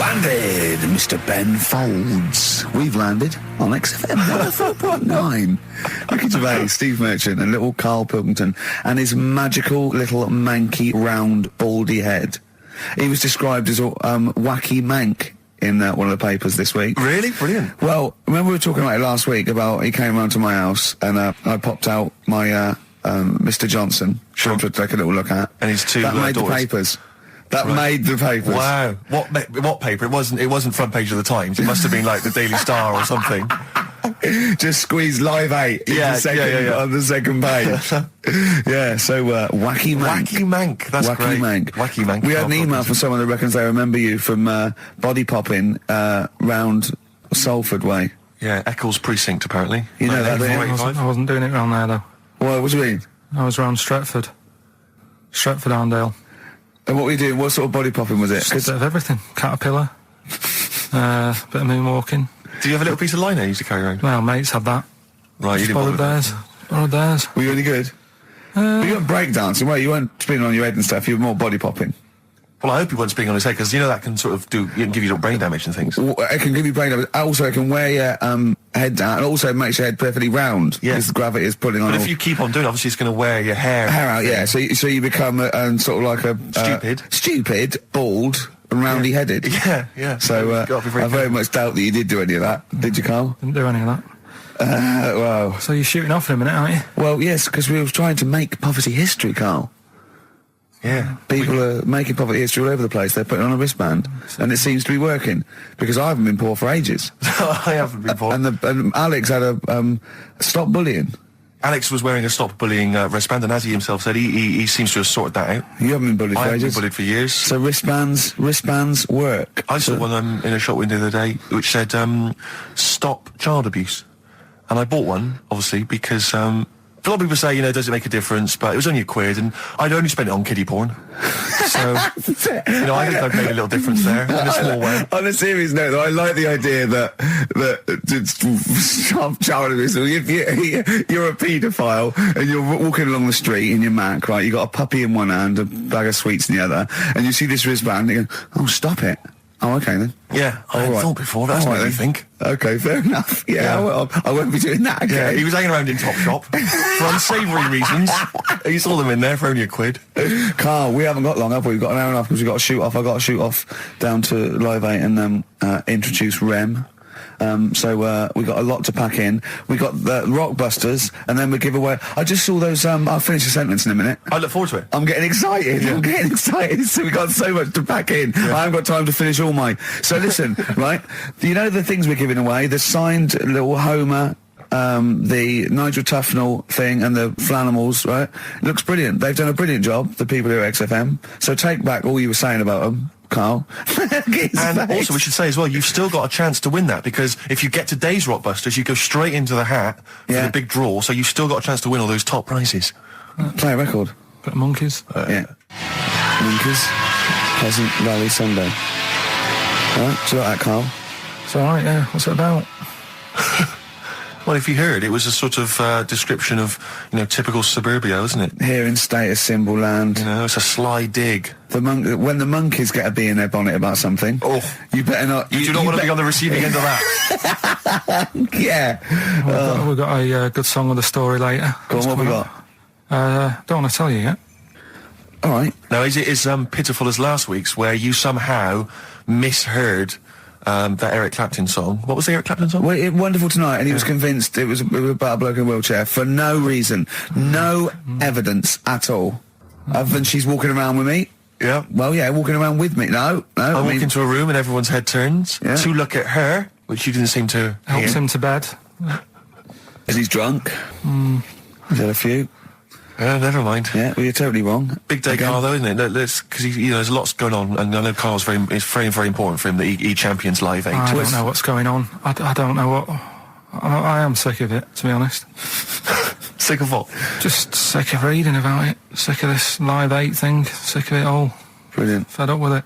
landed, Mr. Ben Folds. We've landed on XFM 104.9. Ricky Gervais, Steve Merchant, and little Karl Pilkington, and his magical little manky, round, baldy head. He was described as a wacky mank in one of the papers this week. Really? Brilliant. Well, remember we were talking about it last week about he came round to my house and I popped out my Mr. Johnson, sure, to take a little look at. And his two that made daughters. The papers. That made the papers. Wow. What paper? It wasn't front page of the Times. It must have been like the Daily Star or something. Just squeeze Live 8 on the second page. Yeah, so Wacky Mank. Wacky Mank, that's Wacky great. Mank. Wacky Mank. We had an email from someone that reckons they remember you from body popping round Salford way. Yeah, Eccles Precinct, apparently. You know that, I wasn't doing it round there, though. What do you mean? I was round Stretford. Arndale. And what were you doing? What sort of body popping was it? Just a bit of everything. Caterpillar. Bit of moonwalking. Do you have a little piece of lino you used to carry around? Well, mates had that. Right, you didn't borrowed theirs. Borrowed theirs. Were you any good? But you weren't breakdancing, were you? You weren't spinning on your head and stuff. You were more body popping. Well, I hope he wasn't spinning on his head, because you know that can sort of give you little brain damage and things. Well, it can give you brain damage. Also, it can wear your head down, and also makes your head perfectly round. Yeah. Because the gravity is pulling on. But if you keep on doing it, obviously it's going to wear your hair out, yeah. So you become sort of like a stupid, bald, and roundy-headed. Yeah. So I very much doubt that you did do any of that. Did you, Karl? Didn't do any of that. Well. So you're shooting off in a minute, aren't you? Well, yes, because we were trying to make poverty history, Karl. Yeah. People are making poverty history all over the place. They're putting on a wristband, and it seems to be working, because I haven't been poor for ages. I haven't been poor. And Alex had a stop bullying. Alex was wearing a stop bullying wristband, and as he himself said, he seems to have sorted that out. You haven't been bullied for I haven't ages? been bullied for years. So wristbands work. I saw one in a shop window the other day which said, stop child abuse. And I bought one, obviously, because a lot of people say, does it make a difference? But it was only £1, and I'd only spent it on kiddie porn. So, I think I've made a little difference there, in a small way. On a serious note, though, I like the idea that stop child abuse. If you're a paedophile and you're walking along the street in your Mac, right? You got a puppy in one hand, a bag of sweets in the other, and you see this wristband, and you go, "Oh, stop it." Oh, okay then. Yeah, I thought before. That's what you think. Okay, fair enough. Yeah. Well, I won't be doing that again. Yeah, he was hanging around in Topshop for unsavoury reasons. He saw them in there for only £1. Karl, we haven't got long, have we? We've got an hour and a half because we've got to shoot off. I've got to shoot off down to Live 8 and introduce Rem. So we got a lot to pack in. We got the Rockbusters, and then we give away. I just saw those. I'll finish the sentence in a minute. I look forward to it. I'm getting excited. Yeah. I'm getting excited. So we got so much to pack in. Yeah. I haven't got time to finish all my. So listen, right? You know the things we're giving away. The signed little Homer. The Nigel Tufnell thing and the Flanimals, right? It looks brilliant. They've done a brilliant job, the people here at XFM. So take back all you were saying about them, Karl. And also we should say as well, you've still got a chance to win that, because if you get today's Rockbusters, you go straight into the hat for the big draw, so you've still got a chance to win all those top prizes. Play a record. Bit of Monkeys. Yeah. Monkeys. Pleasant Valley Sunday. Right, do you like that, Karl? It's alright, yeah. What's it about? Well, if you heard, it was a sort of description of, typical suburbia, isn't it? Here in status symbol land. It's a sly dig. When the monkeys get a bee in their bonnet about something, you better not. You do not want to be on the receiving end of that. Yeah. We've got a good song of the story later. Go on, what have we got? Don't want to tell you yet. All right. Now, is it as pitiful as last week's, where you somehow misheard that Eric Clapton song? What was the Eric Clapton song? Well, Wonderful Tonight, and he was convinced it was about a bloke in a wheelchair for no reason, no evidence at all, other than she's walking around with me. Yeah. Well, yeah, walking around with me. No. I walk into a room and everyone's head turns to look at her, which you didn't seem to Helps him to bed. And he's drunk. He's had a few. Never mind. Yeah, well, you're totally wrong. Big day, Karl, though, isn't it? Because there's lots going on, and I know Karl's it's very, very important for him that he champions Live 8. I don't know what's going on. I don't know what. I am sick of it, to be honest. Sick of what? Just sick of reading about it. Sick of this Live 8 thing. Sick of it all. Brilliant. Fed up with it.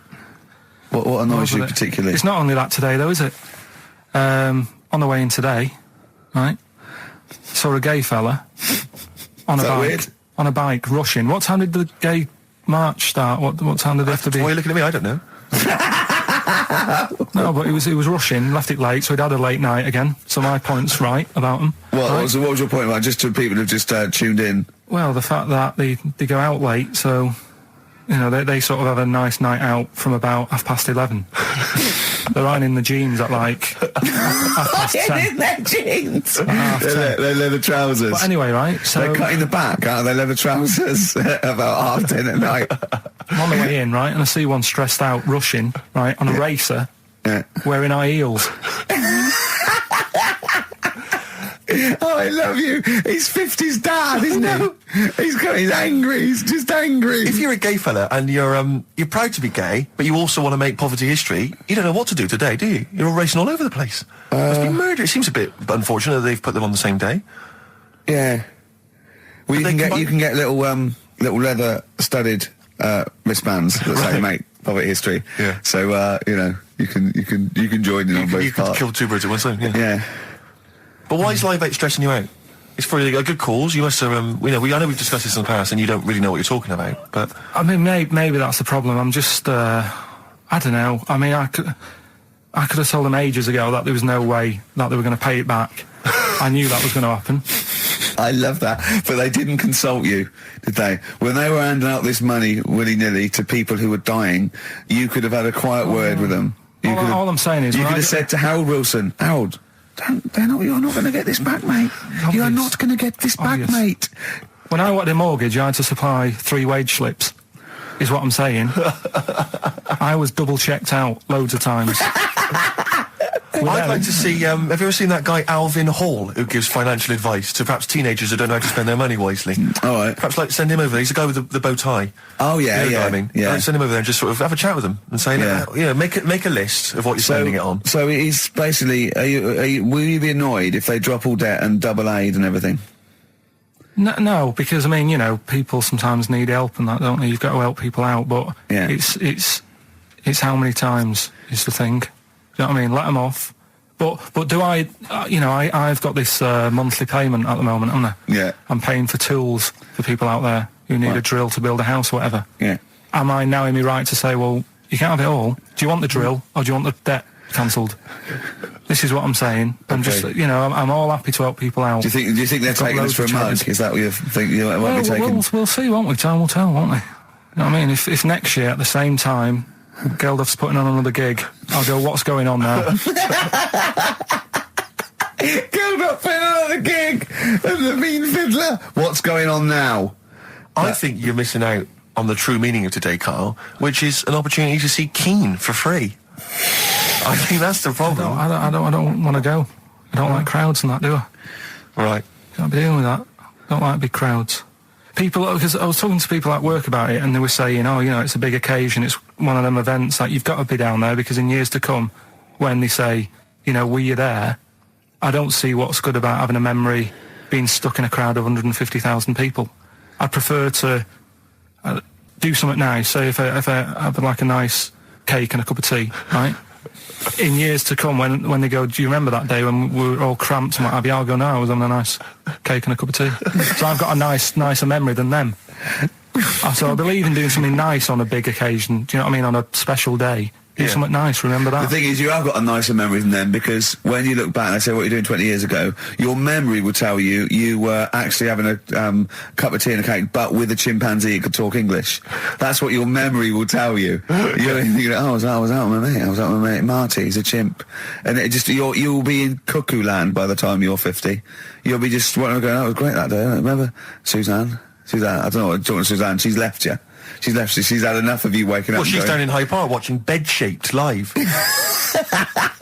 What annoys you particularly? It's not only that today, though, is it? On the way in today, right, saw a gay fella on a bike. Weird? On a bike, rushing. What time did the gay march start? What time did they have to be? Why are you looking at me? I don't know. No, but he was rushing, left it late, so he'd had a late night again. So my point's right about him. What was your point about, just to people who've just tuned in? Well, the fact that they go out late, so, you know, they sort of have a nice night out from about 11:30. They're riding in the jeans at like 10:30. In their jeans. Their leather trousers. But anyway, right, so... They're cutting the back out of their leather trousers about 10:30 at night. I'm on the way in, right, and I see one stressed out, rushing, right, on a racer, wearing high heels. Oh, I love you. He's 50's dad, isn't he? He's angry. He's just angry. If you're a gay fella and you're proud to be gay, but you also want to make poverty history, you don't know what to do today, do you? You're all racing all over the place. Must be murder. It seems a bit unfortunate that they've put them on the same day. Yeah. Well, you can get little leather studded wristbands that say "Make poverty history." Yeah. So you can join in on both You parts. could kill two birds at one stone. Yeah. But why is Live 8 stressing you out? It's for a good cause. You must have, I know we've discussed this in the past, and you don't really know what you're talking about. But I mean, maybe that's the problem. I'm just, I don't know. I mean, I could have told them ages ago that there was no way that they were going to pay it back. I knew that was going to happen. I love that. But they didn't consult you, did they? When they were handing out this money willy-nilly to people who were dying, you could have had a quiet word with them. All I'm saying is... You could have said to Harold Wilson, Harold... you're not going to get this back, mate. You are not going to get this back, mate. When I wanted a mortgage, I had to supply 3 wage slips, is what I'm saying. I was double-checked out loads of times. I'd like to see, have you ever seen that guy Alvin Hall, who gives financial advice to perhaps teenagers who don't know how to spend their money wisely? All right. Perhaps send him over there. He's the guy with the bow tie. Oh, yeah, You know yeah. what I mean? Yeah. Send him over there and just sort of have a chat with him and say, make a list of what you're spending it on. So he's basically, will you be annoyed if they drop all debt and double aid and everything? No, because, I mean, people sometimes need help and that, don't they? You've got to help people out, but it's how many times is the thing. Do you know what I mean? Let them off. But do I, I've got this monthly payment at the moment, haven't I? Yeah. I'm paying for tools for people out there who need a drill to build a house or whatever. Yeah. Am I now in my right to say, well, you can't have it all? Do you want the drill or do you want the debt cancelled? This is what I'm saying. I'm just, I'm all happy to help people out. Do you think they're taking us for a mug? Is that what you think you might be taking? We'll see, won't we? Time will tell, won't we? You know what I mean? If next year at the same time Geldof's putting on another gig, I'll go, what's going on now? Geldof putting on another gig and the mean fiddler. What's going on now? I think you're missing out on the true meaning of today, Karl, which is an opportunity to see Keane for free. I think that's the problem. No, I don't want to go. I don't like crowds and that, do I? Right. Can't be dealing with that. Don't like big crowds. People, because I was talking to people at work about it, and they were saying, it's a big occasion, it's one of them events that you've got to be down there, because in years to come, when they say, were you there, I don't see what's good about having a memory being stuck in a crowd of 150,000 people. I'd prefer to do something nice. Say if I have like a nice cake and a cup of tea, right? In years to come, when they go, do you remember that day when we were all cramped and what have you? I'll go, no, I was having a nice cake and a cup of tea. So I've got a nicer memory than them. So I believe in doing something nice on a big occasion. Do you know what I mean? On a special day. Do something nice, remember that. The thing is, you have got a nicer memory than them, because when you look back and I say what you're doing 20 years ago, your memory will tell you were actually having a cup of tea and a cake, but with a chimpanzee that could talk English. That's what your memory will tell you. You're thinking, I was out with my mate. I was out with my mate Marty. He's a chimp, and it just you'll be in cuckoo land by the time you're 50. You'll be just going, it was great that day. Remember Suzanne? I don't know what talking to Suzanne. She's left you. She's left. She's had enough of you waking up. Well, she's down in Hyde Park watching Bed-Shaped live.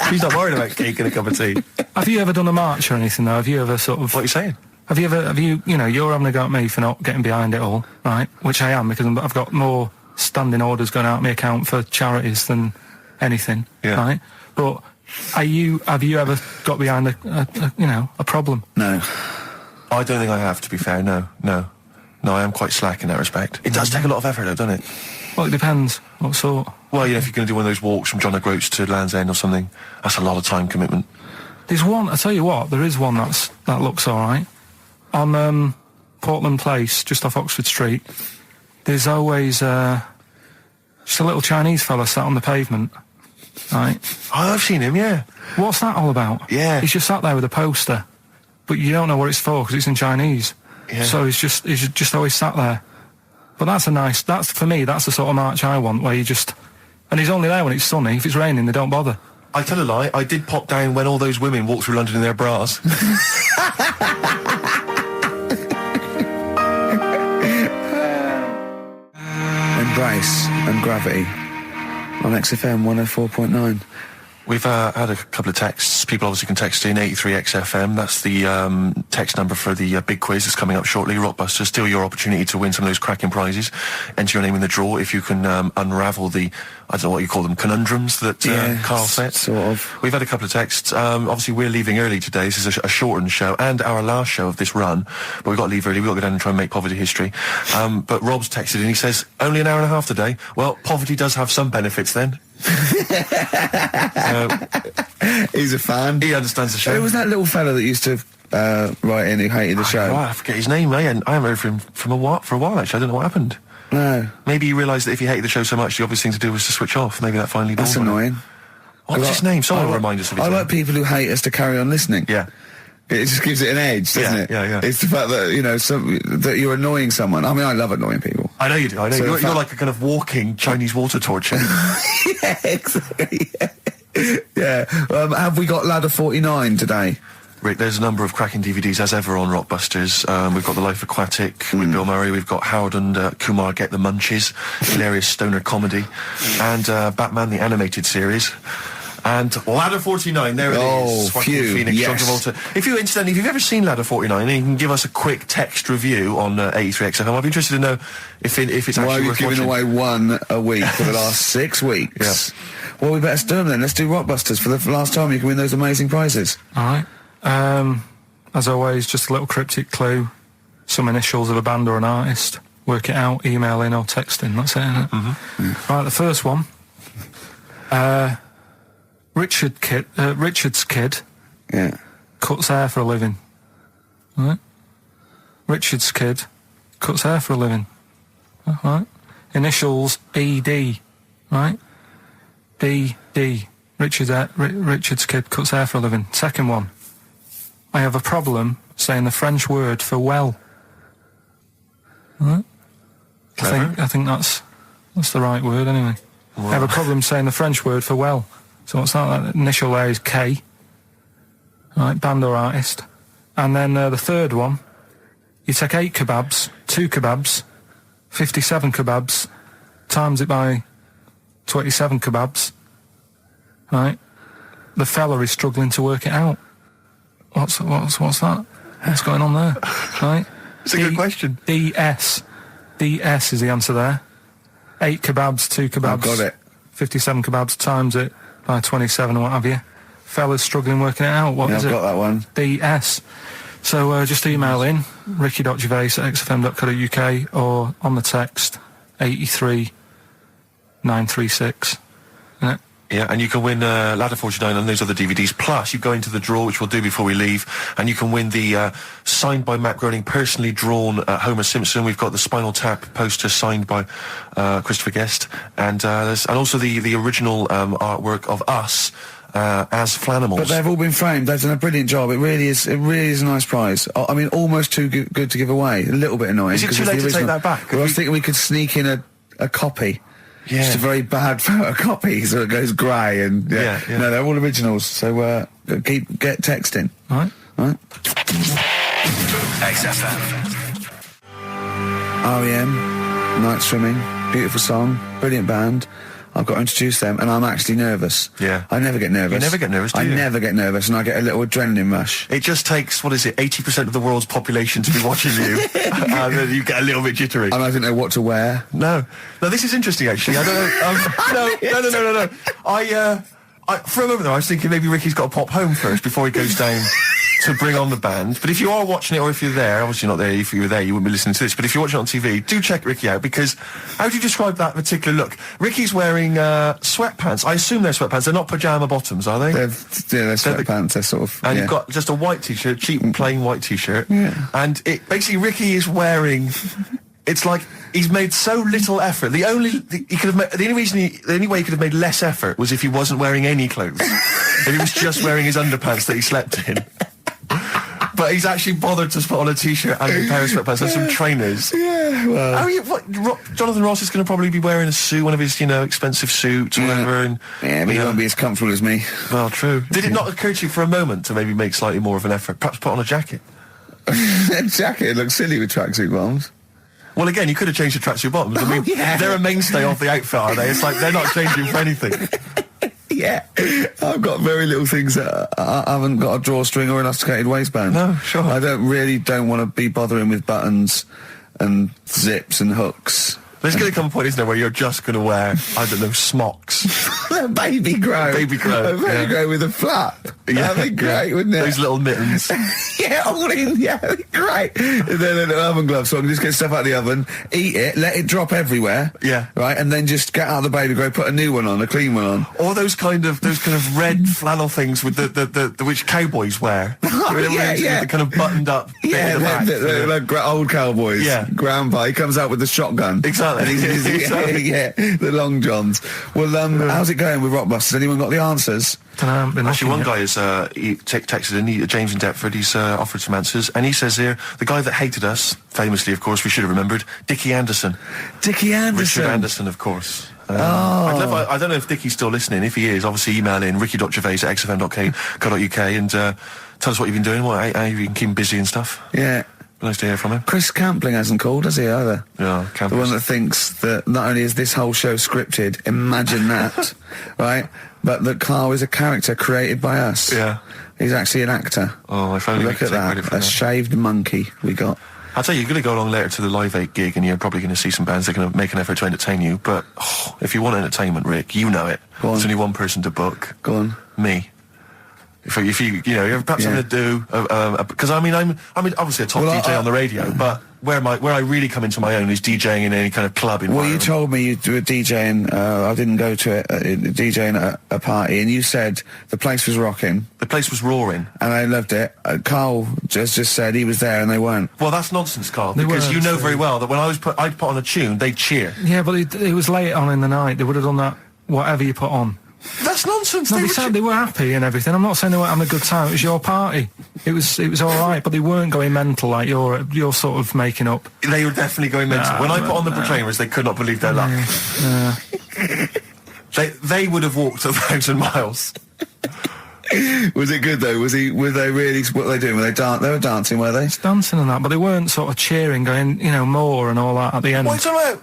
She's not worried about cake and a cup of tea. Have you ever done a march or anything, though? Have you ever sort of... What are you saying? Have you, you're having a go at me for not getting behind it all, right? Which I am, because I've got more standing orders going out of my account for charities than anything, right? But have you ever got behind a problem? No. I don't think I have, to be fair, no. No, I am quite slack in that respect. It does take a lot of effort, though, doesn't it? Well, it depends. What sort? Well, if you're going to do one of those walks from John O'Groats to Land's End or something, that's a lot of time commitment. There's one, I tell you what, there is one that looks all right. On Portland Place, just off Oxford Street, there's always just a little Chinese fella sat on the pavement. right? Oh, I've seen him, yeah. What's that all about? Yeah. He's just sat there with a poster, but you don't know what it's for because it's in Chinese. Yeah. So he's just always sat there. But that's for me, that's the sort of march I want, where you just, and he's only there when it's sunny. If it's raining, they don't bother. I tell a lie, I did pop down when all those women walked through London in their bras. Embrace and Gravity on XFM 104.9. We've had a couple of texts. People obviously can text in 83XFM. That's the text number for the big quiz that's coming up shortly. Rockbusters, still your opportunity to win some of those cracking prizes. Enter your name in the draw if you can unravel the, I don't know what you call them, conundrums that Karl set. Sort of. We've had a couple of texts. Obviously, we're leaving early today. This is a shortened show and our last show of this run. But we've got to leave early. We've got to go down and try and make poverty history. But Rob's texted and he says, only an hour and a half today. Well, poverty does have some benefits then. He's a fan. He understands the show. Who was that little fella that used to write in who hated the show? I forget his name. I haven't heard from him for a while, actually. I don't know what happened. No. Maybe he realised that if he hated the show so much, the obvious thing to do was to switch off. Maybe that finally dawned That's on him. annoying. What's his name? Someone will remind us of his I name. like people who hate us to carry on listening. Yeah. It just gives it an edge, doesn't it? Yeah. It's the fact that, that you're annoying someone. I mean, I love annoying people. I know you do. I know. So You're like a kind of walking Chinese water torch. Yeah, exactly. Yeah. Have we got Ladder 49 today? Rick, there's a number of cracking DVDs as ever on Rockbusters. We've got The Life Aquatic with Bill Murray. We've got Howard and Kumar Get the Munchies, hilarious stoner comedy, and Batman the Animated Series. And Ladder 49, there it is. Joaquin Phoenix, yes. John Travolta. If you've ever seen Ladder 49, then you can give us a quick text review on 83XFM. I'd be interested to know if it's Why actually are worth we giving watching. away one a week for the last 6 weeks? Yeah. Well, we better do them then. Let's do Rockbusters for the last time. You can win those amazing prizes. All right. As always, just a little cryptic clue, some initials of a band or an artist. Work it out, email in or text in. That's it, isn't it? Mm-hmm. Right, the first one. Richard's kid Yeah. cuts hair for a living. Right? Richard's kid cuts hair for a living. Right? Initials ED. Right? ED. Richard's kid cuts hair for a living. Second one. I have a problem saying the French word for well. Right? I think that's the right word anyway. Wow. I have a problem saying the French word for well. So what's that? That initial there is K. Right, band or artist. And then the third one, you take 8 kebabs, 2 kebabs, 57 kebabs, times it by 27 kebabs. Right? The fella is struggling to work it out. What's that? What's going on there? Right? It's a good question. DS is the answer there. 8 kebabs, 2 kebabs. I've got it. 57 kebabs, times it by 27 or what have you. Fella's struggling working it out. What is I've it? got that one. DS. So just email in, ricky.gervais@xfm.co.uk or on the text 83936. Yeah. Yeah, and you can win Ladder 49 and those other DVDs. Plus, you go into the draw, which we'll do before we leave, and you can win the signed by Matt Groening, personally drawn Homer Simpson. We've got the Spinal Tap poster signed by Christopher Guest, and also the original artwork of us as Flanimals. But they've all been framed. They've done a brilliant job. It really is a nice prize. I mean, almost too good to give away. A little bit annoying. Is it too late to take that back? Well, I was thinking we could sneak in a copy. Yeah. Just a very bad photocopy, so it goes grey and Yeah. No, they're all originals. So get texting. All right. XFM. REM, Night Swimming, beautiful song, brilliant band. I've got to introduce them, and I'm actually nervous. Yeah. I never get nervous. You never get nervous, do you? I never get nervous, and I get a little adrenaline rush. It just takes, 80% of the world's population to be watching you, and then you get a little bit jittery. And I don't know what to wear. No, this is interesting actually. I don't know. No. For a moment there, I was thinking maybe Ricky's got to pop home first before he goes down to bring on the band. But if you are watching it, or if you're there, obviously not there. If you were there, you wouldn't be listening to this. But if you're watching it on TV, do check Ricky out, because how do you describe that particular look? Ricky's wearing sweatpants. I assume they're sweatpants. They're not pajama bottoms, are they? They're sweatpants. They're sort of. And you've got just a white t-shirt, cheap plain white t-shirt. Yeah. And basically Ricky is wearing It's like he's made so little effort. The only way he could have made less effort was if he wasn't wearing any clothes. If he was just wearing his underpants that he slept in. But he's actually bothered to put on a t-shirt and a pair of sweatpants and some trainers. Yeah, well... Jonathan Ross is going to probably be wearing a suit, one of his, expensive suits or whatever. And, but he won't be as comfortable as me. Well, true. Did it not occur to you for a moment to maybe make slightly more of an effort? Perhaps put on a jacket? A jacket looks silly with tracksuit bottoms. Well, again, you could have changed the tracksuit bottoms. I mean, they're a mainstay of the outfit, are they? It's like they're not changing for anything. Yeah, I've got very little things that I haven't got a drawstring or elasticated waistband. No, sure. I don't want to be bothering with buttons and zips and hooks. There's going to come a point, isn't there, where you're just going to wear, I don't know, smocks. A baby grow. Baby grow. A baby grow with a flap. Yeah, that'd be great, wouldn't it? Those little mittens. Yeah, all in. Yeah, that'd be great. And then a little oven glove, so I can just get stuff out of the oven, eat it, let it drop everywhere. Yeah. Right, and then just get out of the baby grow, put a new one on, a clean one on. Or those kind of red flannel things with the which cowboys wear. Yeah. The kind of buttoned up bit in the back. Like old cowboys. Yeah. Grandpa, he comes out with the shotgun. Exactly. And yeah, the long johns. Well, how's it going with Rockbusters? Anyone got the answers? Actually, one guy has texted in, James in Deptford, he's offered some answers, and he says here, the guy that hated us, famously, of course, we should have remembered, Dickie Anderson. Dickie Anderson? Richard Anderson, of course. I don't know if Dickie's still listening. If he is, obviously email in ricky.gervais@xfm.co.uk and tell us what you've been doing, how you can keep him busy and stuff. Yeah. Nice to hear from him. Chris Campling hasn't called, has he, either? Yeah, The one that thinks that not only is this whole show scripted, imagine that, right, but that Karl is a character created by us. Yeah. He's actually an actor. Oh, if only Look at that, a shaved monkey we got. I'll tell you, you're going to go along later to the Live 8 gig and you're probably going to see some bands that are going to make an effort to entertain you, but if you want entertainment, Rick, you know it. There's only one person to book. Go on. Me. If you you're perhaps going to do because I'm obviously a top DJ on the radio, but where I really come into my own is DJing in any kind of club environment. Well, you told me you were DJing. I didn't go to it. DJing at a party, and you said the place was rocking. The place was roaring, and I loved it. Karl just said he was there, and they weren't. Well, that's nonsense, Karl, because you know very well that when I'd put on a tune, they'd cheer. Yeah, but it was late on in the night. They would have done that whatever you put on. That's nonsense. No, they were happy and everything. I'm not saying they weren't having a good time. It was your party. It was all right, but they weren't going mental like you're sort of making up. They were definitely going mental. When I put on the Proclaimers, they could not believe their luck. They would have walked 1,000 miles. Was it good though? Were they really? What were they doing? They were dancing, were they? It's dancing and that, but they weren't sort of cheering, going, more and all that at the end. What's all right?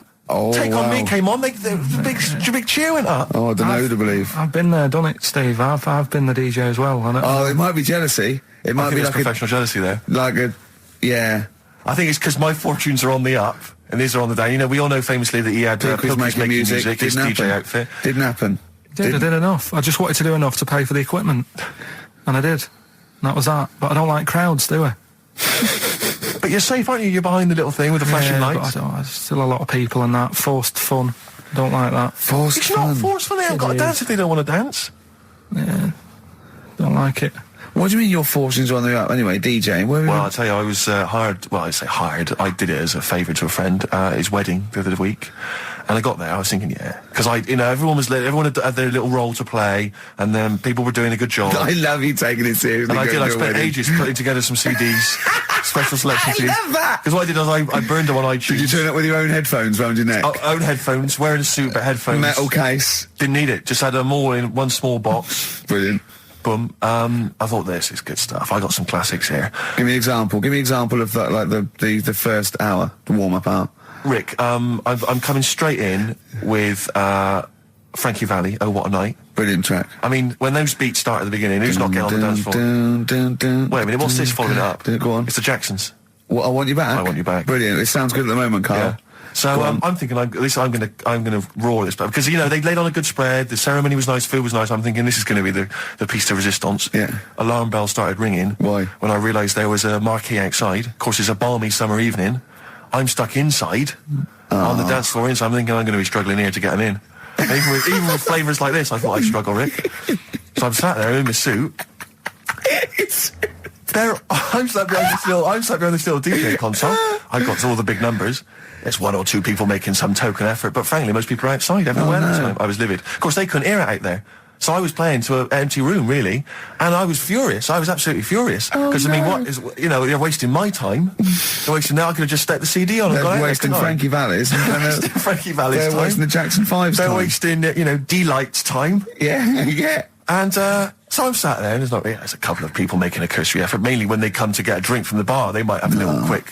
Take On Me came on, the big cheer went up. Oh, I don't know to believe. I've been there, done it, Steve. I've been the DJ as well. It might be jealousy. It might be like professional jealousy there. Yeah. I think it's because my fortunes are on the up and these are on the down. We all know famously that he had Pilkey's making music, his DJ outfit. Didn't happen. I did enough. I just wanted to do enough to pay for the equipment, and I did. And that was that. But I don't like crowds, do I? But you're safe, aren't you? You're behind the little thing with the flashing lights. But there's still a lot of people and that. Forced fun. Don't like that. Forced fun? It's not forced fun. They haven't got to dance if they don't want to dance. Yeah. Don't like it. What do you mean your fortunes are on the up? Anyway, DJing. Well, I'll tell you, I was hired. Well, I say hired. I did it as a favour to a friend. His wedding the other week. And I got there, I was thinking, because everyone had their little role to play, and then people were doing a good job. I love you taking it seriously. And I spent ages putting together some CDs, special selection CDs. I love that! Because what I did was I burned them on iTunes. Did you turn up with your own headphones round your neck? Own headphones, wearing a suit, but headphones. Metal case. Didn't need it, just had them all in one small box. Brilliant. Boom. I thought this is good stuff. I got some classics here. Give me an example. Give me an example of that, like the first hour, the warm-up hour. Rick, I'm coming straight in with Frankie Valli, Oh What a Night. Brilliant track. I mean, when those beats start at the beginning, who's not getting on the dance floor? Wait a minute, what's this following up? Go on. It's the Jacksons. What, I Want You Back? I Want You Back. Brilliant. It sounds good at the moment, Karl. Yeah. So I'm thinking, at least I'm gonna roar this, because they laid on a good spread. The ceremony was nice, food was nice. I'm thinking this is going to be the piece de resistance. Yeah. Alarm bell started ringing. Why? When I realised there was a marquee outside. Of course, it's a balmy summer evening. I'm stuck inside on the dance floor, so I'm thinking I'm going to be struggling here to get them in. Even with flavours like this, I thought I'd struggle, Rick. So I'm sat there in my suit. I'm sat behind this little DJ console. I've got all the big numbers. There's one or two people making some token effort, but frankly, most people are outside everywhere. no. I was livid. Of course, they couldn't hear it out there. So I was playing to an empty room, really, and I was furious. I was absolutely furious. Because, I mean, what is, they're wasting my time. They're wasting now. I could have just stuck the CD on and They're gone out. wasting Frankie Vallis. Frankie Vallis They're time. wasting the Jackson 5's They're time. wasting, Delight's time. Yeah, yeah. And so I'm sat there, and there's a couple of people making a cursory effort. Mainly when they come to get a drink from the bar, they might have a little quick,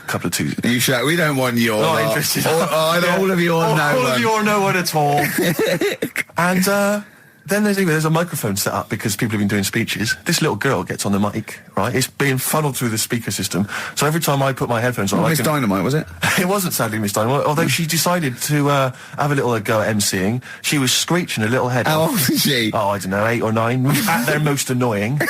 couple of two. You shout, we don't want your Not lot. interested. All of you or no All one. of you or no one at all. And then there's a microphone set up because people have been doing speeches. This little girl gets on the mic, right? It's being funneled through the speaker system. So every time I put my headphones on, Miss Dynamite, was it? It wasn't sadly Miss Dynamite, although she decided to have a little go at MCing. She was screeching her little head How off. old is she? Oh, I don't know, 8 or 9. At their most annoying.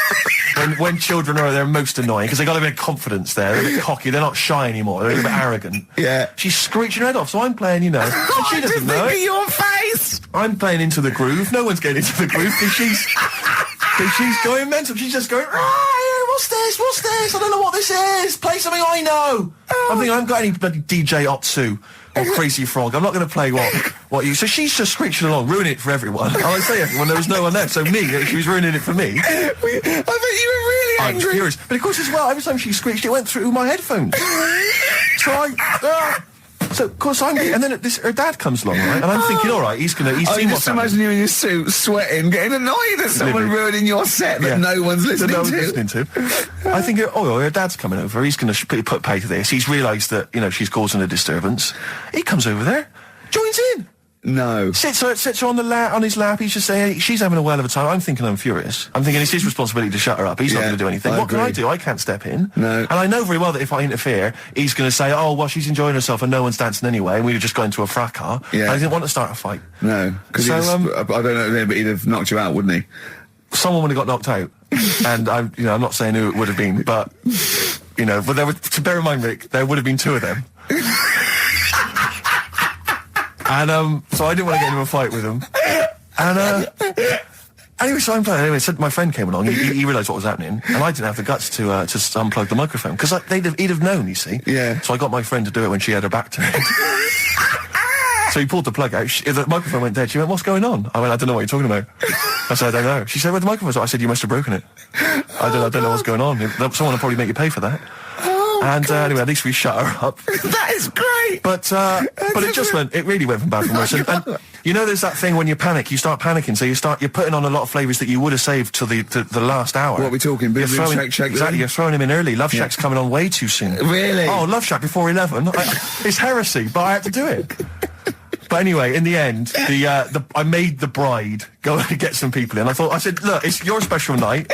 when children are at their most annoying, because they got a bit of confidence there. They're a bit cocky. They're not shy anymore. They're a bit arrogant. Yeah. She's screeching her head off, so I'm playing, and she doesn't know it. your face! I'm playing into the groove. No one's getting into the groove because she's going mental. She's just going, what's this? What's this? I don't know what this is. Play something I know. I'm thinking I haven't got any bloody DJ Otsu or Crazy Frog. I'm not going to play what you... So she's just screeching along, ruining it for everyone. I say everyone, there was no one there. So me, she was ruining it for me. I bet you were really I was angry. furious. But of course as well, every time she screeched, it went through my headphones. So, of course, and then her dad comes along, right? And I'm thinking, all right, he's seen what's just happening. imagine you in your suit, sweating, getting annoyed at someone ruining your set that no one's listening to. I think, her dad's coming over. He's going to put pay to this. He's realised that, she's causing a disturbance. He comes over there, joins in. No. Sits her on his lap. He's just saying, she's having a whale of a time. I'm thinking I'm furious. I'm thinking it's his responsibility to shut her up. He's not going to do anything. What can I do? I can't step in. No. And I know very well that if I interfere, he's going to say, oh, well, she's enjoying herself and no one's dancing anyway, and we've just got into a fracas. Yeah. I didn't want to start a fight. No. Because I don't know, but he'd have knocked you out, wouldn't he? Someone would have got knocked out. And I'm not saying who it would have been, but, but there would, to bear in mind, Rick, there would have been 2 of them. And so I didn't want to get into a fight with him. And anyway, so I'm playing. Anyway, so my friend came along. He realised what was happening, and I didn't have the guts to unplug the microphone because he'd have known. You see. Yeah. So I got my friend to do it when she had her back to me. So he pulled the plug out. The microphone went dead. She went, "What's going on?" I went, "I don't know what you're talking about." I said, "I don't know." She said, "Where's the microphone?" I said, "You must have broken it." I don't know what's going on. Someone will probably make you pay for that. And anyway, at least we shut her up. That is great. But it really went from bad from worse. And there's that thing when you panic, you start panicking. So you're putting on a lot of flavours that you would have saved till the last hour. What are we talking? Boom, Boom, Shack? Exactly, you're throwing them in early. Love Shack's coming on way too soon. Really? Oh, Love Shack before 11. It's heresy, but I had to do it. But anyway, in the end, I made the bride go and get some people in. I said, look, it's your special night,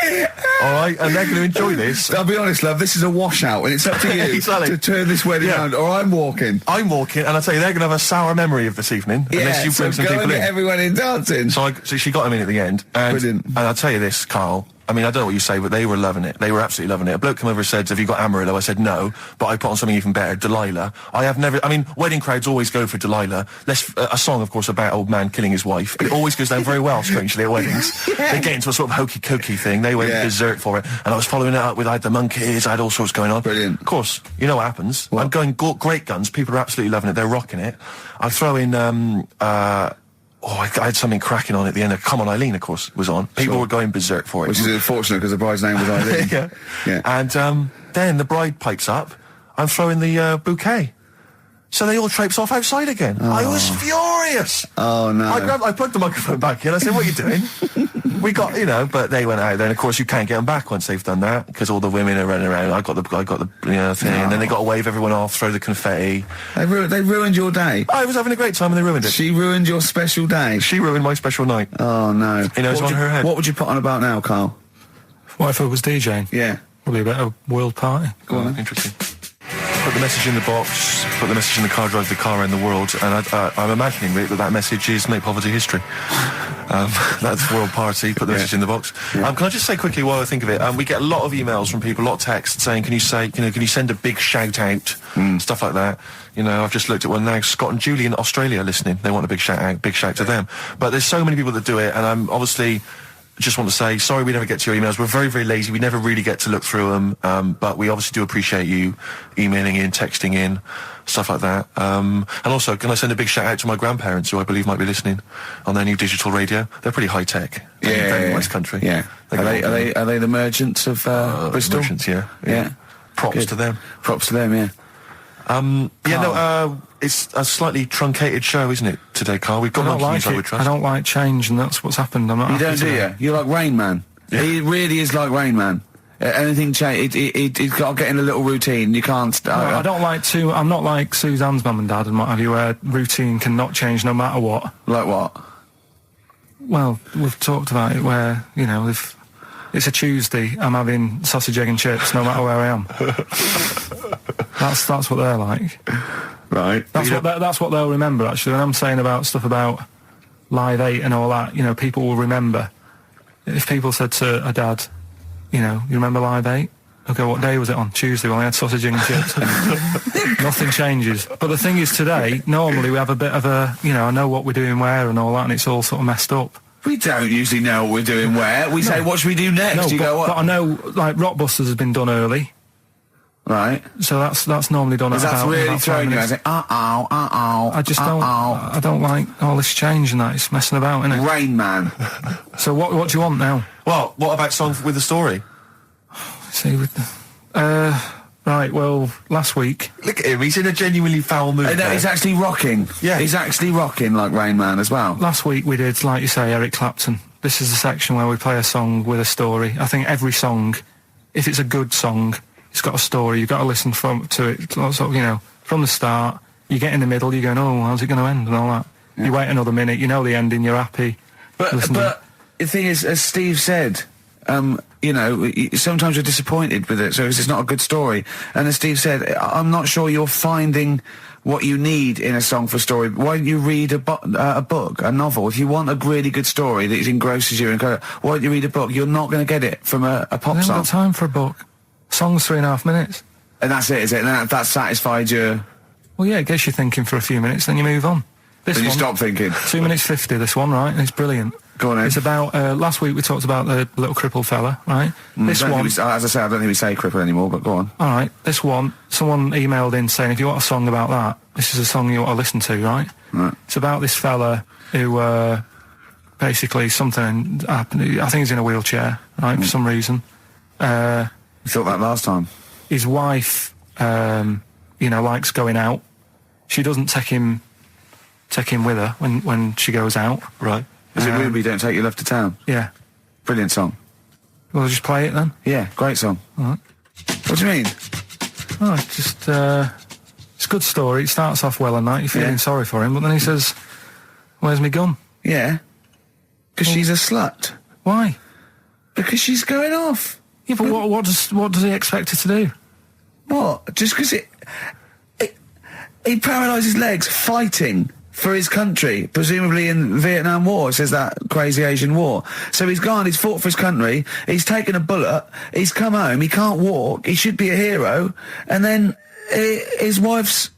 all right, and they're going to enjoy this. I'll be honest, love, this is a washout, and it's up to you Exactly. to turn this wedding around, or I'm walking. I'm walking, and I tell you, they're going to have a sour memory of this evening, unless you bring some people in. Get everyone in dancing. So she got him in at the end, and Brilliant. And I'll tell you this, Karl. I mean, I don't know what you say, but they were loving it. They were absolutely loving it. A bloke came over and said, "Have you got Amarillo?" I said, "No," but I put on something even better, Delilah. Wedding crowds always go for Delilah. A song, of course, about old man killing his wife. It always goes down very well, strangely, at weddings. They get into a sort of hokey-cokey thing. They went berserk for it. And I was following it up with, I had the monkeys, I had all sorts going on. Brilliant. Of course, you know what happens. What? I'm going great guns. People are absolutely loving it. They're rocking it. I throw in, I had something cracking on at the end. Come On Eileen, of course, was on. People were going berserk for it. Which is unfortunate because the bride's name was Eileen. Yeah. And then the bride pipes up. I'm throwing the bouquet. So they all traipse off outside again. Oh. I was furious. Oh, no. I plugged the microphone back in. I said, "What are you doing?" We got, but they went out there, and of course you can't get them back once they've done that because all the women are running around. I got the thing, and then they got to wave everyone off, throw the confetti. They ruined your day. I was having a great time, and they ruined it. She ruined your special day. She ruined my special night. Oh no! It's on her head. What would you put on about now, Karl? What if I was DJing? Yeah. Probably about a world party. Go on. Interesting. Put the message in the box, put the message in the car, drive the car around the world, and I'm imagining, Rick, that message is make poverty history. That's world party, put the message in the box. Can I just say quickly while I think of it, we get a lot of emails from people, a lot of texts saying, can you send a big shout out, stuff like that. I've just looked at one now, Scott and Julie in Australia listening, they want a big shout out, big shout to them. But there's so many people that do it, and I'm obviously just want to say sorry we never get to your emails. We're very, very lazy. We never really get to look through them, but we obviously do appreciate you emailing in, texting in, stuff like that. And also, can I send a big shout out to my grandparents, who I believe might be listening on their new digital radio? They're pretty high tech. Very nice country. Yeah. Are they the merchants of Bristol? Merchants, yeah. Props Good. to them. Props to them, yeah. It's a slightly truncated show, isn't it, today, Carl? We've got Monkey News, I would trust. I don't like change, and that's what's happened. I'm not. You don't, do you? You're like Rain Man. Yeah. He really is like Rain Man. Anything change, he's got to get in a little routine. You can't. I don't like to. I'm not like Suzanne's mum and dad and what have you, where routine cannot change no matter what. Like what? Well, we've talked about it where, you know, if it's a Tuesday, I'm having sausage, egg and chips no matter where I am. That's what they're like. Right. That's what they'll remember, actually. When I'm saying about stuff about Live 8 and all that, you know, people will remember. If people said to a dad, you know, you remember Live 8? Okay, what day was it on? Tuesday. Well, I had sausage, egg and chips. Nothing changes. But the thing is, today, normally we have a bit of a, you know, I know what we're doing where and all that, and it's all sort of messed up. We don't usually know what we're doing where. We say, what should we do next? No, but I know, like, Rockbusters has been done early. Right. So that's normally done at that's about really 5 throwing you. I minutes. say, I just don't. I don't like all this change and that. It's messing about, isn't it? Rain Man. So what do you want now? Well, what about Song with a Story? See, with the, right. Well, last week. Look at him. He's in a genuinely foul mood. No, he's actually rocking. Yeah. He's actually rocking like Rain Man as well. Last week we did, like you say, Eric Clapton. This is the section where we play a song with a story. I think every song, if it's a good song, it's got a story. You've got to listen to it, sort of, you know, from the start. You get in the middle, you're going, oh, how's it going to end and all that. Yeah. You wait another minute, you know the ending, you're happy. But the thing is, as Steve said, you know, sometimes you're disappointed with it, so it's not a good story. And as Steve said, I'm not sure you're finding what you need in a song for story. Why don't you read a book, a novel? If you want a really good story that engrosses you, why don't you read a book? You're not going to get it from a pop I haven't song. got time for a book. Song's 3.5 minutes. And that's it, is it? And that satisfied you? Well, yeah, it gets you thinking for a few minutes, then you move on. This Then you one, stop thinking. 2 minutes 50, this one, right? And it's brilliant. Go on, then. It's about, last week we talked about the little crippled fella, right? This one... as I say, I don't think we say cripple anymore, but go on. All right, this one, someone emailed in saying, if you want a song about that, this is a song you want to listen to, right? Right. It's about this fella who, basically something happened. I think he's in a wheelchair, right, for some reason. You thought that last time. His wife, you know, likes going out. She doesn't take him with her when she goes out. Right. Is it Ruby, Don't Take Your Love to Town? Yeah. Brilliant song. We'll just play it then. Yeah, great song. All right. What do you mean? Oh, it's just, it's a good story. It starts off well and that. You're feeling sorry for him, but then he says, where's my gun? Yeah. Because she's a slut. Why? Because she's going off. Yeah, but what does he expect her to do? What? Just because he paralysed his legs fighting for his country, presumably in the Vietnam War. It says that crazy Asian war. So he's gone, he's fought for his country, he's taken a bullet, he's come home, he can't walk, he should be a hero, and then his wife's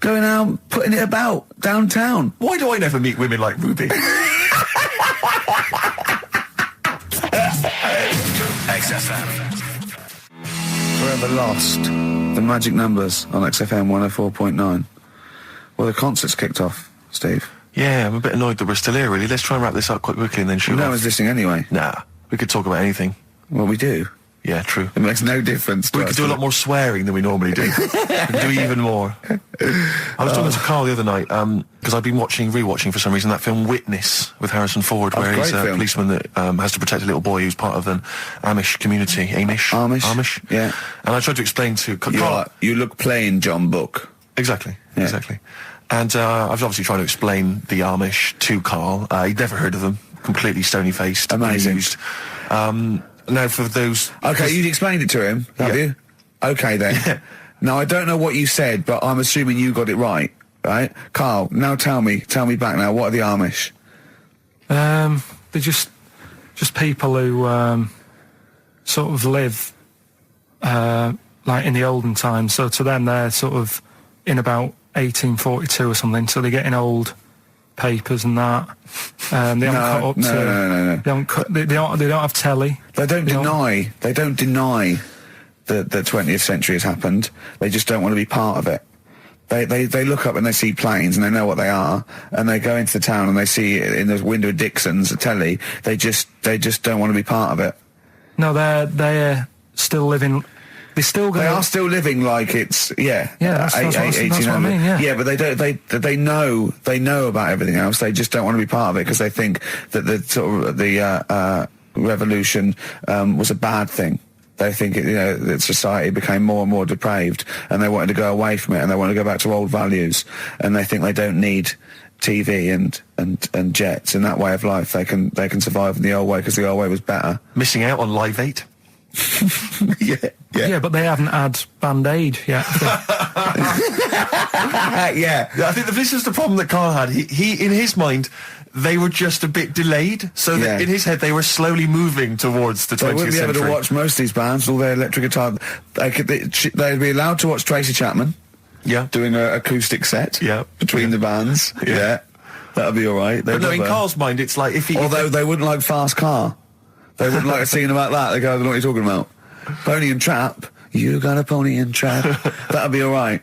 going out putting it about downtown. Why do I never meet women like Ruby? XFM. Forever Lost. The magic numbers on XFM 104.9. Well, the concert's kicked off, Steve. Yeah, I'm a bit annoyed that we're still here, really. Let's try and wrap this up quite quickly and then shoot No off. one's listening anyway. Nah, we could talk about anything. Well, we do. Yeah, true. It makes no difference to We us. could do a lot more swearing than we normally do. We could do even more. I was talking to Karl the other night, because I've been rewatching for some reason that film Witness with Harrison Ford, where he's a film. policeman that has to protect a little boy who's part of an Amish community. Amish? Yeah. And I tried to explain to Karl... You look plain, John Book. Exactly, Yeah. exactly. And I was obviously trying to explain the Amish to Karl. He'd never heard of them. Completely stony-faced. Amazing. Amused. Now for those... Okay, you explained it to him, have you? Okay, then. Yeah. Now, I don't know what you said, but I'm assuming you got it right? Karl, now tell me back now, what are the Amish? They're just people who sort of live like in the olden times. So to them, they're sort of in about 1842 or something. So they're getting old papers and that. They haven't caught up to. No. They haven't they don't have telly. They don't deny that the 20th century has happened. They just don't want to be part of it. They look up and they see planes and they know what they are, and they go into the town and they see it in the window of Dixon's, a telly. They just don't want to be part of it. No, they're still living. They are still living like it's that's what I mean. Yeah, but they know about everything else. They just don't want to be part of it because they think that the revolution was a bad thing. They think that society became more and more depraved, and they wanted to go away from it, and they want to go back to old values, and they think they don't need TV and jets in that way of life. They can survive in the old way because the old way was better. Missing out on Live 8. Yeah, but they haven't had Band-Aid yet. Yeah, I think this is the problem that Karl had. He in his mind, they were just a bit delayed, so that in his head they were slowly moving towards the 20th century. They wouldn't be able to watch most of these bands, all their electric guitar. They'd be allowed to watch Tracy Chapman. Yeah, doing an acoustic set. Yeah, between the bands. Yeah, that'd be all right. But no, in Karl's mind, it's like although they wouldn't like Fast Car. They wouldn't like singing about that. They go, I don't know what you're talking about. Pony and Trap. You got a pony and trap. That'd be all right.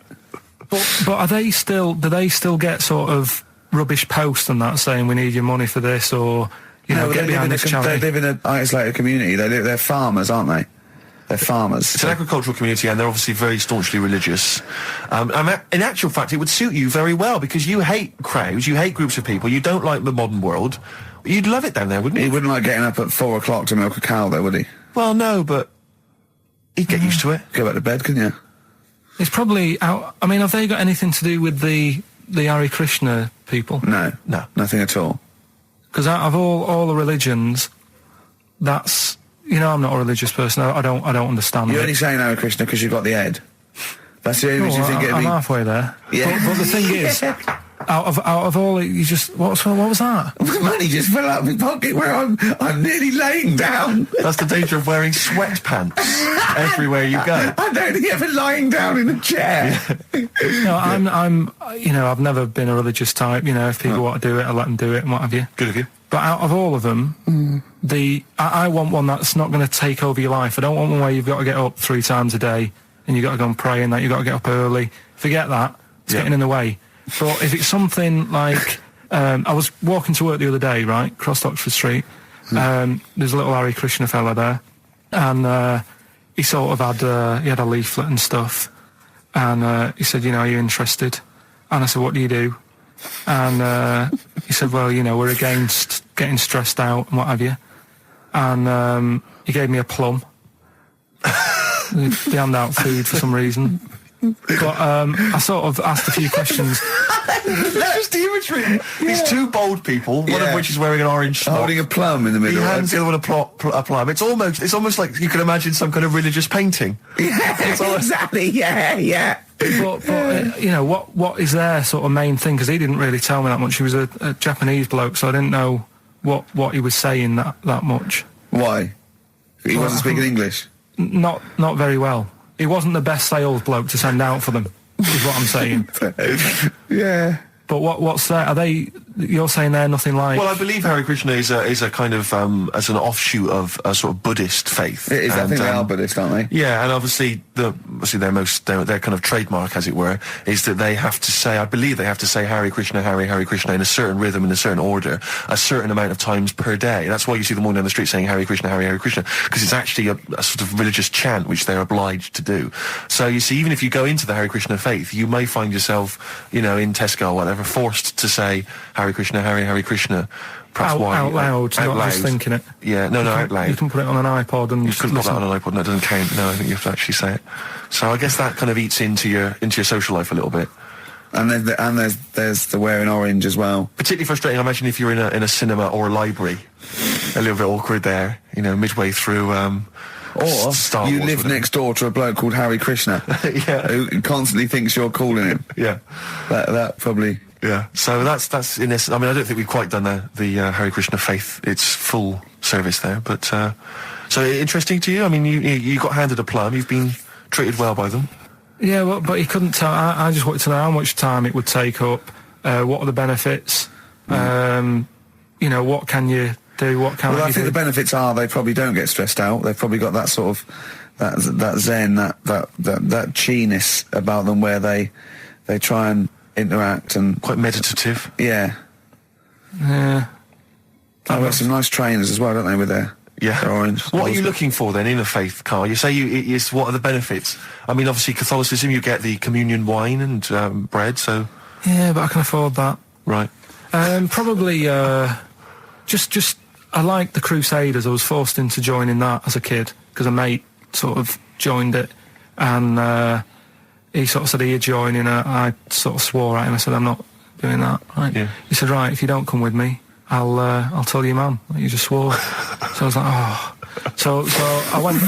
But are they still? Do they still get sort of rubbish posts and that saying we need your money for this, or get behind this charity? They live in an isolated community. They're farmers, aren't they? They're farmers. It's an agricultural community, and they're obviously very staunchly religious. In actual fact, it would suit you very well because you hate crowds, you hate groups of people, you don't like the modern world. You'd love it down there, wouldn't you? He wouldn't like getting up at 4 o'clock to milk a cow, though, would he? Well, no, but he'd get used to it. Go back to bed, couldn't you? It's probably out. I mean, have they got anything to do with the Hare Krishna people? No, nothing at all. Because out of all the religions, that's I'm not a religious person. I don't understand. You're only saying Hare Krishna because you've got the head. That's the only reason you think it'd be. I'm halfway there. Yeah. But the thing is, out of all, you just what was that? Money just fell out of my pocket where I'm nearly laying down. That's the danger of wearing sweatpants everywhere you go. I'm only ever lying down in a chair. No, I'm I've never been a religious type. If people want to do it, I let them do it and what have you. Good of you. But out of all of them, I want one that's not going to take over your life. I don't want one where you've got to get up 3 times a day and you've got to go and pray and that you've got to get up early. Forget that. It's getting in the way. But if it's something like, I was walking to work the other day, right, across Oxford Street. There's a little Hare Krishna fella there, and he sort of had he had a leaflet and stuff, and he said, are you interested? And I said, what do you do? And he said, well, we're against getting stressed out and what have you. And he gave me a plum. They hand out food for some reason. But I sort of asked a few questions. That's just the imagery. These 2 bold people, one of which is wearing an orange smock, holding a plum in the middle. He hands the other one a plum. It's almost like you can imagine some kind of religious painting. Exactly. Yeah. But what is their sort of main thing? Because he didn't really tell me that much. He was a Japanese bloke, so I didn't know what he was saying that much. Why? He wasn't speaking English. Not very well. He wasn't the best sales bloke to send out for them, is what I'm saying. Yeah. But what's that? Are they? You're saying they're nothing like? Well, I believe Hare Krishna is a kind of as an offshoot of a sort of Buddhist faith. It is. I think they are Buddhist, aren't they? Yeah, and obviously their kind of trademark, as it were, is that they have to say. I believe they have to say Hare Krishna, Hare Krishna in a certain rhythm, in a certain order, a certain amount of times per day. That's why you see them walking down the street saying Hare Krishna, Hare Krishna, because it's actually a sort of religious chant which they're obliged to do. So you see, even if you go into the Hare Krishna faith, you may find yourself, in Tesco or whatever, forced to say Hare Krishna, Hare Krishna. Perhaps out loud, not just thinking it. Yeah, no, out loud. You can put it on an iPod and you can put that on an iPod. No, it doesn't count. No, I think you have to actually say it. So I guess that kind of eats into your social life a little bit. And there's the wearing orange as well. Particularly frustrating, I imagine, if you're in a cinema or a library. A little bit awkward there, midway through. Or Star you Wars, live next door to a bloke called Hare Krishna, yeah, who constantly thinks you're calling him. Yeah, that probably. Yeah, so that's in this. I mean, I don't think we've quite done the Hare Krishna faith its full service there, but so interesting to you. I mean, you got handed a plum. You've been treated well by them. Yeah, but he couldn't tell. I just wanted to know how much time it would take up. What are the benefits? You know, what can you do? What can't Well, I you think do? the benefits are they probably don't get stressed out. They've probably got that sort of that zen, that chi-ness about them, where they try and interact and Quite meditative. yeah. Yeah. I've got some nice trainers as well, don't they, with their orange. What are you looking for then in a faith, Karl? You say what are the benefits? I mean, obviously Catholicism, you get the communion wine and bread, so... Yeah, but I can afford that. Right. Probably, just I like the Crusaders. I was forced into joining that as a kid because a mate sort of joined it, and he sort of said he'd join, and I sort of swore at him. I said, I'm not doing that. Right? Yeah. He said, right, if you don't come with me, I'll tell your mum that you just swore. So I was like, oh. So I went.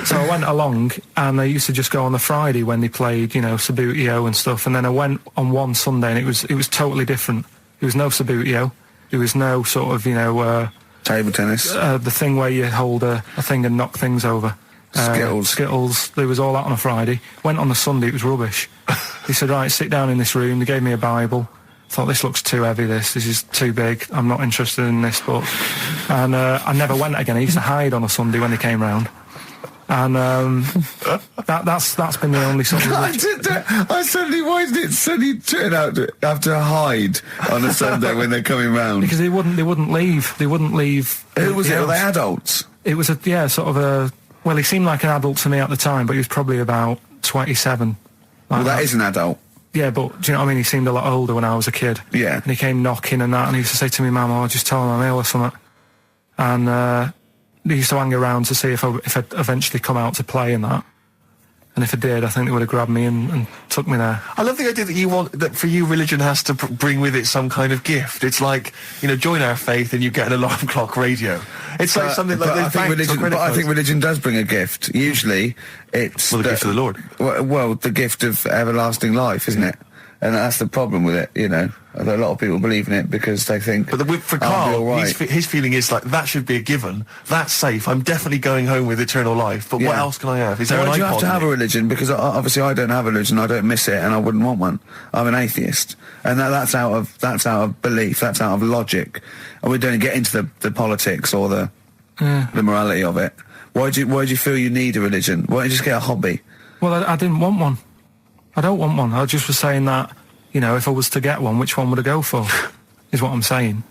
So I went along, and I used to just go on the Friday when they played, you know, Sabutio and stuff. And then I went on one Sunday, and it was totally different. There was no Sabutio. There was no sort of, you know, Table tennis. the thing where you hold a thing and knock things over. Skittles. There was all that on a Friday. Went on the Sunday, it was rubbish. He said, right, sit down in this room. They gave me a Bible. Thought, this looks too heavy, this is too big, I'm not interested in this book. And I never went again. I used to hide on a Sunday when they came round. And that's been the only sort of... I suddenly, why did it suddenly turn out to have to hide on a Sunday when they're coming round? Because they wouldn't leave. They wouldn't leave. Who was the it? Were they house. adults? It was sort of a... Well, he seemed like an adult to me at the time, but he was probably about 27. Well, that is an adult. Yeah, but do you know what I mean? He seemed a lot older when I was a kid. Yeah. And he came knocking and that, and he used to say to me, Mum, I'll just tell him I'm ill or something. And he used to hang around to see if I'd eventually come out to play and that. And if I did, I think they would have grabbed me and took me there. I love the idea that for you, religion has to bring with it some kind of gift. It's like, you know, join our faith and you get an alarm clock radio. It's like something like I think religion does bring a gift. Usually, it's the gift of the Lord. Well, the gift of everlasting life, isn't it? And that's the problem with it, you know. A lot of people believe in it because they think... But for Karl, his feeling is like, that should be a given. That's safe. I'm definitely going home with eternal life. But what else can I have? Is there an iPod? Why do you have to have a religion? Because obviously I don't have a religion. I don't miss it, and I wouldn't want one. I'm an atheist, and that's out of belief. That's out of logic. And we don't get into the politics or the morality of it. Why do you feel you need a religion? Why don't you just get a hobby? Well, I didn't want one. I don't want one. I just was saying that, you know, if I was to get one, which one would I go for? Is what I'm saying.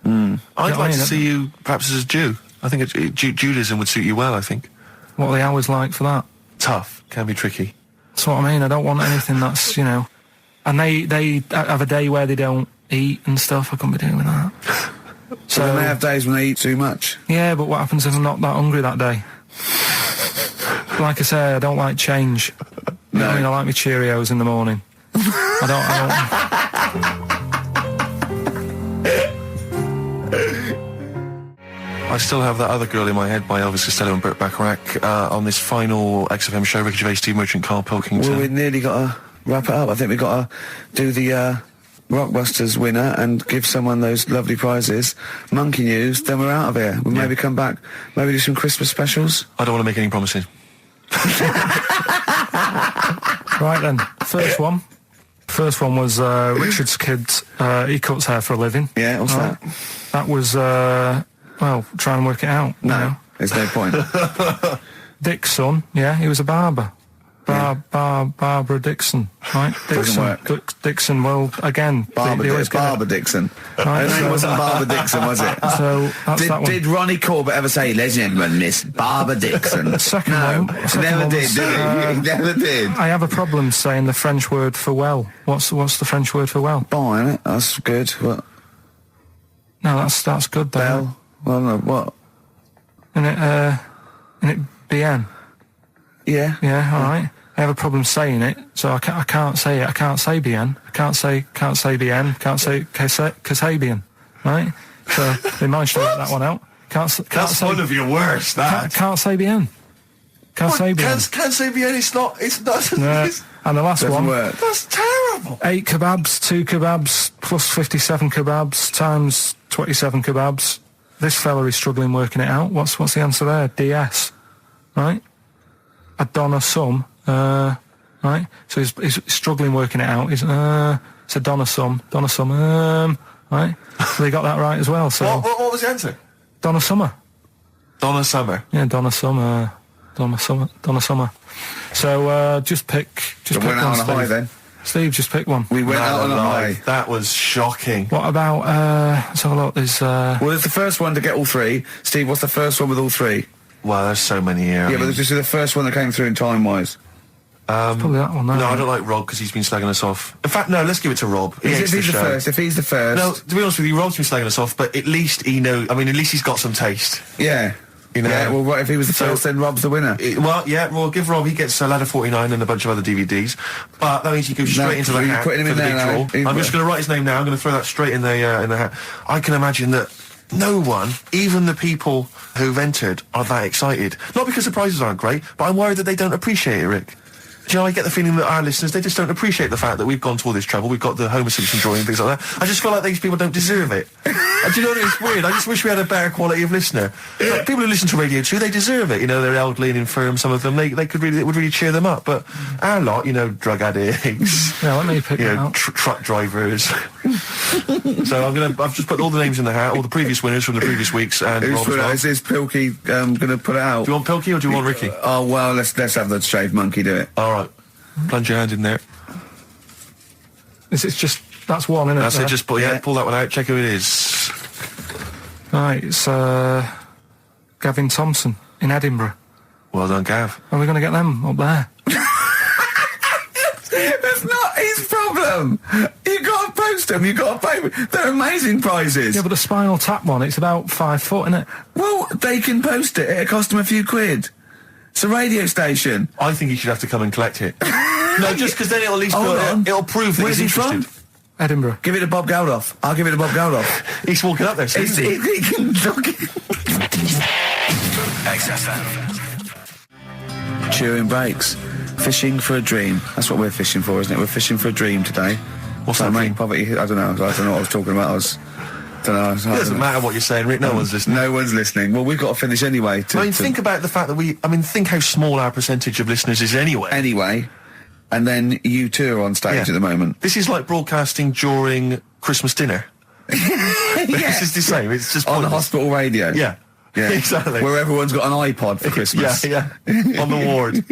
I'd like to see you perhaps as a Jew. I think Judaism would suit you well, I think. What are the hours like for that? Tough. Can be tricky. That's what I mean. I don't want anything that's, you know... And they have a day where they don't eat and stuff. I couldn't be doing that. So then they have days when they eat too much. Yeah, but what happens if I'm not that hungry that day? Like I say, I don't like change. You know what I mean? I like my Cheerios in the morning. I still have that other girl in my head by Elvis Costello and Burt Bacharach on this final XFM show. Ricky Gervais, Steve Merchant, Karl Pilkington. Well, we nearly got to wrap it up. I think we've got to do the Rockbusters winner and give someone those lovely prizes. Monkey News, then we're out of here. We'll maybe come back, maybe do some Christmas specials. I don't want to make any promises. Right then, first one was Richard's kids. He cuts hair for a living. Yeah, what's that? That was, well, try and work it out. No, you know. there's no point. Dick's son, yeah, he was a barber. Barbara Dixon, right? Doesn't work. Dixon, well, again... Barbara Dixon. Right, Her name wasn't Barbara Dixon, was it? So, that's that one. Did Ronnie Corbett ever say, ladies and gentlemen, Miss Barbara Dixon? Second no, one, never did, did he? He never did. I have a problem saying the French word for well. What's the French word for well? Bon, isn't it? That's good. What? No, that's good, though. Bell? Well, no, what? Isn't it bien? Yeah. Yeah, all right. I have a problem saying it, so I can't say it. I can't say bien. I can't say bien. Can't say Kasabian, right? So they managed to work that one out. That's say, one of your worst. Can't say bien. Can't say bien. Can't say bien. It's not. No. And the last one. Work. That's terrible. 8 kebabs, 2 kebabs, plus 57 kebabs times 27 kebabs. This fella is struggling working it out. What's the answer there? DS, right? A Donna sum. Right, so he's struggling working it out. He's So Donna Summer, right? So they got that right as well. So What was the answer? Donna Summer. Donna Summer. Yeah, Donna Summer. So just pick We went out on a high then. Steve, just pick one. We went out on a high. That was shocking. What about, let's have a look, there's... Well, there's the first one to get all three. Steve, what's the first one with all three? Well, there's so many here. Yeah, but this is the first one that came through in time-wise. probably that one. No, I don't like Rob because he's been slagging us off. In fact, no, let's give it to Rob. He hates If he's the the show. first, if he's the first... No, to be honest with you, Rob's been slagging us off, but at least he knows... I mean, at least he's got some taste. Yeah. You know? Yeah, well, what if he was the So- first, then Rob's the winner. Well, yeah, well, give Rob, he gets Ladder 49 and a bunch of other DVDs. But that means he goes straight into the you're hat putting him for in the there big now. draw. I'm just going to write his name now. I'm going to throw that straight in the hat. I can imagine that no one, even the people who've entered, are that excited. Not because the prizes aren't great, but I'm worried that they don't appreciate it, Rick. Do you know, I get the feeling that our listeners, they just don't appreciate the fact that we've gone to all this trouble. We've got the Homer Simpson drawing and things like that. I just feel like these people don't deserve it. And do you know what, it's weird? I just wish we had a better quality of listener. Like, people who listen to Radio 2, they deserve it. You know, they're elderly and infirm, some of them. They could really, it would really cheer them up. But our lot, you know, drug addicts, Yeah, let me pick you it know, out. truck drivers. So I've just put all the names in the hat, all the previous winners from the previous weeks, and Who's Rob as put it well. out? Is this Pilkey going to put it out? Do you want Pilkey or do you want Ricky? Oh, well, let's have the shaved monkey do it. All right. Plunge your hand in there. It's just, that's one, isn't it? That's it, there? just pull that one out, check who it is. Right, it's Gavin Thompson in Edinburgh. Well done, Gav. Are we going to get them up there? That's not his problem. You got to post them. You got to pay. They're amazing prizes. Yeah, but the Spinal Tap one, it's about 5 foot, isn't it? Well, they can post it. It'll cost them a few quid. It's a radio station. I think he should have to come and collect it. No, just because then it'll at least Hold on. it'll prove that Where's he's he interested. from? Edinburgh. Give it to Bob Geldof. I'll give it to Bob Geldof. He's walking up there, so He can look. XFM. Chewing breaks. Fishing for a dream. That's what we're fishing for, isn't it? We're fishing for a dream today. What's So that make dream? poverty. I don't know what I was talking about. It doesn't matter what you're saying, Rick. No one's listening. No one's listening. Well, we've got to finish anyway. I mean, think about the fact that think how small our percentage of listeners is anyway. Anyway, and then you two are on stage Yeah. at the moment. This is like broadcasting during Christmas dinner. This is the same. It's just On the pointless. hospital radio. Yeah. Yeah. Exactly. Where everyone's got an iPod for Christmas. Yeah. On the ward.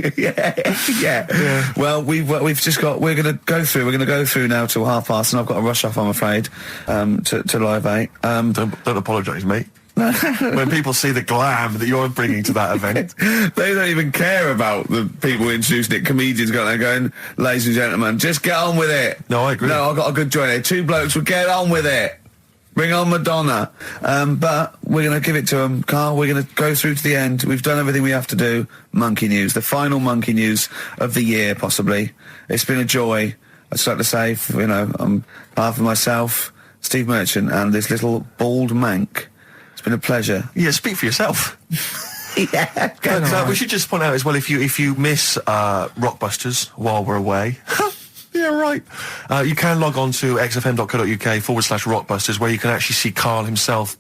yeah. Well, we've just got. We're going to go through now till 5:30, and I've got to rush off. I'm afraid to Live 8. Don't apologise, mate. When people see the glam that you're bringing to that event. They don't even care about the people introducing it. Comedians going, ladies and gentlemen, just get on with it. No, I agree. No, I've got a good joint here. Two blokes will get on with it. Bring on Madonna. But we're going to give it to them, Karl. We're going to go through to the end. We've done everything we have to do. Monkey news. The final monkey news of the year, possibly. It's been a joy. I'd just like to say, on behalf of myself, Steve Merchant, and this little bald mank, it's been a pleasure. Yeah, speak for yourself. Yeah. But we should just point out as well, if you miss Rockbusters while we're away, yeah, right, you can log on to xfm.co.uk/Rockbusters, where you can actually see Karl himself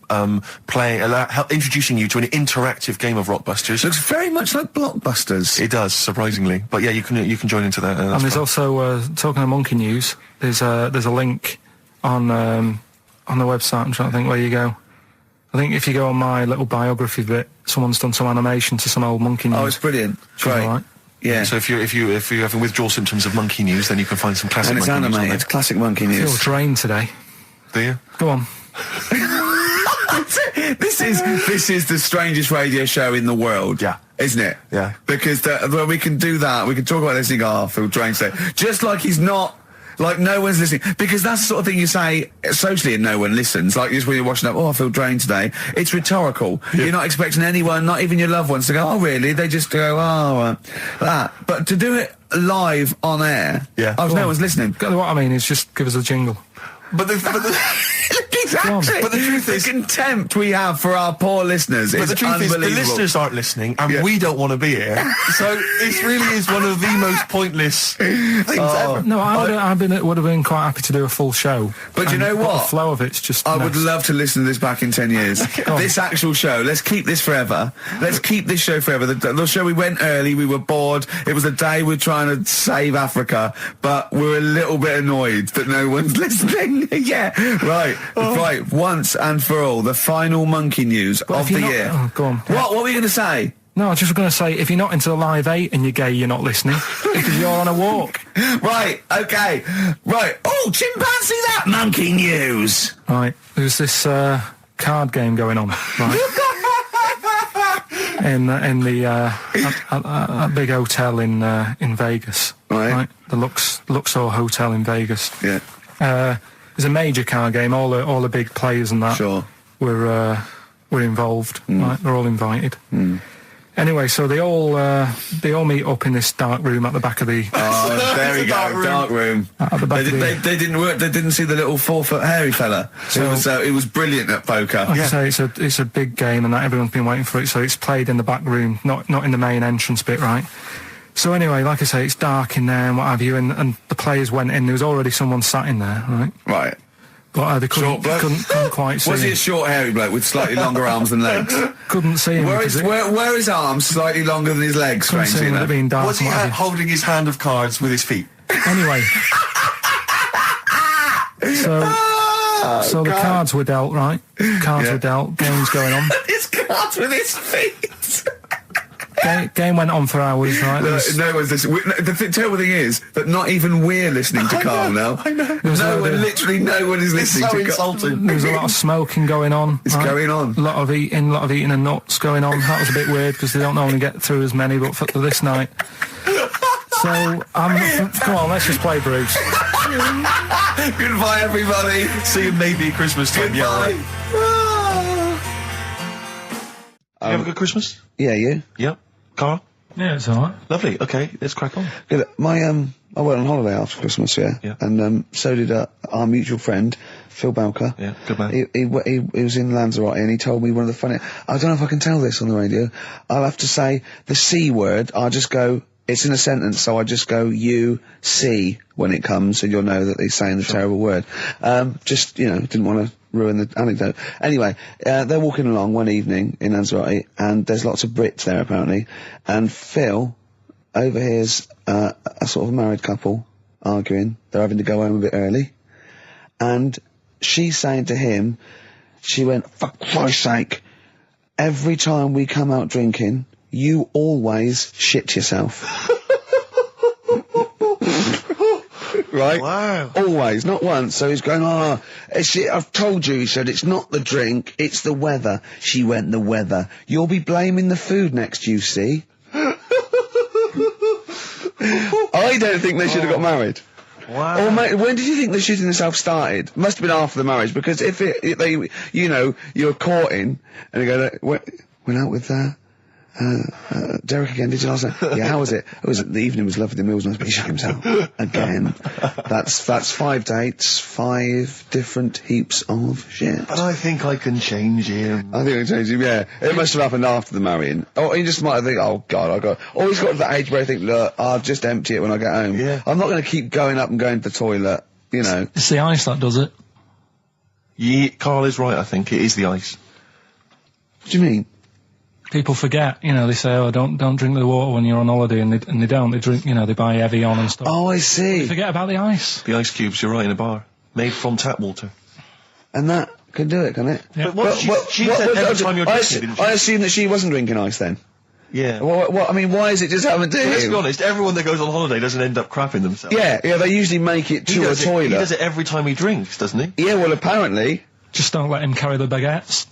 introducing you to an interactive game of Rockbusters. Looks very much like Blockbusters. It does, surprisingly. But yeah, you can join into that. And there's also, talking of monkey news, there's a link on the website. I'm trying to think where you go. I think if you go on my little biography bit, someone's done some animation to some old monkey news. Oh, it's brilliant. Which is Great. all right. Yeah. So if you're having withdrawal symptoms of monkey news, then you can find some classic And it's monkey news on animated. there. Classic monkey I feel news. drained today. Do you? Go on. This is the strangest radio show in the world. Yeah. Isn't it? Yeah. Because when we can do that, we can talk about this and go, I feel drained today. Just like he's not, like no one's listening. Because that's the sort of thing you say socially and no one listens. Like just when you're watching up, I feel drained today. It's rhetorical. Yeah. You're not expecting anyone, not even your loved ones, to go, oh really? They just go, that. But to do it live on air, Yeah. no one's listening. What I mean is just give us a jingle. But the Exactly. But the truth is, the contempt we have for our poor listeners but is the truth is, the unbelievable. listeners aren't listening, and we don't want to be here. So this really is one of the most pointless things ever. No, would have been quite happy to do a full show. But you know The what? flow of it's just. I would love to listen to this back in 10 years. This actual show, let's keep this forever. Let's keep this show forever. The show, we went early, we were bored. It was a day we're trying to save Africa, but we're a little bit annoyed that no one's listening. Yeah, right. Right, once and for all, the final monkey news of the year. Oh, go on. What were you going to say? No, I was just going to say, if you're not into the Live 8 and you're gay, you're not listening, because you're on a walk. Right, okay. Right. Oh, chimpanzee that monkey news. Right, there's this card game going on, right? in the a big hotel in Vegas, Right. The Luxor Hotel in Vegas. Yeah. There's a major card game. All the big players and that Sure. were involved. Right, they're all invited. Anyway, so they all meet up in this dark room at the back of the. Oh, there we go, dark room. At the back They didn't work. They didn't see the little 4-foot hairy fella. It was brilliant at poker. Like I say, it's a big game, and that everyone's been waiting for it. So it's played in the back room, not in the main entrance bit, right? So anyway, like I say, it's dark in there and what have you, and the players went in. There was already someone sat in there, right? Right. But they Short bloke? couldn't quite see Was he him. a short hairy bloke with slightly longer arms than legs? Couldn't see him. Where because are his arms slightly longer than his legs? couldn't see Strangely him with it enough. being dark. Was he and what have holding his hand of cards with his feet? you. Anyway. So the cards were dealt, right? Cards were dealt. Game's going on. His cards with his feet. Game went on for hours, right? No one's listening. The terrible thing is that not even we're listening to Karl now. I know. Literally no one is It's listening so to Karl. insulting. There was a lot of smoking going on. It's going on. A lot of eating and nuts going on. That was a bit weird because they don't normally get through as many, but for this night. So, come on, let's just play Bruce. Goodbye, everybody. See you maybe at Christmas time. Yeah, Goodbye. right. You have a good Christmas? Yeah, you? Yep. Karl? Yeah, it's alright. Lovely. Okay, let's crack on. Good. I went on holiday after Christmas, Yeah. and so did our mutual friend Phil Bowker. Yeah, good man. He was in Lanzarote, and he told me one of the funny. I don't know if I can tell this on the radio. I'll have to say the C word. I'll just go. It's in a sentence, so I just go you see when it comes, and you'll know that he's saying the terrible word. Just didn't want to ruin the anecdote. Anyway, they're walking along one evening in Lanzarote, and there's lots of Brits there apparently, and Phil overhears a sort of married couple arguing. They're having to go home a bit early, and she's saying to him, she went, "For Christ's sake, every time we come out drinking, you always shit yourself." Right? Wow. Always, not once. So he's going, I've told you, he said, it's not the drink, it's the weather. She went, the weather. You'll be blaming the food next, you see. I don't think they should have got married. Wow. Or when did you think the shitting yourself started? Must have been after the marriage, because if you're courting, and you go, went out with, Derek again, did you last night? Yeah, how was it? The evening was lovely, the meal was nice, but he shot himself. Again. That's 5 dates, 5 different heaps of shit. But I think I can change him. I think I changed him, yeah. It must have happened after the marrying. Or he just might have think, oh God, or he's got to that age where I think, look, I'll just empty it when I get home. Yeah. I'm not going to keep going up and going to the toilet, It's the ice that does it. Yeah, Karl is right, I think. It is the ice. What do you mean? People forget, they say, oh, don't drink the water when you're on holiday, and they don't. They drink, they buy Evian and stuff. Oh, I see. They forget about the ice. The ice cubes, you're right, in a bar. Made from tap water. And that can do it, can it? Yeah. But she said every time you're drinking, didn't she? I assume that she wasn't drinking ice then. Yeah. I mean, why is it just happened to him? Let's be honest, everyone that goes on holiday doesn't end up crapping themselves. Yeah, they usually make it to a toilet. He does it every time he drinks, doesn't he? Yeah, well, apparently. Just don't let him carry the baguettes.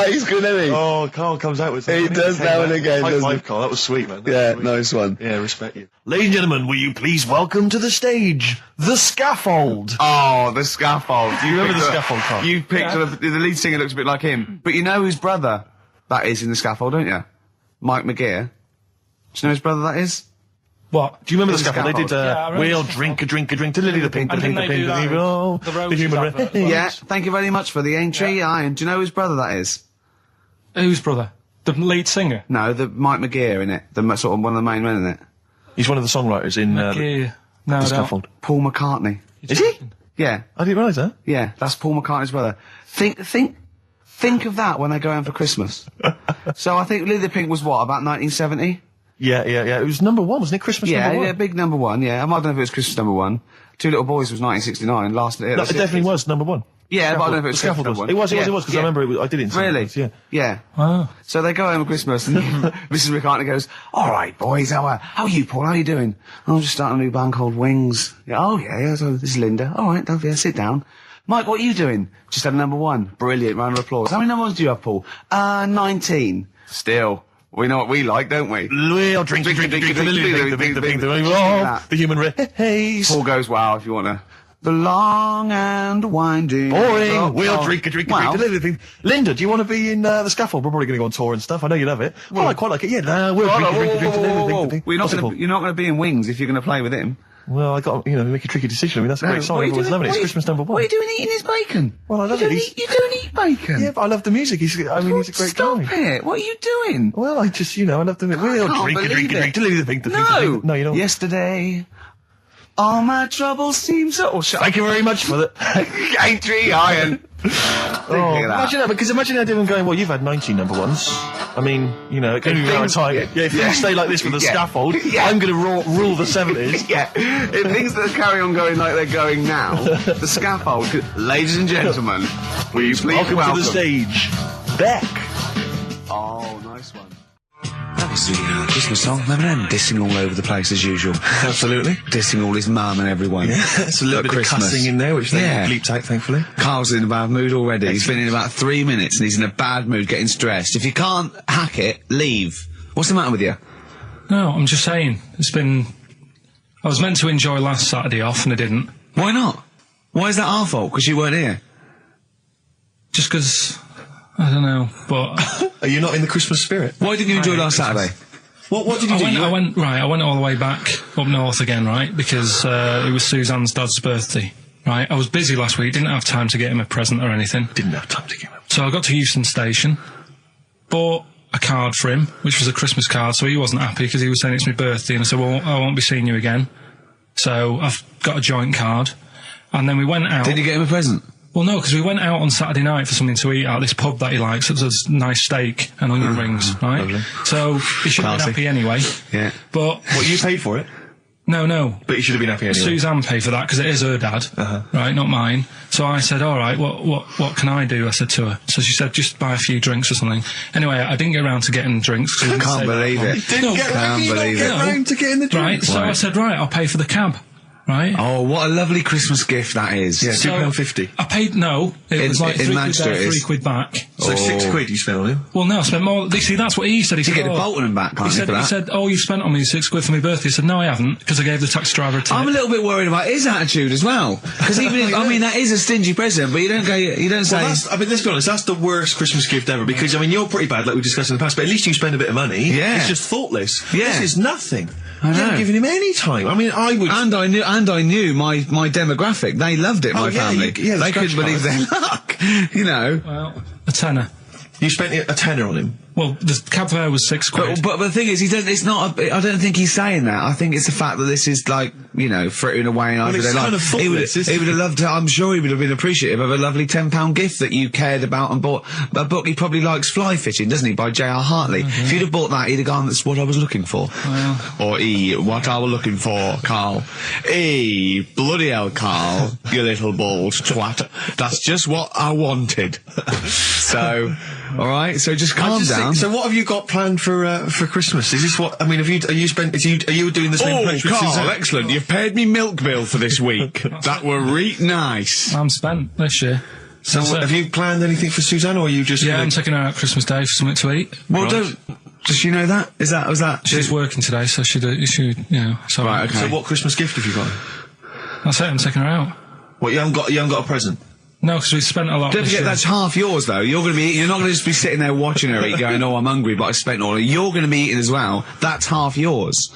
He's good, isn't he? Oh, Karl comes out with something. He does now and again, High doesn't five, he? Karl. That was sweet, man. Yeah, nice one. Yeah, respect you. Ladies and gentlemen, will you please welcome to the stage, the scaffold. Oh, the scaffold. Do you remember the scaffold, Karl? You picture the lead singer looks a bit like him. But you know whose brother that is in the scaffold, don't you? Mike McGear. Do you know whose brother that is? What? Do you remember the scaffold? They did, Yeah, I remember we'll the drink a drink to Lily the Pink, the And Pink, didn't the they Pink, do the Pink, that oh, with the the Roses human advert? race. Yeah, thank you very much for the entry, Ian. Do you know whose brother that is? Whose brother? The lead singer? No, the Mike McGear in it. Sort of one of the main men in it. He's one of the songwriters in Yeah. No, the I don't. scaffold. Paul McCartney. Is he? Yeah, I didn't realise that. yeah, that's Paul McCartney's brother. Think of that when they go home for Christmas. So I think Lily the Pink was what, about 1970? Yeah. It was number 1, wasn't it? Christmas number 1. Yeah, big number 1, yeah. I don't know if it was Christmas number 1. Two Little Boys was 1969, last year. No, it definitely was number 1. Yeah, but I don't know if it was the scaffold Christmas was. number 1. It was, because I remember I did it in Really? Sundays, yeah. Yeah. Wow. So they go home at Christmas and Mrs. McCartney goes, all right, boys, how are you, Paul? How are you doing? I'm just starting a new band called Wings. Yeah, oh, yeah, so this is Linda. All right, sit down. Mike, what are you doing? Just had a number 1. Brilliant, round of applause. How many number 1s do you have, Paul? 19. Still. We know what we like, don't we? We'll drink, the human race. Paul goes, wow, if you want to. The long and winding. Boring. We'll drink, Wow. Linda, do you want to be in the scaffold? We're probably going to go on tour and stuff. I know you love it. Well, I quite like it. Yeah, we'll drink. Well, you're not going to be in Wings if you're going to play with him. Well, I got make a tricky decision. I mean, that's a great song. Everyone's loving it. It's Christmas number 1. What are you doing eating his bacon? Well, I love it. You don't eat bacon. Yeah, but I love the music. He's a great guy. Stop it. What are you doing? Well, I just, I love the music. We'll can't drink, believe it. No, you don't. Yesterday, all my troubles seem so... Thank you very much for that. Entry, Iron. Imagine that, because imagine everyone going, well, you've had 19 number 1s. I mean, it can be around time. Yeah, if you stay like this with the scaffold, I'm going to rule the 70s. Yeah, if things that carry on going like they're going now, the scaffold, ladies and gentlemen, will you please welcome to the stage, Beck. Oh, nice one. That was the Christmas song. Remember them dissing all over the place as usual? Absolutely. Dissing all his mum and everyone. Yeah, it's a little bit Christmas. of cussing in there, which they bleeped out, thankfully. Carl's in a bad mood already. He's been in about 3 minutes and he's in a bad mood, getting stressed. If you can't hack it, leave. What's the matter with you? No, I'm just saying. I was meant to enjoy last Saturday off and I didn't. Why not? Why is that our fault? Because you weren't here? Just because... I don't know, but... Are you not in the Christmas spirit? Why didn't you enjoy last Saturday? What did you do? I went all the way back up north again, right? Because it was Suzanne's dad's birthday, right? I was busy last week, didn't have time to get him a present or anything. Didn't have time to get him. So I got to Euston Station, bought a card for him, which was a Christmas card, so he wasn't happy because he was saying it's my birthday, and I said, well, I won't be seeing you again. So I've got a joint card, and then we went out... Did you get him a present? Well, no, because we went out on Saturday night for something to eat at this pub that he likes. It was a nice steak and onion rings, right? Lovely. So he should have been happy anyway. Yeah. But... What, you paid for it? No. But you should have been happy anyway. Suzanne paid for that because it is her dad, right, not mine. So I said, all right, what can I do? I said to her. So she said, just buy a few drinks or something. Anyway, I didn't get around to getting drinks. I can't believe it. Didn't get round to getting the drinks. Right, so I said, right, I'll pay for the cab. Right. Oh, what a lovely Christmas gift that is. Yeah, £2.50. I paid, no, it was like in £3 there, £3 back. So £6 you spent on him? Well, no, I spent more. See, that's what he said. He Did said, you get the Bolton and back, can't you, for that? He said, oh, you spent on me £6 for my birthday. I said, no, I haven't, because I gave the taxi driver a tip. I'm a little bit worried about his attitude as well. Because even if, I mean, that is a stingy present, but you don't say... Well, I mean, let's be honest, that's the worst Christmas gift ever, because, I mean, you're pretty bad, like we discussed in the past, but at least you spend a bit of money. Yeah. It's just thoughtless. Yeah. This is nothing. I know. You haven't given him any time. I mean, I would... And I knew my demographic. They loved it, my family. They couldn't believe their luck. Well, a tenner. You spent a tenner on him? Well, the cab fare was £6. But the thing is, it's not. I don't think he's saying that. I think it's the fact that this is like, frittering away in everyday life. Kind of he would have loved to. I'm sure he would have been appreciative of a lovely £10 gift that you cared about and bought. A book he probably likes, Fly Fishing, doesn't he, by J.R. Hartley? If you'd have bought that, he'd have gone, that's what I was looking for. Or what I was looking for, Karl. Bloody hell, Karl, you little balls twat. That's just what I wanted. So, all right. So just calm down. So what have you got planned for Christmas? Is this what? I mean, are you doing the same approach with Karl, Suzanne? excellent. You've paid me milk bill for this week. That were nice. I'm spent this year. So have you planned anything for Suzanne, or are you just... Yeah, I'm taking her out Christmas Day for something to eat. Well, does she know that? Was that? She's working today, so she so... Right, okay. So what Christmas gift have you got? That's it, I'm taking her out. What, you haven't got a present? No, because we spent a lot. Don't forget, that's half yours, though. You're not going to just be sitting there watching her eat, going, oh, I'm hungry, but I spent all. You're going to be eating as well. That's half yours.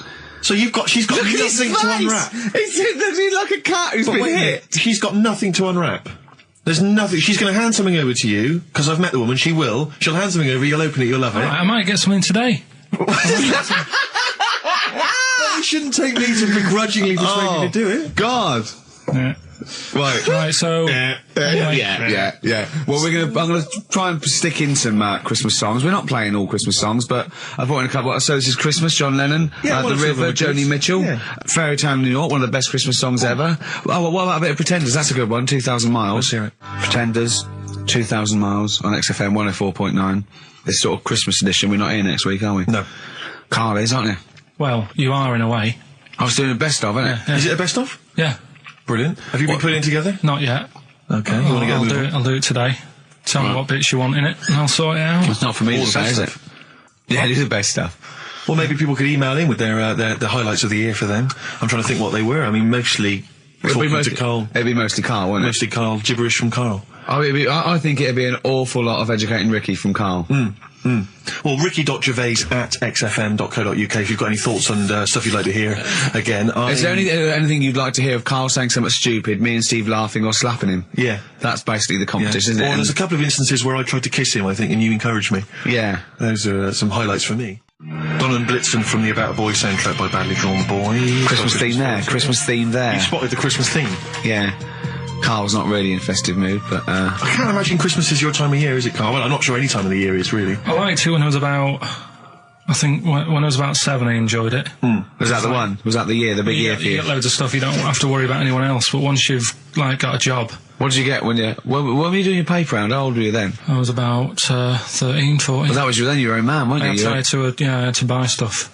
So she's got nothing to unwrap. He's like a cat who's been hit. She's got nothing to unwrap. There's nothing. She's going to hand something over to you, because I've met the woman. She'll hand something over, you'll open it, you'll love it. I might get something today. You shouldn't take me to begrudgingly persuade you to do it. God. Yeah. Right, so... anyway. Yeah. Well, I'm gonna try and stick in some Christmas songs. We're not playing all Christmas songs, but I've brought in a couple. So this is Christmas, John Lennon, The River, Joni Mitchell, Fairy Tale New York, one of the best Christmas songs ever. Oh, what about a bit of Pretenders? That's a good one, 2,000 Miles. Let's hear it. Pretenders, 2,000 Miles on XFM 104.9. This sort of Christmas edition. We're not here next week, are we? No. Karl is, aren't you? Well, you are in a way. I was doing a best of, isn't it? Yeah. Is it a best of? Yeah. Brilliant. Have you been putting it together? Not yet. Okay. You want to get a move on? I'll do it today. Tell me what bits you want in it, and I'll sort it out. It's not for me to say, is it? Yeah, it is the best stuff. Well, maybe people could email in with their highlights of the year for them. I'm trying to think what they were. I mean, mostly talking to Karl. It'd be mostly Karl, wouldn't it? Mostly Karl. Gibberish from Karl. I think it'd be an awful lot of educating Ricky from Karl. Well, ricky.gervais@xfm.co.uk if you've got any thoughts and stuff you'd like to hear again. Is there anything you'd like to hear of Karl saying something stupid, me and Steve laughing or slapping him? Yeah. That's basically the competition, isn't it? Well, there's a couple of instances where I tried to kiss him, I think, and you encouraged me. Yeah. Those are some highlights for me. Donald Blitzen from the About a Boy soundtrack by Badly Drawn Boys. Christmas theme there. You spotted the Christmas theme? Yeah. Karl's not really in festive mood, but I can't imagine Christmas is your time of year, is it, Karl? Well, I'm not sure any time of the year is, really. I liked it when I was about... I think when I was about 7 I enjoyed it. Was that the one? Was that the year, the big year for you? You get loads of stuff, you don't have to worry about anyone else, but once you've, got a job... What did you get when were you doing your paper round? How old were you then? I was about 13, 14. Well, that was then you were a man, weren't you? I had to buy stuff.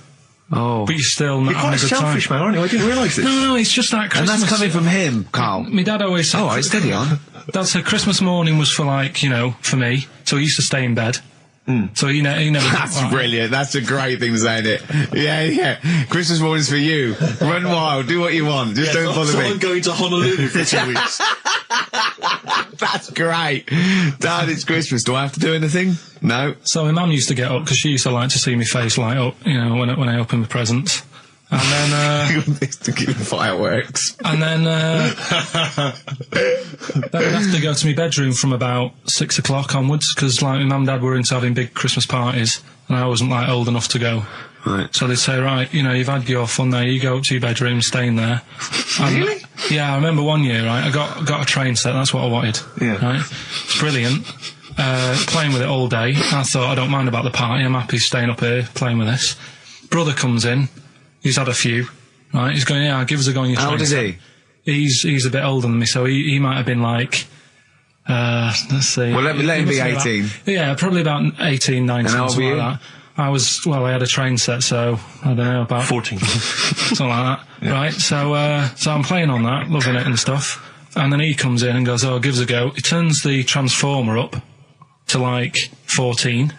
Oh. But you're still not having a good time. You're quite selfish, man, aren't you? I didn't realise this. No, it's just that Christmas... And that's coming from him, Karl. My dad always said... Oh, right, steady on. Dad said Christmas morning was for, for me, so he used to stay in bed. So he never... That's brilliant. That's a great thing to say, isn't it? Yeah. Christmas morning's for you. Run wild, do what you want. Just don't bother me. I'm going to Honolulu for 2 weeks. That's great. Dad, it's Christmas. Do I have to do anything? No. So my mum used to get up, because she used to like to see my face light up, when I opened the presents. And then, to keep the fireworks. And then I'd have to go to my bedroom from about 6 o'clock onwards, because my mum and dad were into having big Christmas parties, and I wasn't old enough to go. Right. So they'd say, right, you've had your fun there, you go up to your bedroom, stay in there. Really? Yeah, I remember one year, right, I got a train set, that's what I wanted. Yeah. Right? It's brilliant. Playing with it all day. I thought, I don't mind about the party, I'm happy staying up here, playing with this. Brother comes in, he's had a few, right, he's going, give us a go on your train. How old is he? He's a bit older than me, so he might have been let's see. Well, let him be 18. Yeah, probably about 18, 19, and how old were you? like that. I had a train set, so, I don't know, about... 14. Something like that. Yeah. Right, so I'm playing on that, loving it and stuff, and then he comes in and goes, give us a go. He turns the transformer up to 14.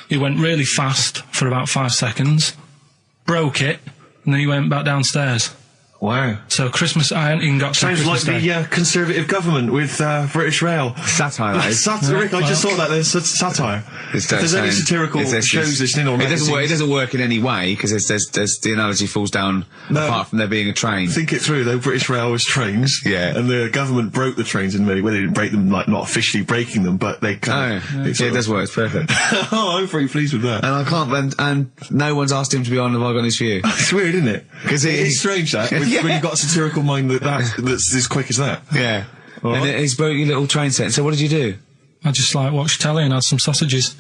He went really fast for about 5 seconds, broke it, and then he went back downstairs. Wow. So Christmas, I hadn't even got to Sounds Christmas like Day. the Conservative government with British Rail. Satire, that is. Rick, I just thought that there's satire. If there's any satirical shows listening on it doesn't work in any way, because there's the analogy falls down apart from there being a train. Think it through, though. British Rail was trains. Yeah. And the government broke the trains in many ways. They didn't break them, not officially breaking them, but they kind of... it does work. It's perfect. Oh, I'm very pleased with that. And I can't... And no one's asked him to be on Have I Got News For You. It's weird, isn't it? Because it's strange, that. When you've got a satirical mind that's as quick as that. Yeah. Right. And he's broke your little train set. So what did you do? I just watched telly and had some sausages.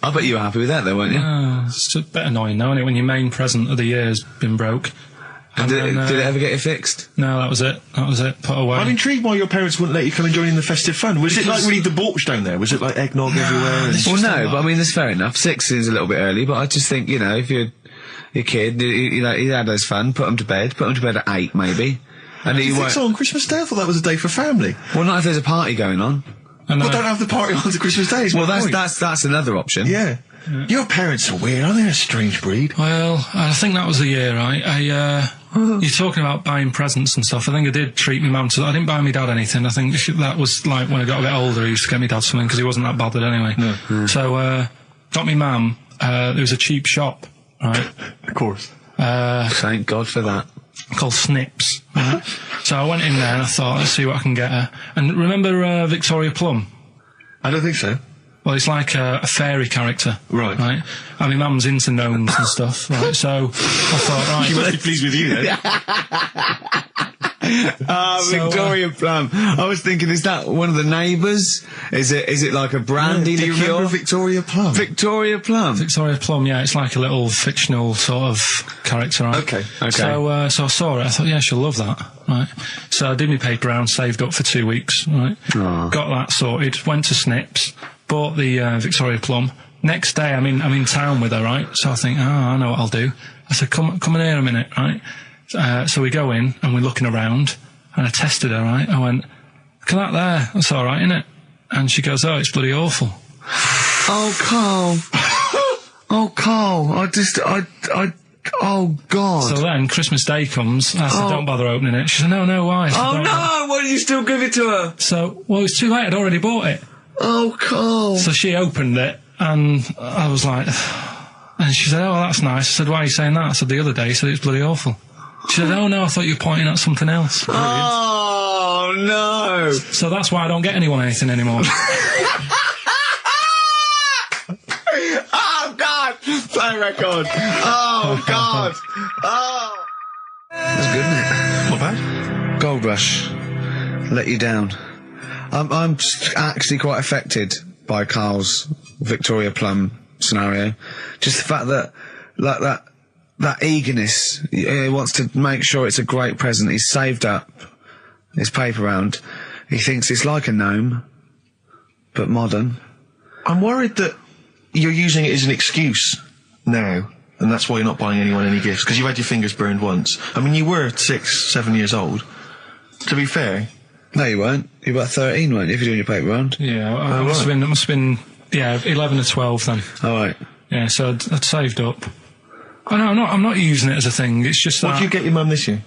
I bet you were happy with that, though, weren't you? It's a bit annoying, though, isn't it, when your main present of the year has been broke. And did it ever get it fixed? No, that was it. Put away. I'm intrigued why your parents wouldn't let you come and join in the festive fun. Was it really debauched down there? Was it eggnog everywhere? Well, no, but I mean, that's fair enough. 6 is a little bit early, but I just think, if you're a kid, he had his fun, put him to bed at 8, maybe. And you think so on Christmas Day? I thought that was a day for family. Well, not if there's a party going on. Well, don't have the party on to Christmas Day. Well, that's another option. Yeah. Your parents are weird, aren't they? A strange breed. Well, I think that was the year, right? You're talking about buying presents and stuff. I think I did treat my mum to... I didn't buy my dad anything. I think that was when I got a bit older, I used to get my dad something because he wasn't that bothered anyway. No. So, got me mum, there was a cheap shop, right? Of course. Thank God for that. Called Snips. Right? So I went in there and I thought, let's see what I can get her. And remember Victoria Plum? I don't think so. Well, it's like a fairy character. Right. Right? I mean, Mum's into gnomes and stuff, right? So I thought, right... She must be pleased with you, then. Victoria Plum. I was thinking, is that one of the neighbours? Is it like a brandy Do you liqueur? remember Victoria Plum? Victoria Plum. Victoria Plum, yeah, it's like a little fictional sort of character, right? Okay. So I saw it, I thought, yeah, she'll love that, right? So I did my paper round, saved up for 2 weeks, right? Aw. Got that sorted, went to Snips, bought the Victoria Plum. Next day, I'm in town with her, right? So I think, I know what I'll do. I said, come in here a minute, right? So we go in and we're looking around and I tested her, right? I went, look at that there, that's all right, innit? And she goes, oh, it's bloody awful. Oh, Karl. Oh, Karl. Oh, God. So then Christmas Day comes, I said, don't bother opening it. She said, no, why? I said, Oh, "Don't no, why did you still give it to her? So, well, it's too late, I'd already bought it. Oh, Karl. So she opened it and I was like, and she said, oh, that's nice. I said, why are you saying that? I said, the other day you said it's bloody awful. She said, oh no, I thought you were pointing at something else. Oh, no. So that's why I don't get anyone anything anymore. Oh, God. Play record. Oh, God. Oh. That's good, isn't it? Not bad. Gold Rush. Let you down. I'm actually quite affected by Karl's Victoria Plum scenario. Just the fact that, like, that eagerness, he wants to make sure it's a great present. He's saved up his paper round. He thinks it's like a gnome, but modern. I'm worried that you're using it as an excuse now, and that's why you're not buying anyone any gifts, because you've had your fingers burned once. I mean, you were 6, 7 years old. To be fair... No, you weren't. You were about 13, weren't you, if you're doing your paper round? Yeah, it must have been, 11 or 12 then. All right. Yeah, so I'd saved up. Oh no, I'm not using it as a thing, it's just that... What did you get your mum this year?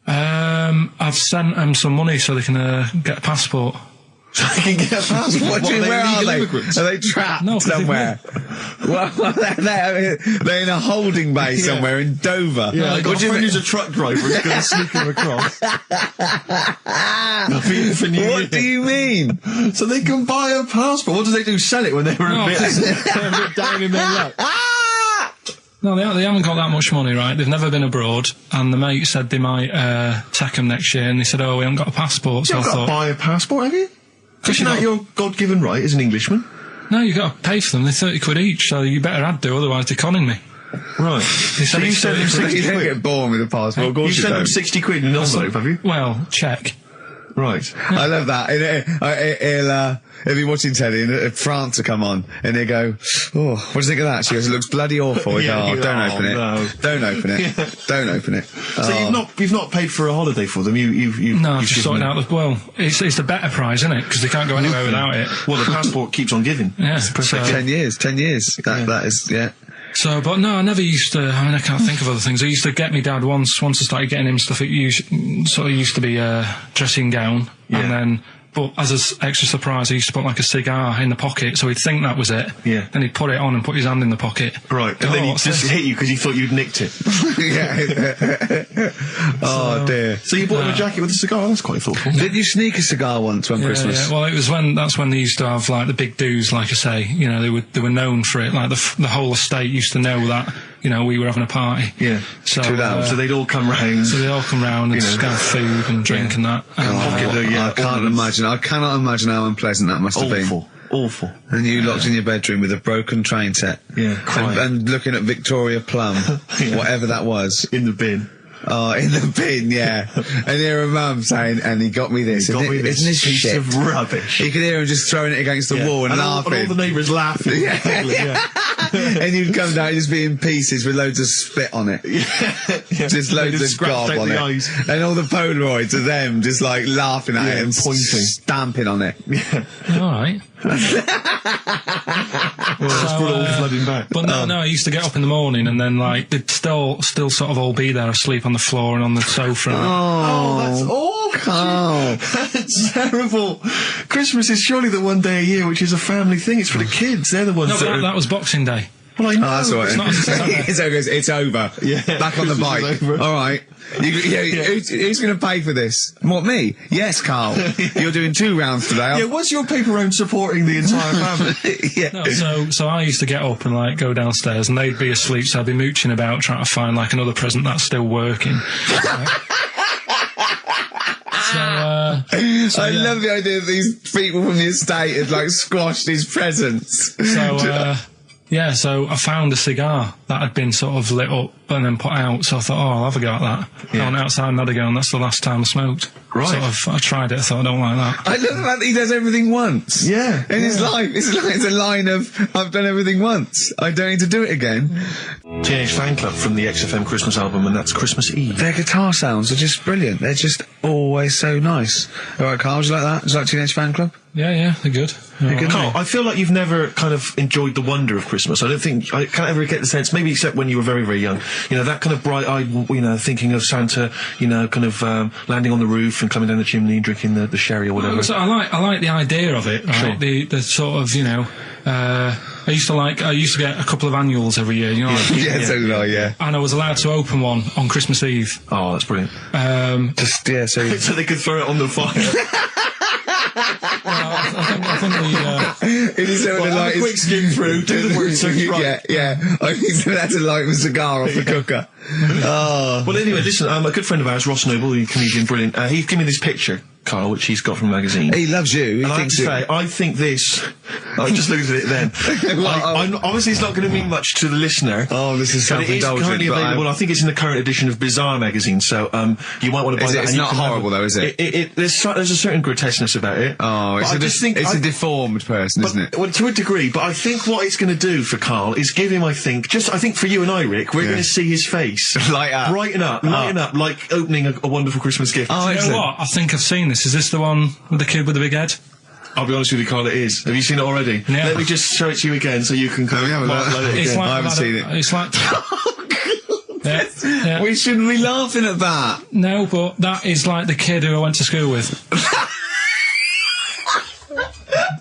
I've sent them some money so they can get a passport. So they can get a passport? What do you mean, where are they? Immigrants? Are they trapped No, 'cause somewhere? Well, they're in a holding bay somewhere in Dover. Yeah, I got What a do you friend mean? who's a truck driver who's going to sneak them across. For New Year. What do you mean? So they can buy a passport. What do they do? Sell it when they were No, a bit 'cause- they're a bit down in their luck? No, they haven't got that much money, right? They've never been abroad, and the mate said they might take them next year, and they said, oh, we haven't got a passport, so You've I got to thought... buy a passport, have you? Isn't that your God-given right as an Englishman? No, you've got to pay for them, they're 30 quid each, so you better add do, otherwise they're conning me. Right. They So said you it's sent them 30 You 60 don't quid? get born with a passport, of course You you sent them don't. 60 quid in an envelope, have you? Well, check. Right. I love that. He'll be watching telly and France will come on and he'll go, oh, what do you think of that? She goes, it looks bloody awful. We go, Yeah, oh, don't oh, open it. no. Don't open it. Don't open it. So you've not paid for a holiday for them. You've No, I've you've just given sorted them- out the... Well, it's the better prize, isn't it? Because they can't go anywhere without it. Well, the passport keeps on giving. Yeah, It's perfect. so- 10 years. That is, yeah. So, but no, I never used to. I mean, I can't think of other things. I used to get me dad once I started getting him stuff. It sort of used to be a dressing gown, Yeah. and then. But as an extra surprise, I used to put like a cigar in the pocket, so he'd think that was it. Yeah. Then he'd put it on and put his hand in the pocket. Right. And then he what's just this? hit you because he thought you'd nicked it. Yeah. Oh, dear. So you bought him a jacket with a cigar? That's quite thoughtful. Did you sneak a cigar once one Yeah, Christmas? yeah. Well, that's when they used to have like the big do's, like I say. You know, they were known for it. Like the whole estate used to know that. You know, we were having a party. Yeah. So, Too loud. So they'd all come round. so they all come round and You know. just have food and drink and that. And, I can't imagine. I cannot imagine how unpleasant that must have been. Awful. And you locked in your bedroom with a broken train set. Yeah, crying. And looking at Victoria Plum, Yeah. whatever that was. In the bin. Oh, in the bin, yeah. And hear a mum saying, and he got me this. Got me Isn't this this piece shit? of rubbish. You could hear him just throwing it against the wall and laughing. And all the neighbours laughing. Yeah. And you'd come down and just be in pieces with loads of spit on it. Yeah. Just loads They'd of scratched gob out on the it. eyes. And all the Polaroids of them just like laughing at Yeah, it and pointing. stamping on it. Yeah. all right. Well, that's brought it all flooding back. But no, I used to get up in the morning and then like they'd still sort of all be there asleep on the floor and on the sofa. And Oh, that's awful. Carl. That's terrible. Christmas is surely the one day a year which is a family thing. It's for the kids. They're the ones no, but that that was Boxing Day. Well, I know. Oh, that's all right. It's not- It's over. Yeah. Back on the Christmas bike. is over. All right. Who's going to pay for this? What, me? Yes, Karl. You're doing 2 rounds today. Yeah, what's your paper round supporting the entire family? Yeah. No, so I used to get up and like go downstairs, and they'd be asleep, so I'd be mooching about trying to find like another present that's still working. I love the idea that these people from the estate had like squashed his presents. So I found a cigar that had been sort of lit up and then put out, so I thought, I'll have a go at that. I went outside and had a go, and that's the last time I smoked. Right. I tried it, I thought, I don't like that. I love the fact that he does everything once. Yeah. In his life, it's a line of, I've done everything once. I don't need to do it again. Teenage Fan Club from the XFM Christmas album, and that's Christmas Eve. Their guitar sounds are just brilliant. They're just always so nice. All right, Karl, do you like that? Do you like Teenage Fan Club? Yeah, they're good. Karl, I feel like you've never kind of enjoyed the wonder of Christmas. I can't ever get the sense, maybe except when you were very, very young, that kind of bright-eyed, thinking of Santa, kind of landing on the roof and coming down the chimney and drinking the sherry or whatever. So I like the idea of it, right? Sure. The sort of, I used to get a couple of annuals every year, Yeah, so did I, yeah. and I was allowed to open one on Christmas Eve. Oh, that's brilliant. So they could throw it on the fire. I think it is sort of like a quick skim through, do the word search right. Yeah. I think that's like a cigar off the cooker. Oh. Well, anyway, listen, a good friend of ours, Ross Noble, the comedian, brilliant, he gave me this picture, Karl, which he's got from a magazine. He loves you. He And I have thinks to say, I think this... I just looked at it then. Obviously, it's not going to mean much to the listener. Oh, this is but it is self-indulgent. currently available. I think it's in the current edition of Bizarre magazine, so you might want to buy that. It's and not you can horrible, though, is it? There's a certain grotesqueness about it. Oh, it's a deformed person, isn't it? Well, to a degree, but I think what it's going to do for Karl is give him, I think for you and I, Rick, we're going to see his face light up, lighten up, like opening a wonderful Christmas gift. Oh, you know what? I think I've seen this. Is this the one with the kid with the big head? I'll be honest with you, Karl, it is. Have you seen it already? Yeah. Let me just show it to you again so you can kind of highlight it again. I haven't seen it. It's like... yeah. We shouldn't be laughing at that. No, but that is like the kid who I went to school with.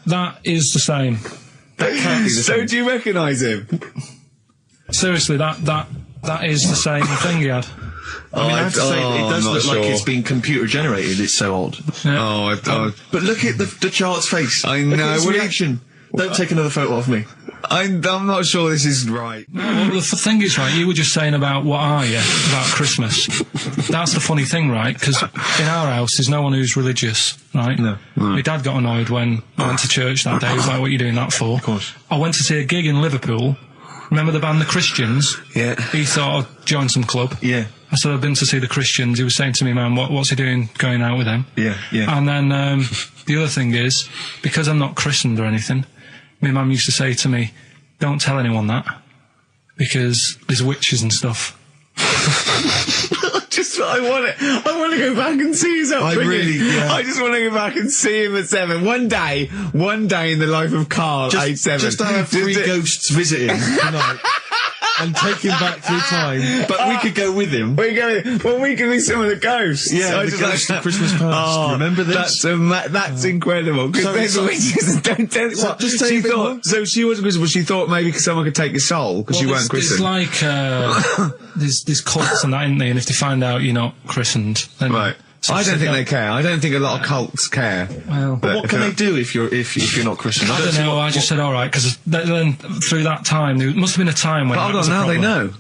That is the same. That can't be the So same. do you recognise him? Seriously, that is the same thing he had. I mean, I have to say, it does I'm look not like sure. it's been computer generated. It's so odd. Yeah. But look at the child's face. I Look know. at his What reaction. Don't take another photo of me. I'm not sure this is right. Well, the thing is, right, you were just saying about what are you, about Christmas. That's the funny thing, right, because in our house there's no one who's religious, right? No. My dad got annoyed when I went to church that day. He was like, what are you doing that for? Of course. I went to see a gig in Liverpool. Remember the band The Christians? Yeah. He thought I'd join some club. Yeah. I said, I've been to see The Christians. He was saying to me, man, what's he doing going out with them? Yeah. And then the other thing is, because I'm not christened or anything, my mum used to say to me, don't tell anyone that, because there's witches and stuff. I want to go back and see his upbringing. Yeah. I just want to go back and see him at 7. One day in the life of Karl, age 7. Just to have 3 ghosts visiting tonight. And take him back through time. But we could go with him. We could be some of the ghosts. Yeah, I the just ghosts of Christmas past. Remember this? That's incredible. Because So- witches don't tell So what. just say She a bit more. thought, so she wasn't Christian, but she thought maybe someone could take your soul because you weren't christened. There's like, there's cults and that, isn't there? And if they find out you're not christened, then... Right. So I don't think no. they care. I don't think a lot of cults care. Well, But what can they do if you're not Christian? I don't know. I just said all right because then through that time there must have been a time when. But that hold was on, a now they problem. know.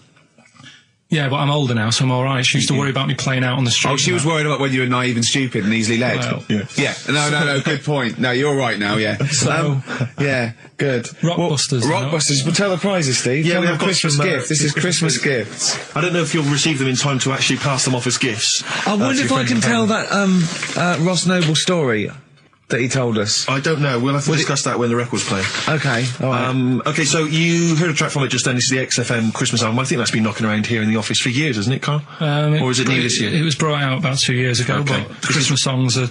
Yeah, but I'm older now, so I'm all right. She used to worry about me playing out on the street. Oh, she was worried about when you were naive and stupid and easily led. Well, yeah. No, good point. No, you're right now, yeah. So- yeah, good. Rockbusters, you know. Rockbusters. But tell the prizes, Steve. Yeah, Tell we them have got Christmas some, gifts. This is Christmas gifts. I don't know if you'll receive them in time to actually pass them off as gifts. I wonder to if your I friends can and tell family. that Ross Noble story that he told us. I don't know. We'll have to discuss that when the record's playing. Okay, all right. Okay, so you heard a track from it just then. This is the XFM Christmas album. I think that's been knocking around here in the office for years, hasn't it, Karl? Or is it new this year? It was brought out about 2 years ago, Okay. but the Christmas songs are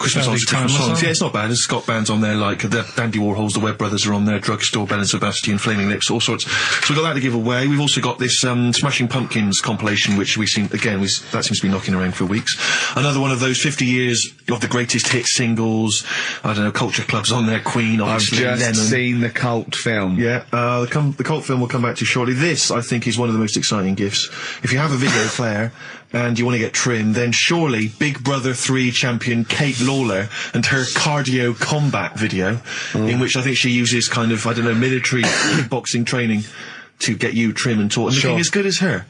Christmas songs, Christmas songs. Yeah, it's not bad. There's Scott bands on there like the Dandy Warhols, the Webb Brothers are on there, Drugstore, Bell and Sebastian, Flaming Lips, all sorts. So we've got that to give away. We've also got this Smashing Pumpkins compilation, which we seem again that seems to be knocking around for weeks. Another one of those 50 years of the greatest hit singles. I don't know, Culture Club's on there, Queen, obviously. I've just Lennon. seen the cult film. Yeah, the cult film will come back to you shortly. This, I think, is one of the most exciting gifts. If you have a video player and you want to get trimmed, then surely Big Brother 3 champion Kate Lawler and her cardio combat video, in which I think she uses kind of, I don't know, military kickboxing training to get you trim and taut and looking as good as her.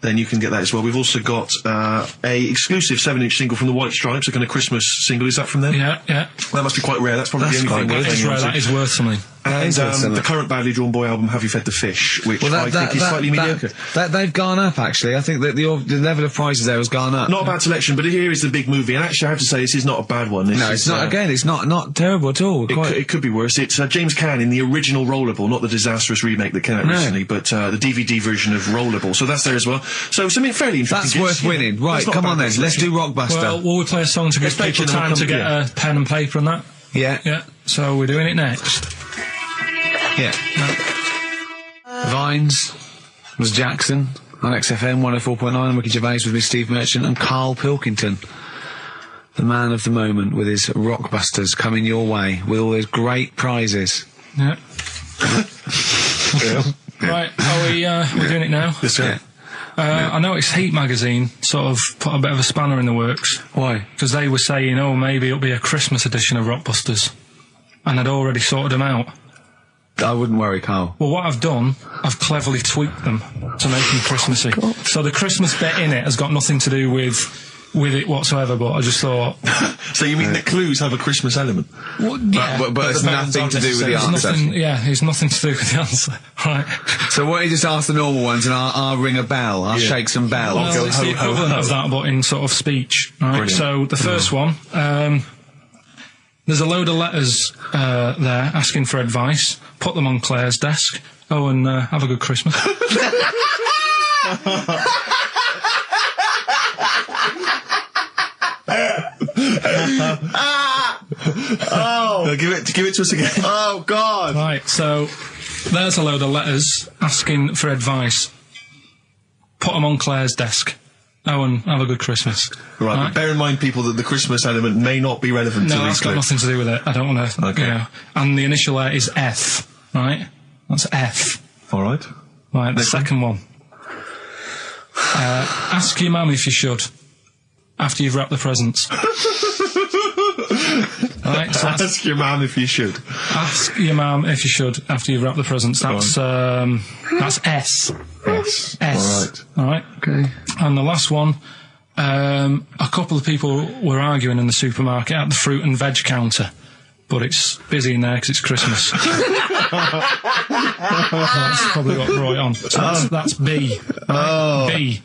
Then you can get that as well. We've also got a exclusive 7-inch single from the White Stripes, a kind of Christmas single. Is that from them? Yeah. That must be quite rare. That's probably the only thing. That is rare. That is worth something. And the current Badly Drawn Boy album, Have You Fed the Fish, which I think is slightly mediocre. They've gone up, actually. I think that the level of prices there has gone up. Not a bad selection, but here is the big movie. And actually, I have to say, this is not a bad one. It's not. Again, it's not terrible at all. It could be worse. It's James Caan in the original Rollerball, not the disastrous remake that came out recently, but the DVD version of Rollerball. So that's there as well. So something fairly interesting. That's worth winning. Right, come on then. Let's do Rockbuster. Well, will we play a song to give people time to get a pen and paper and that? Yeah. So we're doing it next. Yeah. Vines was Jackson on XFM 104.9, and Ricky Gervais with me, Steve Merchant, and Karl Pilkington, the man of the moment, with his Rockbusters coming your way with all those great prizes. Yeah. Right, are we doing it now? Yes, sir. I noticed Heat magazine sort of put a bit of a spanner in the works. Why? Because they were saying, maybe it'll be a Christmas edition of Rockbusters, and I'd already sorted them out. I wouldn't worry, Karl. Well, what I've done, I've cleverly tweaked them to make them Christmassy. So the Christmas bit in it has got nothing to do with it whatsoever, but I just thought... So you mean the clues have a Christmas element? Well, yeah. But it's nothing to do with the answer. It's nothing to do with the answer. Right. So why don't you just ask the normal ones and I'll ring a bell, I'll shake some bells. Well, it's the equivalent of that, but in sort of speech. Right. Brilliant. So the first one, there's a load of letters there asking for advice. Put them on Claire's desk. And have a good Christmas. Give it to us again. Oh, God. Right, so there's a load of letters asking for advice. Put them on Claire's desk. And have a good Christmas. Right, but bear in mind, people, that the Christmas element may not be relevant to these. No, it's got nothing to do with it. I don't want to... Okay. And the initial there is F, right? That's F. All right. Right, the second one. Ask your mum if you should, after you've wrapped the presents. Right, so ask your mum if you should. Ask your mum if you should, after you've wrapped the presents. That's S. S. All right. Okay. And the last one, a couple of people were arguing in the supermarket at the fruit and veg counter, but it's busy in there because it's Christmas. That's probably what brought it on. So that's B. Right? B.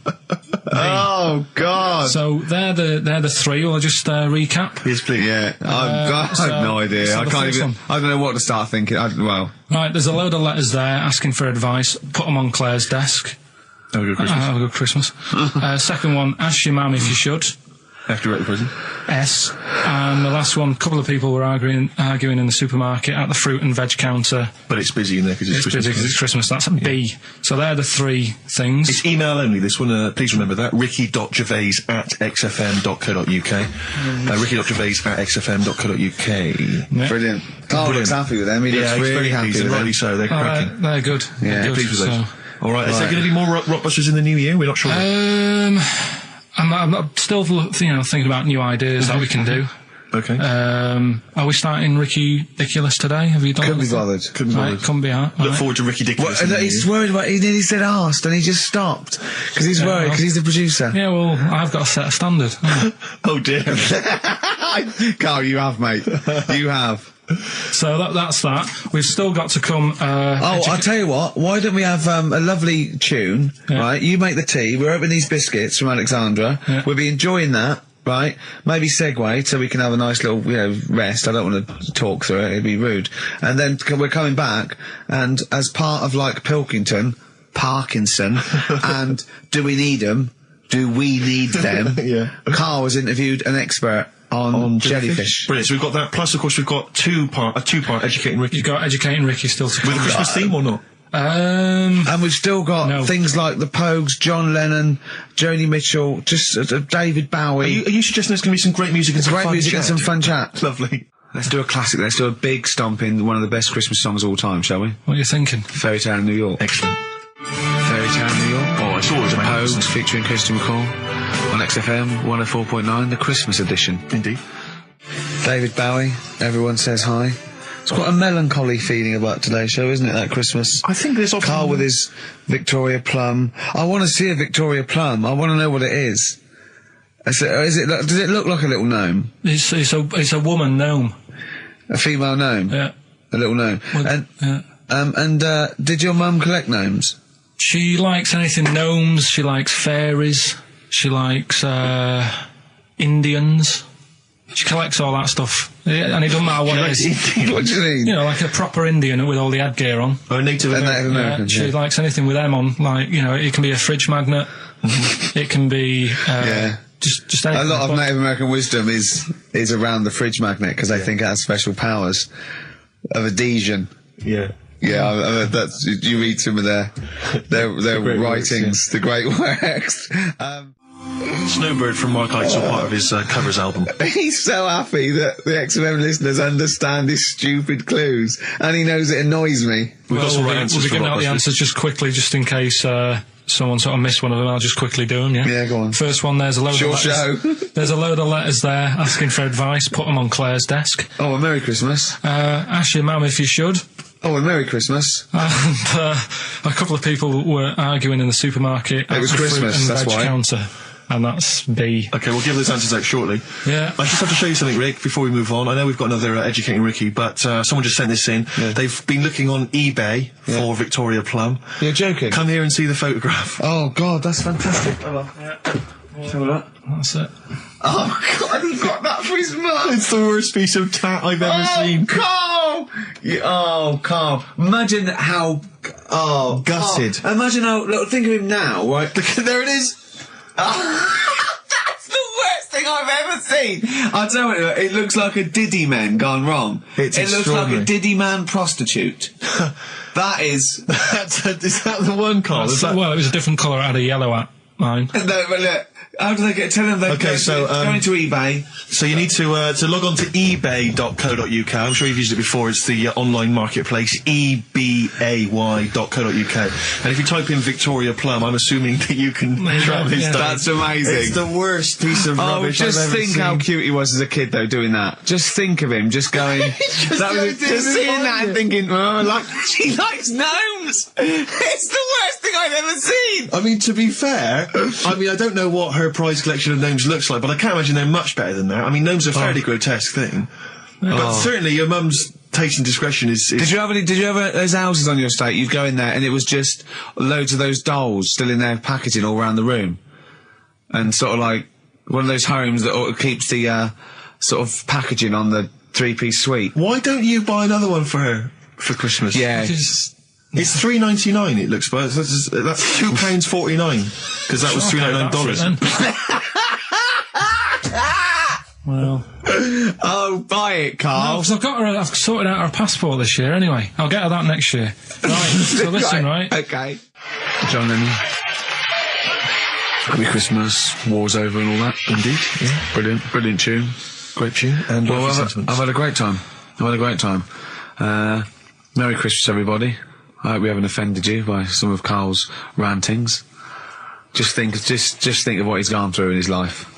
Oh, God. So they're the three. Will I just recap? Yes, please. Yeah. I have no idea. So I can't even... I don't know what to start thinking. Right, there's a load of letters there asking for advice. Put them on Claire's desk. Have a good Christmas. Have a good Christmas. Second one, ask your mum if you should. After at the prison. S. And the last one, a couple of people were arguing in the supermarket at the fruit and veg counter. But it's busy in there because it's Christmas. Busy because it's Christmas. That's a B. So they're the three things. It's email only, this one. Please remember that. ricky.gervais@xfm.co.uk. ricky.gervais@xfm.co.uk. Yeah. Brilliant. Carl looks happy with them. He looks really happy with them. Rightly so. They're cracking. They're good. Yeah, good, pleased with those. All right. Is there going to be more Rockbusters in the new year? We're not sure. I'm still, thinking about new ideas that we can do. Okay. Are we starting Ridiculous today? Have you done Couldn't be bothered. Couldn't be bothered. Couldn't be hard. Look forward to Ridiculous. He's just worried about... He nearly said asked and he just stopped. Because he's worried, because he's the producer. Yeah, well, I've got to set a standard. Oh, dear. Carl, you have, mate. You have. So that's that. We've still got to come... I'll tell you what. Why don't we have a lovely tune, right? You make the tea. We're opening these biscuits from Alexandra. Yeah. We'll be enjoying that, right? Maybe segue so we can have a nice little, rest. I don't want to talk through it. It'd be rude. And then we're coming back, and as part of, Parkinson, and Do We Need 'Em? Do we need them? Yeah. Karl has interviewed an expert on jellyfish. Brilliant. So we've got that. Plus, of course, we've got a two-part Educating Ricky. You've got Educating Ricky still to come. With a Christmas theme or not? And we've still got things like the Pogues, John Lennon, Joni Mitchell, just David Bowie. Are you suggesting there's going to be some great music and some great fun music chat? and some fun chat? Lovely. Let's do a classic. Let's do a big stomp in one of the best Christmas songs of all time, shall we? What are you thinking? Fairy Tale in New York. Excellent. Fairy Tale in New York. Oh, I saw it was The my house. Pogues featuring Christian McCall on XFM 104.9, the Christmas edition. Indeed. David Bowie, Everyone Says Hi. It's quite a melancholy feeling about today's show, isn't it, that Christmas? I think there's often... Karl with his Victoria Plum. I want to see a Victoria Plum. I want to know what it is. Does it look like a little gnome? It's a woman gnome. A female gnome? Yeah. A little gnome. Did your mum collect gnomes? She likes anything gnomes. She likes fairies. She likes Indians. She collects all that stuff. Yeah, and it doesn't matter what it is. What do you mean? You know, like a proper Indian with all the headgear on. Or a Native American. American. She likes anything with them on. Like, you know, it can be a fridge magnet. It can be... Just anything. A lot of Native American wisdom is around the fridge magnet because they think it has special powers of adhesion. Yeah. Yeah, that's, you read some of their writings, the great works. Snowbird from Mark Eitzel, part of his covers album. He's so happy that the XFM listeners understand his stupid clues, and he knows it annoys me. We've got some right We'll answers be for giving out the Blockbusters. answers just quickly, just in case someone sort of missed one of them. I'll just quickly do them, yeah? Yeah, go on. First one, there's a load Sure of letters. show. There's a load of letters there asking for advice. Put them on Claire's desk. Oh, a Merry Christmas. Ask your mum if you should. Oh, a Merry Christmas. And a couple of people were arguing in the supermarket. It was at the Christmas, fruit and that's veg why. counter. And that's B. Okay, we'll give those answers out shortly. Yeah. I just have to show you something, Rick, before we move on. I know we've got another Educating Ricky, but someone just sent this in. Yeah. They've been looking on eBay for Victoria Plum. You're joking? Come here and see the photograph. Oh, God, that's fantastic. That's it. Oh, God, he got that for his mum. It's the worst piece of tat I've ever seen. Carl! Carl. Imagine how... Oh, Gutted. Carl. Imagine how... Look, think of him now, right? There it is. That's the worst thing I've ever seen. I'll tell you what, it looks like a Diddy man gone wrong. It's it looks like extraordinary. a Diddy man prostitute. That is... Is that the one, Carl? Is that... Well, it was a different colour. It had a yellow at mine. No, but look, how do they get... Tell them they going to eBay. So you need to log on to ebay.co.uk. I'm sure you've used it before. It's the online marketplace, ebay.co.uk. And if you type in Victoria Plum, I'm assuming that you can track this down. That's amazing. It's the worst piece of rubbish I've just ever think seen. how cute he was as a kid, though, doing that. Just think of him, just going... just seeing that and thinking, she likes gnomes! It's the worst thing I've ever seen! I mean, to be fair, I don't know what her prize collection of gnomes looks like, but I can't imagine they're much better than that. I mean, gnomes are a fairly grotesque thing. But certainly your mum's taste and discretion is... Did you ever, those houses on your estate, you'd go in there and it was just loads of those dolls still in their packaging all around the room? And sort of like one of those homes that keeps the sort of packaging on the three-piece suite. Why don't you buy another one for her for Christmas? Yeah. It's $3.99. It looks, but that's £2.49 because that was $3.99. Well, Oh, buy it, Carl. because I've sorted out her passport this year anyway. I'll get her that next year. Right, so listen, right? Okay. John Lennon. Happy Christmas, war's over and all that. Indeed, yeah. Brilliant tune. Great tune. And Well, sentiments. I've had a great time. Merry Christmas, everybody. I hope we haven't offended you by some of Carl's rantings. Just think of what he's gone through in his life.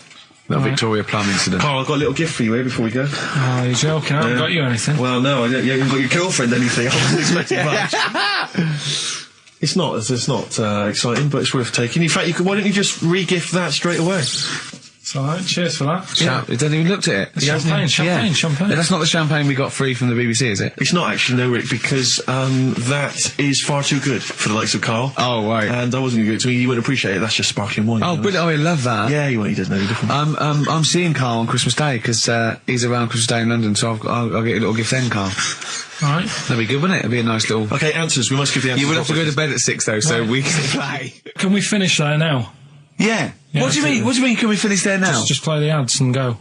That Victoria Plum incident. Carl, I've got a little gift for you here before we go. Oh, you're joking. I haven't got you anything. Well, no, you haven't got your girlfriend anything. I wasn't expecting much. It's not exciting, but it's worth taking. In fact, why don't you just re-gift that straight away? It's all right. Cheers for that. He hasn't even looked at it. Champagne. That's not the champagne we got free from the BBC, is it? It's not actually, no, Rick, because that is far too good for the likes of Karl. Oh, right. And I wasn't going to give it to me. You wouldn't appreciate it. That's just sparkling wine. Oh, brilliant. Oh, I love that. Yeah, he doesn't know the difference. I'm seeing Carl on Christmas Day because he's around Christmas Day in London, so I'll get a little gift then, Carl. All right. That'd be good, wouldn't it? It'd be a nice little... Okay, answers. We must give the answers. You would have to go to bed at 6, though, so we can play. Can we finish there now? Yeah. What do you mean? What do you mean? Can we finish there now? Just play the ads and go.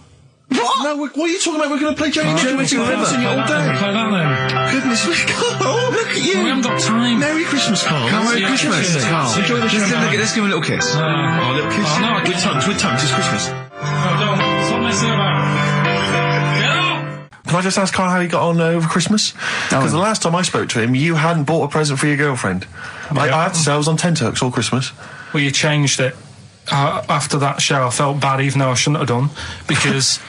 What? No, what are you talking about? We're going to play Johnny Christmas in you all day. Play that then. Goodness me, Carl, look at you. We haven't got time. Merry Christmas, Carl. Merry Christmas, Carl. Enjoy the show. Let's give him a little kiss. Oh, a little kiss. Oh, no, with tongues, it's Christmas. Don't. Stop messing about. Get up! Can I just ask Carl how he got on over Christmas? Because the last time I spoke to him, you hadn't bought a present for your girlfriend. Yeah. I have to say, I was on tenterhooks all Christmas. Well, you changed it. After that show, I felt bad, even though I shouldn't have done, because...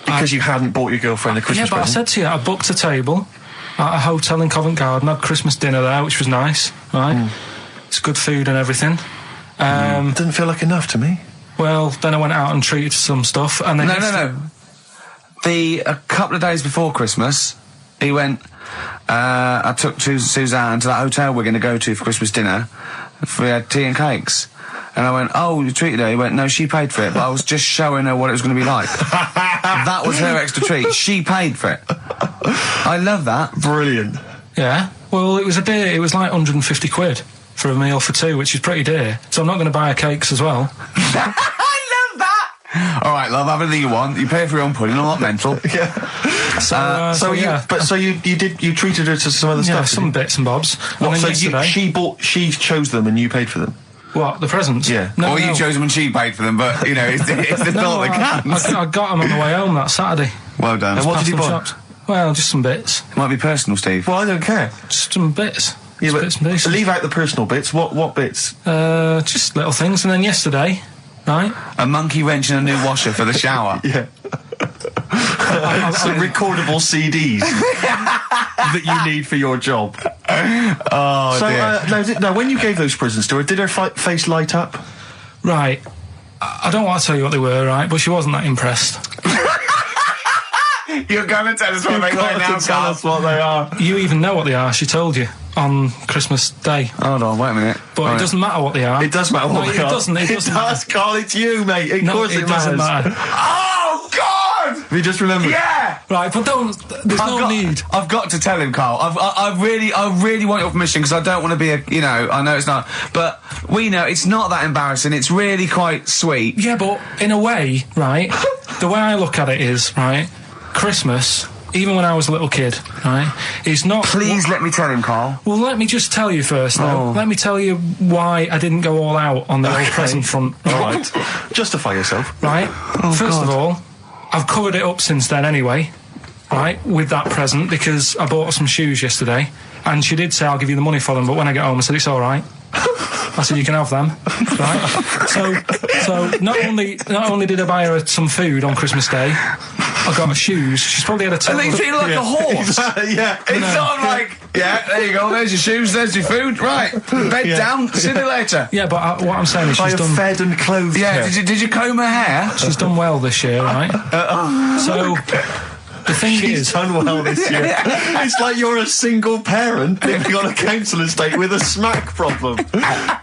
Because you hadn't bought your girlfriend a Christmas Yeah, but present. I said to you, I booked a table at a hotel in Covent Garden, had Christmas dinner there, which was nice, right? It's good food and everything. Didn't feel like enough to me. Well, then I went out and treated some stuff, and then... No. A couple of days before Christmas, he went, I took Suzanne to that hotel we're going to go to for Christmas dinner. We had tea and cakes. And I went, oh, you treated her? He went, no, she paid for it, but I was just showing her what it was going to be like. That was her extra treat. She paid for it. I love that. Brilliant. Yeah. Well, it was a dear. It was like 150 quid for a meal for two, which is pretty dear. So I'm not going to buy her cakes as well. I love that. All right, love, have anything you want. You pay for your own pudding. I'm not mental. Yeah. So you treated her to some other yeah, stuff. some bits and bobs. What, And then yesterday, she chose them and you paid for them. what, the presents? Yeah. No, Or you chose them and she paid for them, but, you know, it's the thought that counts. I got them on the way home that Saturday. Well done. And what did you Past buy? some shops. Well, just some bits. It might be personal, Steve. Well, I don't care. Just some bits. Yeah, Just but bits and pieces. leave out the personal bits. What bits? Just little things. And then yesterday, right? A monkey wrench and a new washer for the shower. Yeah. Some recordable CDs that you need for your job. Oh, So, dear. now, when you gave those presents to her, did her face light up? Right. I don't want to tell you what they were, right? But she wasn't that impressed. You're going to tell us what they were now, Tell Carl. us what they are. You even know what they are. She told you on Christmas Day. Hold on, wait a minute. But Right. it doesn't matter what they are. It does matter what No, they it are. doesn't. It doesn't does, matter. Carl. It's you, mate. Of No, course it doesn't matter. Oh, God! Have you just remembered? Yeah! Right, but don't. There's no need. I've got to tell him, Carl. I really want your permission because I don't want to be I know it's not, but we know it's not that embarrassing. It's really quite sweet. Yeah, but in a way, right? The way I look at it is, right? Christmas, even when I was a little kid, right, is not. Please let me tell him, Carl. Well, let me just tell you first, though. Oh. Let me tell you why I didn't go all out on the old present front. All right. Justify yourself. Right? First God. of all, I've covered it up since then anyway, right, with that present, because I bought her some shoes yesterday, and she did say, I'll give you the money for them, but when I get home, I said, it's all right. I said, you can have them, right? So not only did I buy her some food on Christmas Day, I got her shoes. She's probably had a And total they of- feel like a horse. Yeah. It's sort of like, yeah, there you go, there's your shoes, there's your food, right, bed down, see you later. Yeah, but what I'm saying is I she's have done... fed and clothed Yeah, her. did you comb her hair? She's done well this year, right? So, the thing She's is... done well this year. It's like you're a single parent living on a council estate with a smack problem,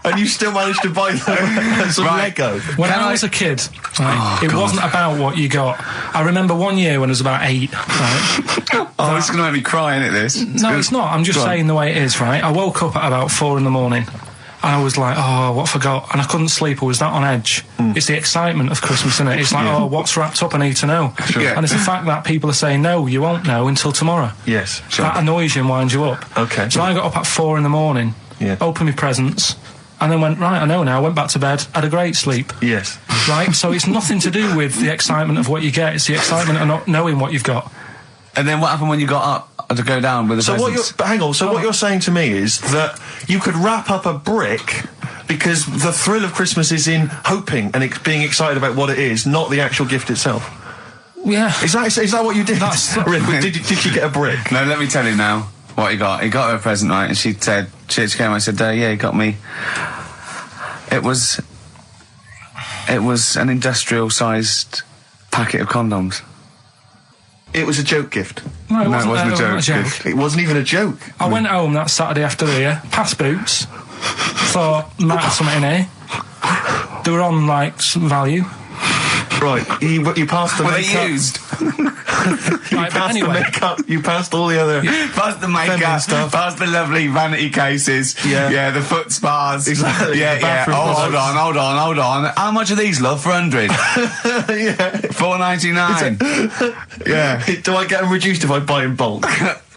and you still managed to buy them some Right. Lego. When Can I I- was a kid, right, it wasn't about what you got. I remember one year when I was about 8, right? Oh, this is going to make me cry, isn't it, this? No, it's not. I'm just Go on. saying the way it is, right? I woke up at about 4 in the morning. And I was like, oh, what have I got? And I couldn't sleep. I was that on edge. It's the excitement of Christmas, isn't it? It's like, oh, what's wrapped up? I need to know. Sure. Yeah. And it's the fact that people are saying, no, you won't know until tomorrow. Yes. That annoys you and winds you up. Okay. So I got up at 4 in the morning, Yeah. opened my presents, and then went, right, I know now, went back to bed, had a great sleep. Yes. Right? So it's nothing to do with the excitement of what you get. It's the excitement of not knowing what you've got. And then what happened when you got up to go down with the So presents? but hang on. So what you're saying to me is that you could wrap up a brick because the thrill of Christmas is in hoping and being excited about what it is, not the actual gift itself. Yeah. Is that what you did? Did she get a brick? No, let me tell you now what he got. He got her a present, right? And she said, she came and said, yeah, he got me. It was an industrial-sized packet of condoms. It was a joke gift. No, it No, wasn't, it wasn't a joke. It wasn't even a joke. I went home that Saturday after here, past Boots, thought, might have something in here. They were on, like, some value. Right. You passed them. Were they used? Right, but Past the anyway. makeup, you passed all the other... Past the Feminine makeup, stuff. past the lovely vanity cases. Yeah. The foot spas. Exactly. Yeah, The yeah. bathroom Oh, hold products. on. How much are these, love, for 100? Yeah. $4.99. Yeah. Do I get them reduced if I buy in bulk?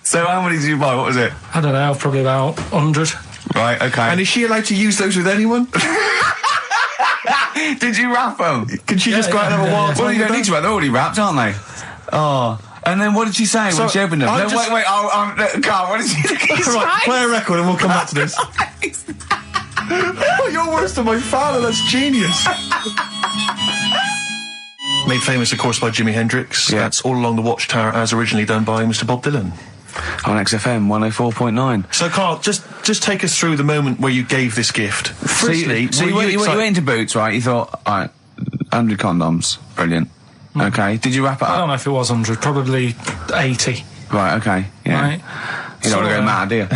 So how many did you buy? What was it? I don't know, probably about 100. Right, okay. And is she allowed to use those with anyone? Did you wrap them? Can she just go out and have a wild time? Well, you with don't need to wrap. They're already wrapped, aren't they? Oh. And then what did she say when she opened them? I No, just- wait. Carl, what did she say? Right, play a record and we'll come back to this. Oh, you're worse than my father. That's genius. Made famous, of course, by Jimi Hendrix. Yeah. That's All Along the Watchtower, as originally done by Mr. Bob Dylan. On XFM 104.9. So, Karl, just take us through the moment where you gave this gift. Firstly, So you went into Boots, right? You thought, all right, 100 condoms. Brilliant. Okay. Did you wrap it I don't up? know if it was 100, probably 80. Right, okay. Yeah. Right. You don't want to go mad, do you?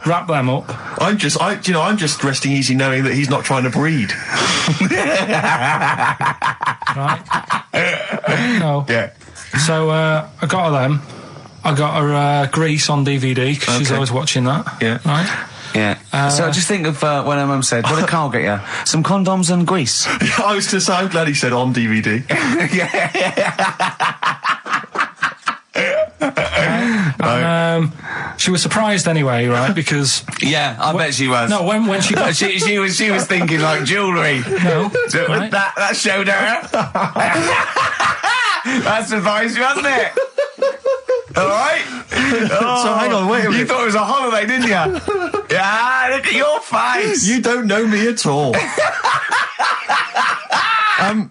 Wrap them up. I'm just resting easy knowing that he's not trying to breed. Right. No. Yeah. So I got her them. I got her Grease on DVD because she's Okay. always watching that. Yeah. Right. Yeah. So just think of when her mum said, what did Carl get you? Some condoms and grease. I was going to say, I'm glad he said on DVD. And, she was surprised anyway, right? Because Yeah, I bet she was. no, when she got she was thinking like jewellery. no, right? That showed her. That surprised you, hasn't it? All right. So hang on, wait a minute. You thought it was a holiday, didn't you? Yeah. Look at your face. You don't know me at all.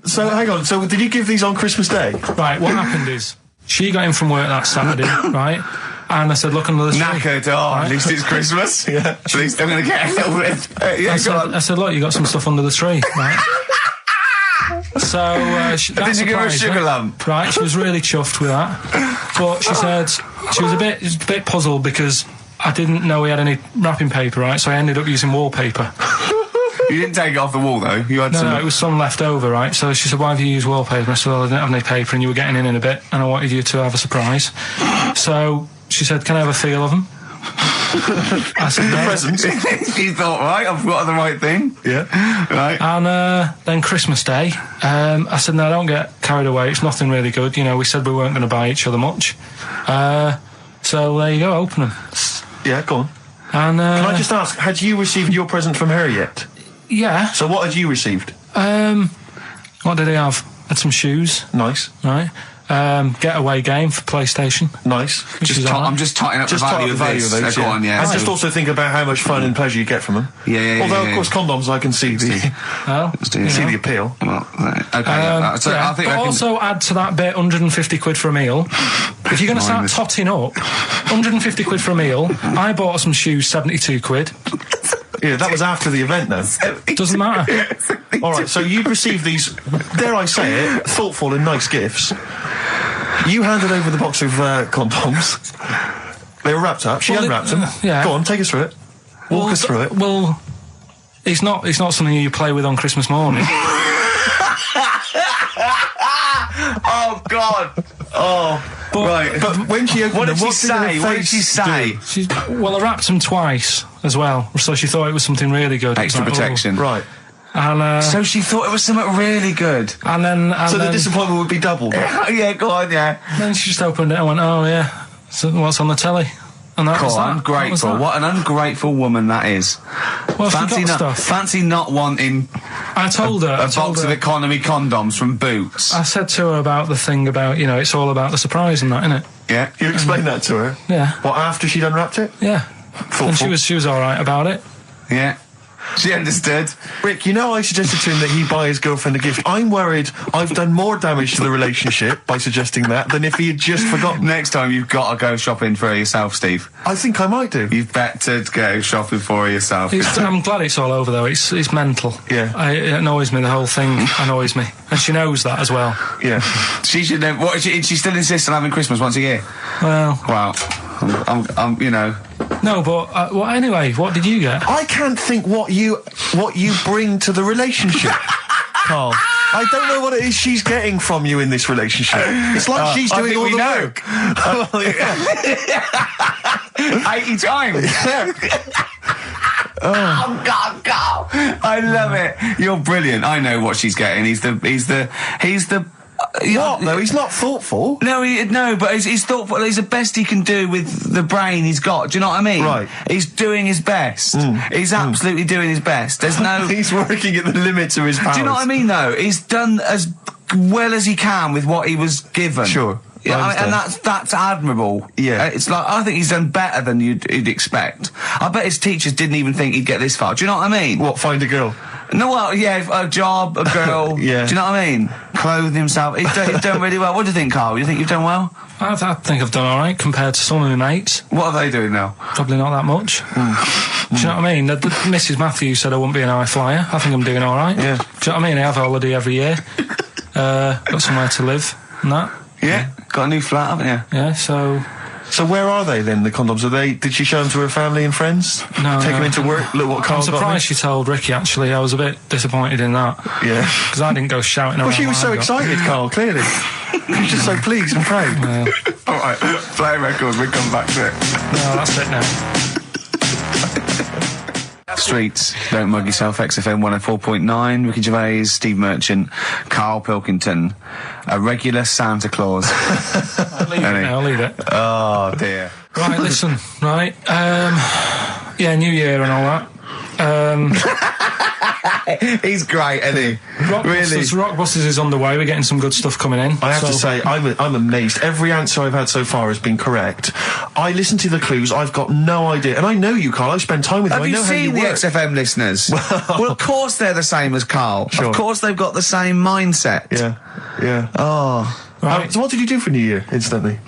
So hang on. So did you give these on Christmas Day? Right, what happened is she got in from work that Saturday, right? And I said, look under the tree. Knackered. Oh, at least it's Christmas. Yeah. At least I'm going to get a little bit. Yeah, go on. I said, look, you got some stuff under the tree, right? So that Did you give her a surprised sugar her. lump? Right, she was really chuffed with that. But she said she was a bit puzzled because I didn't know we had any wrapping paper, right? So I ended up using wallpaper. You didn't take it off the wall, though. You had No, some. no, it was some left over, right? So she said, why have you used wallpaper? I said, well, I didn't have any paper and you were getting in a bit and I wanted you to have a surprise. So she said, can I have a feel of them? I said, no. Presents. She thought, right, I've got the right thing. Yeah. Right. And then Christmas Day, I said, no, don't get carried away. It's nothing really good. You know, we said we weren't going to buy each other much. So there you go, open them. Yeah, go on. And Can I just ask, had you received your present from her yet? yeah. So what had you received? What did he have? Had some shoes, Nice. right? Getaway game for PlayStation. Nice. Which is I'm just totting up Just the top value the value of of this. those, Go on, yeah. And just also think about how much fun and pleasure you get from them. Yeah. Although, of course, condoms, I can see the see the appeal. Well, okay. Yeah. So yeah, I think but I can. also add to that bit 150 quid for a meal. If you're going to start Minus. totting up, 150 quid for a meal. I bought some shoes, 72 quid. Yeah, that was after the event, though. Doesn't matter. All right, so you received these, dare I say it, thoughtful and nice gifts. You handed over the box of condoms. They were wrapped up. She Well, unwrapped them. yeah. Go on, take us through it. Walk us through it. Well, it's not something you play with on Christmas morning. Oh God. Oh. Right. But when she opened What them, did she say? What did she say? Well, I wrapped them twice as well, so she thought it was something really good. Extra Like, oh. protection. Right. And So she thought it was something really good. and then So the disappointment would be doubled. Yeah, go on, yeah. then she just opened it and went, oh yeah, so what's on the telly? And that was God, that. That was ungrateful. that. What an ungrateful woman that is. Well, she got stuff. Fancy not wanting I told her. a box of economy condoms from Boots. I said to her about the thing about, you know, it's all about the surprise and that, innit? Yeah. You explained that to her? Yeah. What, after she'd unwrapped it? Yeah. Thoughtful. And she was all right about it. Yeah. She understood. Rick, you know I suggested to him that he buy his girlfriend a gift. I'm worried I've done more damage to the relationship by suggesting that than if he had just forgotten. Next time you've got to go shopping for her yourself, Steve. I think I might do. You've better go shopping for her yourself. I'm glad it's all over though. It's mental. Yeah. It annoys me. The whole thing annoys me, and she knows that as well. Yeah. She should have. What? She still insists on having Christmas once a year. Well, Wow. I'm you know. no, but well, anyway, what did you get? I can't think what you bring to the relationship, Karl. I don't know what it is she's getting from you in this relationship. It's like she's doing all the work. 80 times. Oh God, Carl! I love it. You're brilliant. I know what she's getting. He's the. What? No, he's not thoughtful. No, but he's thoughtful. He's the best he can do with the brain he's got. Do you know what I mean? Right. He's doing his best. He's absolutely doing his best. There's no. He's working at the limits of his powers. Do you know what I mean? Though he's done as well as he can with what he was given. Sure. Yeah, and that's admirable. Yeah. It's like, I think he's done better than you'd expect. I bet his teachers didn't even think he'd get this far. Do you know what I mean? What, find a girl? No, well, yeah, a job, a girl. Yeah. Do you know what I mean? Clothe himself. He's done really well. What do you think, Karl? You think you've done well? I think I've done all right compared to some of my mates. What are they doing now? Probably not that much. Do you know what I mean? Mrs. Matthews said I wouldn't be an high flyer. I think I'm doing all right. Yeah. Do you know what I mean? I have a holiday every year. Got somewhere to live and that. Yeah. Got a new flat, haven't you? Yeah, so where are they then, the condoms? Did she show them to her family and friends? No. Take them into work? Look what Karl I'm surprised she told Ricky, actually. I was a bit disappointed in that. Yeah. Because I didn't go shouting around. Well, she was so excited, Karl, clearly. She was just so pleased and proud. All right, play a record, we'll come back to it. No, that's it now. Streets, don't mug yourself, XFM 104.9, Ricky Gervais, Steve Merchant, Karl Pilkington, a regular Santa Claus. I'll leave it. Oh, dear. Right, listen, right, yeah, New Year and all that. He's great, isn't he? Rockbusters is on the way. We're getting some good stuff coming in. I have to say, I'm amazed. Every answer I've had so far has been correct. I listen to the clues. I've got no idea, and I know you, Karl. I spend time with you. Have I you know seen how the you work. XFM listeners? Well, of course they're the same as Karl. Sure. Of course they've got the same mindset. Yeah. Oh, right. So what did you do for New Year instantly?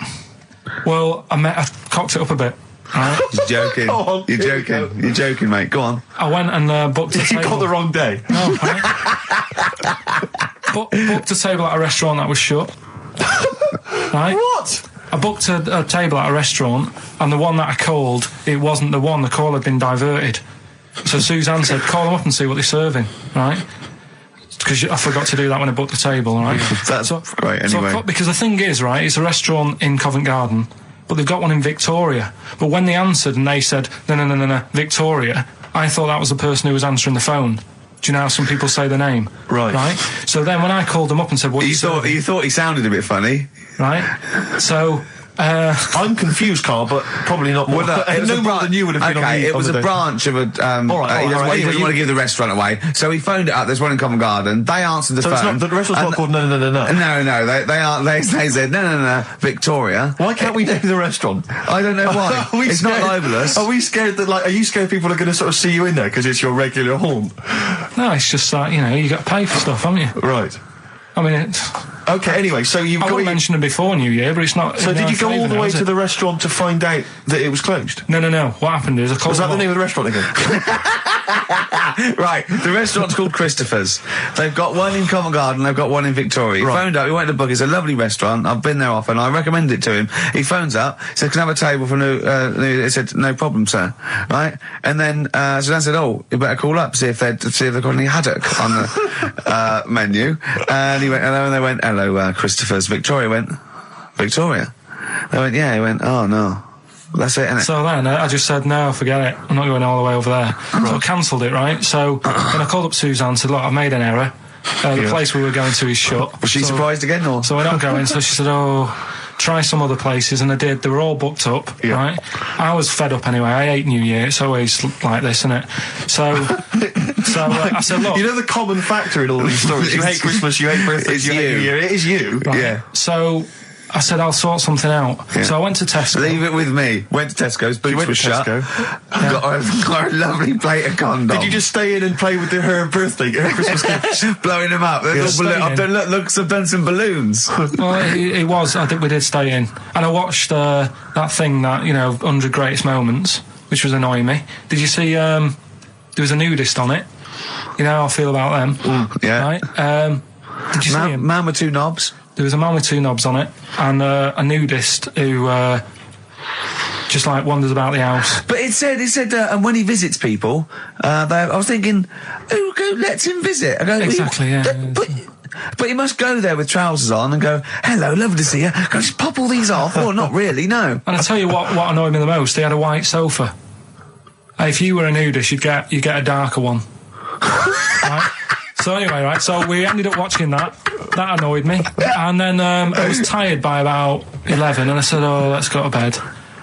Well, I cocked it up a bit. Right. You're joking. Go on, You're here we joking. go. You're joking, mate. Go on. I went and booked a table. You got the wrong day. No, right? Booked a table at a restaurant that was shut. Right? What? I booked a table at a restaurant, and the one that I called, it wasn't the one. The call had been diverted. So Suzanne said, call them up and see what they're serving, right? Because I forgot to do that when I booked the table, right? That's right, anyway. Because the thing is, right, it's a restaurant in Covent Garden, but they've got one in Victoria. But when they answered and they said, no, Victoria, I thought that was the person who was answering the phone. Do you know how some people say the name? Right. So then when I called them up and said, what You thought he sounded a bit funny. Right? So... I'm confused, Karl, but probably not more. No more than you would have been on the it was a branch of a... all right, he doesn't anyway, want to give the restaurant away. So he phoned it up. There's one in Covent Garden. They answered the So phone. it's not, the restaurant's not called No. No. They said, no, Victoria. Why can't we name the restaurant? I don't know why. It's not libelous. Are we scared that, are you scared people are going to sort of see you in there because it's your regular haunt? No, it's just like, you got to pay for stuff, haven't you? Right. I mean, it's... Okay, anyway, so you've I got... wouldn't mention it before New Year, but it's not... So did you go all the way to the restaurant to find out that it was closed? No. What happened is I called... Was that the name of the restaurant again? Right, the restaurant's called Christopher's. They've got one in Covent Garden, they've got one in Victoria. He phoned up, he went to book. It's a lovely restaurant. I've been there often. I recommend it to him. He phones up, said, can I have a table for new... He said, no problem, sir. Right? And then Suzanne said, oh, you better call up, see if they've got any haddock on the menu. And he went, hello, and they went, hello, Christopher's. Victoria went, Victoria? They went, yeah. He went, oh, no. That's it, innit? So then I just said, no, forget it. I'm not going all the way over there. So I cancelled it, right? So then I called up Suzanne and said, look, I've made an error. The place we were going to is shut. Was she surprised again, or? So we're not going. So she said, oh, try some other places. And I did. They were all booked up, right? I was fed up anyway. I hate New Year. It's always like this, isn't it? So I said, look. You know the common factor in all these stories? You hate Christmas, you hate birthdays, you hate New Year. It is you. Right? Yeah. So I said, I'll sort something out. Yeah. So I went to Tesco. Leave it with me. Went to Tesco's, boots were shut. Got a lovely plate of condoms. Did you just stay in and play with her Christmas gifts? Blowing them up. I've done some balloons. Well, it was. I think we did stay in. And I watched that thing that, 100 Greatest Moments, which was annoying me. Did you see, there was a nudist on it? You know how I feel about them. Yeah. Right? Did you see him? Man with two knobs. There was a man with two knobs on it, and a nudist who just wanders about the house. But it said, and when he visits people, I was thinking, who lets him visit? I go, Exactly, yeah. But But you must go there with trousers on and go, hello, lovely to see you. Can I just pop all these off? Well, not really, no. And I tell you what annoyed me the most, they had a white sofa. If you were a nudist, you'd get a darker one. Right? So anyway, right, so we ended up watching that. That annoyed me. And then I was tired by about 11, and I said, oh, let's go to bed.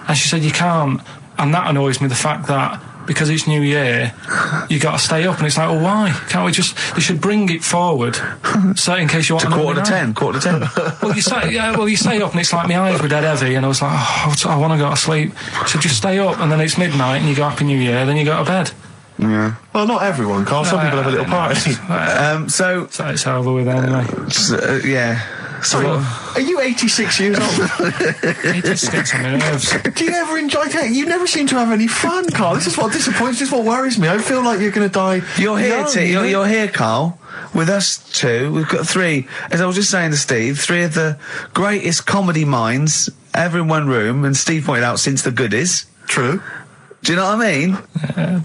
And she said, you can't. And that annoys me, the fact that because it's New Year, you got to stay up. And it's like, well, why? Can't we just... They should bring it forward, so in case you want to quarter to 10. Well, you stay up, and it's like my eyes were dead heavy, and I was like, oh, I want to go to sleep. So just stay up, and then it's midnight, and you go Happy New Year, then you go to bed. Yeah. Well, not everyone, Karl. Some people have a little party. So it's over with anyway. Yeah. Sorry, are you 86 years old? It just gets on my nerves. Do you ever enjoy it? You never seem to have any fun, Karl. This is what disappoints. This is what worries me. I feel like you're going to die. You're here, young, you're here, Karl, with us two. We've got three, as I was just saying to Steve, three of the greatest comedy minds ever in one room, and Steve pointed out, since the goodies. True. Do you know what I mean?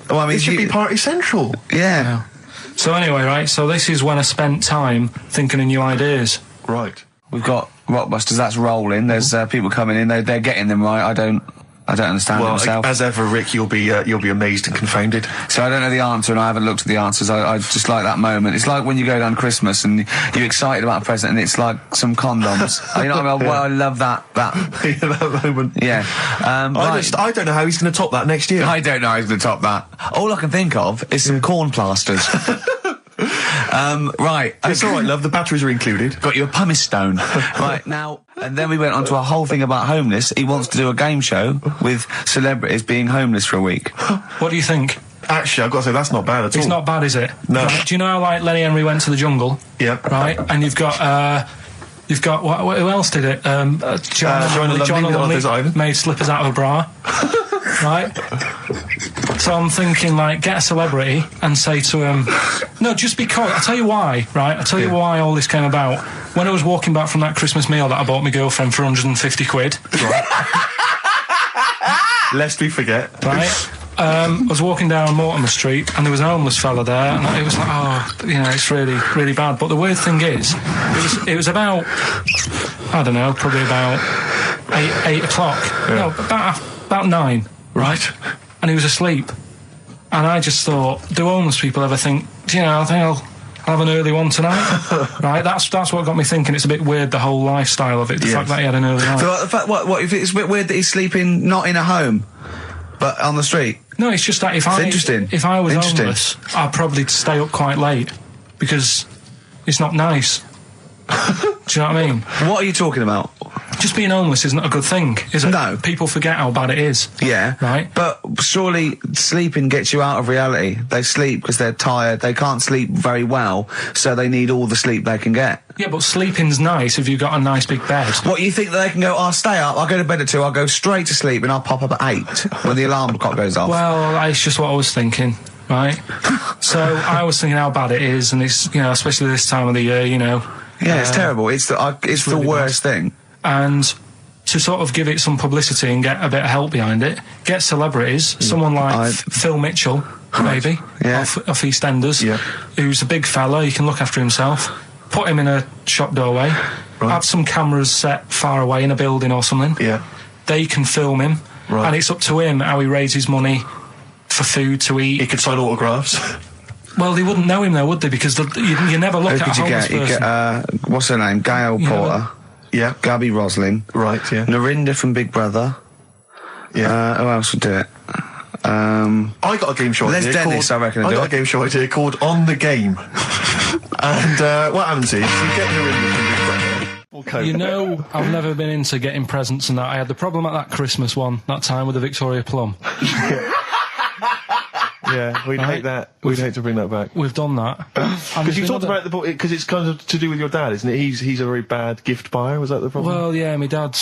Well, I mean, it should be party central. Yeah. So anyway, right, so this is when I spent time thinking of new ideas. Right. We've got Rockbusters, that's rolling. There's people coming in, they're getting them right. I don't understand it myself. As ever, Rick, you'll be amazed and confounded. So I don't know the answer, and I haven't looked at the answers. I just like that moment. It's like when you go down Christmas and you're excited about a present, and it's like some condoms. You know what I mean? Well, I love that. that moment. Yeah. I don't know how he's going to top that next year. I don't know how he's going to top that. All I can think of is some corn plasters. Right. It's all right, love. The batteries are included. Got you a pumice stone. Right, now, and then we went on to a whole thing about homeless. He wants to do a game show with celebrities being homeless for a week. What do you think? Actually, I've got to say, that's not bad at all. It's not bad, is it? No. Right, do you know how, like, Lenny Henry went to the jungle? Yeah. Right? And you've got, who else did it? John Lumley made slippers out of a bra. Right? So I'm thinking, like, get a celebrity and say to him, no, just because, I'll tell you why, right? I'll tell you why all this came about. When I was walking back from that Christmas meal that I bought my girlfriend for 150 quid. Right. Lest we forget. Right? I was walking down Mortimer Street, and there was a homeless fella there, and it was like, oh, you know, it's really, really bad. But the weird thing is, it was about, I don't know, probably about 8 o'clock. Yeah. No, about 9. Right. And he was asleep. And I just thought, do homeless people ever think, you know, I think I'll have an early one tonight? Right? That's what got me thinking. It's a bit weird, the whole lifestyle of it, the fact that he had an early night. So, what if it's a bit weird that he's sleeping not in a home, but on the street? No, it's just that if I was homeless, I'd probably stay up quite late, because it's not nice. Do you know what I mean? What are you talking about? Just being homeless isn't a good thing, is it? No. People forget how bad it is. Yeah. Right? But surely sleeping gets you out of reality. They sleep because they're tired. They can't sleep very well, so they need all the sleep they can get. Yeah, but sleeping's nice if you've got a nice big bed. What, you think that they can go, I'll stay up, I'll go to bed at 2, I'll go straight to sleep, and I'll pop up at 8 when the alarm clock goes off? Well, it's just what I was thinking. Right? So I was thinking how bad it is, and it's, you know, especially this time of the year, you know. Yeah, it's terrible. It's the really worst thing. And to sort of give it some publicity and get a bit of help behind it, get celebrities, someone like Phil Mitchell, maybe, off EastEnders, who's a big fella, he can look after himself, put him in a shop doorway, have some cameras set far away in a building or something, they can film him, and it's up to him how he raises money for food to eat. He could sign autographs. Well, they wouldn't know him though, would they? Because you never look at a homeless person. You get, what's her name? Gail Porter. Yeah. Gabby Roslin. Right, yeah. Narinda from Big Brother. Yeah. Who else would do it? I got a game show idea. Les Dennis, I reckon. I got a game show idea called On the Game. And what happens is, you get Narinda from Big Brother. You know, I've never been into getting presents and that. I had the problem at that Christmas one, that time with the Victoria Plum. Yeah, we'd hate that. We'd hate to bring that back. We've done that. Because you talked about because it's kind of to do with your dad, isn't it? He's a very bad gift buyer. Was that the problem? Well, yeah, my dad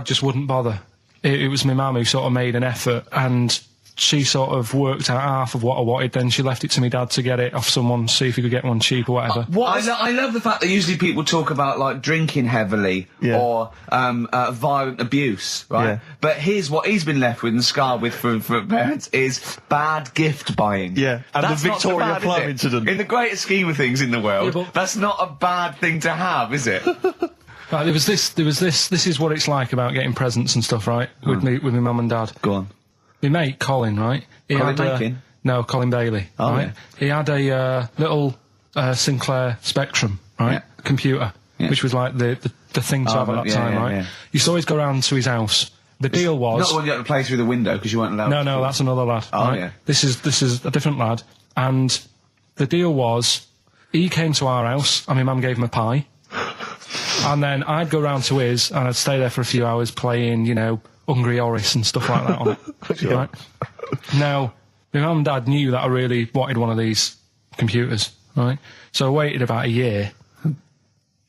just wouldn't bother. It was my mum who sort of made an effort, and she sort of worked out half of what I wanted, then she left it to me dad to get it off someone, see if he could get one cheap or whatever. I love the fact that usually people talk about, like, drinking heavily or violent abuse, right? Yeah. But here's what he's been left with and scarred with from parents is bad gift buying. Yeah, and That's the not so Victoria bad, Plum is it? incident. In the greater scheme of things in the world, Yeah, but- that's not a bad thing to have, is it? Right, there was this, this is what it's like about getting presents and stuff, right? With my mum and dad. Go on. My mate, Colin, right? He Colin had, Mackin? No, Colin Bailey, Oh, right? yeah. He had a Little Sinclair Spectrum, right? Yeah. Computer, Yeah. which was like the thing to have at that yeah, time, yeah, right? yeah. You used to always go round to his house. The deal was... Not the one you had to play through the window because you weren't allowed No, that's another lad. Oh, right? yeah. This is a different lad. And the deal was, he came to our house, and my mum gave him a pie. And then I'd go round to his, and I'd stay there for a few hours playing, you know, Hungry Horace and stuff like that on it. Sure. Right? Now, my mum and dad knew that I really wanted one of these computers, right? So I waited about a year.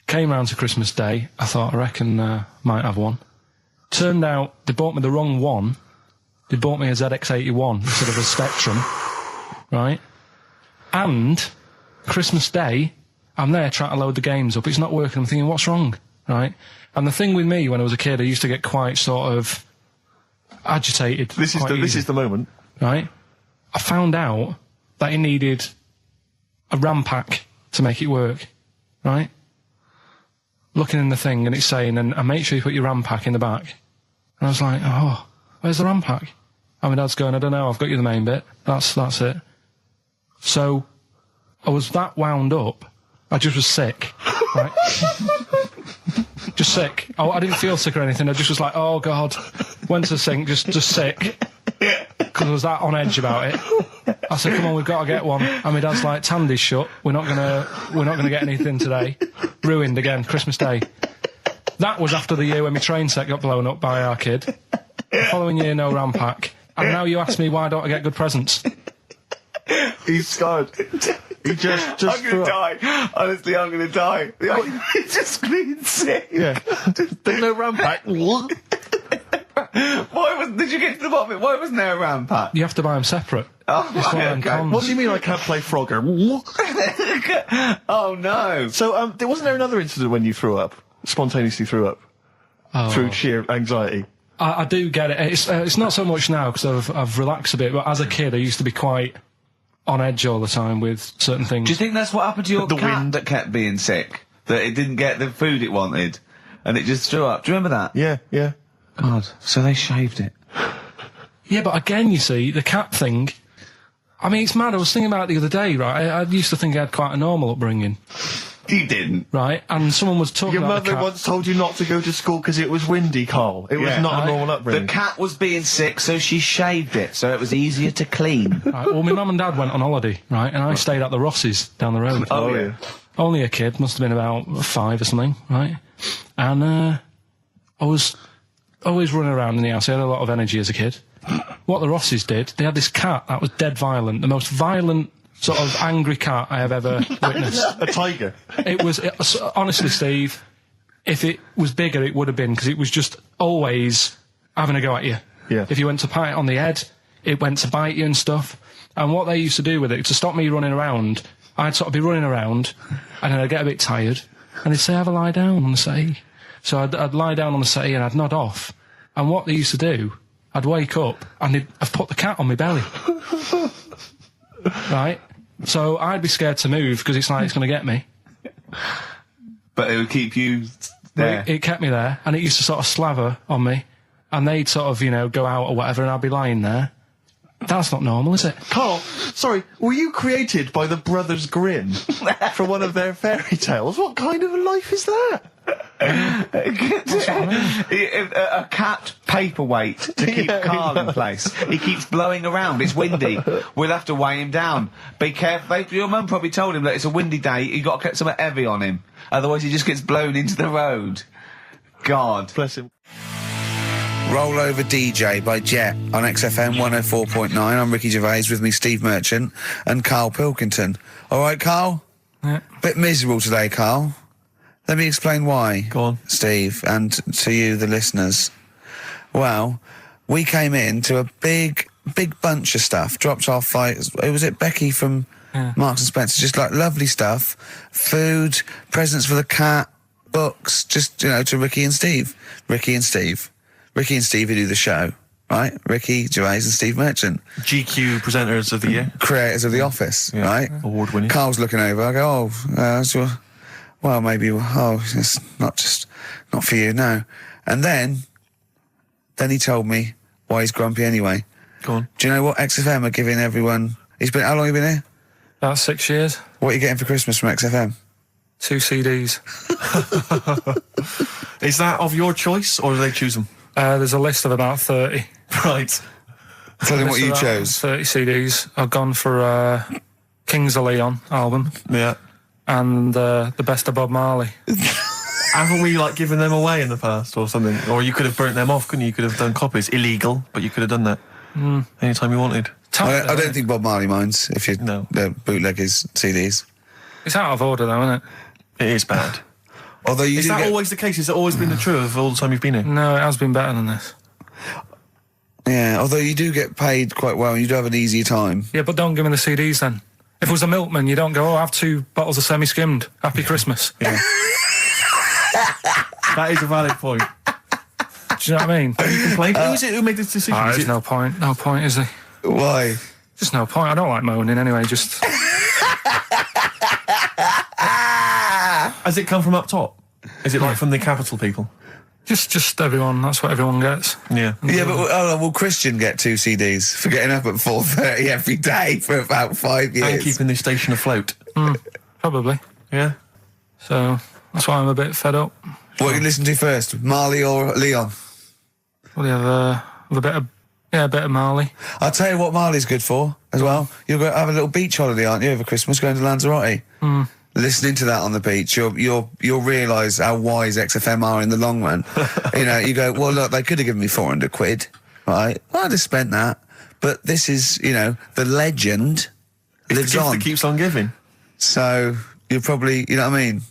Came round to Christmas Day. I thought, I reckon might have one. Turned out they bought me the wrong one. They bought me a ZX81 instead of a Spectrum, right? And Christmas Day, I'm there trying to load the games up. It's not working. I'm thinking, what's wrong, right? And the thing with me when I was a kid, I used to get quite sort of agitated. This is the moment. Right? I found out that it needed a RAM pack to make it work, right? Looking in the thing and it's saying, and make sure you put your RAM pack in the back. And I was like, oh, where's the RAM pack? And my dad's going, I don't know, I've got you the main bit. That's it. So I was that wound up, I just was sick, right? Just sick. I didn't feel sick or anything, I just was like, oh God. Went to the sink, just sick. Because I was that on edge about it. I said, come on, we've got to get one. And my dad's like, Tandy's shut. We're not gonna get anything today. Ruined again, Christmas Day. That was after the year when my train set got blown up by our kid. The following year, no RAM pack. And now you ask me why don't I get good presents? He's scarred. He just I'm gonna die. Honestly, I'm gonna die. He's just being sick. Yeah. There's no RAM pack. Did you get to the bottom of it? Why wasn't there a RAM pack? You have to buy them separate. Oh, It's one of them okay. cons. What do you mean I can't play Frogger? Oh no. So, wasn't there another incident when you threw up? Spontaneously threw up? Oh. Through sheer anxiety? I do get it. It's not so much now because I've relaxed a bit, but as a kid I used to be quite on edge all the time with certain things. Do you think that's what happened to your The cat wind. that kept being sick? That it didn't get the food it wanted, and it just threw up. Do you remember that? Yeah. God. So they shaved it. Yeah, but again, you see, the cat thing, I mean, it's mad. I was thinking about it the other day, right? I used to think I had quite a normal upbringing, You didn't. right? And someone was talking Your about the mother cat. once told you not to go to school because it was windy, Karl. It was Yeah. not a Right. normal The upbringing. cat was being sick, so she shaved it, so it was easier to clean. Right, well, my mum and dad went on holiday, right? And I stayed at the Ross's down the road. Oh, yeah. Only a kid, must have been about 5 or something, right? And I was always running around in the house. I had a lot of energy as a kid. What the Rosses did, they had this cat that was dead violent, the most violent sort of angry cat I have ever witnessed. A tiger. It was honestly, Steve, if it was bigger, it would have been, because it was just always having a go at you. Yeah. If you went to pat it on the head, it went to bite you and stuff. And what they used to do with it, to stop me running around, I'd sort of be running around, and then I'd get a bit tired, and they'd say, have a lie down on the settee. So I'd lie down on the settee and I'd nod off. And what they used to do, I'd wake up and I've put the cat on my belly. Right? So I'd be scared to move because it's like it's going to get me. But it would keep you there. It kept me there, and it used to sort of slaver on me, and they'd sort of, you know, go out or whatever, and I'd be lying there. That's not normal, is it? Karl, sorry, were you created by the Brothers Grimm for one of their fairy tales? What kind of a life is that? A cat paperweight to keep Karl in place. He keeps blowing around. It's windy. We'll have to weigh him down. Be careful. Your mum probably told him that it's a windy day. You got to get something heavy on him. Otherwise, he just gets blown into the road. God. Bless him. Roll Over DJ by Jet on XFM 104.9. I'm Ricky Gervais, with me Steve Merchant and Karl Pilkington. All right, Karl? Yeah. Bit miserable today, Karl. Let me explain why. Go on. Steve, and to you, the listeners. Well, we came in to a big big bunch of stuff. Dropped off was it Becky from Marks and Spencer? Just like lovely stuff, food, presents for the cat, books. Just to Ricky and Steve who do the show, right? Ricky Gervais and Steve Merchant, GQ presenters of the year, creators of The Office, right? Award winning. Carl's looking over. I go, well, maybe. It's not for you, no. And then he told me why he's grumpy anyway. Go on. Do you know what XFM are giving everyone? How long have you been here? About 6 years. What are you getting for Christmas from XFM? 2 CDs. Is that of your choice, or do they choose them? There's a list of about 30. Right. Tell him what you chose. 30 CDs. I've gone for Kings of Leon album. Yeah. And the best of Bob Marley. Haven't we given them away in the past or something? Or you could have burnt them off, couldn't you? You could have done copies. Illegal, but you could have done that anytime you wanted. I don't think Bob Marley minds if you bootleg his CDs. It's out of order though, isn't it? It is bad. Although is that always the case? Has it always been the truth of all the time you've been here? No, it has been better than this. Yeah, although you do get paid quite well and you do have an easier time. Yeah, but don't give me the CDs then. If it was a milkman, you don't go, have 2 bottles of semi-skimmed. Happy Christmas. Yeah. That is a valid point. Do you know what I mean? Have you complained? Who is it who made this decision? There's no point. No point, is there? Why? Just no point. I don't like moaning anyway, just... Has it come from up top? Is it from the capital people? Just everyone. That's what everyone gets. Yeah. Yeah, but will Christian get 2 CDs for getting up at 4:30 every day for about 5 years? And keeping this station afloat. Probably. Yeah. So that's why I'm a bit fed up. What do you listen to first, Marley or Leon? Well, you have a bit of Marley. I'll tell you what Marley's good for as well. You'll go have a little beach holiday, aren't you, over Christmas, going to Lanzarote? Listening to that on the beach, you'll realise how wise XFM are in the long run. You go, well, look, they could have given me 400 quid, right? Well, I'd have spent that. But this is, the legend lives the gift on. that keeps on giving. So you're probably, you know what I mean?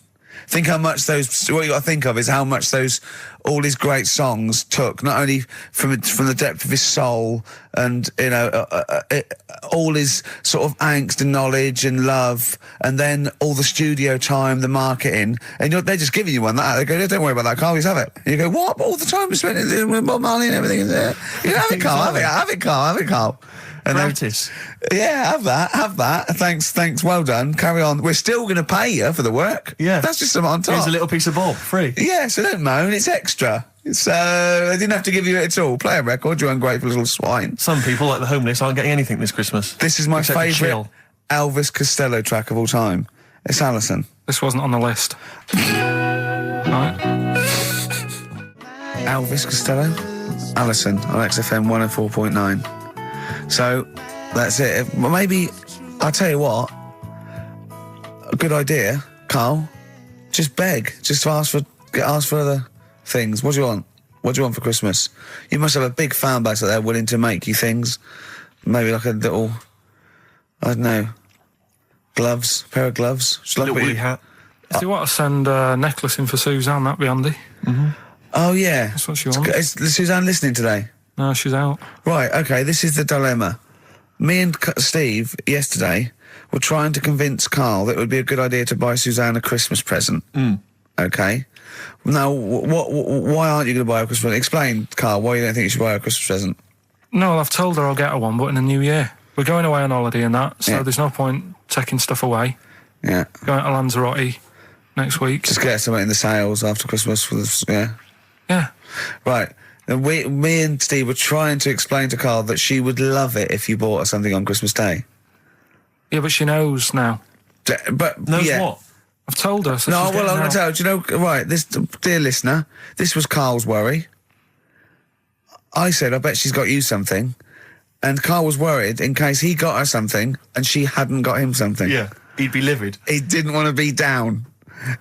Think how much what you got to think of is how much all his great songs took, not only from the depth of his soul and, all his sort of angst and knowledge and love, and then all the studio time, the marketing, and they're just giving you one that. They go, don't worry about that, Karl, just have it. And you go, what? All the time we spent it with Bob Marley and everything. You know, have it, Karl, have it, Karl. And Practice. Yeah, have that. Thanks, well done. Carry on. We're still going to pay you for the work. Yeah. That's just some on top. Here's a little piece of Bob, free. Yeah, so don't moan, it's extra. So, they didn't have to give you it at all. Play a record, you ungrateful little swine. Some people, like the homeless, aren't getting anything this Christmas. This is my Except to favourite chill. Elvis Costello track of all time. It's Alison. This wasn't on the list. Right. Elvis Costello, Alison on XFM 104.9. So, that's it. Well, maybe, I'll tell you what, a good idea, Karl, just beg. Just ask for other things. What do you want? What do you want for Christmas? You must have a big fan base out there willing to make you things. Maybe like a little, I don't know, gloves, pair of gloves. Just like Little woolly hat. If you want to send a necklace in for Suzanne, that'd be handy. Oh, yeah. That's what she wants. Is Suzanne listening today? No, she's out. Right, okay, this is the dilemma. Me and Steve, yesterday, were trying to convince Karl that it would be a good idea to buy Suzanne a Christmas present. Okay? Now, why aren't you going to buy her a Christmas present? Explain, Karl, why you don't think you should buy her a Christmas present. No, well, I've told her I'll get her one, but in the new year. We're going away on holiday and that, so there's no point taking stuff away. Yeah. Going to Lanzarote next week. Just get her something in the sales after Christmas for this, yeah. Yeah. Right. And me and Steve were trying to explain to Karl that she would love it if you bought her something on Christmas Day. Yeah, but she knows now. But Knows yeah. what? I've told her. So No, she's well, I'm getting going out. to tell you, do you know, right, this, dear listener, this was Karl's worry. I said, I bet she's got you something. And Karl was worried in case he got her something and she hadn't got him something. Yeah. He'd be livid. He didn't want to be down.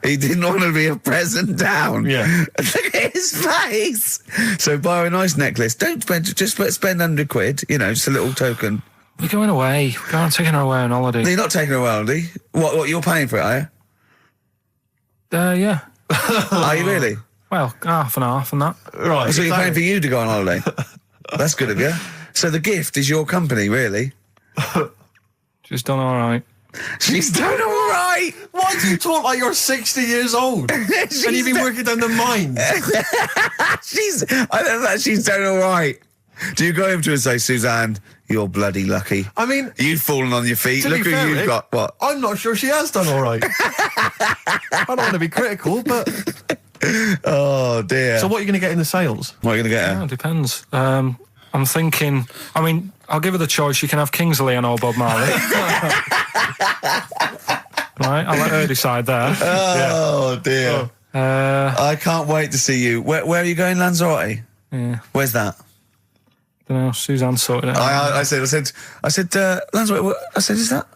He didn't want to be a present down. Yeah. Look at his face. So buy her a nice necklace. Don't spend, spend 100 quid, just a little token. We're going away. We're going taking her away on holiday. No, you're not taking her away, are you? What, you're paying for it, are you? Yeah. Are you really? Well, half and half and that. Right. So you're paying for you to go on holiday? That's good of you. So the gift is your company, really? She's done all right. She's done all right. Why do you talk like you're 60 years old? And you've been working down the mines? I don't know, she's done all right. Do you go over to her and say, Suzanne, you're bloody lucky? I mean... You've fallen on your feet. Look who you've got. What? I'm not sure she has done all right. I don't want to be critical, but... Oh, dear. So what are you going to get in the sales? What are you going to get her? It depends. I'm thinking... I mean, I'll give her the choice. You can have Kingsley and old Bob Marley. Right, I'll let her decide there. Oh, dear. I can't wait to see you. Where are you going, Lanzarote? Yeah. Where's that? Don't know. Suzanne sorted it out. I said, Lanzarote. I said, is that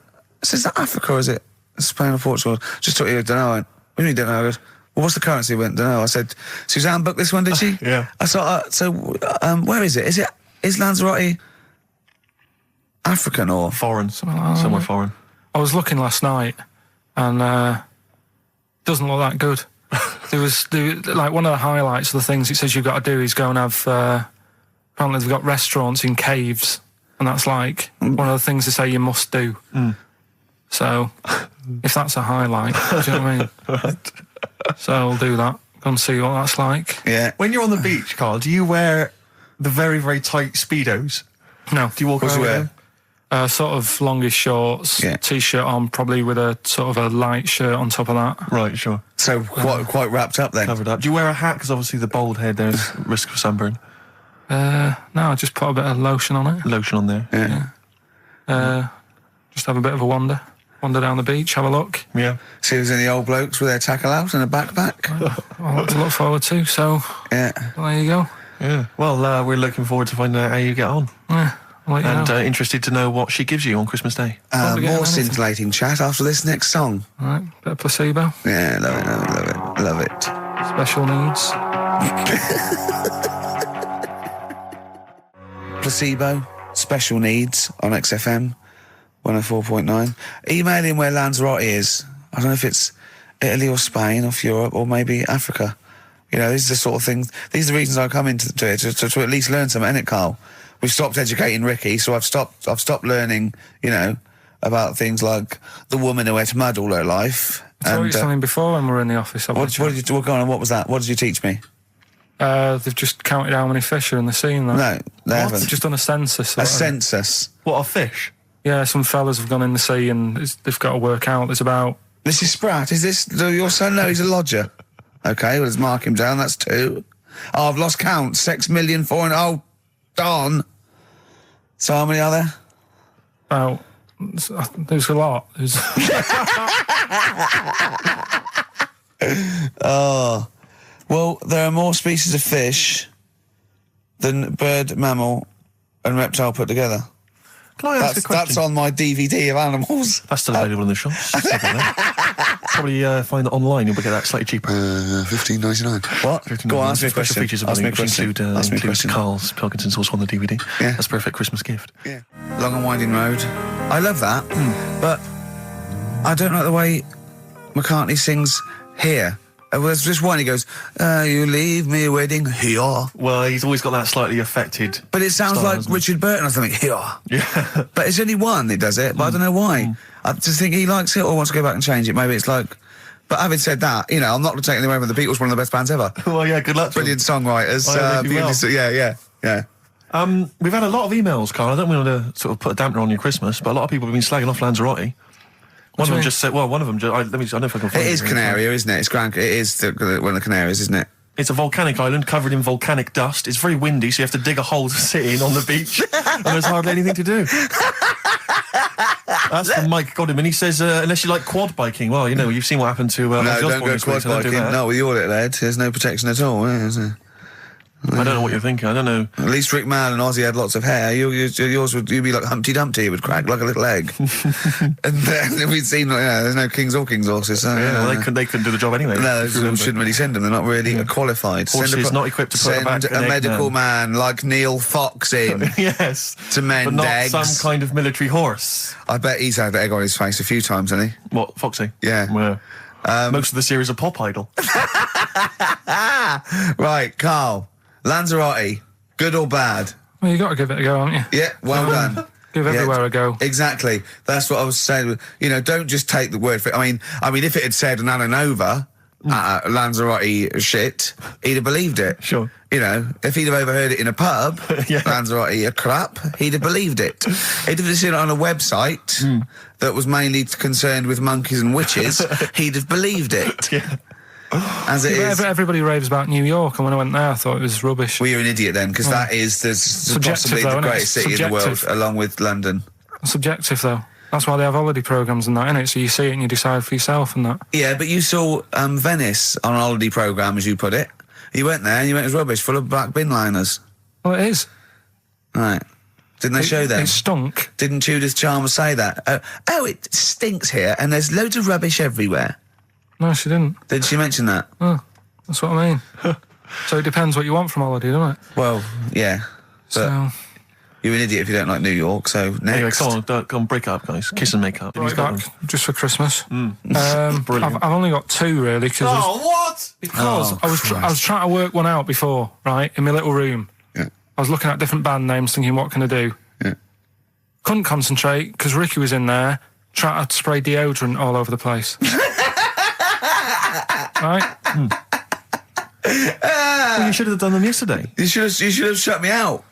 Africa or is it Spain or Portugal? Just thought you don't know. I went, what do you mean don't know? I goes, well, what's the currency? I went, don't know. I said, Suzanne booked this one, did she? Yeah. I thought, where is it? Is Lanzarote African or Foreign. Somewhere foreign. I was looking last night, and doesn't look that good. There was like one of the highlights of the things it says you've got to do is go and have. Apparently, they've got restaurants in caves, and that's like one of the things they say you must do. So, if that's a highlight, do you know what I mean? Right. So I'll do that. Go and see what that's like. Yeah. When you're on the beach, Karl, do you wear the very, very tight Speedos? No. Do you walk around with them? Sort of longish shorts, t-shirt on, probably with a sort of a light shirt on top of that. Right, sure. So quite wrapped up then. Covered up. Do you wear a hat? Because obviously the bald head, there's risk of sunburn. No, I just put a bit of lotion on it. Lotion on there. Yeah. Just have a bit of a wander down the beach, have a look. Yeah. See if there's any old blokes with their tackle out and a backpack. A lot to look forward to. So Yeah. there you go. Yeah. Well, we're looking forward to finding out how you get on. Yeah. I'll let you And know. Interested to know what she gives you on Christmas Day. Probably get More anything. scintillating chat after this next song. All right, bit of placebo. Yeah, love it. Special needs. Placebo, special needs on XFM 104.9. Email in where Lanzarote is. I don't know if it's Italy or Spain or Europe or maybe Africa. You know, these are the sort of things, these are the reasons I come into it, to at least learn something, innit, Karl? We've stopped educating Ricky, so I've stopped learning, you know, about things like the woman who ate mud all her life. I told you something before when we were in the office. Go on, what was that? What did you teach me? They've just counted how many fish are in the sea and that. No, they haven't. They've just done a census. A census. What, a fish? Yeah, some fellas have gone in the sea and they've got to work out. There's about... This is Spratt. Is this your son? No, he's a lodger. Okay, well, let's mark him down. That's 2. Oh, I've lost count. 6 million, 4 and... Oh, darn. So how many are there? About... There's a lot. Oh. Well, there are more species of fish than bird, mammal and reptile put together. Can I ask a question? That's on my DVD of animals. That's still available in the shops. Probably find that online. You'll get that slightly cheaper. $15.99. What? Go on, ask me a Special question. features of Ask me a which question. include, includes Karl's Pilkington's also on the DVD. Yeah. That's a perfect Christmas gift. Yeah. Long and winding road. I love that, but I don't like the way McCartney sings here. There's just one, he goes, you leave me waiting here. Well, he's always got that slightly affected. But it sounds style, like doesn't it? Richard Burton or something, here. Yeah. But it's only one that does it, but I don't know why. I just think he likes it or wants to go back and change it. Maybe it's like... But having said that, you know, I'm not taking away from the Beatles, one of the best bands ever. Well, yeah, good luck to Brilliant songwriters. Oh, they do well. Yeah. We've had a lot of emails, Karl. I don't want to sort of put a dampener on your Christmas, but a lot of people have been slagging off Lanzarote. One of them just said, well, one of them, I don't know if I can find It is Canaria, isn't it? It's one of the Canaries, isn't it? It's a volcanic island covered in volcanic dust. It's very windy, so you have to dig a hole to sit in on the beach, and there's hardly anything to do. That's from Mike Godham, and he says, unless you like quad biking, well, you know, you've seen what happened to No, Ozzy don't Osbourne go this week, quad so don't do biking. that. No, with your little head, there's no protection at all, is there? I don't know what you're thinking. I don't know. At least Rick Mann and Ozzy had lots of hair. Yours would be like Humpty Dumpty. It would crack like a little egg. And then we'd seen, there's no kings or kings horses. So, Yeah, well, they couldn't do the job anyway. No, we shouldn't really send them. They're not really qualified. Horses not equipped to put back Send an a egg medical man. like Neil Fox in Yes. to mend But not eggs. some kind of military horse. I bet he's had the egg on his face a few times, hasn't he? What, Foxy? Yeah. Well, most of the series are Pop Idol. Right, Karl. Lanzarote, good or bad? Well, you got to give it a go, haven't you? Yeah, well done. Give everywhere a go. Exactly. That's what I was saying. You know, don't just take the word for it. I mean, if it had said an Alanova, Lanzarote shit, he'd have believed it. Sure. You know, if he'd have overheard it in a pub, Yeah. Lanzarote a crap, he'd have believed it. He'd have seen it on a website that was mainly concerned with monkeys and witches, he'd have believed it. Yeah. As it is. Everybody raves about New York, and when I went there, I thought it was rubbish. Well, you're an idiot then, because that is possibly though, the isn't it? greatest city in the world, Subjective. along with London. Subjective, though. That's why they have holiday programmes and that, innit? So you see it and you decide for yourself and that. Yeah, but you saw Venice on a holiday programme, as you put it. You went there and you went, it was rubbish, full of black bin liners. Well, it is. Right. Didn't they show them? It stunk. Didn't Judith Chalmers say that? Oh, it stinks here and there's loads of rubbish everywhere. No, she didn't. Did she mention that? Oh, that's what I mean. So it depends what you want from holiday, doesn't it? Well, yeah. But So... you're an idiot if you don't like New York, so next. Anyway, come on, break up, guys. Kiss and make up. Right back, just for Christmas. Brilliant. I've only got two, really, because what? I was trying to work one out before, right, in my little room. Yeah. I was looking at different band names, thinking, what can I do? Yeah. Couldn't concentrate, because Ricky was in there, trying to spray deodorant all over the place. Right? Well, you should have done them yesterday. You should have shut me out.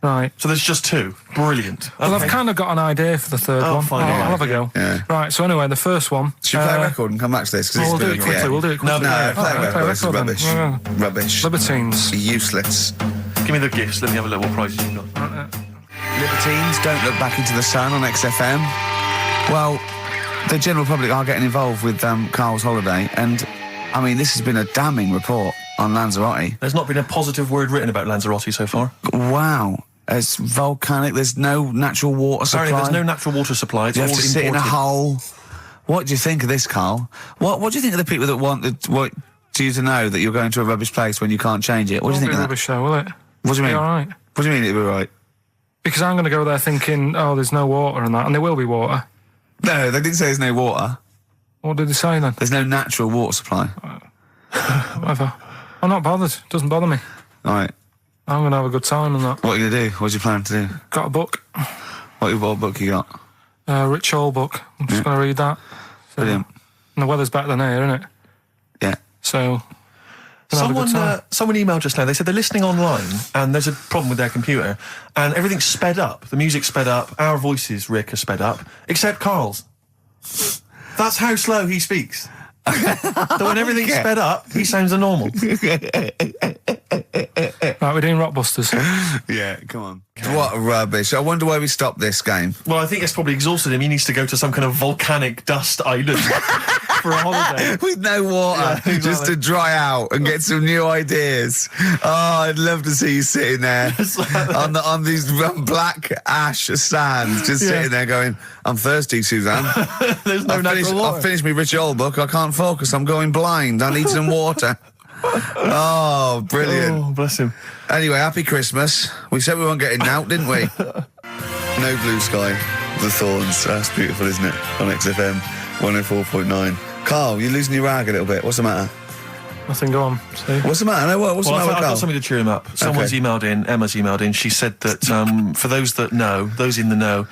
Right. So there's just two. Brilliant. Well, Okay. I've kind of got an idea for the third one. fine, I'll yeah. have a go. Yeah. Right, so anyway, the first one... Should we play a record and come back to this? 'Cause We'll it's do been it quickly, we'll do it quickly. No, play a Alright, record. This is then. rubbish. Yeah. Rubbish. Libertines. Useless. Give me the gifts. Let me have a look what prizes you've got. Libertines, Don't Look Back Into the Sun on XFM. Well, the general public are getting involved with Karl's holiday, and, I mean, this has been a damning report on Lanzarote. There's not been a positive word written about Lanzarote so far. Wow. It's volcanic, there's no natural water supply. Apparently there's no natural water supply. It's You all have to sit in a imported. hole. What do you think of this, Karl? What do you think of the people that want you to know that you're going to a rubbish place when you can't change it? What do you think of that? Rubbish show, will it? What do you mean? Be all right. What do you mean it'll be right? Because I'm going to go there thinking, oh, there's no water and that, and there will be water. No, they didn't say there's no water. What did they say then? There's no natural water supply. Whatever. I'm not bothered. Doesn't bother me. All right. I'm going to have a good time and that. What are you going to do? What's your plan to do? Got a book. What book you got? Rich Hall book. I'm just going to read that. So, Brilliant. And the weather's better than here, isn't it? Yeah. So... gonna have a good time. Someone emailed just now. They said they're listening online and there's a problem with their computer and everything's sped up. The music's sped up. Our voices, Rick, are sped up, except Karl's. That's how slow he speaks. So when everything's sped up, he sounds normal. Right, we're doing Rockbusters. Yeah, come on. What rubbish. I wonder why we stopped this game. Well, I think it's probably exhausted him. He needs to go to some kind of volcanic dust island for a holiday. With no water, Yeah, exactly. just to dry out and get some new ideas. Oh, I'd love to see you sitting there on these black ash sands, just sitting there going, I'm thirsty, Suzanne. There's no natural water. I've finished my Rich Old book. I can't focus. I'm going blind. I need some water. Oh, brilliant. Oh, bless him. Anyway, happy Christmas. We said we weren't getting out, didn't we? No Blue Sky, The Thorns. That's beautiful, isn't it? On XFM 104.9. Karl, you're losing your rag a little bit. What's the matter? Nothing, go on. See? What's the matter? No, what's the Well, matter with I've got Karl? something to cheer him up. Someone's emailed in, Emma's emailed in. She said that for those that know, those in the know,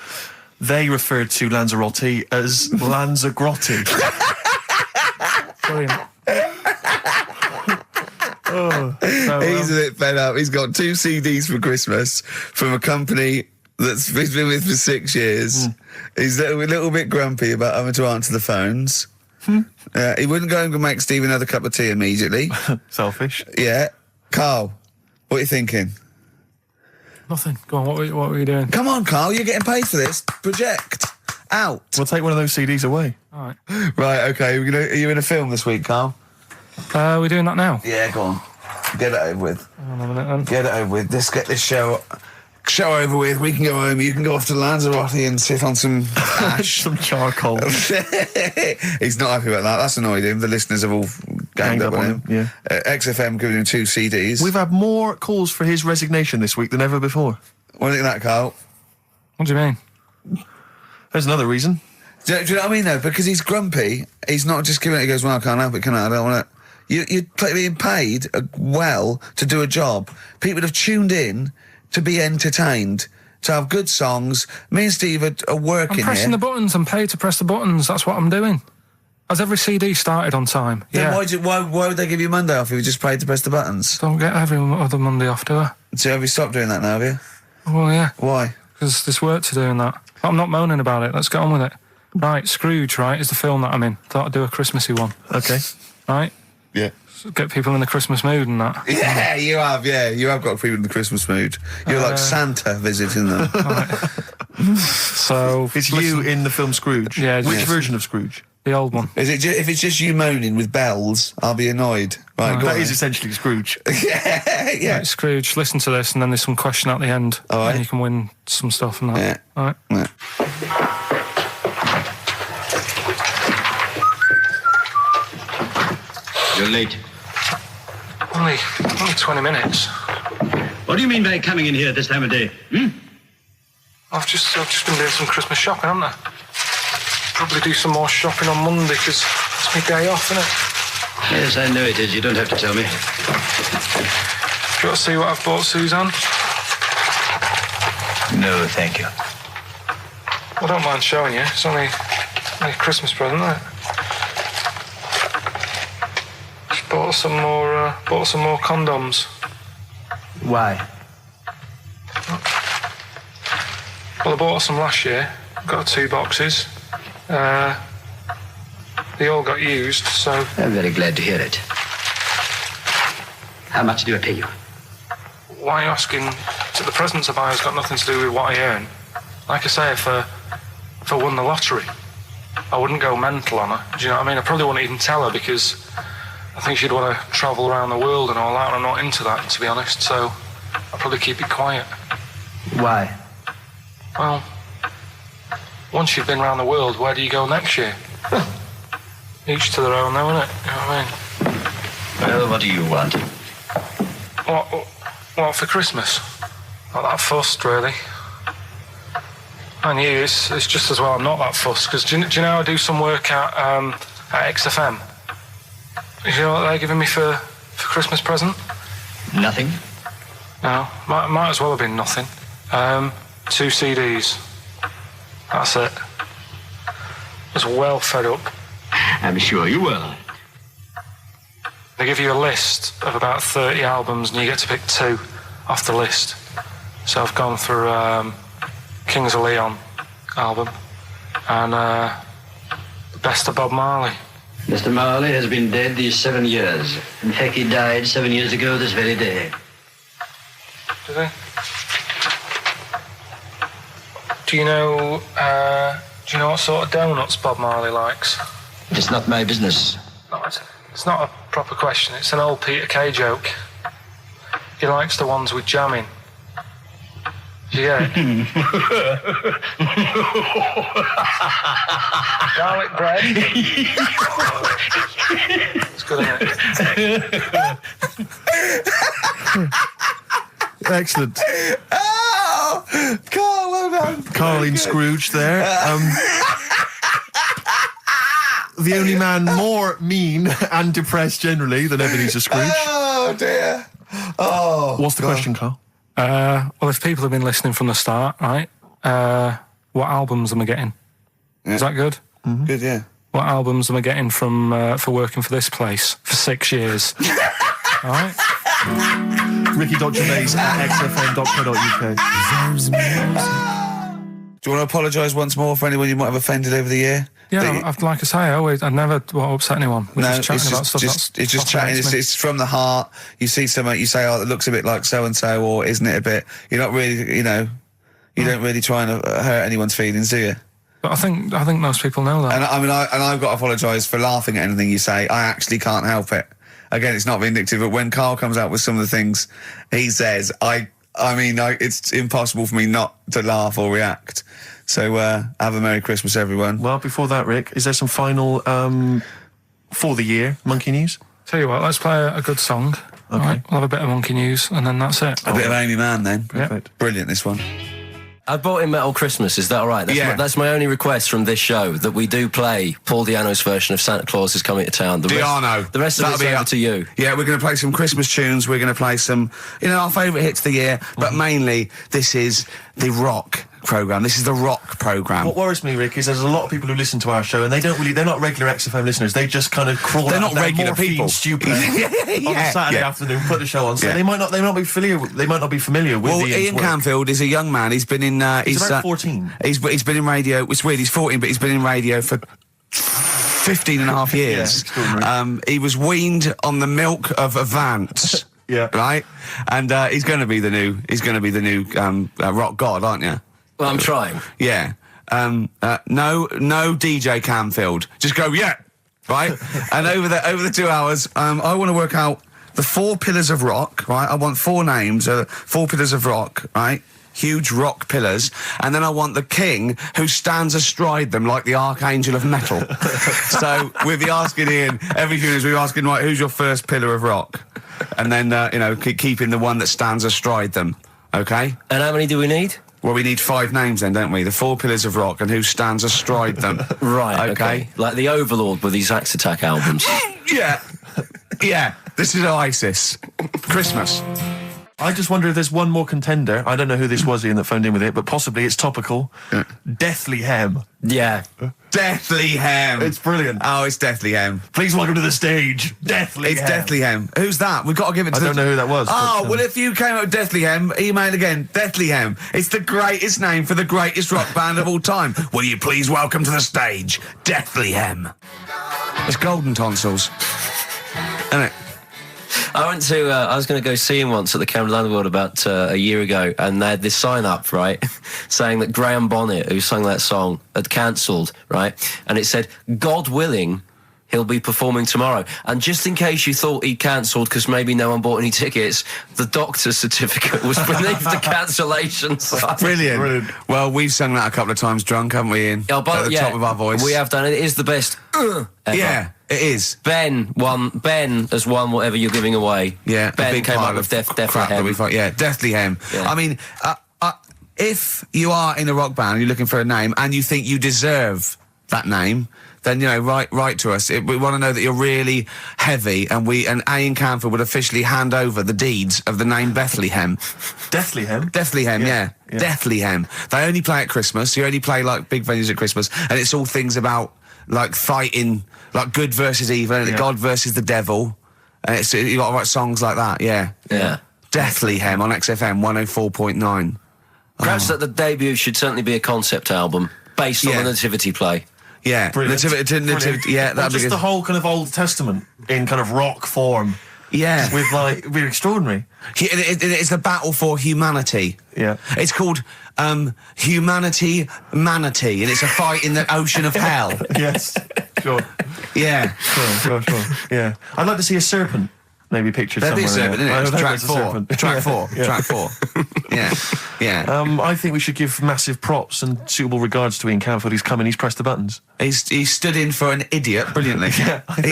they referred to Lanzarote as Lanzagrotte. Brilliant. He's a bit fed up. He's got 2 CDs for Christmas from a company that's he's been with for 6 years. He's a little bit grumpy about having to answer the phones. He wouldn't go and make Steve another cup of tea immediately. Selfish. Yeah. Karl, what are you thinking? Nothing. Go on, what were you doing? Come on, Karl, you're getting paid for this. Project. Out. We'll take one of those CDs away. All right. Right, okay. Are you in a film this week, Karl? We're doing that now. Yeah, go on. Get it over with. Hang on a minute then. Get it over with. Let's get this show over with. We can go home. You can go off to Lanzarote and sit on some ash. Some charcoal. He's not happy about that. That's annoyed him. The listeners have all ganged up on him. Yeah. XFM giving him 2 CDs. We've had more calls for his resignation this week than ever before. What do you think of that, Karl? What do you mean? There's another reason. Do you know what I mean, though? Because he's grumpy. He's not just giving it. He goes, well, I can't help it, can I? I don't want it. You're being paid well to do a job. People have tuned in to be entertained, to have good songs. Me and Steve are working I'm pressing here. the buttons. I'm paid to press the buttons. That's what I'm doing. Has every CD started on time? Then why would they give you Monday off if you just paid to press the buttons? Don't get every other Monday off, do I? So have you stopped doing that now, have you? Well, yeah. Why? Because there's work to do in that. But I'm not moaning about it. Let's get on with it. Right, Scrooge, right, is the film that I'm in. Thought I'd do a Christmassy one. Okay. Right? Yeah. So get people in the Christmas mood and that. Yeah, you have. Yeah, you have got people in the Christmas mood. You're like Santa visiting them. So It's you in the film Scrooge. Yeah, Which yes. version of Scrooge? the old one. Is it? If it's just you moaning with bells, I'll be annoyed. Right, go That on is then. essentially Scrooge. yeah. Right, Scrooge, listen to this, and then there's some question at the end, All right. and you can win some stuff and that. Yeah. All right. Yeah. You're late. Only 20 minutes. What do you mean by coming in here at this time of day? I've just been doing some Christmas shopping, haven't I? Probably do some more shopping on Monday because it's my day off, isn't it? Yes, I know it is. You don't have to tell me. Do you want to see what I've bought, Suzanne? No, thank you. I don't mind showing you. It's only a Christmas present, isn't it? Just bought some more condoms. Why? Well, I bought some last year. Got 2 boxes. They all got used, so... I'm very glad to hear it. How much do I pay you? Why are you asking? So the presents I buy has got nothing to do with what I earn. Like I say, if I won the lottery, I wouldn't go mental on her. Do you know what I mean? I probably wouldn't even tell her because I think she'd want to travel around the world and all that, and I'm not into that, to be honest, so I'd probably keep it quiet. Why? Well, once you've been around the world, where do you go next year? Each to their own, though, innit? You know what I mean? Well, what do you want? What for Christmas? Not that fussed, really. And you, it's just as well I'm not that fussed, because do you know I do some work at XFM? Do you know what they're giving me for Christmas present? Nothing? No, might as well have been nothing. 2 CDs. That's it. I was well fed up. I'm sure you will. They give you a list of about 30 albums and you get to pick 2 off the list. So I've gone for Kings of Leon album and the best of Bob Marley. Mr. Marley has been dead these 7 years. In fact, he died 7 years ago this very day. Did they? Do you know what sort of donuts Bob Marley likes? It's not my business. No, it's not a proper question. It's an old Peter Kay joke. He likes the ones with jam in. Do you get it? Garlic bread. It's good, isn't it? Excellent. Oh, Carl, well done. Karl in Scrooge there. The only man more mean and depressed generally than Ebenezer Scrooge. Oh dear. Oh. What's the question, Karl? Well, if people have been listening from the start, right? What albums am I getting? Yeah. Is that good? Mm-hmm. Good, yeah. What albums am I getting from for working for this place for 6 years? All right. Ricky.Gervais at xfm.co.uk. Do you want to apologise once more for anyone you might have offended over the year? Yeah, like I say, I never want to upset anyone. We're just chatting about stuff. It's just chatting. It's from the heart. You see something, you say, "Oh, it looks a bit like so and so," or "Isn't it a bit?" You're not really, you don't really try and hurt anyone's feelings, do you? But I think most people know that. And I've got to apologise for laughing at anything you say. I actually can't help it. Again, it's not vindictive, but when Karl comes out with some of the things he says, it's impossible for me not to laugh or react. So have a Merry Christmas, everyone. Well, before that, Rick, is there some final for the year monkey news? Tell you what, let's play a good song. Okay. All right, we'll have a bit of monkey news, and then that's it. A bit of Amy Mann, then. Perfect. Brilliant, this one. I bought in Metal Christmas, is that all right? That's my only request from this show, that we do play Paul Di'Anno's version of Santa Claus is Coming to Town. The rest of it's over to you. Yeah, we're going to play some Christmas tunes, we're going to play some, our favourite hits of the year, but mainly this is the rock programme. This is the rock programme. What worries me, Rick, is there's a lot of people who listen to our show and they're not regular XFM listeners. They just kind of crawl They're out not of their regular morphine people. stupid on a Saturday afternoon, put the show on. So they might not be familiar with Ian work. Canfield is a young man. He's been in... he's about 14. He's been in radio... It's weird, he's 14, but he's been in radio for 15 and a half years. He was weaned on the milk of Avant. Right? And he's going to be the new rock god, aren't you? Well, I'm trying. Yeah. No DJ Canfield. Just go, yeah. Right? And over the 2 hours, I want to work out the 4 pillars of rock, right? I want 4 names, 4 pillars of rock, right? Huge rock pillars. And then I want the king who stands astride them like the archangel of metal. So we'll be asking Ian, every few minutes we'll be asking, right, who's your first pillar of rock? And then, keeping the one that stands astride them. Okay? And how many do we need? Well, we need 5 names then, don't we? The 4 pillars of rock and who stands astride them. Right, okay. Like the Overlord with these Axe Attack albums. Yeah. This is Oasis. Christmas. I just wonder if there's one more contender. I don't know who this was, Ian, that phoned in with it, but possibly it's topical. Deathly Hem. Yeah. Deathly Hem. It's brilliant. Oh, it's Deathly Hem. Please welcome to the stage, Deathly Hem. It's Deathly Hem. Who's that? We've got to give it to I don't know who that was. Oh, well, if you came up with Deathly Hem, email again. Deathly Hem. It's the greatest name for the greatest rock band of all time. Will you please welcome to the stage, Deathly Hem. It's golden tonsils. Isn't it? I was going to go see him once at the Camden Underworld about a year ago, and they had this sign up, right, saying that Graham Bonnet, who sung that song, had cancelled, right, and it said, God willing, he'll be performing tomorrow. And just in case you thought he'd cancelled because maybe no one bought any tickets, the doctor's certificate was beneath the cancellation sign. Brilliant. Well, we've sung that a couple of times drunk, haven't we, Ian? At the top of our voice. We have done it. It is the best ever. Yeah, it is. Ben has won whatever you're giving away. Yeah, Ben came up with Deathly Hem. Yeah, Deathly Hem. Yeah. I mean, if you are in a rock band and you're looking for a name and you think you deserve that name, then, write to us. We want to know that you're really heavy, and Ian Canfield would officially hand over the deeds of the name Bethlehem. Deathly Hem? Deathly Hem, yeah. Deathly Hem. They only play at Christmas. You only play, like, big venues at Christmas, and it's all things about, like, fighting, like, good versus evil, and God versus the devil. And you got to write songs like that, Yeah. Deathly Hem on XFM 104.9. Perhaps that the debut should certainly be a concept album based on the Nativity play. Yeah, Nativity, yeah, that'd be just good. the whole kind of Old Testament in kind of rock form. Yeah. With, like, it'd be extraordinary. It's the battle for humanity. Yeah. It's called Humanity Manatee, and it's a fight in the ocean of hell. Yes, sure. Yeah. Sure. Yeah. I'd like to see a serpent. Maybe pictured somewhere. There'd be a serpent, isn't it? It's track 4. Serpent. Track 4. Yeah. I think we should give massive props and suitable regards to Ian Canfield. He's come in, he's pressed the buttons. He stood in for an idiot brilliantly. He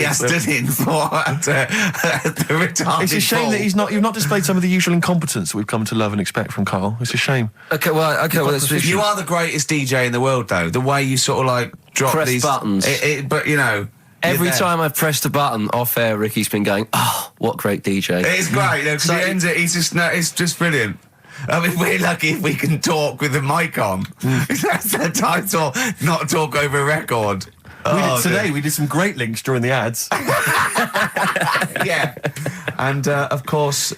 has stood in for the retarded. It's a shame that you've not displayed some of the usual incompetence that we've come to love and expect from Karl. It's a shame. Okay, well, you are the greatest DJ in the world, though. The way you sort of like drop press these buttons. But every time I've pressed a button off air, Ricky's been going, "Oh, what great DJ!" It's great because he ends it. It's just brilliant. I mean, we're lucky if we can talk with the mic on. That's the title, not talk over a record. We did some great links during the ads. Yeah. And, of course,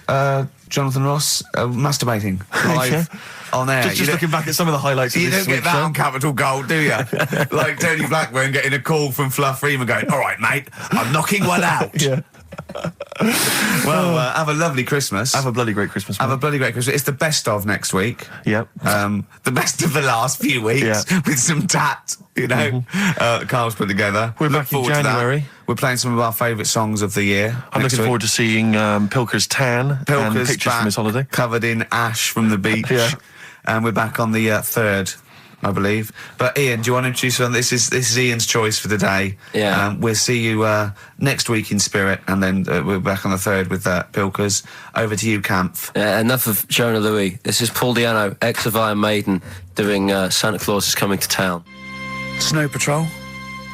Jonathan Ross masturbating live on air. Just looking back at some of the highlights of you this don't get that show. on Capital Gold, do you? Like Tony Blackburn getting a call from Fluff Freeman going, all right, mate, I'm knocking one out. Yeah. Well, have a lovely Christmas. Have a bloody great Christmas, mate. Have a bloody great Christmas. It's the best of next week. Yep. The best of the last few weeks with some tat, Carl's put together. We're back in January. We're playing some of our favourite songs of the year. I'm looking forward to seeing Pilker's tan and pictures from his holiday. Covered in ash from the beach. Yeah. And we're back on the 3rd. I believe. But Ian, do you want to introduce one? This is Ian's choice for the day. Yeah. We'll see you next week in spirit, and then we're back on the 3rd with Pilkers. Over to you, Camp. Enough of Jonah Louis. This is Paul Di'Anno, ex of Iron Maiden. doing Santa Claus is Coming to Town. Snow Patrol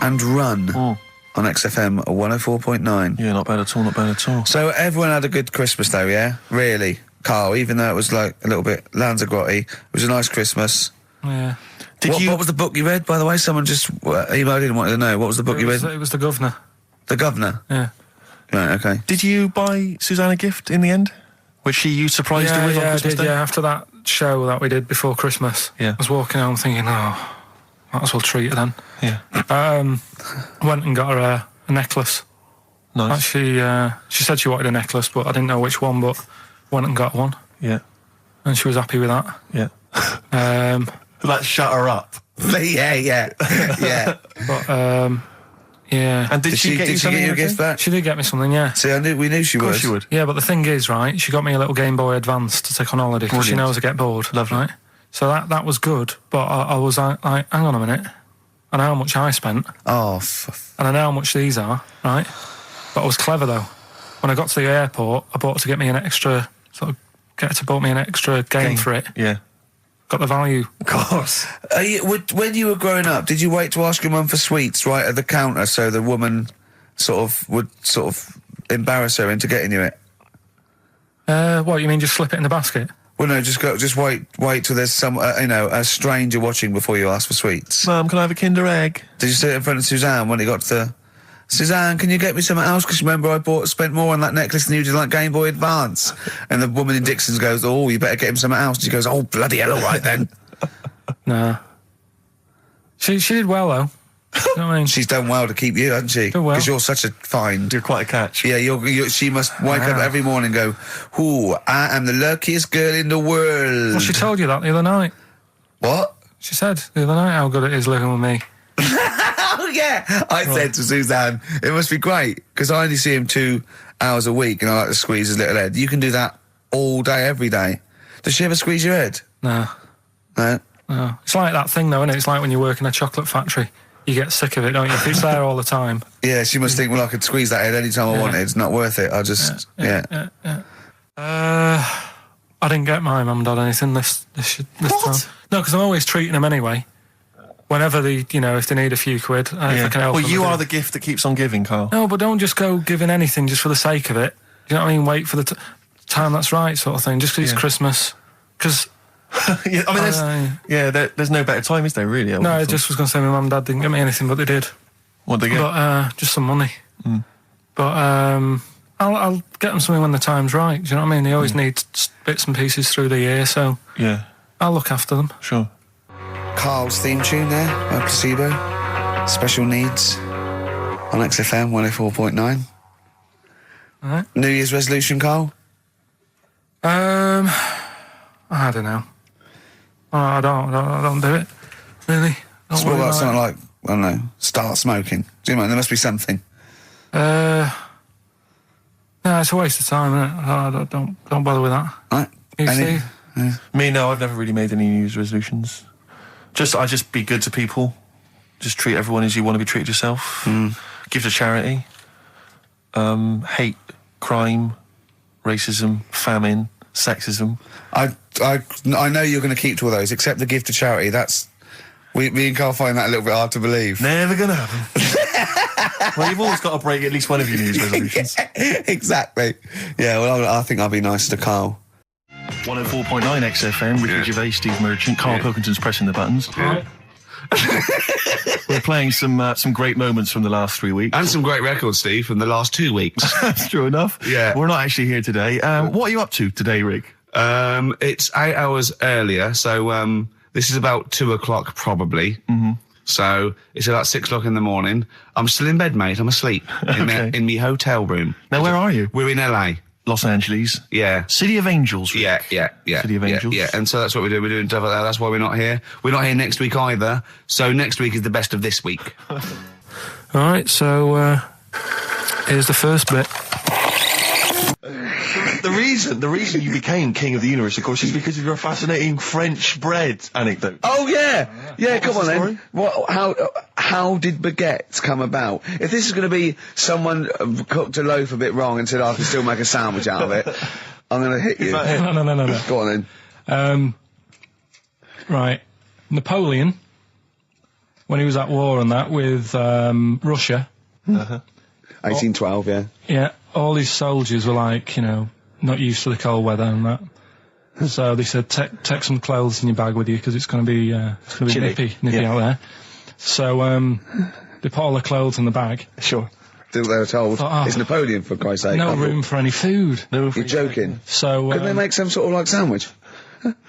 and Run on XFM 104.9. Yeah, not bad at all, not bad at all. So everyone had a good Christmas though, yeah? Really? Carl, even though it was like a little bit Lanzagrotte, it was a nice Christmas. Yeah. What was the book you read, by the way? Someone just emailed in and wanted to know. What was the book you read? It was The Governor. The Governor? Yeah. Right, okay. Did you buy Suzanne a gift in the end? Which you surprised her with on Christmas Day? Yeah, after that show that we did before Christmas. Yeah. I was walking home thinking, oh, might as well treat her then. Yeah. Went and got her a necklace. Nice. Actually, she said she wanted a necklace, but I didn't know which one, but went and got one. Yeah. And she was happy with that. Yeah. That shut her up. yeah. But, yeah. And did she get you something? Did she get you a gift back? She did get me something, yeah. See, we knew she would. Of course she would. Yeah, but the thing is, right, she got me a little Game Boy Advance to take on holiday because she Brilliant. knows I get bored. Lovely. Right? So that was good, but I was like, hang on a minute. I know how much I spent, Oh, and I know how much these are, right? But I was clever, though. When I got to the airport, I bought her to get me an extra, bought me an extra game for it. Yeah. Got the value. Of course. when you were growing up, did you wait to ask your mum for sweets right at the counter so the woman would embarrass her into getting you it? What, you mean just slip it in the basket? Well, no, just wait till there's some, a stranger watching before you ask for sweets. Mum, can I have a Kinder Egg? Did you sit in front of Suzanne when it got to Suzanne, can you get me something else? Because remember I spent more on that necklace than you did like Game Boy Advance. And the woman in Dixon's goes, oh, you better get him something else. And she goes, oh, bloody hell, all right then. Nah. She did well, though. You know what I mean? She's done well to keep you, hasn't she? Done well. Because you're such a find. You're quite a catch. Yeah, she must wake up every morning and go, ooh, I am the luckiest girl in the world. Well, she told you that the other night. What? She said the other night how good it is living with me. Oh, yeah. I said to Suzanne, it must be great, because I only see him 2 hours a week and I like to squeeze his little head. You can do that all day, every day. Does she ever squeeze your head? No. No? No. It's like that thing, though, isn't it? It's like when you work in a chocolate factory. You get sick of it, don't you? If it's there all the time. Yeah, she must think, well, I could squeeze that head any time I wanted. It's not worth it. I'll just, Yeah. I didn't get my mum and dad anything this time. No, because I'm always treating them anyway. Whenever if they need a few quid, if I can help them. Well, you are the gift that keeps on giving, Karl. No, but don't just go giving anything just for the sake of it. You know what I mean? Wait for the time that's right, sort of thing. Just because it's Christmas. Because yeah, I mean, there's no better time, is there? Really? No, I just was going to say my mum and dad didn't get me anything, but they did. What did they get? But just some money. But I'll get them something when the time's right. Do you know what I mean? They always need bits and pieces through the year, so yeah, I'll look after them. Sure. Karl's theme tune there by Placebo. Special Needs on XFM 104.9. All right. New Year's resolution, Karl? I don't know. I don't do it. Really. It's more like something like, I don't know, start smoking. Do you know? There must be something. No, it's a waste of time, isn't it? Don't bother with that. Right. You see? Me, no, I've never really made any New Year's resolutions. I just be good to people. Just treat everyone as you want to be treated yourself. Give to charity. Hate crime, racism, famine, sexism. I know you're going to keep to all those, except the gift to charity. Me and Karl find that a little bit hard to believe. Never gonna happen. Well, you've always got to break at least one of your New Year's resolutions. Exactly. Yeah, well, I think I'll be nice to Karl. 104.9 XFM, Ricky Gervais, Steve Merchant, Karl Pilkington's pressing the buttons. We're playing some great moments from the last 3 weeks. And some great records, Steve, from the last 2 weeks. That's true enough. Yeah. We're not actually here today. What are you up to today, Rick? It's 8 hours earlier, so this is about 2 o'clock probably. Mm-hmm. So it's about 6 o'clock in the morning. I'm still in bed, mate. I'm asleep in my hotel room. Now, where are you? We're in LA. Los Angeles. Yeah. City of Angels, Rick. Yeah. City of Angels. Yeah, and so that's what we're doing. We're doing stuff like that. That's why we're not here. We're not here next week either. So next week is the best of this week. All right, so here's the first bit. The reason you became King of the Universe, of course, is because of your fascinating French bread anecdote. Oh, yeah. Yeah, come on the then. How did baguettes come about? If this is going to be someone cooked a loaf a bit wrong and said, I can still make a sandwich out of it, I'm going to hit you. No. Go on then. Right. Napoleon, when he was at war and that with Russia. 1812, yeah. Yeah, all his soldiers were like, you know, not used to the cold weather and that. So they said, take some clothes in your bag with you because it's going to be nippy out there. So they put all the clothes in the bag. Sure. They were told, it's Napoleon, for Christ's sake. No room for any food. You're joking. So couldn't they make some sort of like sandwich?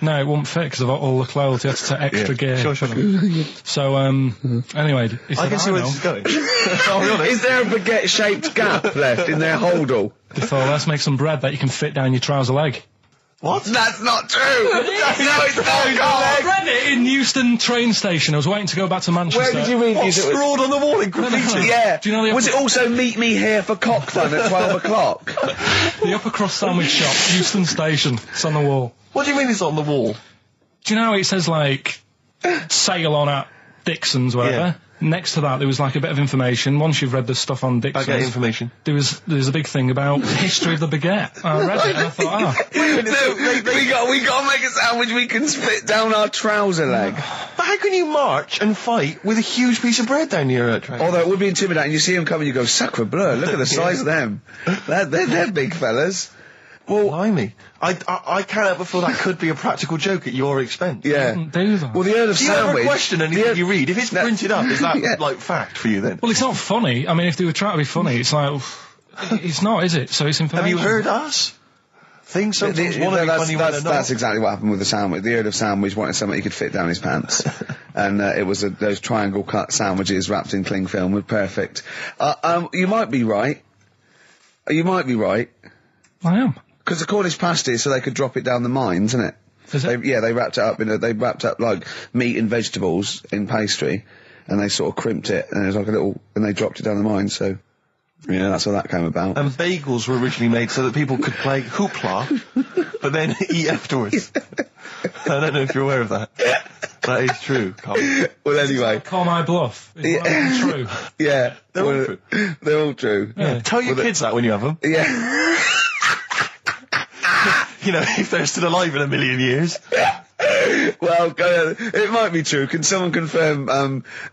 No, it won't fit because of all the clothes. You had to take extra gear. Sure. So, anyway, he said, I can see where this is going. I'll be honest. Is there a baguette-shaped gap left in their holdall? They thought, let's make some bread that you can fit down your trouser leg. What? That's not true! No, it's not, I Karl! read it in Euston train station. I was waiting to go back to Manchester. Where did you read What's these? scrawled on the wall in graffiti? Yeah. Do you know Was it also meet me here for cock fun at 12 o'clock? The Upper Cross Sandwich Shop, Euston Station. It's on the wall. What do you mean it's on the wall? Do you know how it says, like, sail on at Dixon's, whatever? Yeah. Next to that, there was, like, a bit of information. Once you've read the stuff on Dixon's... I get information. There was a big thing about the history of the baguette. I read it and I thought, we got to make a sandwich we can split down our trouser leg. But how can you march and fight with a huge piece of bread down your train? Although it would be intimidating. You see them coming, you go, sacre bleu, look at the size of them. They're big fellas. Well, Blimey. I can't help but feel that could be a practical joke at your expense. yeah. do that. Well, the Earl of Do you ever Sandwich... question anything you read? If it's No. printed up, is that, Yeah. like, fact for you then? Well, it's not funny. I mean, if they were trying to be funny, it's like... It's not, is it? So it's information. Have you heard us? Things sometimes want to be funny when they're not. That's exactly what happened with the sandwich. The Earl of Sandwich wanted something he could fit down his pants. And it was those triangle cut sandwiches wrapped in cling film were perfect. You might be right. You might be right. I am. Because the Cornish pasty, so they could drop it down the mines, isn't it? Is it? They wrapped it up they wrapped up like meat and vegetables in pastry, and they sort of crimped it, and it was like and they dropped it down the mine, so, yeah, that's how that came about. And bagels were originally made so that people could play hoopla, but then eat afterwards. I don't know if you're aware of that. That is true, Karl. Well, anyway. Call my bluff. It's not true. Yeah. They're all true. They're all true. Yeah. Tell your kids that when you have them. Yeah. You know, if they're still alive in a million years. Well, it might be true. Can someone confirm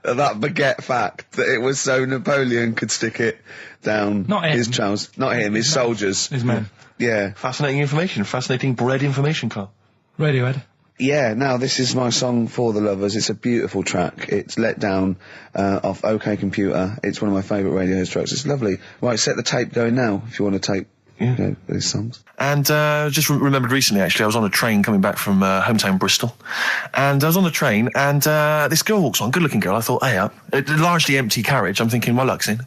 that baguette fact that it was so Napoleon could stick it down Not him. his trousers? Not him, his soldiers. His men. Yeah. Fascinating information. Fascinating bread information, Karl. Radiohead. Yeah, now this is my song for the lovers. It's a beautiful track. It's Let Down off OK Computer. It's one of my favourite Radiohead tracks. It's lovely. Right, set the tape going now if you want to tape these songs. And just remembered recently, actually, I was on a train coming back from hometown Bristol, and I was on the train, and this girl walks on, good-looking girl. I thought, hey, a largely empty carriage. I'm thinking, my luck's in,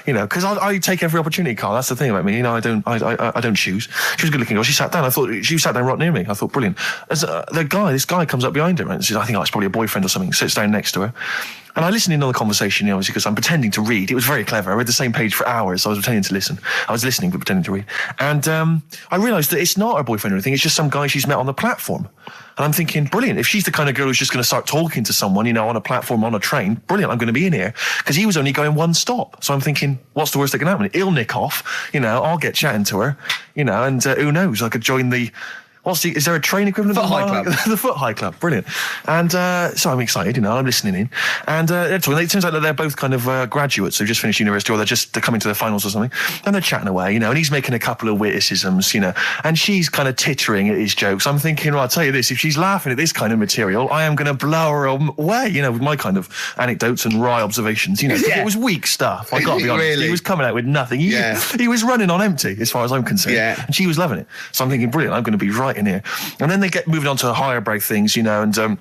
you know, because I take every opportunity, Karl. That's the thing about me, you know. I don't choose. She was a good-looking girl. She sat down. I thought she sat down right near me. I thought, brilliant. As this guy comes up behind her, and says, I think it's probably a boyfriend or something. Sits down next to her. And I listened in on the conversation, you know, obviously, because I'm pretending to read. It was very clever. I read the same page for hours. So I was pretending to listen. I was listening, but pretending to read. And I realised that it's not her boyfriend or anything. It's just some guy she's met on the platform. And I'm thinking, brilliant. If she's the kind of girl who's just going to start talking to someone, you know, on a platform, on a train, brilliant. I'm going to be in here. Because he was only going one stop. So I'm thinking, what's the worst that can happen? He'll nick off. You know, I'll get chatting to her. You know, and who knows? I could join the... is there a train equivalent? Foot High Club. The Foot High Club, brilliant. And so I'm excited, you know, I'm listening in. And it turns out that they're both kind of graduates who've just finished university, or they're coming to their finals or something. And they're chatting away, you know, and he's making a couple of witticisms, you know, and she's kind of tittering at his jokes. I'm thinking, well, I'll tell you this, if she's laughing at this kind of material, I am going to blow her away, you know, with my kind of anecdotes and wry observations, you know. Yeah. It was weak stuff, I got to be honest. Really? He was coming out with nothing. He was running on empty, as far as I'm concerned. Yeah. And she was loving it. So I'm thinking, brilliant, I'm going to be right in here. And then they get moving on to higher brow things, you know, and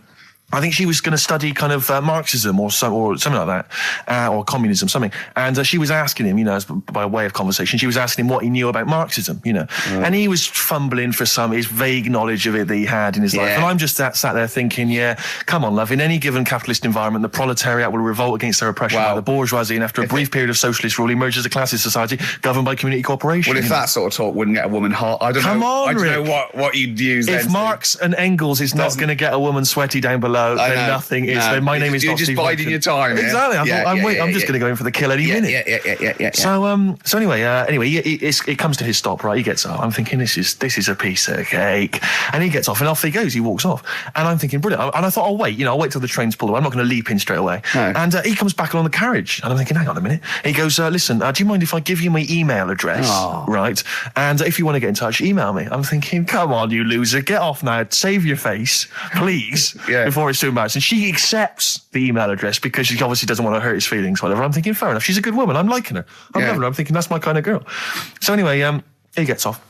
I think she was going to study kind of Marxism or something like that, or communism, something. And she was asking him, you know, by way of conversation, she was asking him what he knew about Marxism, you know. And he was fumbling for his vague knowledge of it that he had in his life. And I'm just sat there thinking, yeah, come on, love. In any given capitalist environment, the proletariat will revolt against their oppression by the bourgeoisie, and after a brief period of socialist rule, emerges a classist society governed by community cooperation. Well, if that sort of talk wouldn't get a woman hot, I don't know what you'd use then. If Marx and Engels is not going to get a woman sweaty down below, hello, I then know. nothing. It's No, then my name is you're not just Steve biding Hodgson. your time. Yeah? Exactly. I thought, I'm just going to go in for the kill any minute. Yeah. So anyway, it comes to his stop, right? He gets up. I'm thinking, this is a piece of cake. And he gets off, and off he goes. He walks off. And I'm thinking, brilliant. And I thought, I'll wait. I'll wait till the train's pulled away. I'm not going to leap in straight away. No. And he comes back along the carriage. And I'm thinking, hang on a minute. He goes, listen, do you mind if I give you my email address? Oh. Right? And if you want to get in touch, email me. I'm thinking, come on, you loser. Get off now. Save your face, please, before it's too embarrassing. She accepts the email address because she obviously doesn't want to hurt his feelings, whatever. I'm thinking, fair enough. She's a good woman. I'm liking her. I'm loving her. I'm thinking, that's my kind of girl. So anyway, he gets off.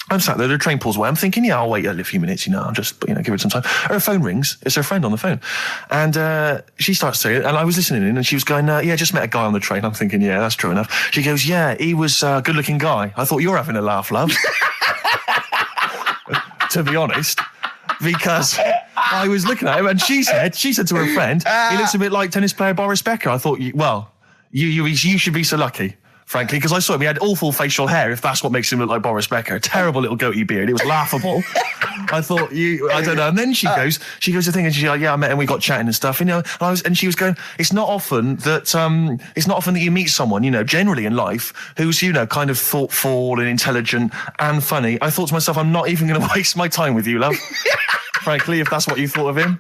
I'm sat there, the train pulls away. I'm thinking, I'll wait a few minutes, I'll just, give it some time. Her phone rings. It's her friend on the phone. And she starts saying it, and I was listening in, and she was going, just met a guy on the train. I'm thinking, yeah, that's true enough. She goes, yeah, he was a good-looking guy. I thought, you're having a laugh, love. To be honest. Because I was looking at him, and she said to her friend, he looks a bit like tennis player Boris Becker. I thought, you should be so lucky. Frankly, because I saw him, he had awful facial hair, if that's what makes him look like Boris Becker. Terrible little goatee beard. It was laughable. I thought, I don't know. And then she goes the thing, and she's like, yeah, I met him, we got chatting and stuff, and she was going, it's not often that you meet someone, generally in life, who's, kind of thoughtful and intelligent and funny. I thought to myself, I'm not even going to waste my time with you, love. Frankly, if that's what you thought of him.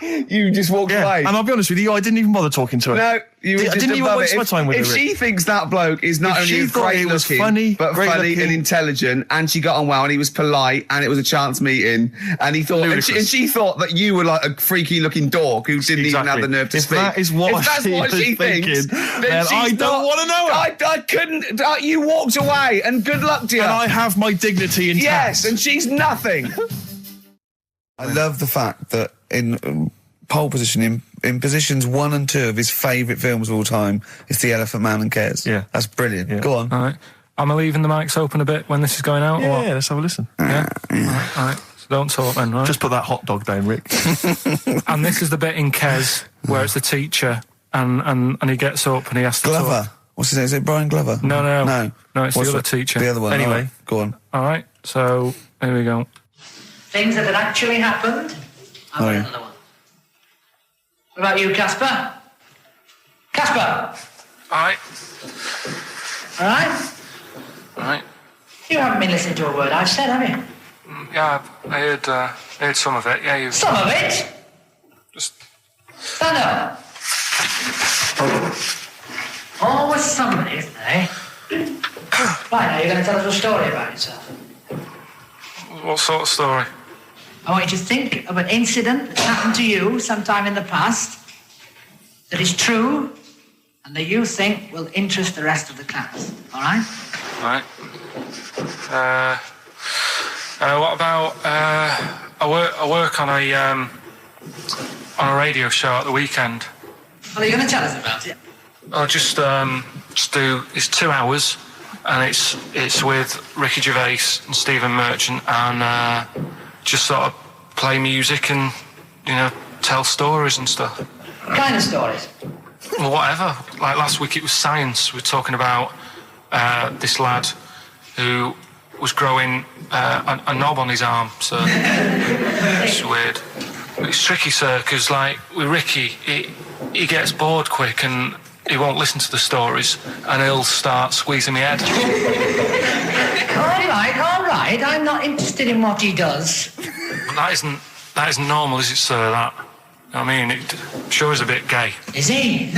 You just walked away. And I'll be honest with you, I didn't even bother talking to her. No, you were just I didn't even waste my time with her. If she thinks that bloke is not only great looking, but funny and intelligent, and she got on well, and he was polite, and it was a chance meeting, and he thought, and she thought that you were like a freaky looking dork who didn't even have the nerve to speak. That is what if that's what she thinks, then I don't want to know her. I couldn't. You walked away, and good luck to you. And I have my dignity intact. Yes, and she's nothing. I love the fact that in pole position, in positions 1 and 2 of his favourite films of all time, it's The Elephant Man and Kes. Yeah. That's brilliant. Yeah. Go on. All right. Am I leaving the mics open a bit when this is going out? Yeah, let's have a listen. Yeah? All right. So don't talk then, right? Just put that hot dog down, Rick. And this is the bit in Kes where it's the teacher and he gets up and he has to Glover. talk. What's his name? Is it Brian Glover? No, What's it's the other teacher. The other one. Anyway. All right, go on. All right, so here we go. Things that had actually happened. I've got another one. What about you, Casper? Casper! All right. All right? All right. You haven't been listening to a word I've said, have you? Yeah, I heard some of it. Yeah, you Some of it? just... Stand up. Always somebody, isn't there? Right, now you're going to tell us a story about yourself. What sort of story? I want you to think of an incident that's happened to you sometime in the past that is true and that you think will interest the rest of the class. All right? Right. What about I work on a radio show at the weekend. Well, are you going to tell us about it? I'll just do. It's 2 hours, and it's with Ricky Gervais and Stephen Merchant, and just sort of play music and tell stories and stuff. What kind of stories? Well, whatever. Like last week, it was science. We're talking about this lad who was growing a knob on his arm. So it's weird. It's tricky, sir, because like with Ricky, he gets bored quick and he won't listen to the stories, and he'll start squeezing my head. All right. I'm not interested in what he does. But that isn't normal, is it, sir? That. I mean, it sure is a bit gay. Is he?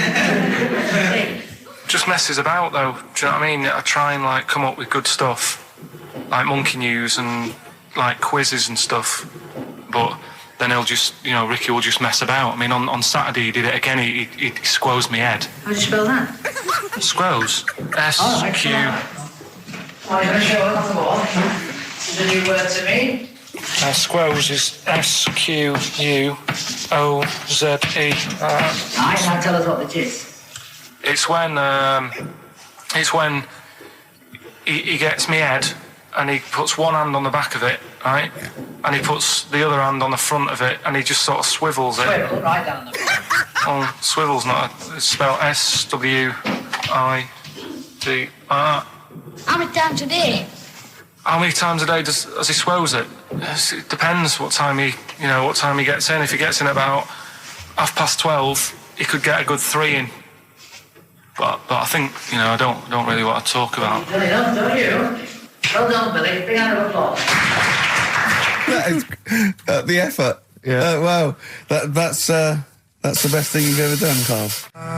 Just messes about, though. Do you know what I mean? I try and like come up with good stuff, like monkey news and like quizzes and stuff. But then he'll just, Ricky will just mess about. I mean, on Saturday he did it again. He squoze me head. How do you spell that? Squoze. S-Q. Well, you're going to show it off the wall. This is a new word to me. Squoze is S-Q-U-O-Z-E. Right, now tell us what it is. It's when he gets me head and he puts one hand on the back of it, right? And he puts the other hand on the front of it and he just sort of swivels it. Swivel, right down the back. Oh, swivel's not. It's spelled S-W-I-D-R. How many times a day? How many times a day does he swells it? It depends what time he gets in. If he gets in about 12:30, he could get a good 3 in. But I think, I don't really want to talk about. Billy, don't you? Well done, Billy. Big round of applause. That is the effort. Yeah. Wow. That's the best thing you've ever done, Karl.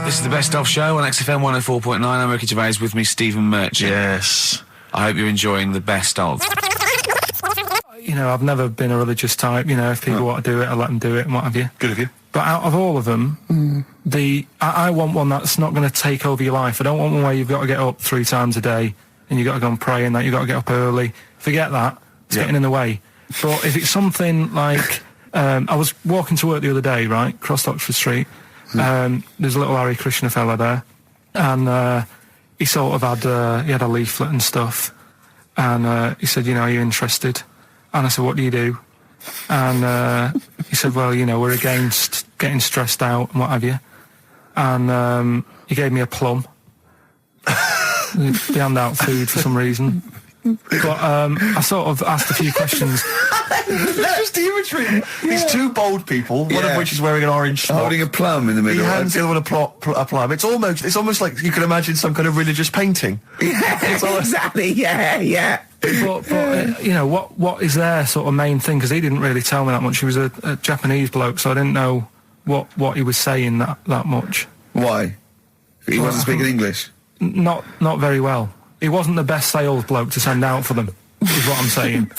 This is the Best Of Show on XFM 104.9. I'm Ricky Gervais, with me, Stephen Merchant. Yes. I hope you're enjoying the Best Of. I've never been a religious type. If people want to do it, I let them do it and what have you. Good of you. But out of all of them, I want one that's not going to take over your life. I don't want one where you've got to get up 3 times a day and you've got to go and pray and that you've got to get up early. Forget that. It's getting in the way. But if it's something like... I was walking to work the other day, right, across Oxford Street. There's a little Hare Krishna fella there. And he sort of had a leaflet and stuff. And he said, are you interested? And I said, what do you do? And he said, well, we're against getting stressed out and what have you. And he gave me a plum. They hand out food for some reason. But I sort of asked a few questions. That's just the imagery. These 2 bold people, one of which is wearing an orange smock, holding a plum in the middle. He hands the other one a plum. It's almost like you can imagine some kind of religious painting. Exactly. Yeah. But what is their sort of main thing? Because he didn't really tell me that much. He was a Japanese bloke, so I didn't know what he was saying that much. Why? He wasn't speaking English? Not very well. He wasn't the best sales bloke to send out for them, is what I'm saying.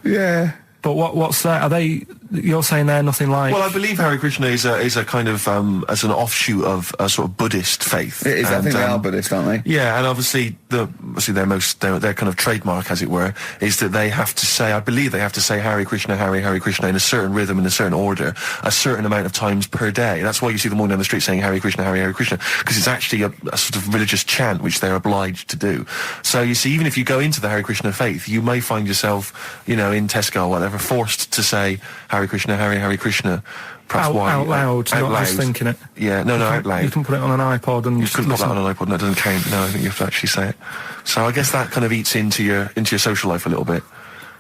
Yeah. But what's that? Are they? You're saying they're nothing like? Well, I believe Hare Krishna is a kind of as an offshoot of a sort of Buddhist faith. It is. I think they are Buddhist, aren't they? Yeah, and obviously their kind of trademark, as it were, is that they have to say. I believe they have to say Hare Krishna, Hare Krishna in a certain rhythm, in a certain order, a certain amount of times per day. That's why you see them walking down the street saying Hare Krishna, Hare Krishna, because it's actually a sort of religious chant which they're obliged to do. So you see, even if you go into the Hare Krishna faith, you may find yourself, in Tesco or whatever, forced to say Hare Krishna, Hare Krishna. Perhaps out loud, not just thinking it. Yeah, no, out loud. You can put it on an iPod and you could put that on an iPod. No, it doesn't count. No, I think you have to actually say it. So I guess that kind of eats into your social life a little bit.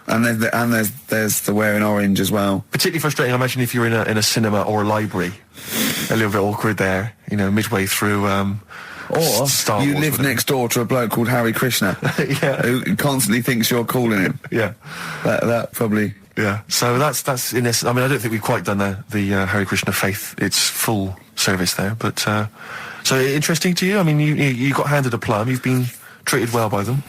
And there's the wearing orange as well. Particularly frustrating, I imagine, if you're in a cinema or a library. A little bit awkward there, midway through. Or Star you Wars, live whatever. next door to a bloke called Hare Krishna, Yeah. who constantly thinks you're calling him. Yeah. That probably. Yeah. So that's in this. I mean, I don't think we've quite done the Hare Krishna faith its full service there, but so interesting to you. I mean, you got handed a plum. You've been treated well by them.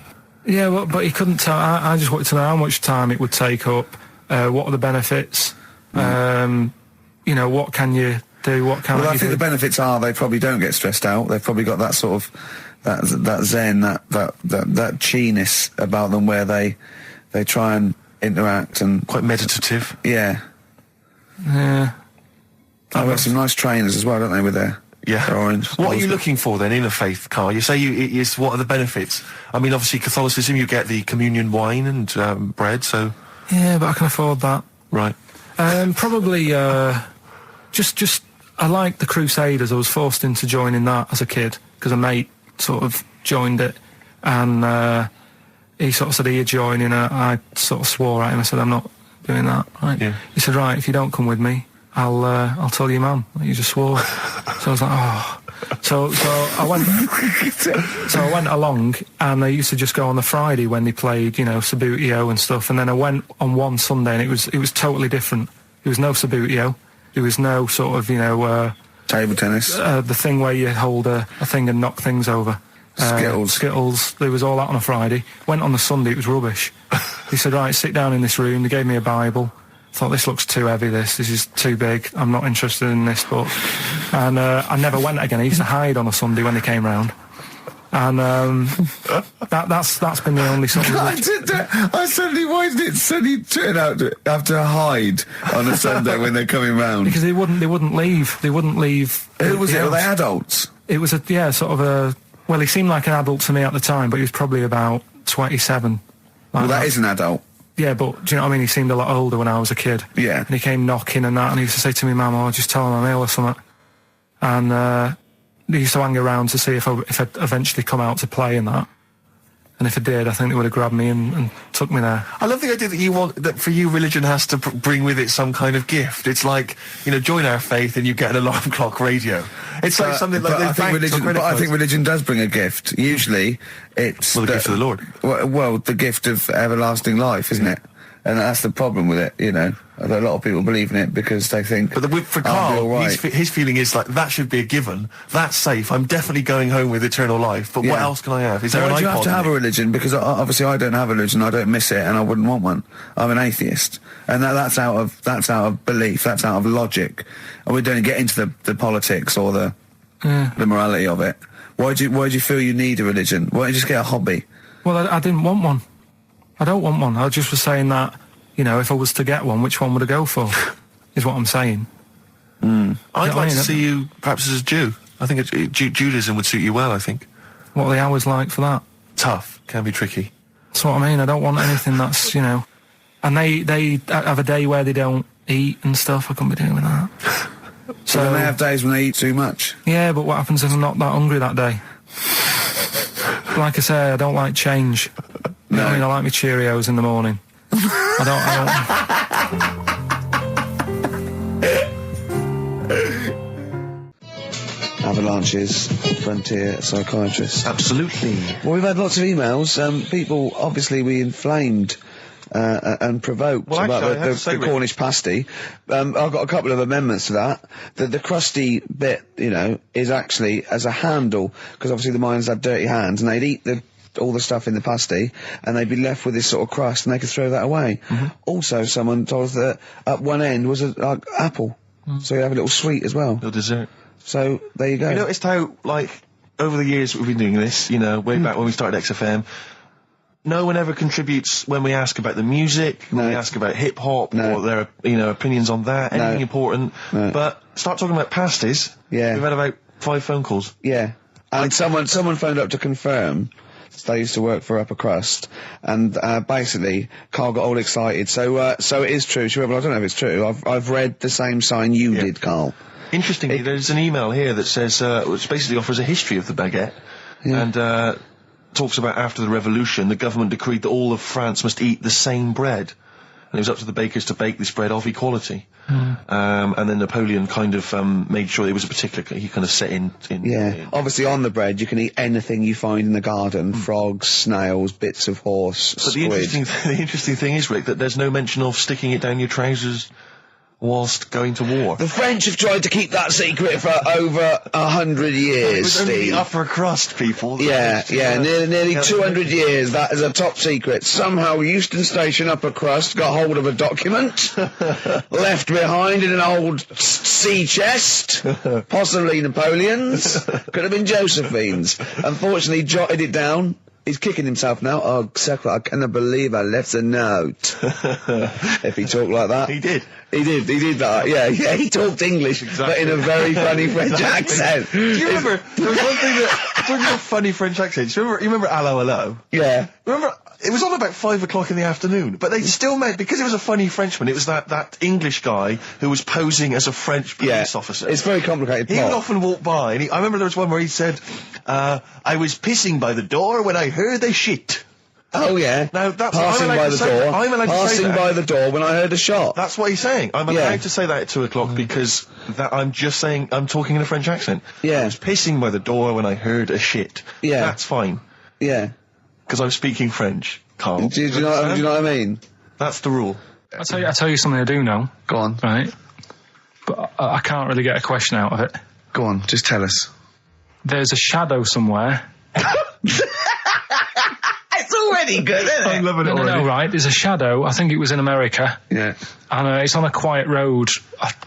Yeah, but he couldn't tell. I just wanted to know how much time it would take up. What are the benefits? What can you do? What can Well, I you think do? the benefits are they probably don't get stressed out. They've probably got that sort of that zen, that chi-ness about them, where they try and interact and Quite meditative. yeah. Yeah. I've got some nice trainers as well, don't they, with their orange. What are you looking for then in a faith, Karl? You say what are the benefits? I mean, obviously Catholicism, you get the communion wine and bread, so... Yeah, but I can afford that. Right. Probably just I like the Crusaders. I was forced into joining that as a kid because a mate sort of joined it, and he sort of said, "Are you joining?" I sort of swore at him. I said, "I'm not doing that." Right? Yeah. He said, "Right, if you don't come with me, I'll tell your mum that you just swore." So I was like, "Oh." So I went. So I went along, and I used to just go on the Friday when they played, Sabutio and stuff. And then I went on one Sunday, and it was totally different. There was no Sabutio. There was no sort of Table tennis. the thing where you hold a thing and knock things over. Skittles. There was all that on a Friday. Went on the Sunday. It was rubbish. He said, "Right, sit down in this room." They gave me a Bible. Thought, this looks too heavy, this is too big, I'm not interested in this book. And I never went again. I used to hide on a Sunday when they came round. And that's been the only sort of... Why did it suddenly turn out to have to hide on a Sunday when they're coming round? Because they wouldn't leave. They wouldn't leave. Who was it? Were house. they adults? It was well, he seemed like an adult to me at the time, but he was probably about 27. Well, that is an adult. Yeah, but do you know what I mean? He seemed a lot older when I was a kid. Yeah. And he came knocking and that, and he used to say to me, "Mum, I'll just tell him I'm ill or something." And he used to hang around to see if I'd eventually come out to play and that. And if I did, I think they would have grabbed me and took me there. I love the idea that for you, religion has to bring with it some kind of gift. It's like, join our faith and you get an alarm clock radio. It's like something like I think religion does bring a gift. Usually, it's the gift of the Lord. Well, the gift of everlasting life, isn't it? And that's the problem with it, A lot of people believe in it because they think. But for Karl, his feeling is like that should be a given. That's safe. I'm definitely going home with eternal life. But what else can I have? Is there an iPod? You have to have a religion because obviously I don't have a religion. I don't miss it, and I wouldn't want one. I'm an atheist, and that's out of belief. That's out of logic. And we don't get into the politics or the morality of it. Why do you feel you need a religion? Why don't you just get a hobby? Well, I didn't want one. I don't want one. I just was saying that, if I was to get one, which one would I go for? Is what I'm saying. I'd like to see you perhaps as a Jew. I think Judaism would suit you well, I think. What are the hours like for that? Tough. Can be tricky. That's what I mean. I don't want anything that's, And they have a day where they don't eat and stuff. I couldn't be doing with that. So then they have days when they eat too much? Yeah, but what happens if I'm not that hungry that day? Like I say, I don't like change. No. I like my Cheerios in the morning. I don't. Avalanche's frontier psychiatrist. Absolutely. Well, we've had lots of emails. People, obviously, we inflamed and provoked about the Cornish pasty. I've got a couple of amendments to that. The crusty bit, is actually as a handle, because obviously the miners have dirty hands, and they'd eat all the stuff in the pasty, and they'd be left with this sort of crust, and they could throw that away. Also, someone told us that at one end was an apple, so you have a little sweet as well. Little dessert. So, there you go. You noticed how, over the years we've been doing this, way back when we started XFM, no one ever contributes when we ask about the music, when we ask about hip-hop, or their, opinions on that, anything important. But start talking about pasties. Yeah. We've had about 5 phone calls. Yeah. And someone phoned up to confirm. They used to work for Upper Crust, and basically, Karl got all excited. So it is true. Well, I don't know if it's true. I've read the same sign you did, Karl. Interestingly, there's an email here that says, which basically offers a history of the baguette, and talks about after the revolution, the government decreed that all of France must eat the same bread. And it was up to the bakers to bake this bread of equality. And then Napoleon kind of made sure it was a particular, he kind of set in obviously on the bread you can eat anything you find in the garden, frogs, snails, bits of horse, but squid. The interesting thing is, Rick, that there's no mention of sticking it down your trousers whilst going to war. The French have tried to keep that secret for over 100 years, it was only Steve. the upper crust people. Nearly 200 years, that is a top secret. Somehow Euston Station upper crust got hold of a document, left behind in an old sea chest, possibly Napoleon's, could have been Josephine's. Unfortunately, jotted it down. He's kicking himself now. Oh, Secretary, I cannot believe I left a note. If he talked like that. He did. He did that. Yeah, he talked English, but in a very funny French accent. Do you remember, there was one thing that, talking about funny French accents, you remember Allo Allo? Yeah. Remember, it was on about 5 o'clock in the afternoon, but they still meant, because it was a funny Frenchman, it was that English guy who was posing as a French police officer. It's very complicated plot. He would often walk by, and I remember there was one where he said, I was pissing by the door when I heard a shit. Oh yeah. Now that's passing by the door. I'm allowed to say Passing that. by the door when I heard a shot. That's what he's saying. I'm allowed to say that at 2 o'clock because I'm just saying I'm talking in a French accent. Yeah. I was pissing by the door when I heard a shit. Yeah. That's fine. Yeah. Because I'm speaking French, Karl. Do you know what I mean? That's the rule. I'll tell you something I do know. Go on. Right. But I can't really get a question out of it. Go on. Just tell us. There's a shadow somewhere. It's already good, isn't it? I'm loving it already. No, right. There's a shadow. I think it was in America. Yeah. And it's on a quiet road.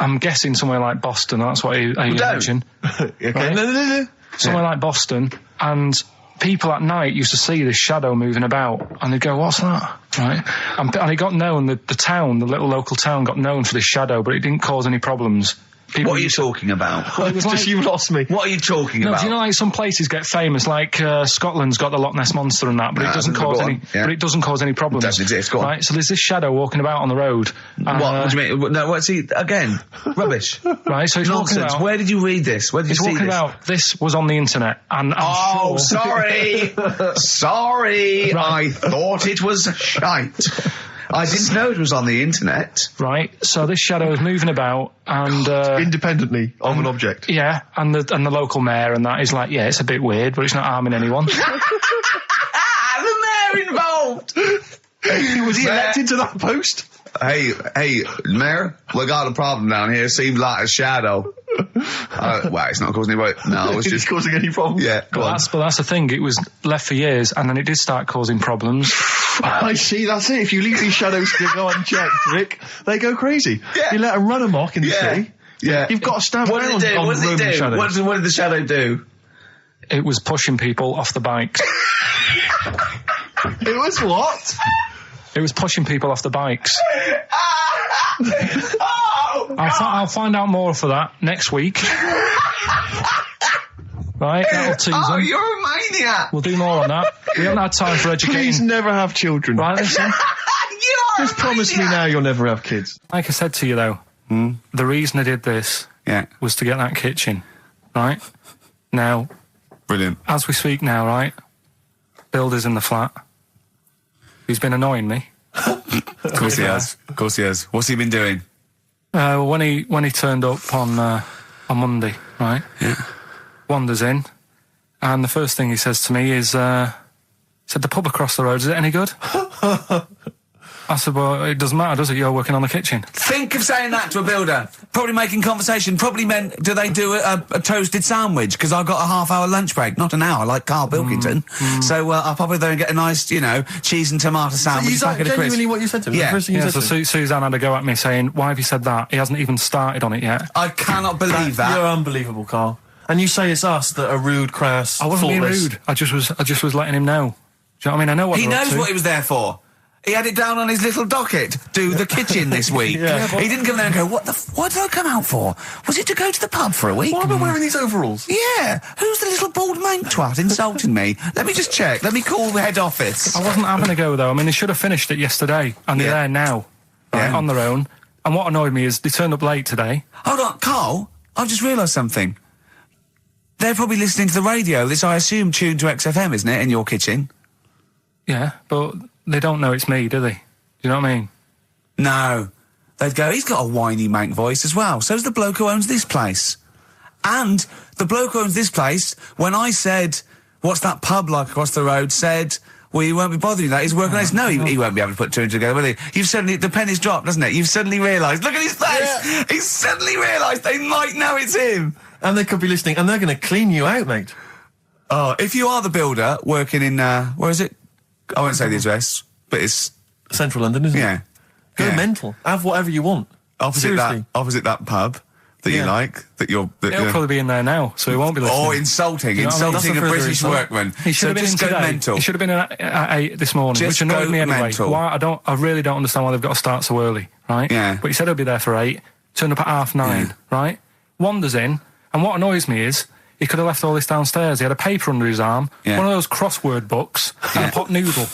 I'm guessing somewhere like Boston. That's what I imagine. Okay. Right? No. Somewhere like Boston. And people at night used to see this shadow moving about. And they'd go, what's that? Right. And it got known, the town, the little local town got known for this shadow, but it didn't cause any problems. people. What are you talking about? Well, it was like, You've lost me. What are you talking no, about? do you know like some places get famous, like Scotland's got the Loch Ness Monster and that, but it doesn't cause any. Yeah. But it doesn't cause any problems. It doesn't exist. Go on. Right. So there's this shadow walking about on the road. What do you mean? No, what's he again? Rubbish. Right. So it's walking Nonsense. about. Where did you read this? Where did you It's see walking this? about. This was on the internet, and I'm sure. Sorry. Sorry. Right. I thought it was shite. I didn't know it was on the internet. Right. So this shadow is moving about, and Independently of an object. yeah, and the local mayor and that is like, yeah, it's a bit weird, but it's not harming anyone. The mayor involved. Was he elected to that post? Hey, Mayor, we got a problem down here. Seems like a shadow. Well, it's not causing any. No, it's Is just it causing any problems? Yeah, go on. But that's the thing. It was left for years, and then it did start causing problems. I see, that's it. If you leave these shadows to go unchecked, Rick, they go crazy. Yeah. You let them run amok in the city. Yeah. You've got to stand What did around it do? on What did it Roman do? shadows. What did the shadow do? It was pushing people off the bikes. It was what? It was pushing people off the bikes. Oh, I'll find out more for that next week. Right, that'll tease oh, them. you're a maniac. We'll do more on that. We haven't had time for educating. Please never have children. Right, listen. You are Just promise me now you'll never have kids. Like I said to you, though, the reason I did this Yeah. was to get that kitchen. Right? Now, Brilliant. as we speak now, right, Builder's in the flat. He's been annoying me. Of course he has. Of course he has. What's he been doing? When he turned up on Monday, right? Yeah. Wanders in, and the first thing he says to me is, said, the pub across the road, is it any good? I said, well, it doesn't matter, does it? You're working on the kitchen. Think of saying that to a builder. Probably making conversation. Probably meant, do they do a toasted sandwich? Because I've got a half-hour lunch break, not an hour, like Karl Pilkington. So I'll probably go and get a nice, cheese and tomato sandwich. Is that packet of crisps. genuinely what you said to him? Yeah. The first thing you Yeah, said so to him? Suzanne had to go at me saying, why have you said that? He hasn't even started on it yet. I cannot believe that. You're unbelievable, Karl. And you say it's us that are rude, crass, I wasn't being thoughtless. rude. I just was letting him know. Do you know what I mean? I know what He they're up knows to. what he was there for. He had it down on his little docket. Do the kitchen this week. Yeah, he didn't come there and go, what did I come out for? Was it to go to the pub for a week? Why am I wearing these overalls? Yeah. Who's the little bald mank twat insulting me? Let me just check. Let me call the head office. I wasn't having a go, though. I mean, they should have finished it yesterday, and they're Yeah. there now, right, Yeah. on their own. And what annoyed me is they turned up late today. Hold on, Karl, I've just realised something. They're probably listening to the radio. This, I assume, tuned to XFM, isn't it, in your kitchen? Yeah, but they don't know it's me, do they? Do you know what I mean? No. They'd go, he's got a whiny mank voice as well. So's the bloke who owns this place. And the bloke who owns this place, when I said, what's that pub like across the road, said, well, you won't be bothering that. He's working on this. No, he won't be able to put two and two together, will he? You've suddenly, the penny's dropped, doesn't it? You've suddenly realised. Look at his face. Yeah. He's suddenly realised they might know it's him. And they could be listening, and they're going to clean you out, mate. Oh, if you are the builder working in, where is it? I won't say the address, but it's, Central London, isn't yeah. it? Go Yeah. mental. Have whatever you want. Opposite Seriously. that pub that you Yeah. like, that you're... That He'll probably be in there now, so he won't be listening. Oh, insulting, You know what I mean? insulting a That's a further British insult. workman. He should So have been in just go today. mental. He should have been in at 8 this morning, Just which annoyed go me anyway. mental. Why? I really don't understand why they've got to start so early, right? Yeah. But he said he'll be there for 8, turned up at 9:30, right? Wanders in, and what annoys me is he could have left all this downstairs. He had a paper under his arm, Yeah. one of those crossword books, and a pot noodle.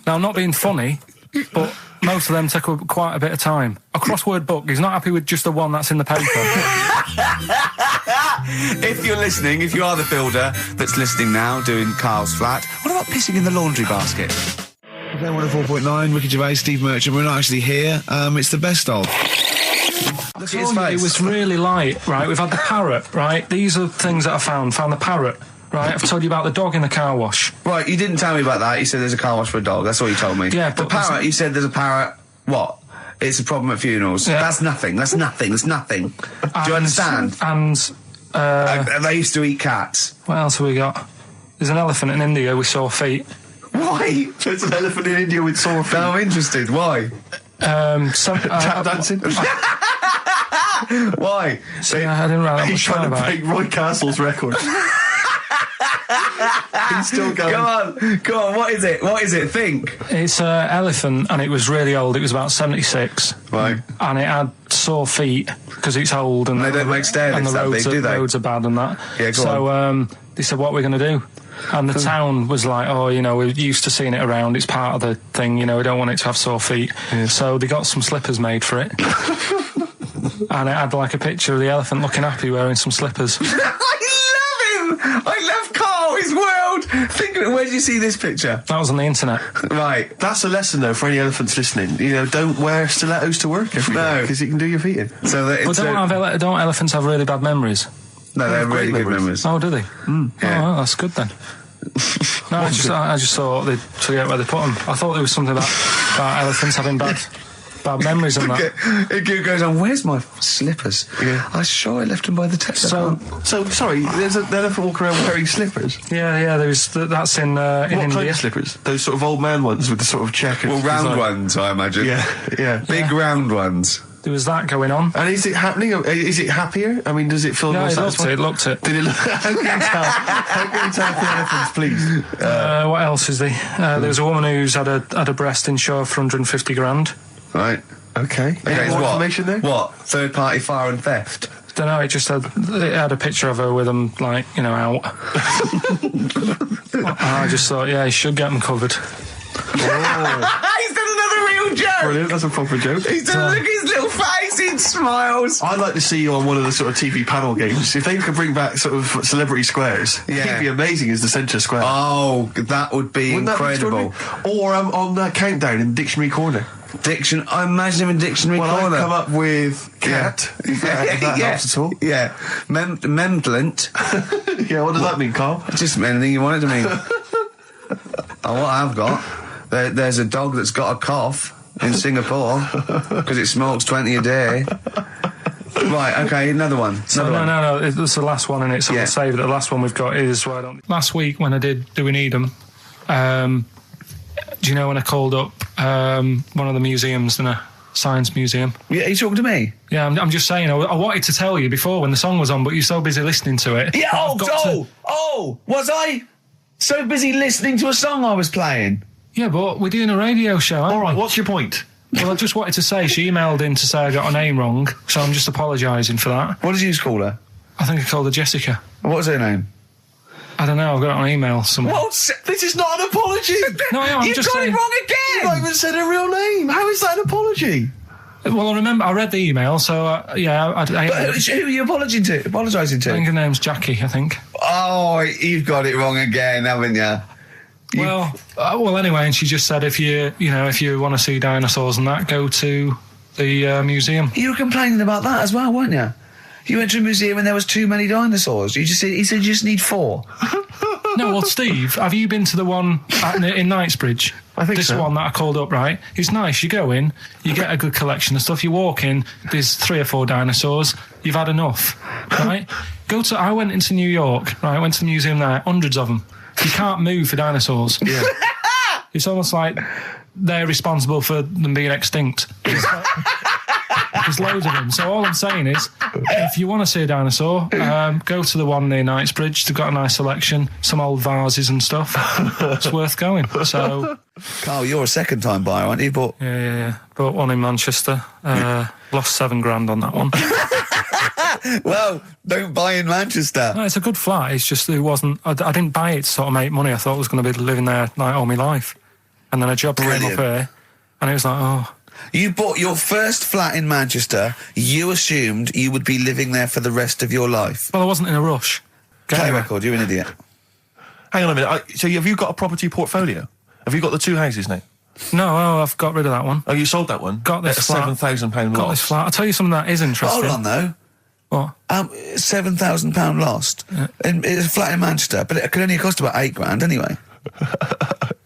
Now, I'm not being funny, but most of them take up quite a bit of time. A crossword book, he's not happy with just the one that's in the paper. If you're listening, if you are the builder that's listening now, doing Karl's flat, what about pissing in the laundry basket? Okay, 104.9, Ricky Gervais, Steve Merchant. We're not actually here. It's the best of. Look at his face. It was really light, right? We've had the parrot, right? These are things that I found the parrot, right? I've told you about the dog in the car wash. Right, you didn't tell me about that. You said there's a car wash for a dog. That's all you told me. Yeah, the but parrot. You said there's a parrot. What? It's a problem at funerals. Yeah. That's nothing. That's nothing. That's nothing. Do you understand? And They used to eat cats. what else have we got? There's an elephant in India with sore feet. Why? There's an elephant in India with sore feet. Now I'm interested. Why? Tap dancing. Why? I didn't write that He's much down trying to about break it. Roy Castle's record. He's still going. Go on. What is it? What is it? Think. It's an elephant, and it was really old. It was about 76. Right. And it had sore feet because it's old and they don't make stair and lifts the that roads, big, do they? roads are bad and that. Yeah, go so they said, what are we going to do? And the town was like, oh, you know, we're used to seeing it around. It's part of the thing, you know, we don't want it to have sore feet. Yeah. So they got some slippers made for it. And it had like a picture of the elephant looking happy wearing some slippers. I love him! I love Karl, his world! Think of it, where did you see this picture? That was on the internet. Right. That's a lesson, though, for any elephants listening. You know, don't wear stilettos to work every day, because it can do your feet in. So that But don't elephants have really bad memories? No, they have really great good memories. Oh, do they? Yeah. Oh, well, that's good then. No, I just thought they'd forget where they put them. I thought there was something about elephants having bad memories and that. It goes on, where's my slippers? Yeah. I'm sure I left them by the telephone. So sorry, there's an elephant walking around wearing slippers? Yeah, that's in What India. kind of slippers? Those sort of old man ones with the sort of checkers? Well, round design. ones, I imagine. Yeah. Big round ones. There was that going on. And is it happening? Is it happier? I mean, does it feel more Yeah, satisfying? it looked it. Did it look? How can you tell for elephants, please? What else is there? There was a woman who's had a breast insured for 150 grand. Right. Okay. Any more information there? What? Third party fire and theft? Don't know. It had a picture of her with them, like, you know, out. I just thought, yeah, he should get them covered. He's done another real joke! Brilliant, that's a proper joke. He's done, look at his little face, he smiles. I'd like to see you on one of the sort of TV panel games. If they could bring back sort of celebrity squares, he'd be amazing as the centre square. Oh, that would be Wouldn't incredible. That be or on that countdown in Dictionary Corner. I imagine him in Dictionary Corner. I'd come up with cat. If that helps at all. Yeah. Memblant. Yeah, what does that mean, Karl? Just anything you want it to mean. What I've got, there's a dog that's got a cough in Singapore because it smokes 20 a day. Right, okay, another one. No, it's the last one in it, so we'll save it. The last one we've got is... Last week when I did Do We Need Them, do you know when I called up one of the museums, in a science museum? Yeah, you talking to me? Yeah, I'm just saying, I wanted to tell you before when the song was on, but you're so busy listening to it. Yeah, was I so busy listening to a song I was playing? Yeah, but we're doing a radio show, aren't we? All right, what's your point? Well, I just wanted to say, she emailed in to say I got her name wrong, so I'm just apologising for that. What did you call her? I think I called her Jessica. What was her name? I don't know, I've got it on email somewhere. This is not an apology. No, I'm You've just got saying... it wrong again! You've not even said her real name. How is that an apology? Well, I remember I read the email, so But who are you apologising to? I think her name's Jackie, I think. Oh, you've got it wrong again, haven't you? Well, anyway, and she just said if you want to see dinosaurs and that, go to the museum. You were complaining about that as well, weren't you? You went to a museum and there was too many dinosaurs. He said you just need 4. No, well, Steve, have you been to the one in Knightsbridge? I think this so. one that I called up, right? It's nice. You go in, you get a good collection of stuff. You walk in, there's 3 or 4 dinosaurs. You've had enough, right? I went into New York, right? I went to the museum there, hundreds of them. You can't move for dinosaurs. Yeah. It's almost like they're responsible for them being extinct. There's loads of them. So all I'm saying is, if you want to see a dinosaur, go to the one near Knightsbridge. They've got a nice selection, some old vases and stuff. It's worth going. So, Karl, you're a second-time buyer, aren't you? But yeah. Bought one in Manchester. Lost £7,000 on that one. Well, don't buy in Manchester. No, it's a good flat. It's just it wasn't. I didn't buy it to sort of make money. I thought I was going to be living there like all my life, and then a job came up here, and it was like, oh. You bought your first flat in Manchester. You assumed you would be living there for the rest of your life. Well, I wasn't in a rush. Play record. You're an idiot. Hang on a minute. So have you got a property portfolio? Have you got the 2 houses now? No, I've got rid of that one. Oh, you sold that one? Got this at flat. £7,000 loss. Got this flat. I'll tell you something that is interesting. Hold on, though. What? £7,000 lost. Yeah. It's a flat in Manchester, but it could only cost about £8,000 anyway.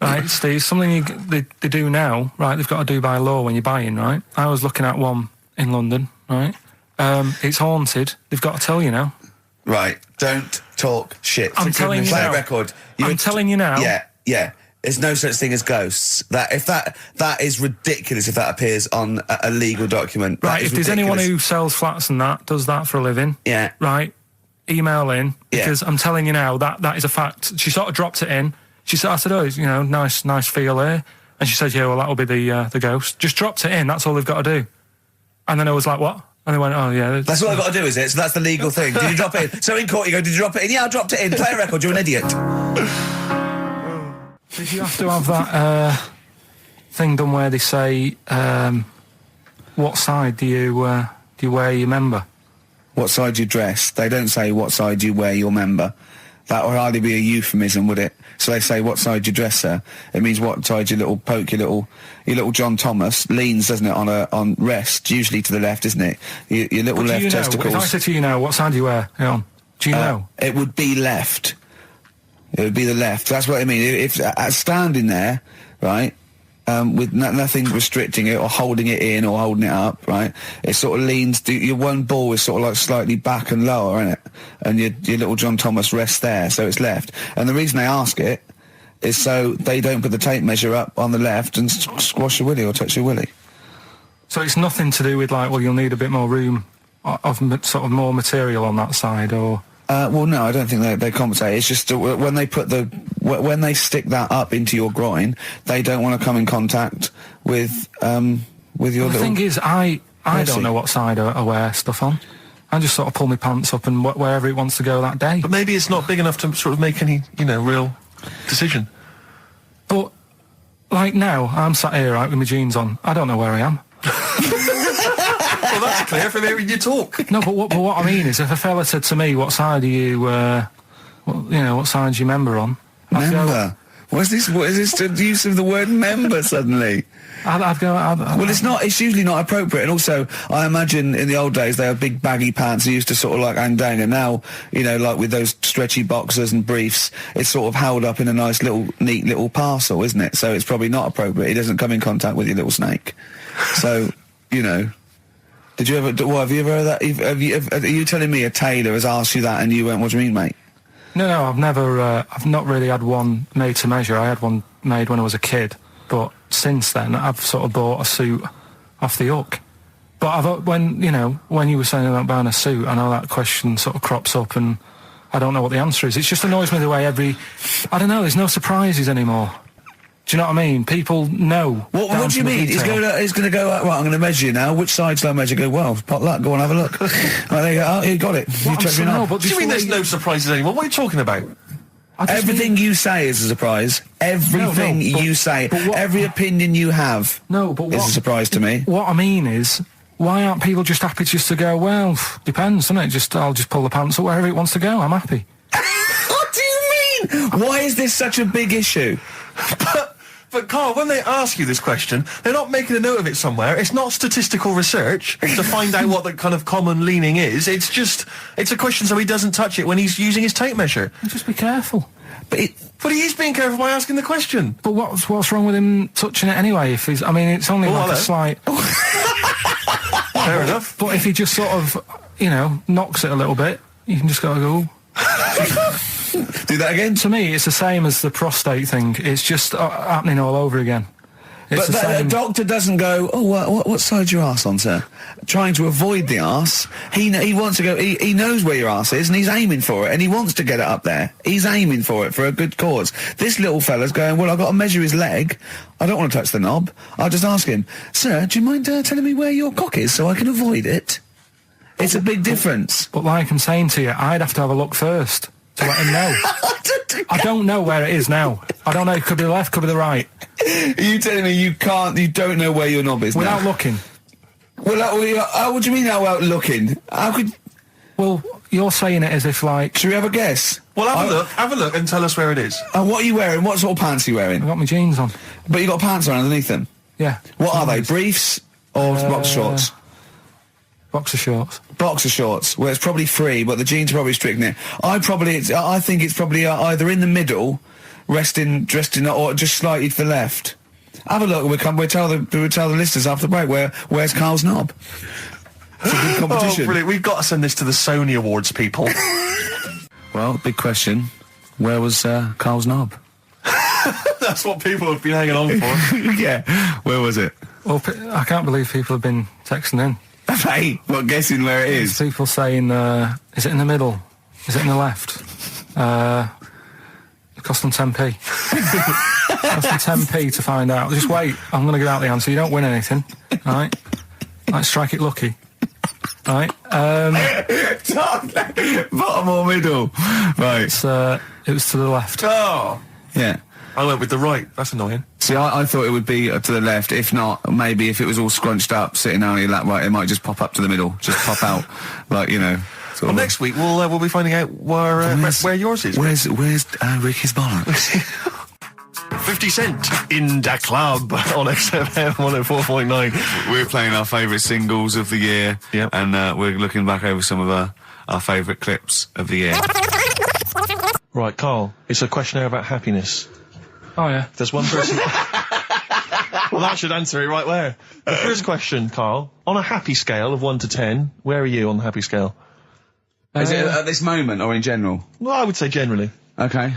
Right, Steve, something they do now, right, they've got to do by law when you're buying, right? I was looking at one in London, right? It's haunted. They've got to tell you now. Right, don't talk shit. I'm telling you Play now. a record. I'm telling you now. Yeah. There's no such thing as ghosts. That is ridiculous if that appears on a legal document. Right, if there's anyone who sells flats and that, does that for a living, yeah, right, email in, because I'm telling you now, that is a fact. She sort of dropped it in. I said, oh, nice feel here. And she said, yeah, well, that'll be the ghost. Just dropped it in, that's all they've got to do. And then I was like, what? And they went, oh, yeah. That's what I've got to do, is it? So that's the legal thing. Did you drop it in? So in court you go, did you drop it in? Yeah, I dropped it in. Play a record, you're an idiot. Did you have to have that thing done where they say, what side do you wear your member? What side you dress? They don't say what side you wear your member. That would hardly be a euphemism, would it? So they say, what side you dress, sir? It means what side your little poke, your little John Thomas leans, doesn't it, on rest, usually to the left, isn't it? Your little left testicles. If I said to you now, what side do you wear it on? Do you know? It would be left. It would be the left. That's what I mean. If standing there, right, with nothing restricting it or holding it in or holding it up, right, it sort of leans. Your one ball is sort of like slightly back and lower, isn't it? And your little John Thomas rests there, so it's left. And the reason they ask it is so they don't put the tape measure up on the left and squash your willy or touch your willy. So it's nothing to do with like, well, you'll need a bit more room of sort of more material on that side, or. Well, no, I don't think they compensate. It's just when they put when they stick that up into your groin, they don't want to come in contact with your little. The thing is, I don't know what side I wear stuff on. I just sort of pull my pants up and wherever it wants to go that day. But maybe it's not big enough to sort of make any, real decision. But like now, I'm sat here right with my jeans on. I don't know where I am. Well, that's clear from hearing you talk. No, but what I mean is, if a fella said to me, "What side are you? What side's your member on?" Member. What is this the use of the word member suddenly? I'd go. Well, it's not. It's usually not appropriate. And also, I imagine in the old days they had big baggy pants that used to sort of like hang down. And now, like with those stretchy boxers and briefs, it's sort of held up in a nice neat little parcel, isn't it? So it's probably not appropriate. It doesn't come in contact with your little snake. So, Did you ever? What have you ever heard that? Are you telling me a tailor has asked you that and you went, "What do you mean, mate?" No, I've never. I've not really had one made to measure. I had one made when I was a kid, but since then I've sort of bought a suit off the hook. But when you were saying about buying a suit, I know that question sort of crops up, and I don't know what the answer is. It just annoys me the way I don't know. There's no surprises anymore. Do you know what I mean? People know. What do you mean? He's going to go, right, I'm going to measure you now. Which side shall I measure? Go, well, pot luck, go and have a look. Right, there you go. Oh, you got it. You checked me out. What do you mean there's no surprises anymore? What are you talking about? Everything you say is a surprise. Everything you say. Every opinion you have is a surprise to me. What I mean is, why aren't people just happy just to go, well, depends, doesn't it? I'll just pull the pants up wherever it wants to go. I'm happy. What do you mean? Why is this such a big issue? But Karl, when they ask you this question, they're not making a note of it somewhere. It's not statistical research to find out what the kind of common leaning is. It's a question so he doesn't touch it when he's using his tape measure. Just be careful. But he is being careful by asking the question. But what's wrong with him touching it anyway? It's only like a slight. Fair enough. But if he just sort of, knocks it a little bit, you can just go. Do that again? To me, it's the same as the prostate thing. It's just happening all over again. But the doctor doesn't go, oh, what side's your arse on, sir? Trying to avoid the arse. He wants to go, he knows where your arse is and he's aiming for it and he wants to get it up there. He's aiming for it for a good cause. This little fella's going, well, I've got to measure his leg. I don't want to touch the knob. I'll just ask him, sir, do you mind telling me where your cock is so I can avoid it? It's a big difference. But like I'm saying to you, I'd have to have a look first to let him know. I don't know where it is now. I don't know. It could be the left, could be the right. Are you telling me you don't know where your knob is without now? looking? Well, what do you mean without looking? How could... Well, you're saying it as if like... Should we have a guess? Well, have a look and tell us where it is. And what are you wearing? What sort of pants are you wearing? I've got my jeans on. But you got pants on underneath them? Yeah. What are they? Briefs or boxer shorts? Boxer shorts. Boxer shorts. Well, it's probably free, but the jeans are probably strict in it. I think it's probably either in the middle, dressed in, or just slightly to the left. Have a look. We'll tell the listeners after the break where's Karl's knob. It's a good competition. Oh, brilliant! We've got to send this to the Sony Awards people. Well, big question. Where was Karl's knob? That's what people have been hanging on for. Yeah. Where was it? Well, I can't believe people have been texting in. Hey, not guessing where it is. People saying, is it in the middle? Is it in the left? It cost them 10p. It cost them 10p to find out. Just wait, I'm going to get out the answer. You don't win anything, right? like strike it lucky. Right. Bottom or middle? Right. It was to the left. Oh. Yeah. I went with the right. That's annoying. See, I thought it would be to the left. If not, maybe if it was all scrunched up, sitting on your lap right, it might just pop up to the middle. Just pop out, like, you know. Well, next week we'll be finding out where yours is. Where's Ricky's bollocks? 50 Cent in Da Club on XFM 104.9. We're playing our favourite singles of the year. Yep. And we're looking back over some of our favourite clips of the year. Right, Karl, it's a questionnaire about happiness. Oh, yeah. There's one person... Well, that should answer it right where. The first question, Karl, on a happy scale of 1 to 10, where are you on the happy scale? Is it at this moment or in general? Well, I would say generally. Okay.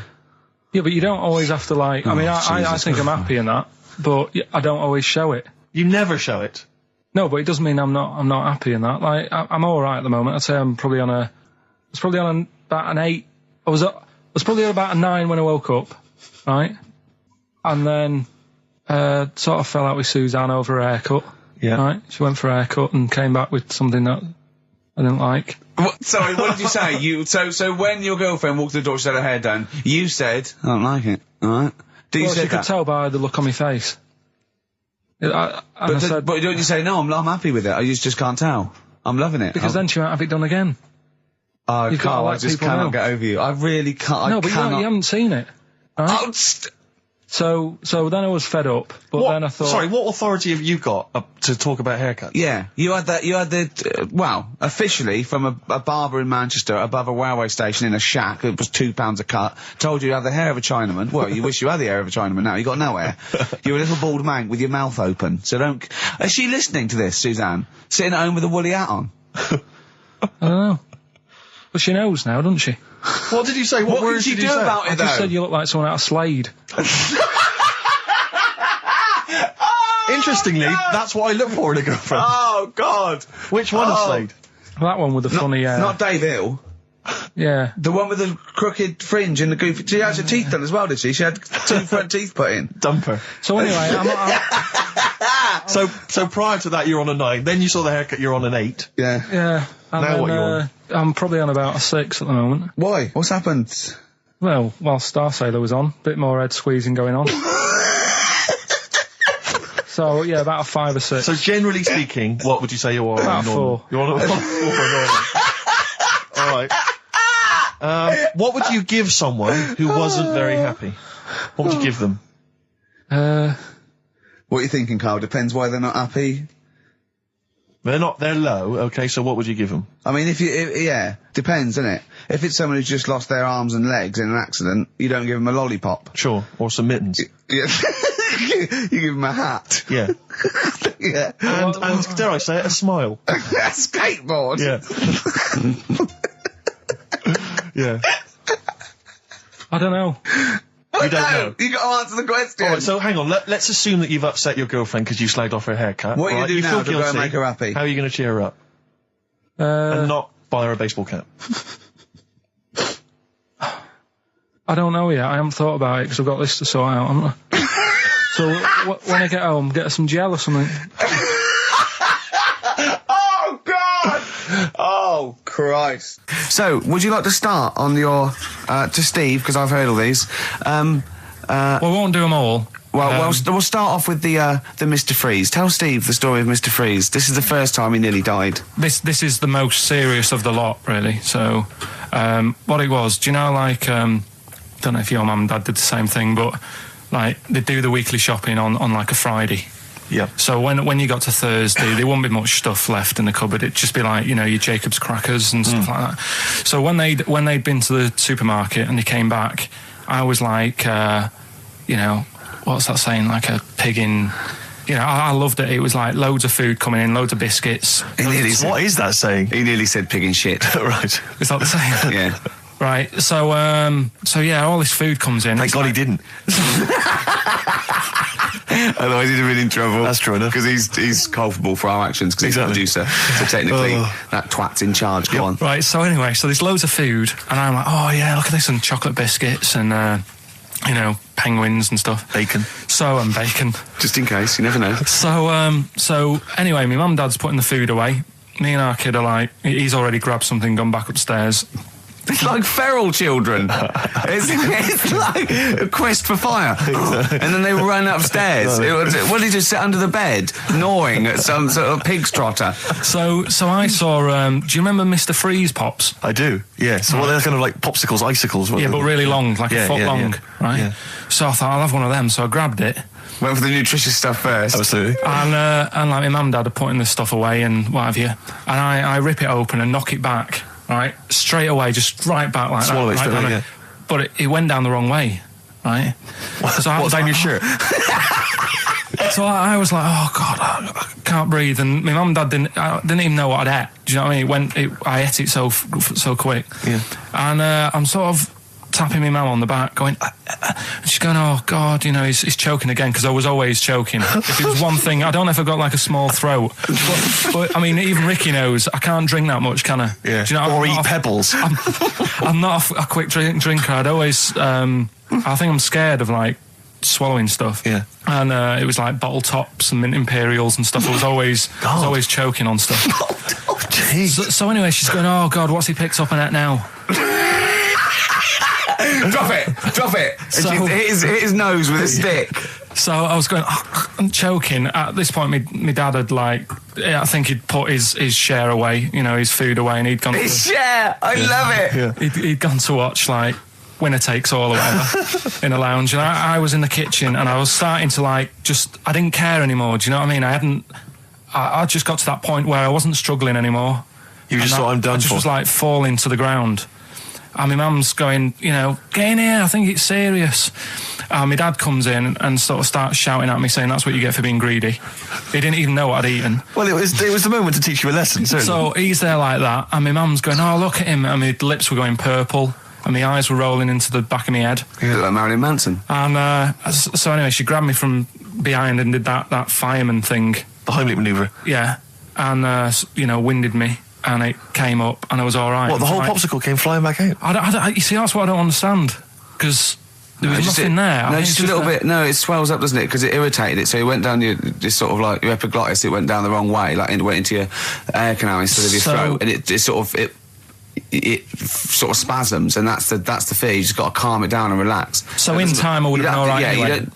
Yeah, but you don't always have to, like... I mean, I think I'm happy in that, but I don't always show it. You never show it? No, but it doesn't mean I'm not happy in that. Like, I'm all right at the moment. I'd say I'm probably on about an 8. I was probably on about a 9 when I woke up, right? And then sort of fell out with Suzanne over her haircut. Yeah. Right? She went for a haircut and came back with something that I didn't like. Sorry, what did you say? So when your girlfriend walked to the door, she had her hair done, you said, I don't like it, alright? She could tell by the look on my face. But don't you say, no, I'm happy with it, I just can't tell. I'm loving it. Because then she won't have it done again. Oh, Karl, I just cannot get over you. I really can't. No, but you haven't seen it. Right? Oh, So then I was fed up, but then I thought... Sorry, what authority have you got to talk about haircuts? Yeah, you had officially from a barber in Manchester above a railway station in a shack, it was £2 a cut, told you had the hair of a Chinaman. Well, you wish you had the hair of a Chinaman now, you got no hair. You're a little bald mank with your mouth open, so don't... Is she listening to this, Suzanne? Sitting at home with a woolly hat on? I don't know. But she knows now, doesn't she? What did you say? What words did you do about it, I just said you look like someone out of Slade. Interestingly, that's what I look for in a girlfriend. Oh, God. Which one is Slade? That one with the funny... Not Dave Hill. Yeah. The one with the crooked fringe and the goofy... She had her teeth done as well, did she? She had 2 front teeth put in. Dumper. So anyway, So prior to that, you're on a 9. Then you saw the haircut, you're on an 8. Yeah. Yeah. And now then, what you're on? I'm probably on about a 6 at the moment. Why? What's happened? Well, while Star Sailor was on, bit more head squeezing going on. So, yeah, about a 5 or 6. So generally speaking, what would you say you are? About 4. You're on a 4 for normal. Alright. What would you give someone who wasn't very happy? What would you give them? What are you thinking, Karl? Depends why they're not happy. They're low, okay, so what would you give them? I mean, yeah, depends, innit? If it's someone who's just lost their arms and legs in an accident, you don't give them a lollipop. Sure, or some mittens. Yeah. You give them a hat. Yeah. Yeah. And dare I say it, a smile. A skateboard. Yeah. Yeah. I don't know. You don't know. You got to answer the question. Alright, so hang on, let's assume that you've upset your girlfriend because you slagged off her haircut. What are you right? doing now feel to go and guilty. make her happy? How are you going to cheer her up? And not buy her a baseball cap. I don't know yet. I haven't thought about it because I've got this to sort out, haven't I? So when I get home, get her some gel or something. Oh, God! Oh, Christ. So, would you like to start on your, to Steve, because I've heard all these. Well, we won't do them all. Well, we'll start off with the Mr. Freeze. Tell Steve the story of Mr. Freeze. This is the first time he nearly died. This is the most serious of the lot, really. So, what it was, do you know, like, don't know if your mum and dad did the same thing, but, like, they do the weekly shopping on like, a Friday. Yeah. So when you got to Thursday, there wouldn't be much stuff left in the cupboard. It'd just be like, you know, your Jacob's crackers and stuff like that. So when they'd been to the supermarket and they came back, I was like, you know, what's that saying? Like a pig in... You know, I loved it. It was like loads of food coming in, loads of biscuits. What is that saying? He nearly said pig in shit. Right. Is that the saying? Yeah. Right. So yeah, all this food comes in. Thank God he didn't. Otherwise he'd have been in trouble. That's true enough. Because he's culpable for our actions because Exactly. he's the producer. So technically, that twat's in charge. Go on. Right, so anyway, so there's loads of food, and I'm like, oh yeah, look at this, and chocolate biscuits, and penguins and stuff. Bacon. And bacon. Just in case, you never know. So anyway, my mum and dad's putting the food away. Me and our kid are like, he's already grabbed something, gone back upstairs. It's like feral children. it's like a quest for fire. And then they ran upstairs. What did he just sit under the bed, gnawing at some sort of pig's trotter? So I saw, do you remember Mr. Freeze Pops? I do, yeah. So they're kind of like popsicles, icicles. Yeah, but really long, like a foot long, right? Yeah. So I thought, I'll have one of them. So I grabbed it. Went for the nutritious stuff first. Absolutely. And like my mum and dad are putting this stuff away and what have you. And I rip it open and knock it back. Right, straight away, just right back like Swallow that. It, yeah. But it went down the wrong way, right? What's down your shirt? So I was like, oh God, I can't breathe. And my mum and dad didn't even know what I'd ate. Do you know what I mean? I ate it so quick. Yeah. And I'm sort of tapping my mum on the back, going, and she's going, oh God, he's choking again, because I was always choking. If it was one thing, I don't know if I've got like a small throat, but I mean, even Ricky knows I can't drink that much, can I? Yeah. Do you know, or eat pebbles. I'm not a quick drinker. I'd always, I think I'm scared of like swallowing stuff. Yeah. And it was like bottle tops and mint imperials and stuff. I was always choking on stuff. Oh, jeez. So anyway, she's going, oh God, what's he picked up on it now? Drop it. So, hit his nose with a stick. So I was going, I'm choking. At this point, my dad had I think he'd put his share away, his food away, and he'd gone. His share, I love it. Yeah. He'd gone to watch Winner Takes All or whatever in a lounge, and I was in the kitchen, and I was starting to I didn't care anymore. Do you know what I mean? I just got to that point where I wasn't struggling anymore. You just thought, I'm done. I just was falling to the ground. And my mum's going, get in here, I think it's serious. My dad comes in and sort of starts shouting at me, saying that's what you get for being greedy. He didn't even know what I'd eaten. Well, it was the moment to teach you a lesson, certainly. So he's there like that, and my mum's going, oh, look at him, and my lips were going purple, and my eyes were rolling into the back of my head. You look like Marilyn Manson. And so anyway, she grabbed me from behind and did that fireman thing. The Heimlich manoeuvre. Yeah, and, winded me. And it came up, and I was all right. What, the whole popsicle came flying back out? You see, that's what I don't understand, because there was nothing there. No, just a little bit. No, it swells up, doesn't it? Because it irritated it, so it went down this sort of like your epiglottis. It went down the wrong way, it went into your air canal instead of your throat, and it sort of spasms, and that's the fear. You just got to calm it down and relax. So in time, I would have been all right. Yeah, anyway. you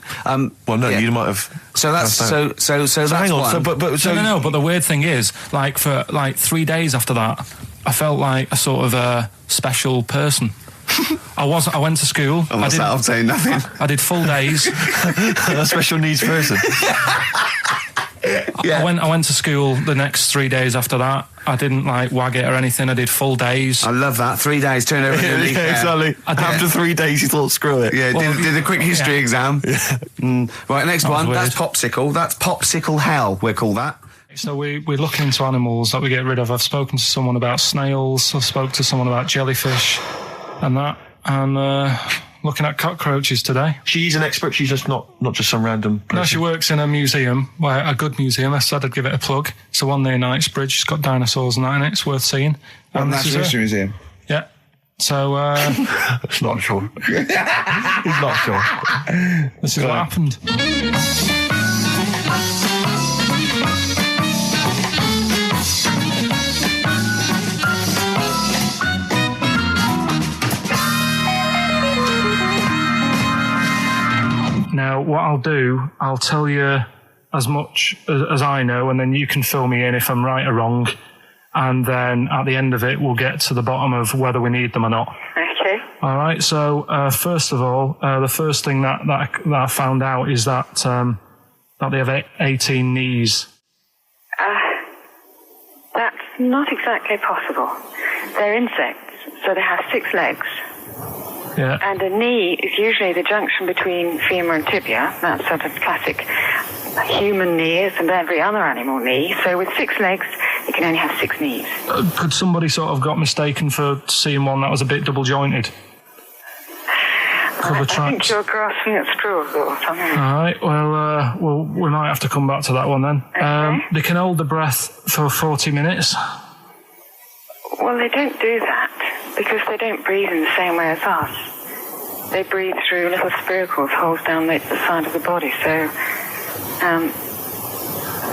don't. You might have. So that's so that's hang on. one. But But the weird thing is, for 3 days after that, I felt like a sort of special person. I went to school. I'm saying nothing. I did full days. A special needs person. Yeah. I went to school the next 3 days after that. I didn't wag it or anything. I did full days. I love that. 3 days, turn over. Exactly. After 3 days, you thought, screw it. Yeah, did a quick history exam. Yeah. Right, next one. Weird. That's popsicle. That's popsicle hell, we'll call that. So we're looking into animals that we get rid of. I've spoken to someone about snails. I've spoken to someone about jellyfish and that. And looking at cockroaches today. She's an expert. She's just not just some random person. No, she works in a museum, a good museum. I said I'd give it a plug. It's the one near Knightsbridge. It's got dinosaurs and that in it. It's worth seeing. Natural History Museum. Yeah. So, It's not sure. He's not sure. This is what happened. Now, what I'll do, I'll tell you as much as I know, and then you can fill me in if I'm right or wrong. And then at the end of it, we'll get to the bottom of whether we need them or not. Okay. All right. So, first of all, the first thing that I found out is that they have 18 knees. That's not exactly possible. They're insects, so they have 6 legs. Yeah. And a knee is usually the junction between femur and tibia. That's sort of classic human knees and every other animal knee. So with 6 legs, you can only have 6 knees. Could somebody sort of got mistaken for seeing one that was a bit double jointed? I think you're grasping at straws or something. All right. Well, we might have to come back to that one then. Okay. They can hold the breath for 40 minutes. Well, they don't do that because they don't breathe in the same way as us. they breathe through little spiracles, holes down the side of the body. So,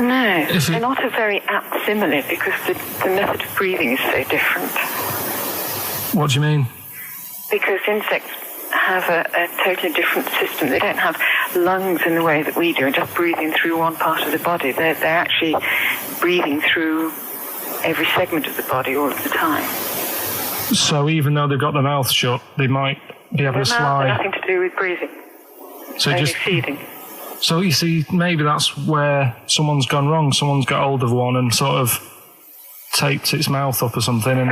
no, they're not a very apt simile because the method of breathing is so different. What do you mean? Because insects have a totally different system. They don't have lungs in the way that we do and just breathing through one part of the body. They're actually breathing through every segment of the body all of the time. So even though they've got their mouth shut, they might be able to slide. Nothing to do with breathing. So only just feeding. So you see, maybe that's where someone's gone wrong. Someone's got hold of one and sort of taped its mouth up or something and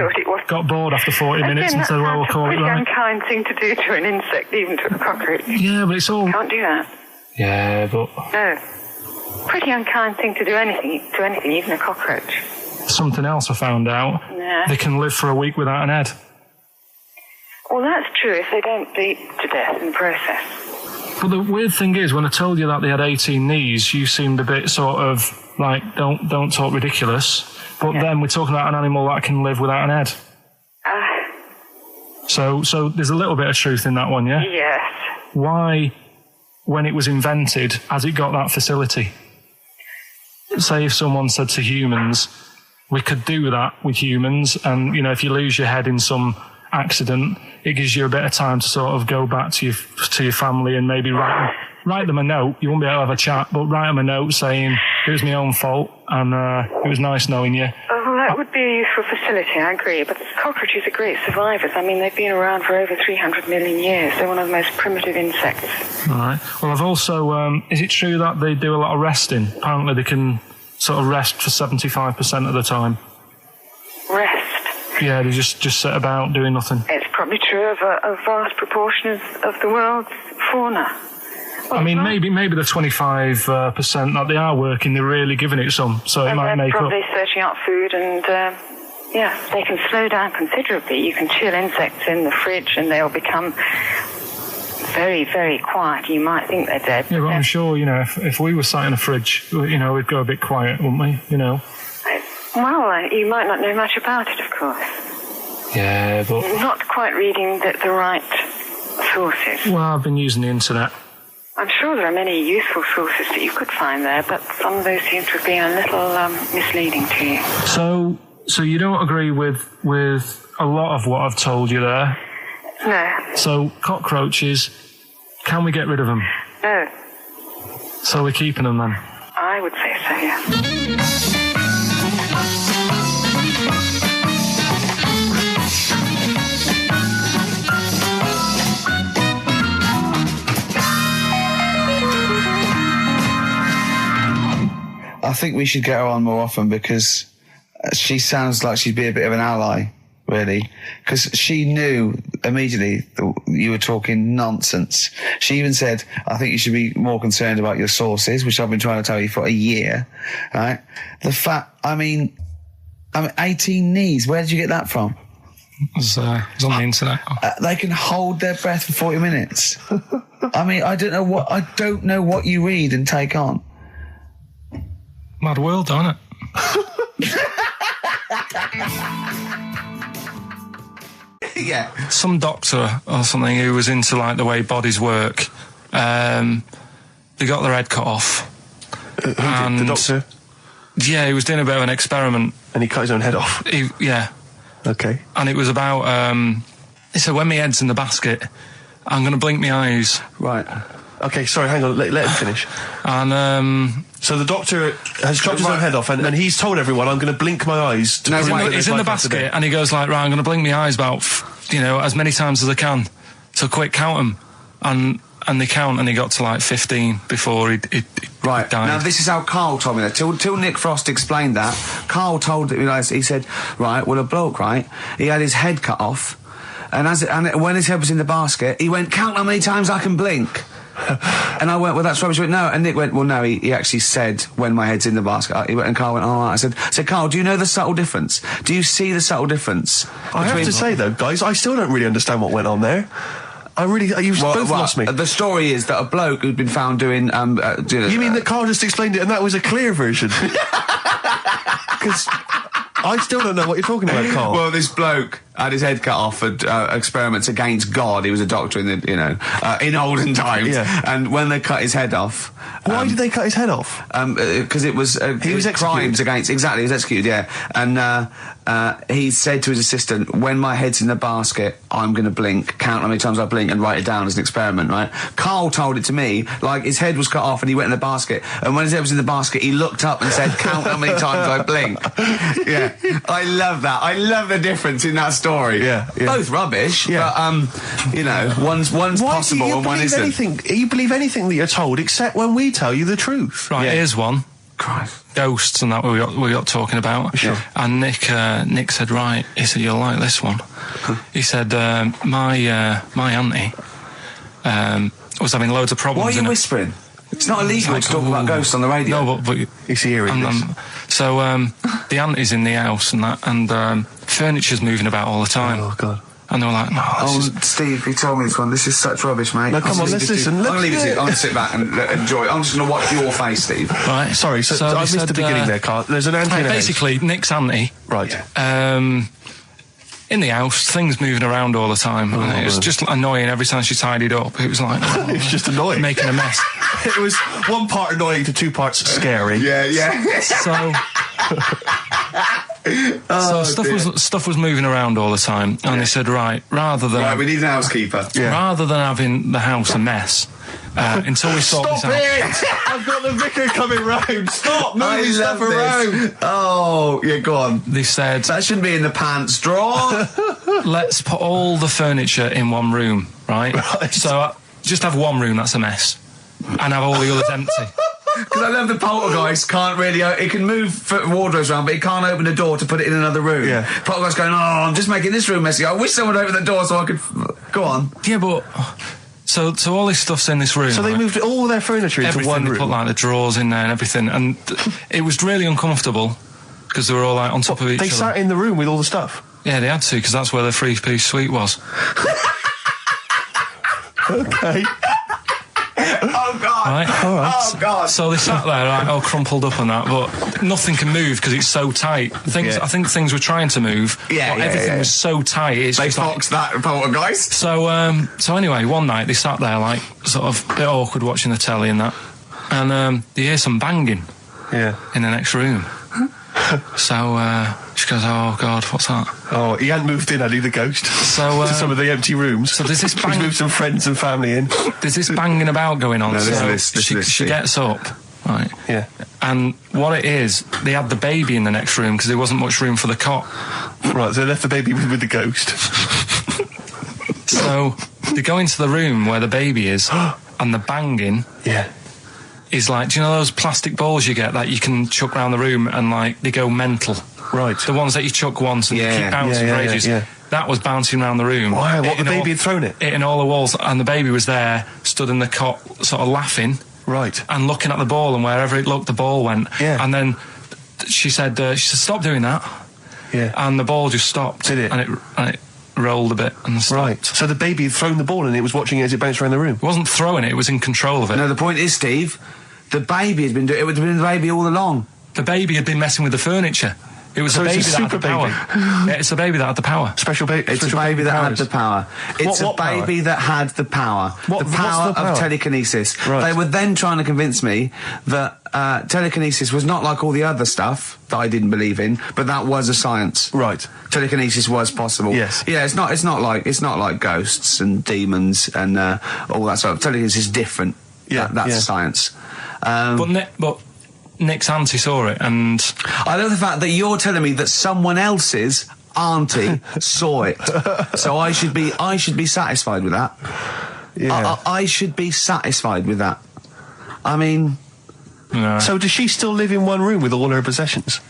got bored after 40 minutes and said, well, we'll call it right. It's a pretty unkind thing to do to an insect, even to a cockroach. Yeah, but it's all... Can't do that. Yeah, but... No. Pretty unkind thing to do to anything, even a cockroach. Something else I found out. Yeah. They can live for a week without an head. Well, that's true if they don't bleed to death in the process. But the weird thing is, when I told you that they had 18 knees, you seemed a bit sort of like, don't talk ridiculous. But then we're talking about an animal that can live without an head. So there's a little bit of truth in that one, yeah? Yes. Why, when it was invented, has it got that facility? Say if someone said to humans, we could do that with humans, and, you know, if you lose your head in some accident, it gives you a bit of time to sort of go back to your family and maybe write them a note. You won't be able to have a chat, but write them a note saying, it was my own fault, and it was nice knowing you. Oh, well, that would be a useful facility, I agree. But cockroaches are great survivors. I mean, they've been around for over 300 million years. They're one of the most primitive insects. All right. Well, I've also... is it true that they do a lot of resting? Apparently they can sort of rest for 75% of the time. Rest? Yeah, they just sit about doing nothing. It's probably true of a vast proportion of the world's fauna. I mean, maybe the 25% that they are working, they're really giving it some, so it might make up. They're probably searching out food and, they can slow down considerably. You can chill insects in the fridge and they'll become very, very quiet. You might think they're dead. Yeah, but I'm sure, you know, if we were sat in a fridge, you know, we'd go a bit quiet, wouldn't we, you know? Well, you might not know much about it, of course. Yeah, but... You're not quite reading the right sources. Well, I've been using the internet. I'm sure there are many useful sources that you could find there, but some of those seem to have been a little misleading to you. So you don't agree with a lot of what I've told you there? No. So cockroaches, can we get rid of them? No. So we're keeping them then? I would say so, yeah. I think we should get her on more often because she sounds like she'd be a bit of an ally, really. Because she knew immediately that you were talking nonsense. She even said, I think you should be more concerned about your sources, which I've been trying to tell you for a year, right? The fact, I mean 18 knees, where did you get that from? It was on the internet. They can hold their breath for 40 minutes. I mean, I don't know what you read and take on. Mad world, don't it? Yeah. Some doctor or something who was into like the way bodies work, they got their head cut off. Who did? The doctor? Yeah, he was doing a bit of an experiment. And he cut his own head off? Yeah. Okay. And it was about, he said, when my head's in the basket, I'm going to blink my eyes. Right. Okay, sorry, hang on, let him finish. And, so the doctor has chopped his own head off, and he's told everyone, I'm going to blink my eyes. He's in the basket, and he goes like, right, I'm going to blink my eyes about, as many times as I can. So quick, count them. And they count, and he got to like 15 before he died. Now this is how Karl told me that. Till Nick Frost explained that, Karl told me, he said, right, well, a bloke, right, he had his head cut off, and when his head was in the basket, he went, count how many times I can blink. And I went, well, that's rubbish. He went, no. And Nick went, well, no, he actually said, when my head's in the basket. And Karl went, all right. I said, Karl, do you know the subtle difference? Do you see the subtle difference? I have to say, though, guys, I still don't really understand what went on there. You've both lost me. The story is that a bloke who'd been found doing... you mean that Karl just explained it and that was a clear version? Because I still don't know what you're talking about, Karl. Well, this bloke had his head cut off for experiments against God. He was a doctor in the, in olden times. Yeah. And when they cut his head off, Why did they cut his head off? because it was He was crimes executed. he was executed. Yeah, and he said to his assistant, "When my head's in the basket, I'm going to blink. Count how many times I blink and write it down as an experiment." Right? Karl told it to me like his head was cut off and he went in the basket, and when his head was in the basket, he looked up and said, "Count how many times I blink." Yeah, I love that. I love the difference in that story. Yeah. Both rubbish. Yeah. But one's possible and one isn't. You believe anything that you're told, except when we tell you the truth. Right, here's one. Christ. Ghosts and that we got talking about. Sure. And Nick said, right, he said, you'll like this one. He said, my auntie was having loads of problems. Why are you whispering? It's not illegal to talk about ghosts on the radio. No, but He's hearing this. so the auntie's in the house and that, and furniture's moving about all the time. Oh, God. And they were like, no, this is... Steve, he told me this one. This is such rubbish, mate. No, come on, let's listen. I'm going to leave it to you. I'm going to sit back and enjoy it. I'm just going to watch your face, Steve. Right. Sorry, so they I missed said, the beginning there, Karl. There's an auntie in the house. basically, Nick's auntie. Right. In the house, things moving around all the time. And it was just annoying every time she tidied up. It was like... It was just annoying. Making a mess. It was one part annoying to two parts scary. Yeah. So... stuff was moving around all the time, and they said, right, rather than... Right, we need an housekeeper. Rather than having the house a mess, until we sort this out... I've got the vicar coming round. Stop moving stuff around. Oh, yeah, go on. They said... That shouldn't be in the pants drawer. Let's put all the furniture in one room, right? So just have one room that's a mess, and have all the others empty. Because I love the poltergeist can't really... It can move wardrobes around, but it can't open a door to put it in another room. Yeah. Poltergeist going, I'm just making this room messy. I wish someone would open the door so I could... Go on. Yeah, but... So all this stuff's in this room. So they moved all their furniture into one room. They put like the drawers in there and everything, and it was really uncomfortable because they were all like on top of each other. They sat in the room with all the stuff? Yeah, they had to, because that's where the three-piece suite was. Okay. Oh, God. Right? All right. Oh, God. So they sat there, like, all crumpled up and that, but nothing can move because it's so tight. I think things were trying to move, but everything was so tight. It's They just like, foxed that poltergeist. So anyway, one night they sat there, like, sort of a bit awkward watching the telly and that, and they hear some banging in the next room. So she goes, oh God, what's that? Oh, he hadn't moved in, had he, the ghost? So to some of the empty rooms. So there's this He's moved some friends and family in. There's this banging about going on. No, so she gets up, right? Yeah. And what it is, they had the baby in the next room because there wasn't much room for the cot. Right, so they left the baby with the ghost. So they go into the room where the baby is, and the banging is like, do you know those plastic balls you get that you can chuck around the room and like they go mental? Right. The ones that you chuck once and they keep bouncing for ages. Yeah. That was bouncing around the room. Wow, what, the baby had thrown it? Hitting all the walls, and the baby was there, stood in the cot, sort of laughing. Right. And looking at the ball, and wherever it looked, the ball went. Yeah. And then she said, stop doing that. Yeah. And the ball just stopped. Did it? And it rolled a bit and stopped. Right. So the baby had thrown the ball and it was watching it as it bounced around the room? It wasn't throwing it, it was in control of it. No, the point is, Steve, the baby had been doing it. It would have been the baby all along. The baby had been messing with the furniture. It was So a it's baby a that had the super power. baby. Yeah, it's a baby that had the power. Special baby. It's a baby that had the power. It's What a baby that had the power. What- the what's power the power? of telekinesis. Right. They were then trying to convince me that telekinesis was not like all the other stuff that I didn't believe in, but that was a science. Right. Telekinesis was possible. Yes. Yeah, it's not like ghosts and demons and all that sort of. Telekinesis is different. Yeah, that's yeah. science. But Nick's auntie saw it, and I love the fact that you're telling me that someone else's auntie saw it. So I should be satisfied with that. Yeah. I should be satisfied with that. I mean, So does she still live in one room with all her possessions?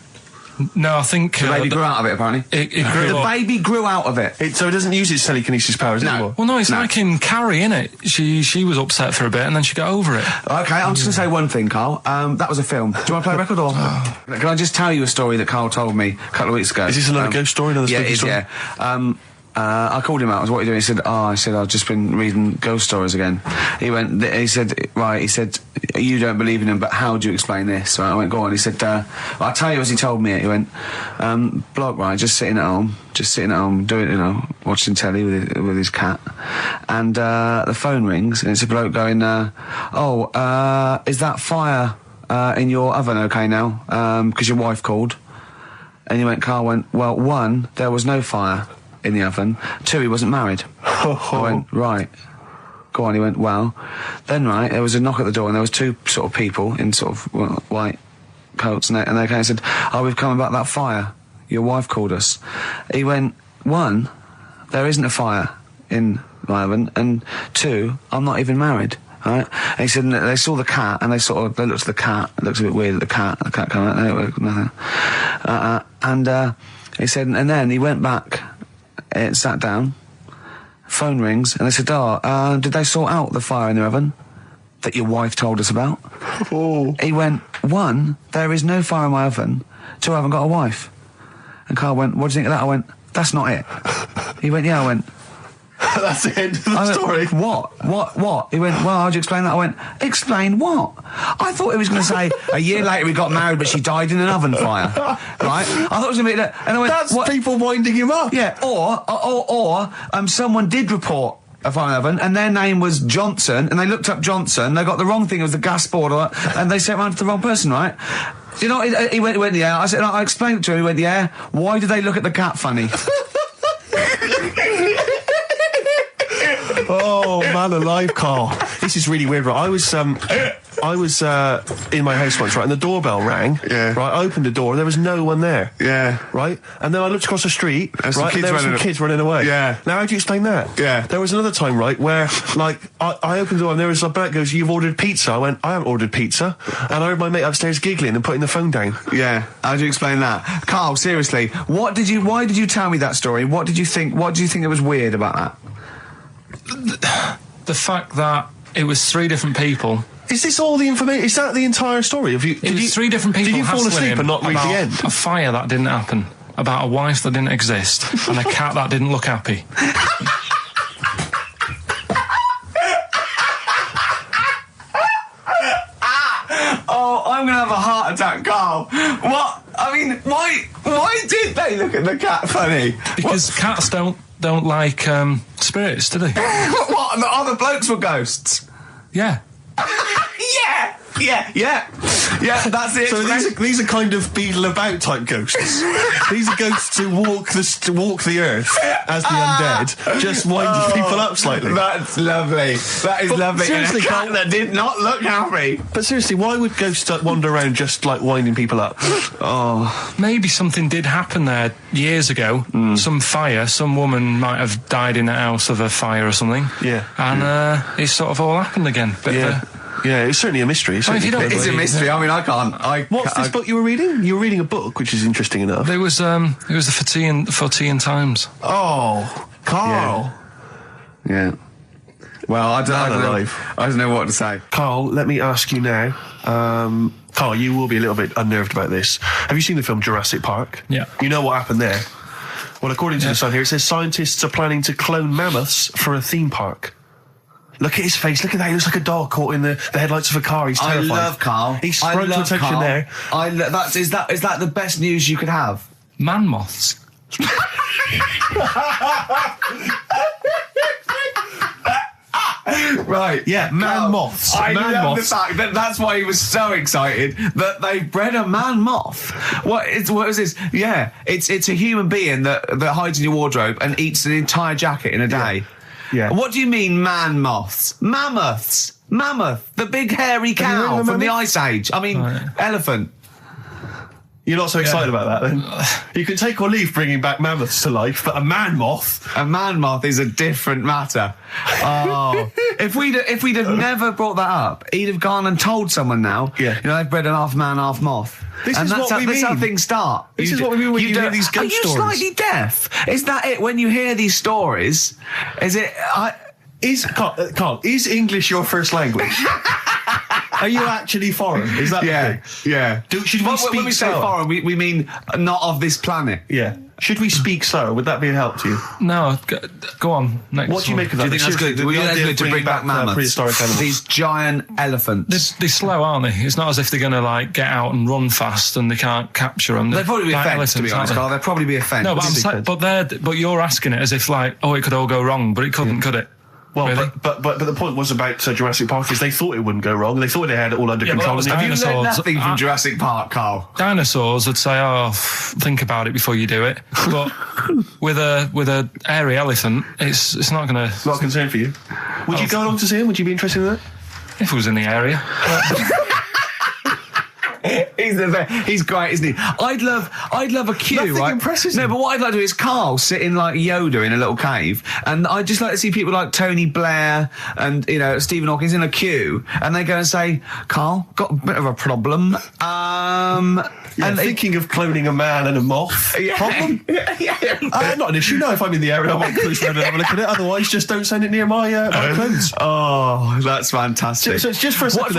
no, I think the baby grew out of it. Apparently, it grew the up. baby grew out of it. So it doesn't use its telekinesis powers anymore? Well, no, it's like in Carrie, innit? She was upset for a bit, and then she got over it. Okay, I'm just going to say one thing, Karl. That was a film. Do you want to play a record or? Can I just tell you a story that Karl told me a couple of weeks ago? Is this another ghost story? Another yeah, spooky it is, story? yeah. I called him out. I was, what are you doing? He said, I've just been reading ghost stories again. He said, you don't believe in them, but how do you explain this? Right, I went, go on. He said, I'll tell you as he told me it. He went, bloke, right, just sitting at home, doing, watching telly with his cat. And, the phone rings, and it's a bloke going, is that fire, in your oven okay now? 'Cause your wife called. And Karl went, well, 1, there was no fire in the oven. 2, he wasn't married. I went, right. Go on. He went, well, then, right, there was a knock at the door, and there was 2 sort of people in sort of white coats, and they came and said, we've come about that fire. Your wife called us. He went, 1, there isn't a fire in my oven, and 2, I'm not even married. Right? And he said, they saw the cat, and they looked at the cat. It looks a bit weird at the cat came out, nothing. He said, and then he went back, sat down, phone rings, and they said, did they sort out the fire in the oven that your wife told us about? Oh. He went, 1, there is no fire in my oven. 2, I haven't got a wife. And Karl went, what do you think of that? I went, that's not it. He went, yeah. I went, that's the end of the story. What? He went, well, how'd you explain that? I went, explain what? I thought he was going to say, a year later we got married, but she died in an oven fire. Right? I thought it was going to be that. And I went, that's people winding him up. Yeah, or someone did report a fire in the oven, and their name was Johnson, and they looked up Johnson, they got the wrong thing, it was the gas board, and they sent it around to the wrong person, right? You know, he went, yeah. I said, I explained it to him, he went, yeah. Why did they look at the cat funny? Oh, man alive, Karl. This is really weird, right? I was in my house once, right, and the doorbell rang. Yeah. Right, I opened the door, there was no one there. Yeah. Right? And then I looked across the street, right, and there were some kids running away. Yeah. Now, how do you explain that? Yeah. There was another time, right, where, like, I opened the door and there was a bloke goes, you've ordered pizza. I went, I haven't ordered pizza. And I heard my mate upstairs giggling and putting the phone down. Yeah. How do you explain that? Karl, seriously, why did you tell me that story? What do you think it was weird about that? The fact that it was 3 different people. Is this all the information? Is that the entire story? It was 3 different people. Did you fall asleep and not read the end? A fire that didn't happen, about a wife that didn't exist, and a cat that didn't look happy. Oh, I'm gonna have a heart attack, Karl. What? I mean, why did they look at the cat funny? Because cats don't like spirits, do they? What? And the other blokes were ghosts? Yeah. Yeah, that's it. So these are kind of beetle about type ghosts. These are ghosts who walk the earth as the undead, just winding people up slightly. That's lovely. That is lovely. Seriously, and a cat that did not look happy. But seriously, why would ghosts wander around just like winding people up? Oh, maybe something did happen there years ago. Some fire. Some woman might have died in a house of a fire or something. Yeah. And it sort of all happened again. Yeah, it's certainly a mystery. It's a mystery. I mean, I can't. What's this book you were reading? You were reading a book, which is interesting enough. It was the for tea and Times. Oh, Karl. Yeah. Well, I don't know what to say. Karl, let me ask you now. Karl, you will be a little bit unnerved about this. Have you seen the film Jurassic Park? Yeah. You know what happened there? Well, according to the Sun here, it says scientists are planning to clone mammoths for a theme park. Look at his face. Look at that. He looks like a dog caught in the headlights of a car. He's terrified. I love Karl. He's sprung to attention Karl. there. Is that the best news you could have? Man moths. Right. Yeah, man moths. I love the fact that that's why he was so excited that they bred a man moth. What is this? Yeah, it's a human being that hides in your wardrobe and eats an entire jacket in a day. Yeah. What do you mean, man moths? Mammoths. Mammoth. The big hairy cow from the Ice Age. I mean, elephant. You're not so excited about that, then? You can take or leave bringing back mammoths to life, but a man moth... A man moth is a different matter. Oh. If we'd have never brought that up, he'd have gone and told someone now, you know, they've bred an half man, half moth. This is how things start. This is what we mean when you hear these ghost stories. Are you slightly deaf? Is that it? When you hear these stories, is it... Karl, is English your first language? Are you actually foreign? Is that the thing? Yeah. Should we speak when we say foreign, we mean not of this planet. Yeah. Should we speak slower? Would that be a help to you? No, go on. Next What do you one. make of that? Do you think that's good? The Well, yeah, that's idea good of to bring bringing back mammoths. prehistoric animals. These giant elephants. They're slow, aren't they? It's not as if they're going to like get out and run fast and they can't capture them. They'd probably be a Like fence, to be elephants, honest, aren't Carl. They'd probably be a fence. they? No, but I'm Big saying, fence. but you're asking it as if like, oh, it could all go wrong, but it couldn't, could it? Well, Really? but the point was about Jurassic Park is they thought it wouldn't go wrong. They thought they had it all under Yeah, but control. that was and they- Have you learned dinosaurs. nothing from Jurassic Park, Carl? Dinosaurs would say, "Oh, think about it before you do it." But with a hairy elephant, it's not going to. Not a concern for you. Would you go along to see him? Would you be interested in that? If it was in the area, He's great, isn't he? I'd love a queue, Nothing right? impresses No, him. but what I'd like to do is Carl sitting like Yoda in a little cave, and I'd just like to see people like Tony Blair and Stephen Hawking's in a queue, and they go and say, "Carl, got a bit of a problem." And thinking of cloning a man and a moth. Problem? Not an issue. No, if I'm in the area, I might cruise around and have a look at it. Otherwise, just don't send it near my clothes. Oh, that's fantastic. So it's just for a second.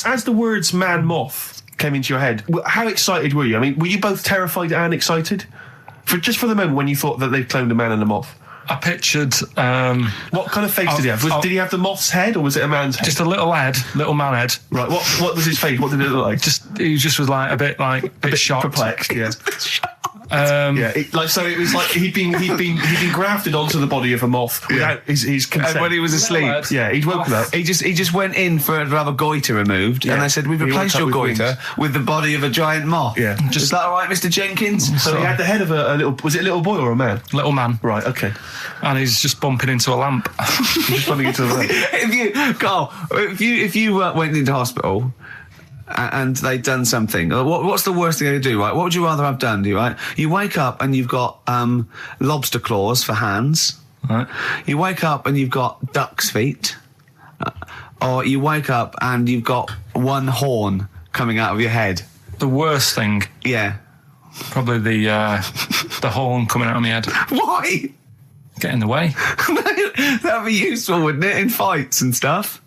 As the words "man moth" came into your head, how excited were you? I mean, were you both terrified and excited? For the moment when you thought that they'd cloned a man and a moth? I pictured What kind of face did he have? Did he have the moth's head or was it a man's head? just a little man head. Right. What was his face? What did it look like? He just was like a bit shocked, perplexed. Yeah. Yeah. It was like he'd been grafted onto the body of a moth without his consent. And when he was asleep, Yeah, he'd woken up. he just went in to have a goiter removed, and they said, "We've He replaced woke your up with goiter with the body of a giant moth." Yeah. Is that all right, Mr. Jenkins? So he had the head of a little. Was it a little boy or a man? Little man, Right. Okay. and he's just bumping into a lamp. Just running into the if you went into hospital and they'd done something, what's the worst thing they could do, right? What would you rather have done, right? You wake up and you've got lobster claws for hands. Right. You wake up and you've got duck's feet. Or you wake up and you've got one horn coming out of your head. The worst thing, Yeah. probably the horn coming out of my head. Why? Get in the way. That'd be useful, wouldn't it, in fights and stuff?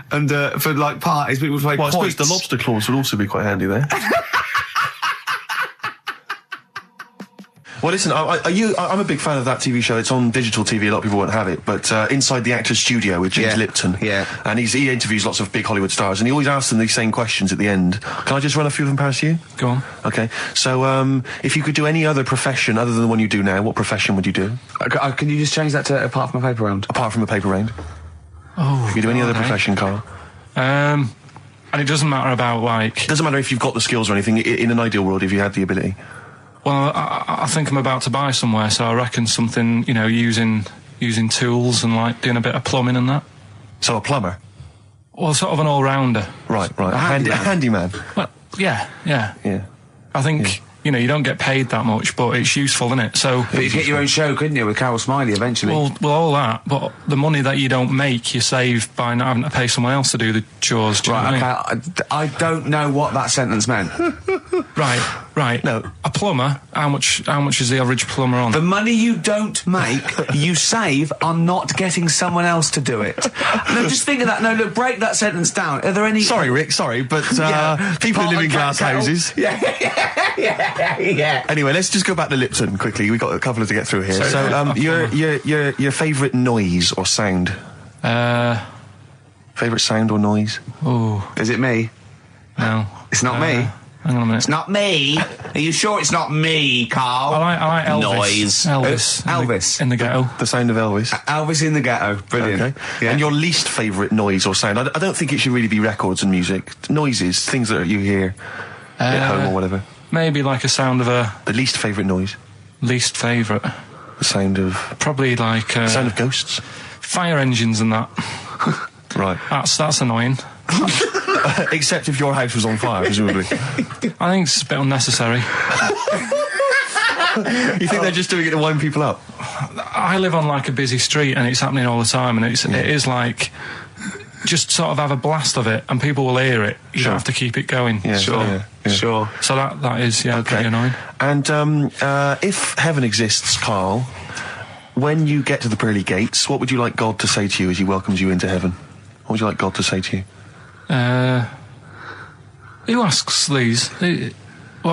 And for like parties, people play Well, I points. suppose the lobster claws would also be quite handy there. Well, listen, I'm a big fan of that TV show. It's on digital TV. A lot of people won't have it, but Inside the Actor's Studio with James Lipton. Yeah. And he interviews lots of big Hollywood stars, and he always asks them these same questions at the end. Can I just run a few of them past you? Go on. Okay. So, if you could do any other profession other than the one you do now, what profession would you do? Can you just change that to apart from a paper round? Apart from a paper round. Oh, If you could do any other okay. profession, Karl. And it doesn't matter about like. It doesn't matter if you've got the skills or anything. In an ideal world, if you had the ability. Well, I think I'm about to buy somewhere, so I reckon something, using tools and like doing a bit of plumbing and that. So a plumber. Well, sort of an all-rounder. Right. A handyman. A handyman. Well, yeah. Yeah. I think, you don't get paid that much, but it's useful, isn't it? So, But you'd get your own show, couldn't you, with Carol Smiley eventually? well, all that, but the money that you don't make, you save by not having to pay someone else to do the chores. Do you know what I mean? okay, I don't know what that sentence meant. Right. No. A plumber, how much is the average plumber on? The money you don't make, you save on not getting someone else to do it. No, just think of that. No, look, break that sentence down. Are there any... Sorry, Rick. Sorry, but people who live in glass houses. Yeah. Anyway, let's just go back to Lipton quickly. We've got a couple to get through here. So, your favourite noise or sound? Favourite sound or noise? Oh, Is it me? no. It's not me. Hang on a minute. It's not me. Are you sure it's not me, Carl? I like Elvis. Noise. Elvis. Elvis. In the ghetto. The sound of Elvis. Elvis in the ghetto. Brilliant. Okay. Yeah. And your least favourite noise or sound? I don't think it should really be records and music. Noises, things that you hear at home or whatever. Maybe like a sound of a The least favourite noise. least favourite. The sound of... Probably like sound of ghosts. fire engines and that. Right. That's annoying. Except if your house was on fire, presumably. I think it's a bit unnecessary. You think they're just doing it to wind people up? I live on like a busy street and it's happening all the time, and it is like just sort of have a blast of it and people will hear it. You Sure. don't have to keep it going. Yeah, Sure. yeah. Sure. So that is pretty annoying. And if heaven exists, Karl, when you get to the pearly gates, what would you like God to say to you as he welcomes you into heaven? What would you like God to say to you? Who asks these?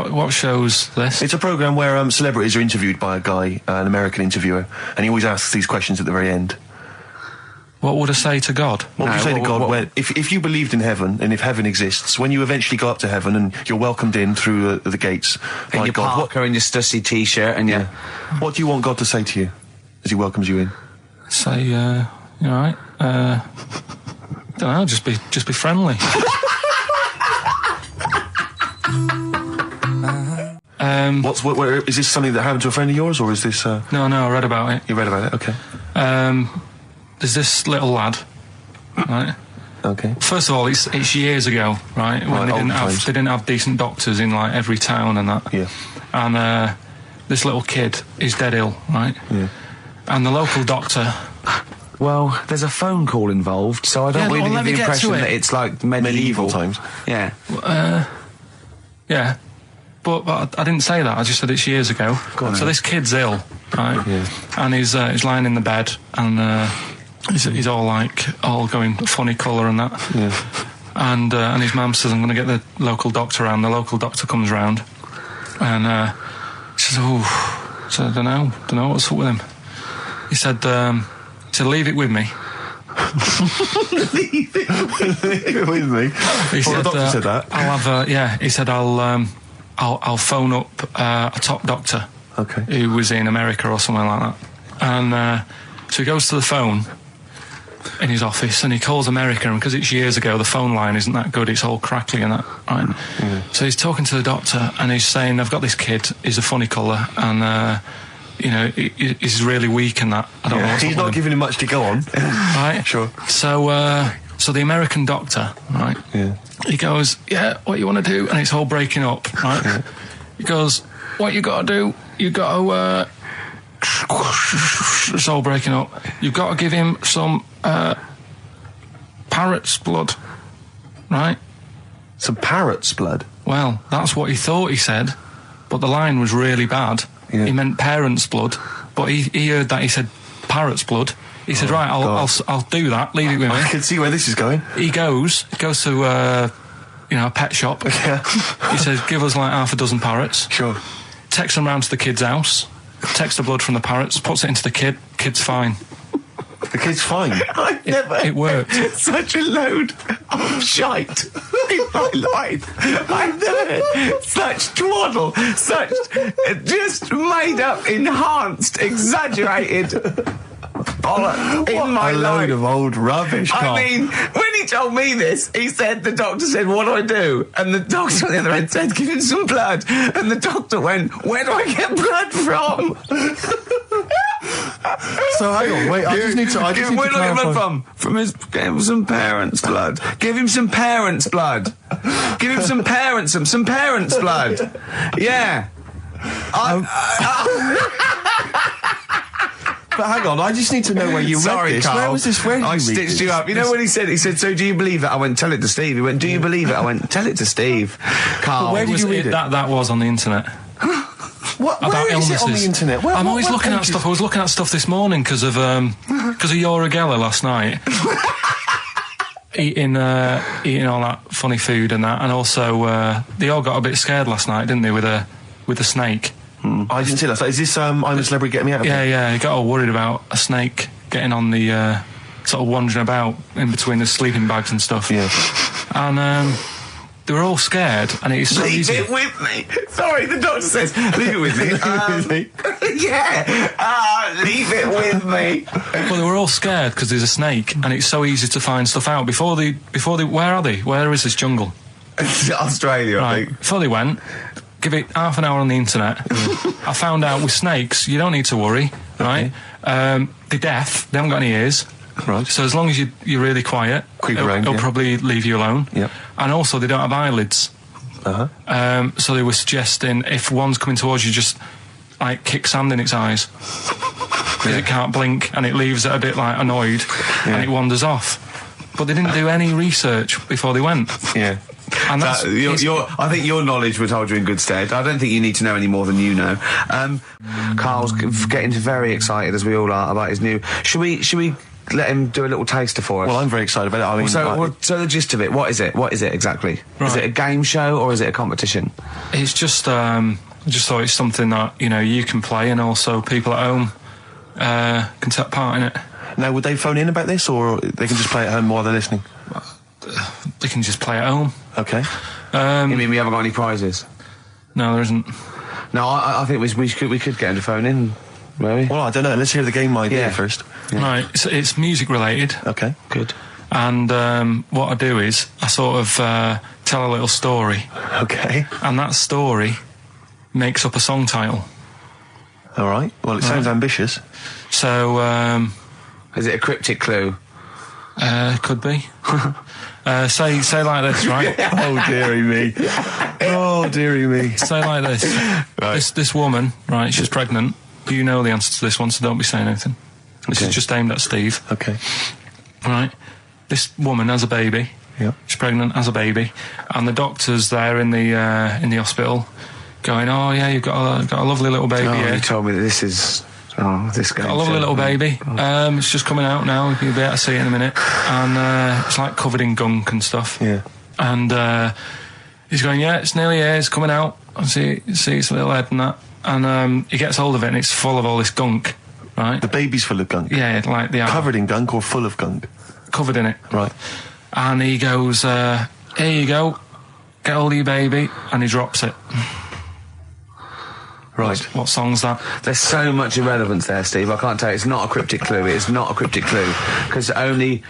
What show's this? It's a programme where celebrities are interviewed by a guy, an American interviewer, and he always asks these questions at the very end. What would I say to God? What would you say to God if you believed in heaven, and if heaven exists, when you eventually go up to heaven and you're welcomed in through the gates by your God? parka and your stussy t-shirt and your... What do you want God to say to you as he welcomes you in? Say, you all right? Don't know, just be friendly. Is this something that happened to a friend of yours, or is this... No, I read about it. You read about it, okay. There's this little lad, right? Okay. First of all, it's years ago, right? When they didn't have decent doctors in, like, every town and that. Yeah. And this little kid is dead ill, right? Yeah. And the local doctor... Well, there's a phone call involved, so I don't really get the impression that it's like medieval times. Yeah. Yeah. But I didn't say that. I just said it's years ago. So this kid's ill, right? Yeah. And he's lying in the bed, and he's all going funny colour and that. Yeah. And his mum says, I'm going to get the local doctor round. The local doctor comes round, and she says, so I don't know what's up with him. He said, leave it with me. Leave it with me. He said, the doctor said that. I'll have he said I'll phone up a top doctor who was in America or somewhere like that. And so he goes to the phone in his office and he calls America, and because it's years ago, the phone line isn't that good, it's all crackly and that, right? Yeah. So he's talking to the doctor and he's saying, I've got this kid, he's a funny colour, and he's really weak and that. I don't know. He's not giving him much to go on. Right? Sure. So the American doctor, right? Yeah. He goes, what you want to do? And it's all breaking up, right? Yeah. He goes, what you got to do? You got to, it's all breaking up. You've got to give him some, parrot's blood, right? Some parrot's blood? Well, that's what he thought he said, but the line was really bad. Yeah. He meant parent's blood, but he heard that he said parrot's blood. He said, right, I'll do that, leave it with me. I can see where this is going. He goes to, a pet shop. Yeah. He says, give us like half a dozen parrots. Sure. Takes them round to the kid's house, takes the blood from the parrots, puts it into the kid's fine. The kid's fine? It worked. Such a load of shite in my life. I've never heard such twaddle, such just made up, enhanced, exaggerated bollock in my life. A load of old rubbish, Karl. I mean, when he told me this, the doctor said, what do I do? And the doctor on the other end said, give him some blood. And the doctor went, where do I get blood from? So hang on, wait, I just need to where do I get blood from? Give him some parents' blood. Give him some parents' blood. Give him some parents' blood. Yeah. But hang on, I just need to know where you read this. Karl. Where was this? Where did I you read stitched this? you up. You know what he said? He said, so do you believe it? I went, tell it to Steve. He went, do you believe it? I went, tell it to Steve. Karl. Where did you read it? That was on the internet. What? Where is it on the internet? I'm always looking at stuff. I was looking at stuff this morning because of Yoragella last night. eating all that funny food and that, and also they all got a bit scared last night, didn't they, with a snake? I didn't see that. So is this I'm a Celebrity, Get Me Out of Here? Yeah, he got all worried about a snake getting on the sort of wandering about in between the sleeping bags and stuff. Yeah. And they were all scared, and it is so easy. Leave it with me. Sorry, the doctor says, leave it with me. Yeah. Leave it with me. Well, they were all scared because there's a snake, and it's so easy to find stuff out. Before they, where are they? Where is this jungle? Australia, right. I think. Before they went, give it half an hour on the internet. I found out with snakes, you don't need to worry, right? Okay. They're deaf, they haven't got any ears. Right. So as long as you're really quiet, it'll probably leave you alone. Yep. And also, they don't have eyelids. Uh-huh. So they were suggesting if one's coming towards you, just like kick sand in its eyes. Because it can't blink, and it leaves it a bit like annoyed, and it wanders off. But they didn't do any research before they went. Yeah. And that's, I think your knowledge would hold you in good stead. I don't think you need to know any more than you know. Karl's getting very excited, as we all are, about his new... Should we let him do a little taster for us? Well, I'm very excited about it. I mean, So the gist of it, what is it? What is it exactly? Right. Is it a game show or is it a competition? It's just thought it's something that, you know, you can play and also people at home can take part in it. now, would they phone in about this, or they can just play at home while they're listening? They can just play at home. Okay. You mean we haven't got any prizes? No, there isn't. No, I think we could get him to phone in, maybe. Well, I don't know. Let's hear the game idea Yeah. first. Right, it's music related. Okay. Good. And what I do is I sort of tell a little story, Okay. and that story makes up a song title. All right. Well, it sounds ambitious. So Is it a cryptic clue? could be. Say like this, right? Oh, dearie me. Oh, dearie me. Say like this. Right. This woman, right? She's pregnant. You know the answer to this one, so don't be saying anything. This Okay. is just aimed at Steve. Okay. Right. This woman has a baby. Yeah. She's pregnant, has a baby, and the doctor's there in the hospital, going, "Oh yeah, you've got a lovely little baby here. You told me that this is... Oh, this guy. Got a lovely little baby. It's just coming out now. You'll be able to see it in a minute, and it's like covered in gunk and stuff. Yeah. And he's going, yeah, it's nearly here. It's coming out. I see its little head and that, and he gets hold of it, and it's full of all this gunk, right? The baby's full of gunk. Yeah, like the Covered in gunk or full of gunk? covered in it. Right. And he goes, here you go, get hold of your baby, and he drops it. Right. What song's that? There's so much irrelevance there, Steve. I can't tell you. It's not a cryptic clue. It's not a cryptic clue. Because only...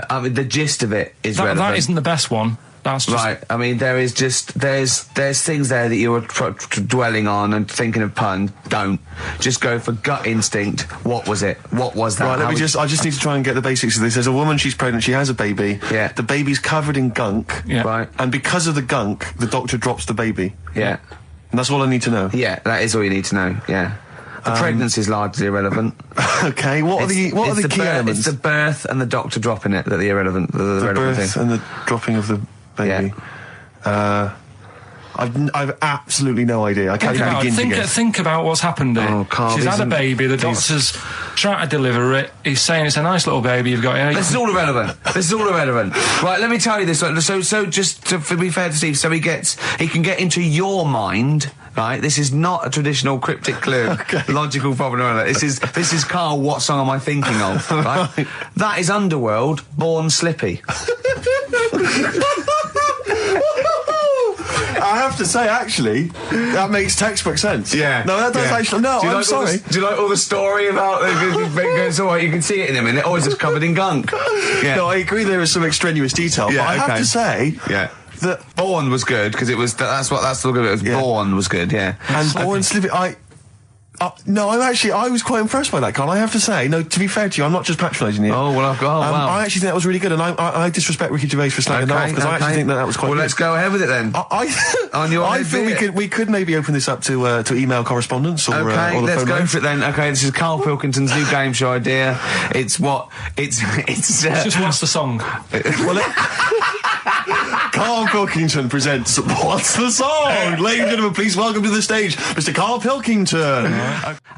I mean, the gist of it is relevant. That isn't the best one. That's just... Right. I mean, there is just... There's things there that you were dwelling on and thinking of pun. Don't. Just go for gut instinct. What was it? What was that? Right, I just need to try and get the basics of this. There's a woman, she's pregnant, she has a baby. Yeah. The baby's covered in gunk. Yeah. Right. And because of the gunk, the doctor drops the baby. Yeah. And that's all I need to know. Yeah, that is all you need to know. Yeah. The pregnancy is largely irrelevant. Okay, what are the key elements? It's the birth and the doctor dropping it that are the irrelevant. The The relevant birth thing. and the dropping of the baby. I've absolutely no idea. I can't even begin to guess. Think about what's happened here. Oh, Karl, She's had a isn't- baby, the doctor's trying to deliver it, he's saying it's a nice little baby you've got here. This is all irrelevant. This is all irrelevant. Right, let me tell you this. So just to be fair to Steve, so he can get into your mind. Right, this is not a traditional cryptic clue, logical problem. Or this is Karl. What song am I thinking of? Right, that is Underworld, Born Slippy. I have to say, actually, that makes textbook sense. Yeah. No, that does actually. No, I'm sorry. Do you like all the story about? It's all right. You can see it in a minute. Oh, it's just covered in gunk. Yeah. No, I agree. There is some extraneous detail, Yeah, but I have okay. to say, Yeah. that Born was good because it was. That's the look of it. Was Yeah. Born was good. Yeah. and Born Slippy, no, I was quite impressed by that, Karl. I have to say, no, to be fair to you, I'm not just patronising you. Oh, well, I've got. Oh, wow. I actually think that was really good, and I disrespect Ricky Gervais for slagging that off, because I actually think that was quite Well, good. let's go ahead with it then. On your I head, feel be it. we could maybe open this up to email correspondence or Okay, or the let's phone go lines. for it then. Okay, this is Karl Pilkington's new game show idea. It's Just what's the song? Karl Pilkington presents What's the Song? Ladies and gentlemen, please welcome to the stage Mr. Karl Pilkington.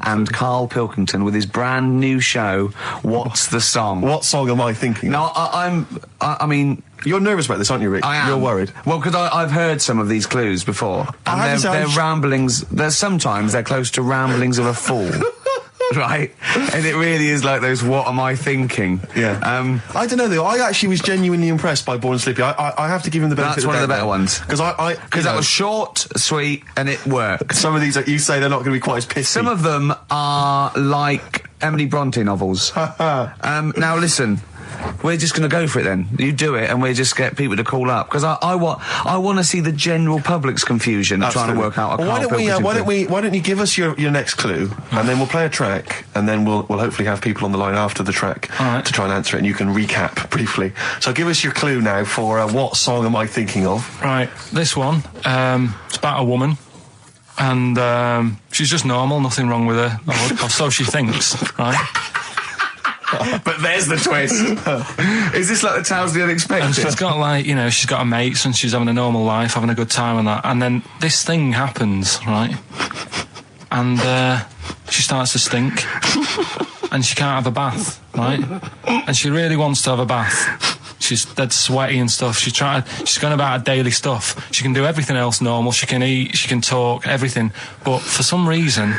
and Karl Pilkington with his brand new show, What's the Song? What song am I thinking? No, I mean, You're nervous about this, aren't you, Rick? I am. You're worried. Well, because I've heard some of these clues before, I have and to say, they're I'm ramblings. Sometimes they're close to ramblings of a fool, right? And it really is like those. What am I thinking? Yeah. I don't know though. I actually was genuinely impressed by Born Slippy. I have to give him the benefit. That's one of the better ones. Because that was short, sweet, and it worked. Some of these you say they're not going to be quite as pissy. Some of them are like Emily Bronte novels. Now listen. We're just going to go for it then. You do it, and we just get people to call up because I want to see the general public's confusion of trying to work out. Well, why don't you give us your next clue, and then we'll play a track, and then we'll hopefully have people on the line after the track to try and answer it, and you can recap briefly. So give us your clue now for what song am I thinking of? Right, this one. It's about a woman. And she's just normal, nothing wrong with her, or so she thinks, right? But there's the twist. Is this like the Tales of the Unexpected? And she's got she's got her mates and she's having a normal life, having a good time and that. And then this thing happens, right? And she starts to stink. And she can't have a bath, right? And she really wants to have a bath. She's dead sweaty and stuff. She's going about her daily stuff. She can do everything else normal. She can eat, she can talk, everything. But for some reason,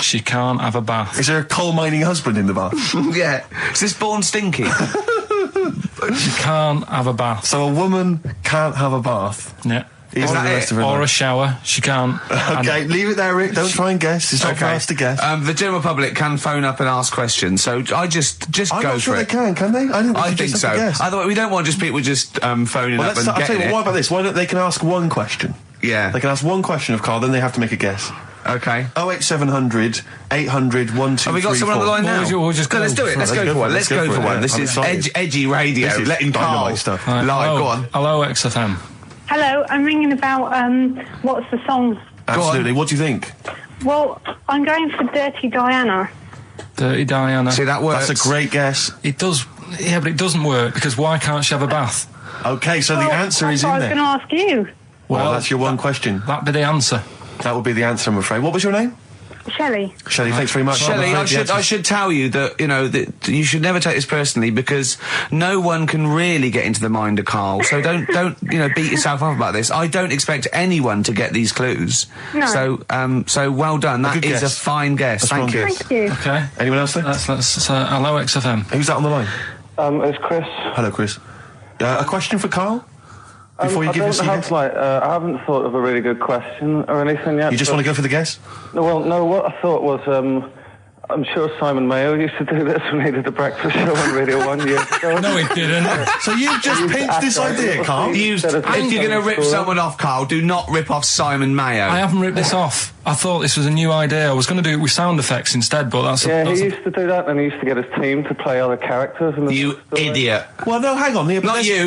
she can't have a bath. Is there a coal mining husband in the bath? Yeah. Is this born stinky? She can't have a bath. So a woman can't have a bath. Yeah. Is that it? Or a shower. She can't. Okay, leave it there, Rick. Don't try and guess. It's not for us to guess. The general public can phone up and ask questions, so I just go for it. I'm not sure they can they? I think so. Otherwise, we don't want just people just phoning up and I'll tell you getting what about this? Why don't they can ask one question? Yeah. They can ask one question of Karl, then they have to make a guess. Okay. 08700 800 1234. Have we got someone on the line now? We'll just go. Let's do it. Let's go for one. Let's go for one. This is edgy radio. This is letting Karl stuff. live. Go on. Hello, XFM. Hello, I'm ringing about what's the song? Absolutely. What do you think? Well, I'm going for Dirty Diana. Dirty Diana. See, that works. That's a great guess. It does. Yeah, but it doesn't work because why can't she have a bath? Okay, so the answer is in I was there. going to ask you. Well, that's your one question. That'd be the answer. That would be the answer, I'm afraid. What was your name? Shelley. Shelley, thanks very much. Shelley, I should tell you that, that you should never take this personally because no one can really get into the mind of Karl. So don't beat yourself up about this. I don't expect anyone to get these clues. No. So well done. That is a guess. fine guess. Thank you. Thank you. Okay. Anyone else there? Let's hello, XFM. Who's that on the line? It's Chris. Hello, Chris. A question for Karl? Before you give us a guess? I haven't thought of a really good question or anything yet. You just want to go for the guess? No, what I thought was, I'm sure Simon Mayo used to do this when he did the breakfast show on Radio 1 years ago. No, he didn't. So you've just pinched this idea, Karl? If you're going to rip someone off, Karl, do not rip off Simon Mayo. I haven't ripped this off. I thought this was a new idea. I was going to do it with sound effects instead, but that's... he used to do that, and he used to get his team to play other characters. You idiot. Well, no, hang on.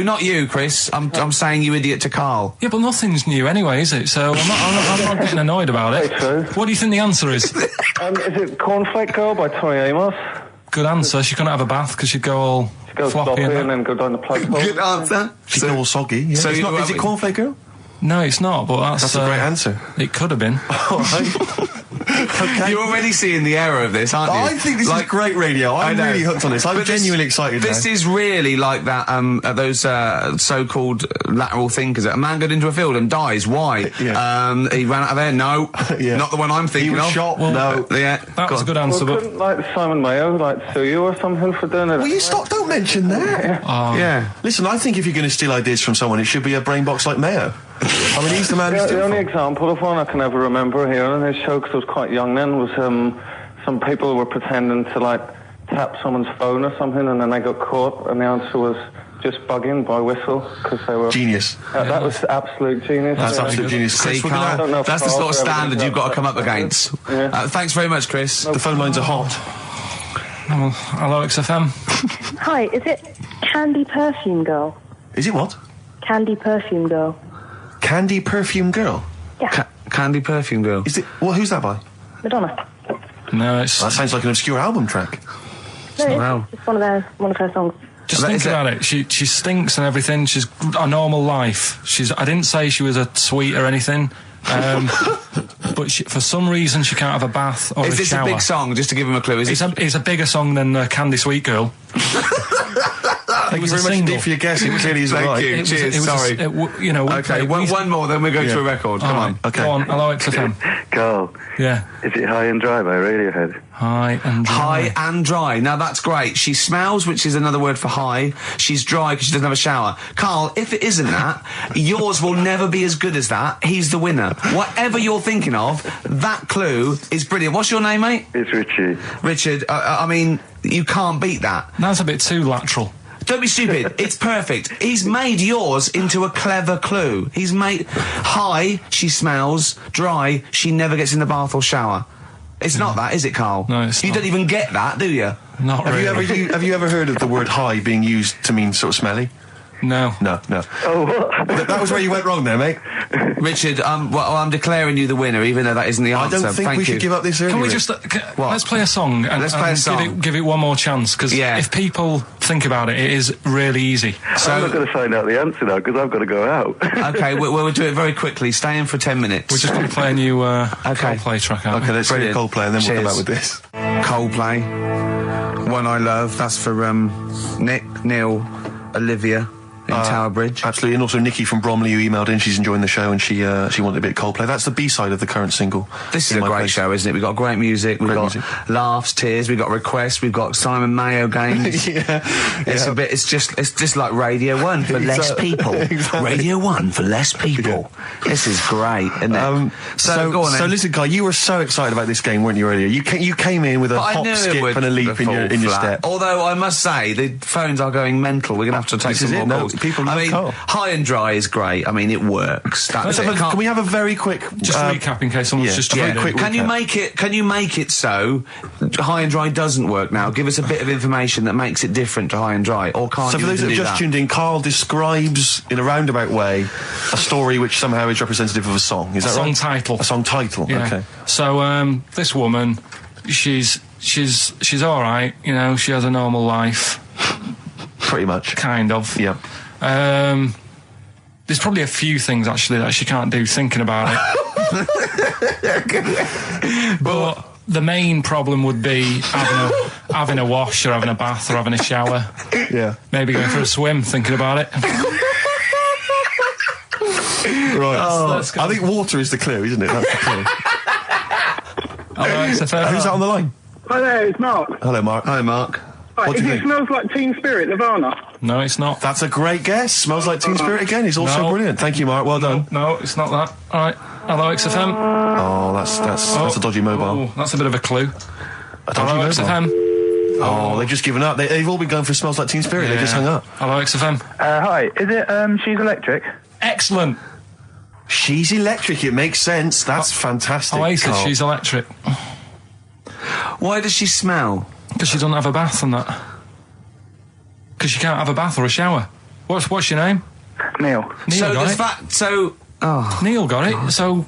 Not you, Chris. I'm saying you idiot to Karl. Yeah, but nothing's new anyway, is it? So I'm not getting annoyed about it. True. What do you think the answer is? Is it Cornflake Girl by Tori Amos? Good answer. She couldn't have a bath because she'd go all floppy and then go down the plug hole. Good answer. She'd go all soggy. Yeah. So is it Cornflake Girl? No, it's not, but that's a great answer. It could have been. All right. Okay. You're already seeing the error of this, aren't you? I think this is great radio. I'm really hooked on this. I'm genuinely excited. This is really like that. Those so-called lateral thinkers. A man got into a field and dies. Why? Yeah. He ran out of air. No, not the one I'm thinking he was of. Shot. Well, no, that was a good answer. Well, but couldn't Simon Mayo sue you or something for doing it? Will you stop? Don't mention that. Yeah. Listen, I think if you're going to steal ideas from someone, it should be a brain box like Mayo. I mean, he's the man. The only example of one I can ever remember here on his show, because I was quite young then, was some people were pretending to tap someone's phone or something, and then they got caught, and the answer was just bugging by whistle because they were genius. That was absolute genius. That's absolute genius. See, Karl, that's the sort of standard you've got to come up against. Thanks very much, Chris. The phone lines are hot. Hello, XFM. Hi, is it Candy Perfume Girl? Is it what? Candy Perfume Girl. Candy Perfume Girl? Yeah. Candy Perfume Girl. Is it? Well, who's that by? Madonna. No, that sounds like an obscure album track. No, it's one of her songs. Just think about it. She stinks and everything. She's a normal life. I didn't say she was a sweet or anything. But for some reason she can't have a bath or a shower. Is this a big song? Just to give him a clue. It's a bigger song than Candy Sweet Girl. Thank you very much indeed for your guess. It clearly is right. Thank you. Cheers. Sorry. Okay, one more, then we go to a record. Come on. Okay. Go on. Hello, XFM. Karl. Yeah. Is it High and Dry by Radiohead? High and dry. High and dry. Now that's great. She smells, which is another word for high. She's dry because she doesn't have a shower. Karl, if it isn't that, yours will never be as good as that. He's the winner. Whatever you're thinking of, that clue is brilliant. What's your name, mate? It's Richie. Richard, I mean, you can't beat that. That's a bit too lateral. Don't be stupid. It's perfect. He's made yours into a clever clue. He's made high, she smells, dry, she never gets in the bath or shower. It's not that, is it, Karl? No, it's You not. don't even get that, do you? Not really. Have you ever heard of the word high being used to mean sort of smelly? No. No. Oh, what? That was where you went wrong there, mate. Richard, I'm declaring you the winner, even though that isn't the answer. I don't think Thank we you. should give up this early. Can we just let's play a song and, Let's play a song. Give it one more chance, because if people think about it, it is really easy. So I'm not going to find out the answer now because I've got to go out. Okay, we'll do it very quickly. Stay in for 10 minutes. We're just going to play a new Coldplay track out. Okay, let's play Coldplay and then we'll come back with this. Coldplay, One I Love. That's for Nick, Neil, Olivia in Tower Bridge. Absolutely, and also Nikki from Bromley who emailed in. She's enjoying the show and she wanted a bit of Coldplay. That's the B-side of the current single. This is a great show, isn't it? We've got great music, we've got laughs, tears, we've got requests, we've got Simon Mayo games. It's just like Radio 1 for less people. Exactly. Radio 1 for less people. This is great, isn't it? So go on then. So listen, Guy, you were so excited about this game, weren't you, earlier? You came in with a hop, skip and a leap in your step. Although I must say, the phones are going mental. We're going to have to take some more calls. People love Karl. High and Dry is great. I mean, it works. Can we have a very quick recap in case someone's just very quick Can you make it so High and Dry doesn't work now? Give us a bit of information that makes it different to High and Dry, or can't So you for those that do have just tuned in, Karl describes in a roundabout way a story which somehow is representative of a song. Is that right? Title. A song title. Yeah. Okay. So this woman, she's all right. You know, she has a normal life. Pretty much. Kind of. Yeah. There's probably a few things actually that she can't do thinking about it. But the main problem would be having a wash or having a bath or having a shower. Yeah. Maybe going for a swim, thinking about it. Right. I think water is the clue, isn't it? That's the clue. Who's that on the line? Hi there, it's Mark. Hello, Mark. Hi, Mark. Right, it smells like Teen Spirit, Nirvana. No, it's not. That's a great guess. Smells like Teen Spirit again. He's also brilliant. Thank you, Mark. Well done. No, it's not that. All right. Hello, XFM. Oh, that's a dodgy mobile. Oh, that's a bit of a clue. A dodgy mobile. XFM. Oh, they've just given up. They've all been going for Smells Like Teen Spirit. They just hung up. Hello, XFM. Hi, is it She's Electric? Excellent. She's Electric. It makes sense. That's fantastic. Oasis, She's Electric. Why does she smell? Because she doesn't have a bath and that. Because she can't have a bath or a shower. What's your name? Neil. Neil got it. Neil got it. So,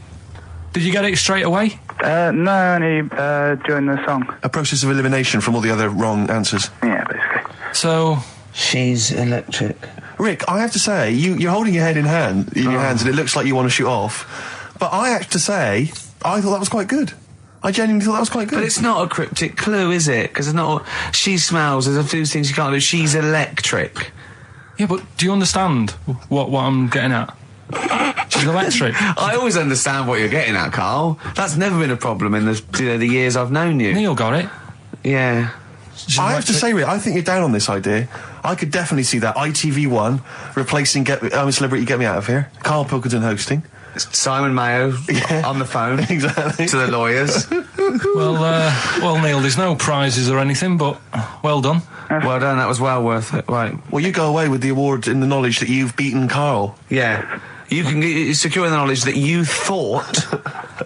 did you get it straight away? No, only during the song. A process of elimination from all the other wrong answers. Yeah, basically. So, She's Electric. Rick, I have to say, you're holding your head in your hands, and it looks like you want to shoot off. But I have to say, I thought that was quite good. I genuinely thought that was quite good. But it's not a cryptic clue, is it? Because it's not. She smells. There's a few things you can't do. She's electric. Yeah, but do you understand what I'm getting at? She's electric. I always understand what you're getting at, Karl. That's never been a problem in the years I've known you. Neil got it. Yeah. I have to say, Rick, I think you're down on this idea. I could definitely see that ITV1 replacing I'm a Celebrity, Get Me Out of Here. Karl Pilkington hosting. Simon Mayo on the phone exactly to the lawyers. Well, Neil, there's no prizes or anything, but well done. Well done. That was well worth it. Right. Well, you go away with the award in the knowledge that you've beaten Karl. Yeah. You can secure the knowledge that you thought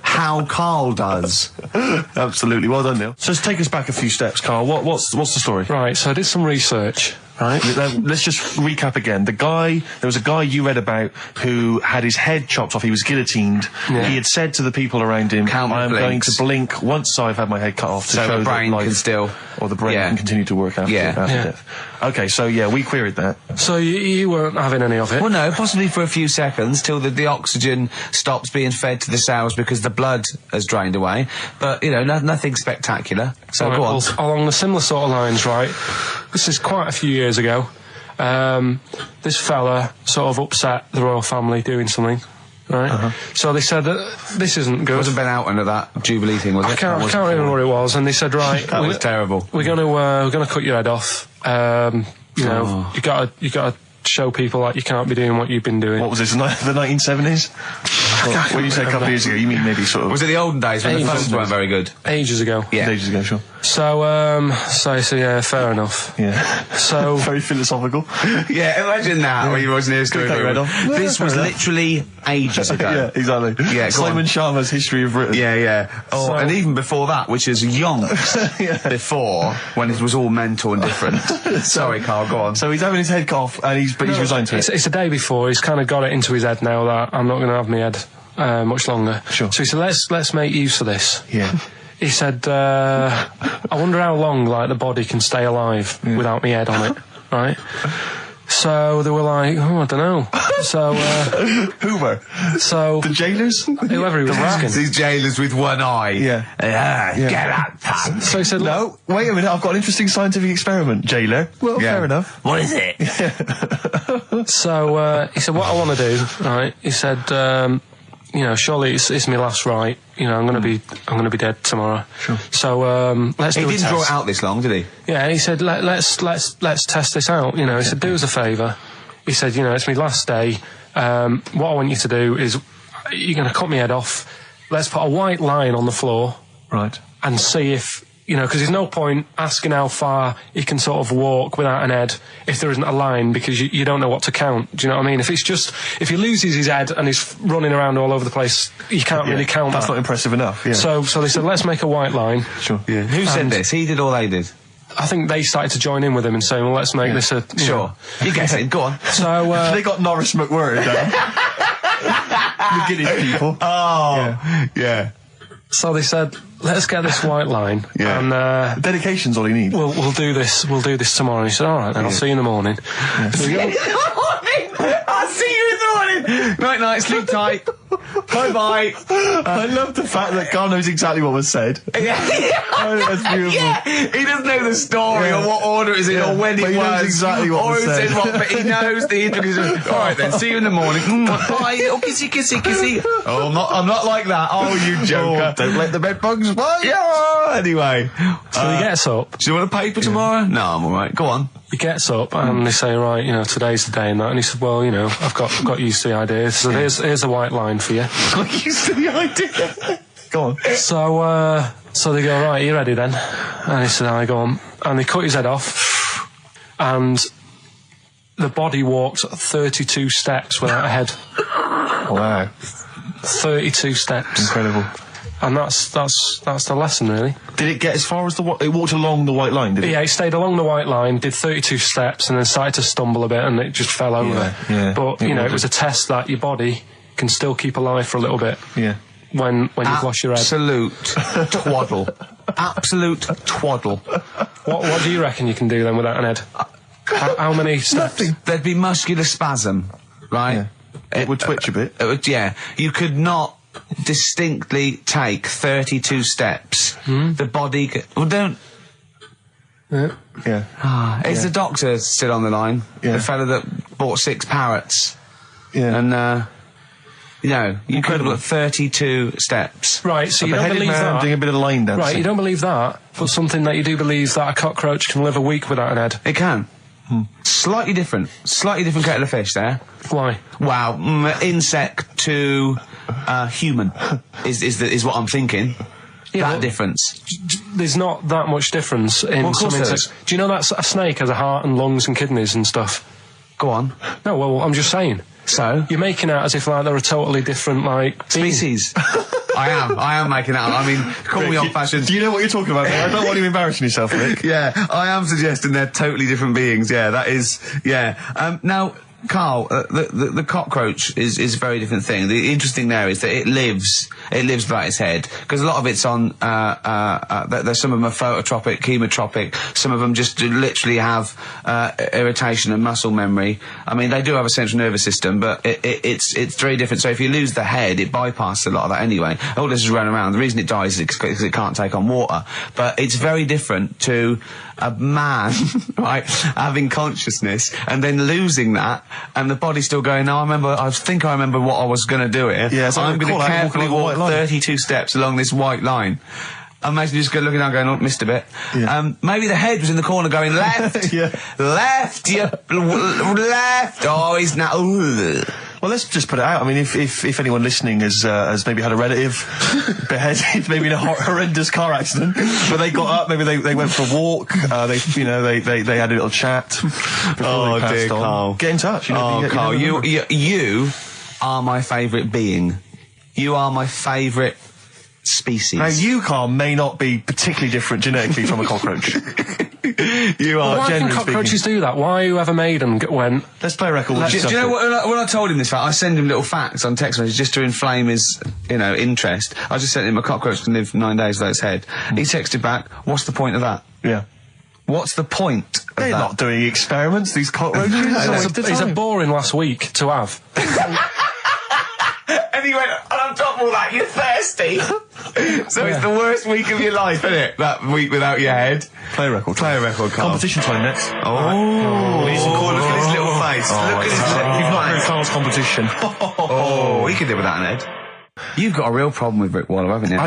how Karl does. Absolutely. Well done, Neil. So let's take us back a few steps, Karl. What's the story? Right. So I did some research. Right. Let's just recap again. There was a guy you read about who had his head chopped off. He was guillotined. Yeah. He had said to the people around him, I am going to blink once I've had my head cut off to show the brain that life can still... Or the brain can continue to work after death. Okay, so we queried that. So you weren't having any of it? Well, no, possibly for a few seconds till the oxygen stops being fed to the cells because the blood has drained away. But, nothing spectacular. So go on. Well, along the similar sort of lines, right? This is quite a few years ago. This fella sort of upset the royal family doing something. Right, so they said that this isn't good. It wasn't Ben Alton at that Jubilee thing, was it? I can't remember what it was. And they said, right, that was terrible. We're gonna cut your head off. You gotta show people like you can't be doing what you've been doing. What was this? The 1970s? When you say a couple of years ago, you mean maybe sort of... Was it the olden days when the phones weren't very good? Ages ago. Yeah. Ages ago, sure. So yeah, fair enough. Yeah. So very philosophical. Yeah, imagine that when you watching this story. This was literally ages ago. Yeah, exactly. Yeah, Simon Sharma's History of Britain. Yeah. Oh, and even before that, which is yonks before, when it was all mental and different. Sorry, Karl, go on. So he's having his head cough, and he's resigned to it. It's the day before. He's kind of got it into his head now that I'm not going to have my head much longer. Sure. So he said, let's make use of this. Yeah. He said, I wonder how long, like, the body can stay alive without my head on it, right? So they were like, oh, I don't know. So, who were? So... The jailers? Whoever he was asking. These jailers with one eye. Yeah. Get out, pal. So he said, no, wait a minute, I've got an interesting scientific experiment, jailer. Well, fair enough. What is it? So, he said, what I want to do, right, he said, surely it's my last right. I'm going to be dead tomorrow. Sure. So let's do a test. He didn't draw it out this long, did he? Yeah, he said let's test this out. He said do us a favour. He said it's my last day. What I want you to do is you're going to cut my head off. Let's put a white line on the floor. Right. And see if because there's no point asking how far he can sort of walk without an head if there isn't a line, because you don't know what to count. Do you know what I mean? If he loses his head and he's running around all over the place, you can't really count That's that. not impressive enough. Yeah. So they said, let's make a white line. Sure. Yeah. Who said this? He did or they did? I think they started to join in with him and saying, well, let's make this a... Sure. You get it. Go on. So... they got Norris McWhirter down. The Guinness people. Oh. Yeah. So they said, let's get this white line. Yeah. And dedication's all you need. We'll do this tomorrow. And he said, all right, then I'll see you in the morning. Yeah. I'll see you in the morning. Night, sleep tight. Bye. I love the fact that Karl knows exactly what was said. Yeah. Oh, that's beautiful. Yeah. He doesn't know the story or what order it is in or when it was. Knows exactly what was said. But he knows the all right then, see you in the morning. Bye. Oh, kissy. Oh, I'm not like that. Oh, you joker. Don't let the bed bugs bite. Yeah. Anyway. So he gets up. Do you want a paper tomorrow? No, I'm all right. Go on. He gets up and they say, right, today's the day and that. And he said, well, I've got used to the idea. So here's a white line for you. Got used to the idea. Go on. So they go, right, you ready then? And he said, I go on. And they cut his head off. And the body walked 32 steps without a head. Wow. 32 steps. Incredible. And that's the lesson, really. Did it get as far as it walked along the white line, did it? Yeah, it stayed along the white line, did 32 steps, and then started to stumble a bit, and it just fell over. Yeah. But, it was a test that your body can still keep alive for a little bit. Yeah. When you've lost your head. Absolute twaddle. Absolute twaddle. What do you reckon you can do then without an head? How many steps? Nothing. There'd be muscular spasm, right? Yeah. It would twitch a bit. You could not distinctly take 32 steps. The body don't... Yeah. Is the doctor still on the line? Yeah. The fella that bought 6 parrots. Yeah. And, you could have got 32 steps. Right, so you don't believe that. Doing a bit of line dancing. Right, you don't believe that, but something that you do believe that a cockroach can live a week without an head. It can. Slightly different kettle of fish there. Why? Wow, insect to human is what I'm thinking. Yeah, that difference. There's not that much difference in some insects. Do you know that a snake has a heart and lungs and kidneys and stuff? Go on. No, well, I'm just saying. So? You're making out as if like they're a totally different species. I am making that up. I mean, call me old-fashioned. Do you know what you're talking about? I don't want you embarrassing yourself, Rick. Yeah, I am suggesting they're totally different beings. Yeah, that is. Yeah. Now, Karl, the cockroach is a very different thing. The interesting there is that it lives without its head, because a lot of it's on. There's some of them are phototropic, chemotropic. Some of them just literally have irritation and muscle memory. I mean, they do have a central nervous system, but it's very different. So if you lose the head, it bypasses a lot of that anyway. All this is running around. The reason it dies is because it can't take on water. But it's very different to a man, right, having consciousness and then losing that, and the body's still going, I think I remember what I was going to do here. Yeah, so I'm going to carefully walk 32 steps along this white line. Imagine you just looking down going, missed a bit. Yeah. Maybe the head was in the corner going, left, left, left. Oh, he's now... Well, let's just put it out. I mean, if anyone listening has maybe had a relative beheaded, maybe in a horrendous car accident, but they got up, maybe they went for a walk, they had a little chat before they passed on. Karl. Get in touch. Karl, you are my favourite being. You are my favourite species. Now, you, Karl, may not be particularly different genetically from a cockroach. You are. Why can cockroaches do that? Why whoever made them went... Let's play a record. Do you know what, when I told him this fact, I send him little facts on text messages just to inflame his, interest. I just sent him a cockroach can live 9 days without its head. He texted back, what's the point of that? Yeah. What's the point of They're that? not doing experiments, these cockroaches. It's a boring last week to have. And he went, and on top of all that, you're thirsty. So it's the worst week of your life, isn't it? That week without your head. Play a record. Karl. Competition time next. Oh. Look at his little face. Look at his little face. You've not heard Karl's competition. Oh, he could live without an head. You've got a real problem with Rick Wallow, haven't you?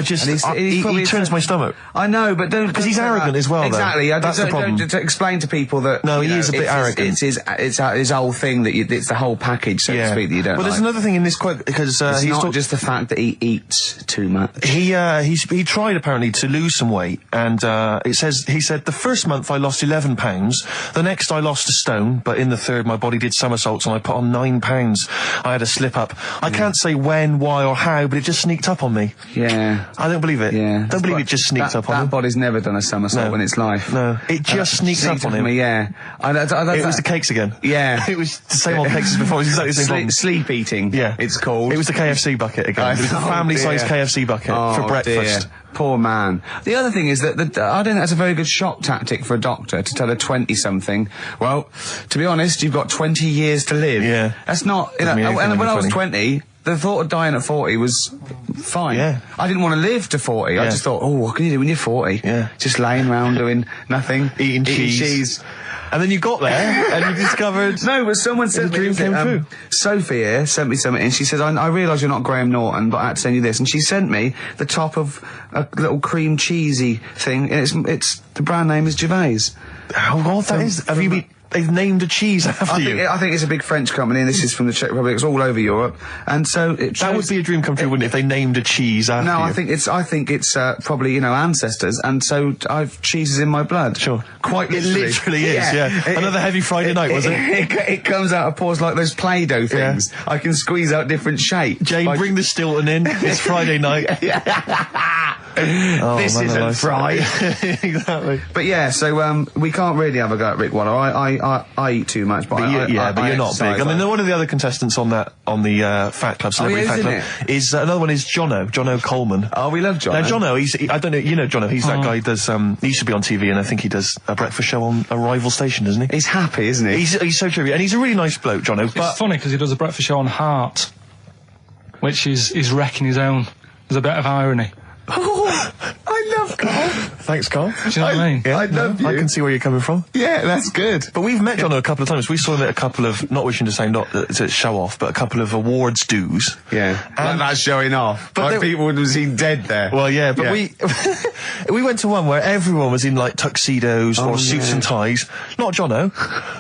He turns my stomach. I know, but don't... Because he's arrogant as well, Exactly. though. That's the problem. Don't explain to people that... No, he is a bit arrogant. It's his whole thing, that it's the whole package, so to speak, that you don't there's another thing in this quote, because it's not just the fact that he eats too much. He tried, apparently, to lose some weight, and he said, the first month I lost 11 pounds, the next I lost a stone, but in the third my body did somersaults and I put on 9 pounds. I had a slip-up. I can't say when, why, or how, but it just sneaked up on me. Yeah. I don't believe it. Yeah. Don't believe it just sneaked up on him. That body's never done a somersault in its life. No. It just sneaked up on him. Me, yeah. It was the cakes again. Yeah. It was the same old cakes as before. It was exactly the same problem. Sleep eating. Yeah. It's called. It was the KFC bucket again. It was the family-sized KFC bucket for breakfast. Dear. Poor man. The other thing is that I don't think that's a very good shock tactic for a doctor to tell a 20-something, well, to be honest, you've got 20 years to live. Yeah. That's not... and when I was 20... The thought of dying at 40 was fine. Yeah. I didn't want to live to 40. Yeah. I just thought, what can you do when you're 40? Yeah. Just laying around doing nothing. Eating cheese. And then you got there and you discovered... No, but someone said... The dream came true. Sophie here sent me something and she says, I realise you're not Graham Norton, but I had to send you this. And she sent me the top of a little cream cheesy thing. And it's the brand name is Gervais. How odd that is. Have you been... They've named a cheese after you. I think it's a big French company, and this is from the Czech Republic. It's all over Europe, and so that would be a dream come true, wouldn't it? If they named a cheese after you. No, I think it's probably ancestors, and so I've cheeses in my blood. Sure, quite literally. It literally is. Yeah. Another heavy Friday night, was it? It comes out of pores like those Play-Doh things. Yeah. I can squeeze out different shapes. Jane, bring the Stilton in. It's Friday night. This isn't fried. Exactly. But yeah, so we can't really have a go at Rick Wallow. I eat too much, but you're not big. I mean, one of the other contestants on the Fat Club, Celebrity Fat Club, is another one is Jono Coleman. Oh, we love Jono. Now Jono, I don't know, you know Jono, he's that guy who does, he used to be on TV, and I think he does a breakfast show on a rival station, doesn't he? He's happy, isn't he? He's so trivia, and he's a really nice bloke, Jono. It's funny because he does a breakfast show on Heart, which is wrecking his own. There's a bit of irony. Oh, I love Karl. Thanks, Karl. Do you know what I mean? Yeah, I love you. I can see where you're coming from. Yeah, that's good. But we've met Jono a couple of times. We saw him at a couple of, not wishing to say not to show off, but a couple of awards dues. Yeah, like that's showing off. But like people would have seen dead there. Well, yeah, but we went to one where everyone was in like tuxedos or suits and ties. Not Jono.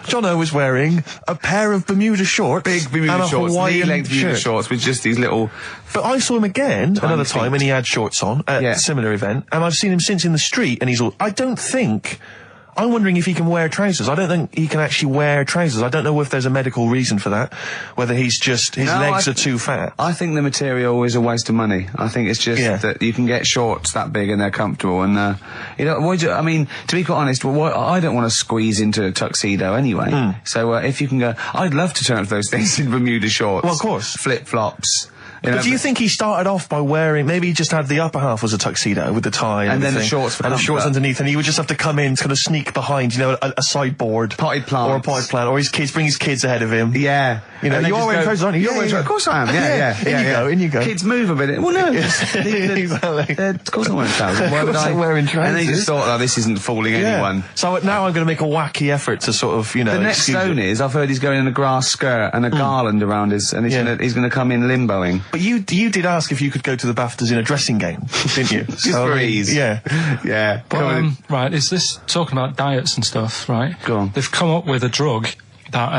Jono was wearing a pair of Bermuda shorts, big Bermuda shorts, knee-length Bermuda shorts with just these little. But I saw him again another time, and he had shorts on at a similar event, and I've seen him since in the street, and he's all. I'm wondering if he can wear trousers. I don't think he can actually wear trousers. I don't know if there's a medical reason for that, whether he's just, his legs are too fat. I think the material is a waste of money. I think it's just that you can get shorts that big and they're comfortable, and, I mean, to be quite honest, I don't want to squeeze into a tuxedo anyway. So, if you can go, I'd love to turn up those things in Bermuda shorts. Well, of course. Flip-flops. But do you think he started off by wearing, maybe he just had the upper half was a tuxedo with the tie and then the shorts and the shorts underneath, and he would just have to come in, kind of sneak behind, a sideboard. Potted plant. Or a potted plant, or bring his kids ahead of him. Yeah. You are wearing trousers, aren't you? Of course I am, yeah. In you go. Kids move a bit. Well, no. Exactly. Of course I'm wearing trousers. Why would I? Wearing trousers. And they just thought, this isn't fooling anyone. So now I'm going to make a wacky effort to sort of, The next zone is, I've heard he's going in a grass skirt and a garland around his, and he's going to come in limboing. But you did ask if you could go to the BAFTAs in a dressing gown, didn't you? Just for ease. Yeah. Yeah. But, right, is this talking about diets and stuff, right? Go on. They've come up with a drug that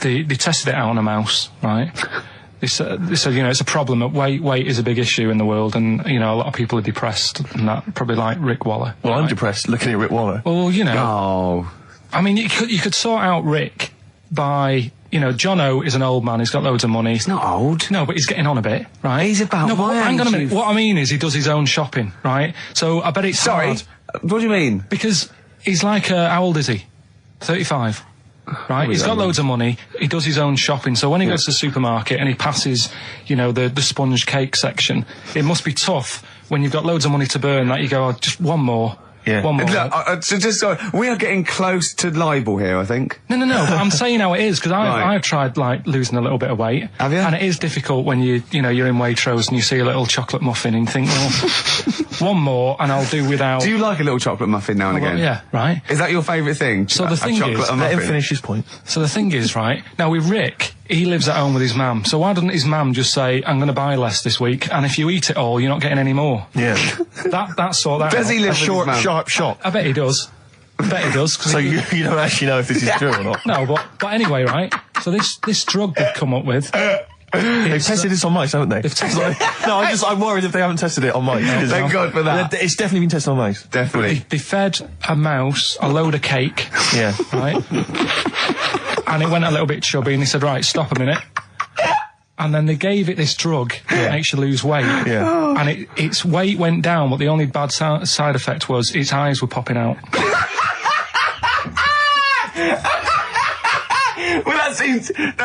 they tested it out on a mouse, right? They said, you know, it's a problem that weight is a big issue in the world, and, you know, a lot of people are depressed, and that, probably like Rick Waller. Well, right? I'm depressed looking at Rick Waller. Well, you know. Oh. I mean, you could sort out Rick by, you know, Jono is an old man, he's got loads of money. He's not old. No, but he's getting on a bit, right? He's about no, but my hang on a age, minute. What I mean is he does his own shopping, right? So I bet it's hard. What do you mean? Because he's like, how old is he? 35. Right, he's got loads of money, he does his own shopping, so when he goes to the supermarket and he passes, you know, the sponge cake section, it must be tough when you've got loads of money to burn that you go, oh, just one more. Yeah. One more. Look, so we are getting close to libel here, I think. No, but I'm saying how it is, because Right. I've tried, like, losing a little bit of weight. Have you? And it is difficult when you know, you're in Waitrose and you see a little chocolate muffin and you think, well, one more and I'll do without... Do you like a little chocolate muffin now and again? Yeah, right. Is that your favourite thing? So the thing is... Let him finish his point. So the thing is, right, now with Rick, he lives at home with his mum, so why doesn't his mum just say, I'm going to buy less this week, and if you eat it all, you're not getting any more? Yeah. That's sort that Does out. he live A with his short, mum? sharp shot. I bet he does. So you don't actually know if this is true or not? No, but anyway, right, so this drug they've come up with... They've tested this on mice, haven't they? I'm worried if they haven't tested it on mice. Thank God for that. It's definitely been tested on mice. Definitely. They fed a mouse a load of cake. Yeah. Right? And it went a little bit chubby, and they said, right, stop a minute. And then they gave it this drug that makes you lose weight. Yeah. And its weight went down, but the only bad side effect was its eyes were popping out. Well, that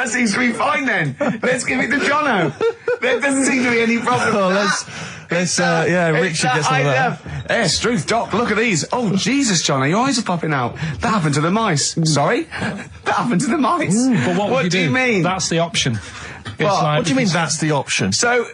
seems to be fine then. Let's give it to Jono. There doesn't seem to be any problem. Oh, let's Rick should get some of that. Yeah, Struth, Doc, look at these. Oh, Jesus, Jono, your eyes are popping out. That happened to the mice. Sorry? That happened to the mice. But what do you mean? That's the option. What do you mean that's the option? So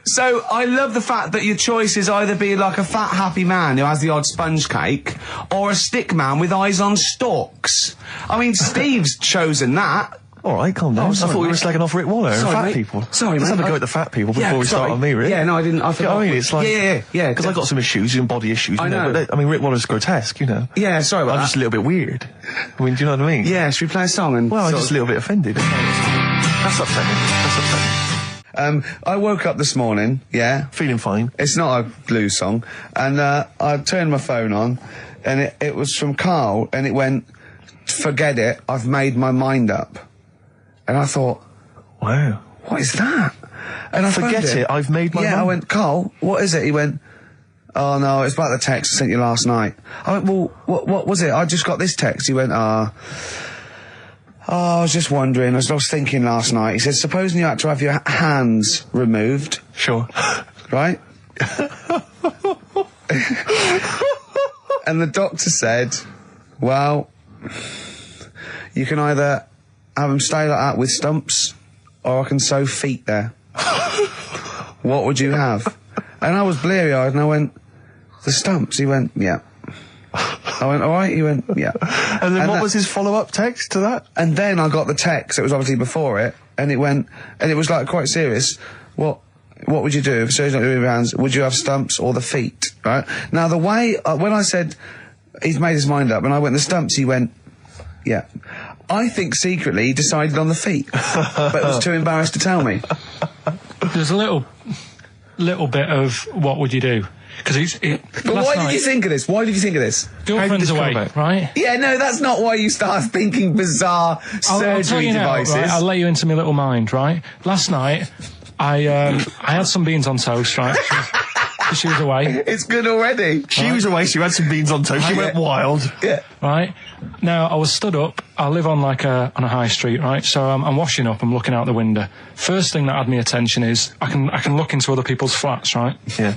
I love the fact that your choice is either be like a fat, happy man who has the odd sponge cake, or a stick man with eyes on stalks. I mean, Steve's chosen that. All right, calm down. I thought we were slagging off Rick Waller and fat people. Sorry, Let's mate. have a go at the fat people before we start on me, really. Yeah, no, I didn't. I You know what I mean? It's like... Yeah. Because I've got some issues and body issues. I know. But Rick Waller's grotesque, you know. Yeah, sorry about I'm that. just a little bit weird. I mean, do you know what I mean? Yeah, should we play a song and... Well, I'm just a little bit offended. That's upsetting. I woke up this morning, yeah. Feeling fine. It's not a blues song. And I turned my phone on, and it was from Karl, and it went, forget it, I've made my mind up. And I thought, wow, what is that? And I forget phoned it, I've made my mind. Yeah, I went, Karl, what is it? He went, oh no, it's about the text I sent you last night. I went, well, what was it? I just got this text. He went, I was just wondering, I was thinking last night. He said, supposing you had to have your hands removed. Sure. Right? And the doctor said, well, you can either have them stay like that with stumps, or I can sew feet there. What would you have? And I was bleary-eyed, and I went, the stumps? He went, yeah. I went, all right? He went, yeah. And then what was his follow-up text to that? And then I got the text, it was obviously before it, and it went, and it was like quite serious. What would you do if surgery not doing your hands? Would you have stumps or the feet? Right? Now the way, when I said he's made his mind up, and I went the stumps, he went, yeah. I think secretly he decided on the feet, but was too embarrassed to tell me. There's a little bit of what would you do? Because But why did you think of this? Why did you think of this? Girlfriend's away, right? Yeah, no, that's not why you start thinking bizarre I'll tell you now, devices. right? I'll let you into my little mind, right? Last night, I had some beans on toast, right? She was away. It's good already. She was away, she had some beans on toast, she went wild. Yeah. Right? Now, I was stood up, I live on on a high street, right? So I'm washing up, I'm looking out the window. First thing that had my attention is, I can look into other people's flats, right? Yeah.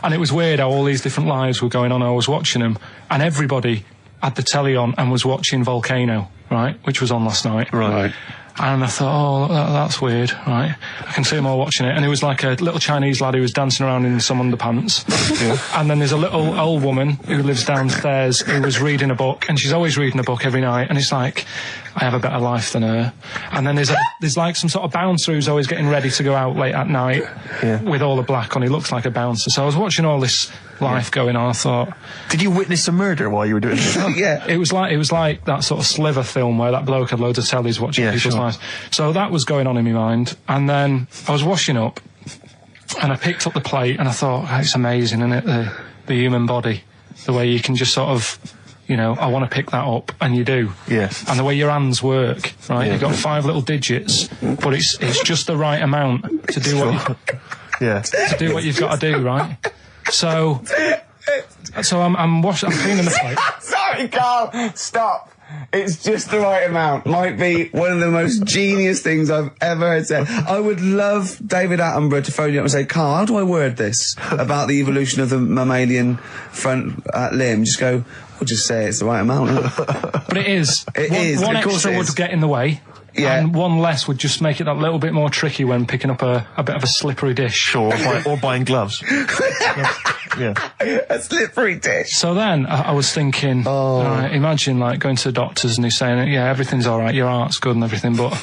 And it was weird how all these different lives were going on, I was watching them, and everybody had the telly on and was watching Volcano, right? Which was on last night. Right. And I thought, oh, that's weird, right? I can see them all watching it. And it was like a little Chinese lad who was dancing around in some underpants. Yeah. And then there's a little old woman who lives downstairs who was reading a book, and she's always reading a book every night. And it's like, I have a better life than her. And then there's like some sort of bouncer who's always getting ready to go out late at night with all the black on. He looks like a bouncer. So I was watching all this life going on. I thought, did you witness a murder while you were doing this? Yeah. It was like that sort of Sliver film where that bloke had loads of tellies watching people's lives. So that was going on in my mind. And then I was washing up and I picked up the plate and I thought, it's amazing, isn't it? The human body. The way you can just sort of, you know, I want to pick that up, and you do. Yeah. And the way your hands work, right? You've got 5 little digits, but it's just the right amount to do to do what you've got to do, right? So I'm cleaning the plate. Sorry, Carl, stop. It's just the right amount. Might be one of the most genius things I've ever heard said. I would love David Attenborough to phone you up and say, Carl, how do I word this about the evolution of the mammalian front limb? Just go, we'll just say it's the right amount. But it is. One Of course extra would get in the way. Yeah. And one less would just make it that little bit more tricky when picking up a bit of a slippery dish. Sure, or buying gloves. Yeah. A slippery dish. So then I was thinking, imagine like going to the doctors and he's saying, yeah, everything's all right, your heart's good and everything, but...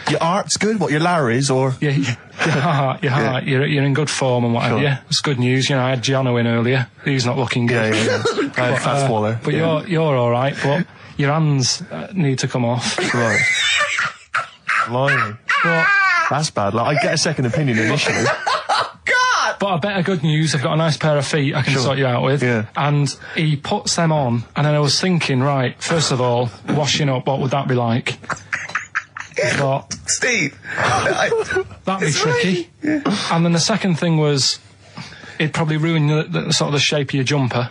Your art's good? What, your Larry's, or...? Yeah, your heart, you're in good form and whatever, yeah. It's good news, you know, I had Jono in earlier, he's not looking good. Yeah. I had Fat Waller. But you're all right, but your hands need to come off. Right. Blimey. But that's bad. Like, I'd get a second opinion initially. But a better good news, I've got a nice pair of feet I can sort you out with. Yeah. And he puts them on, and then I was thinking, right, first of all, washing up, what would that be like? I thought, Steve, that'd be tricky. Yeah. And then the second thing was, it'd probably ruin the sort of the shape of your jumper.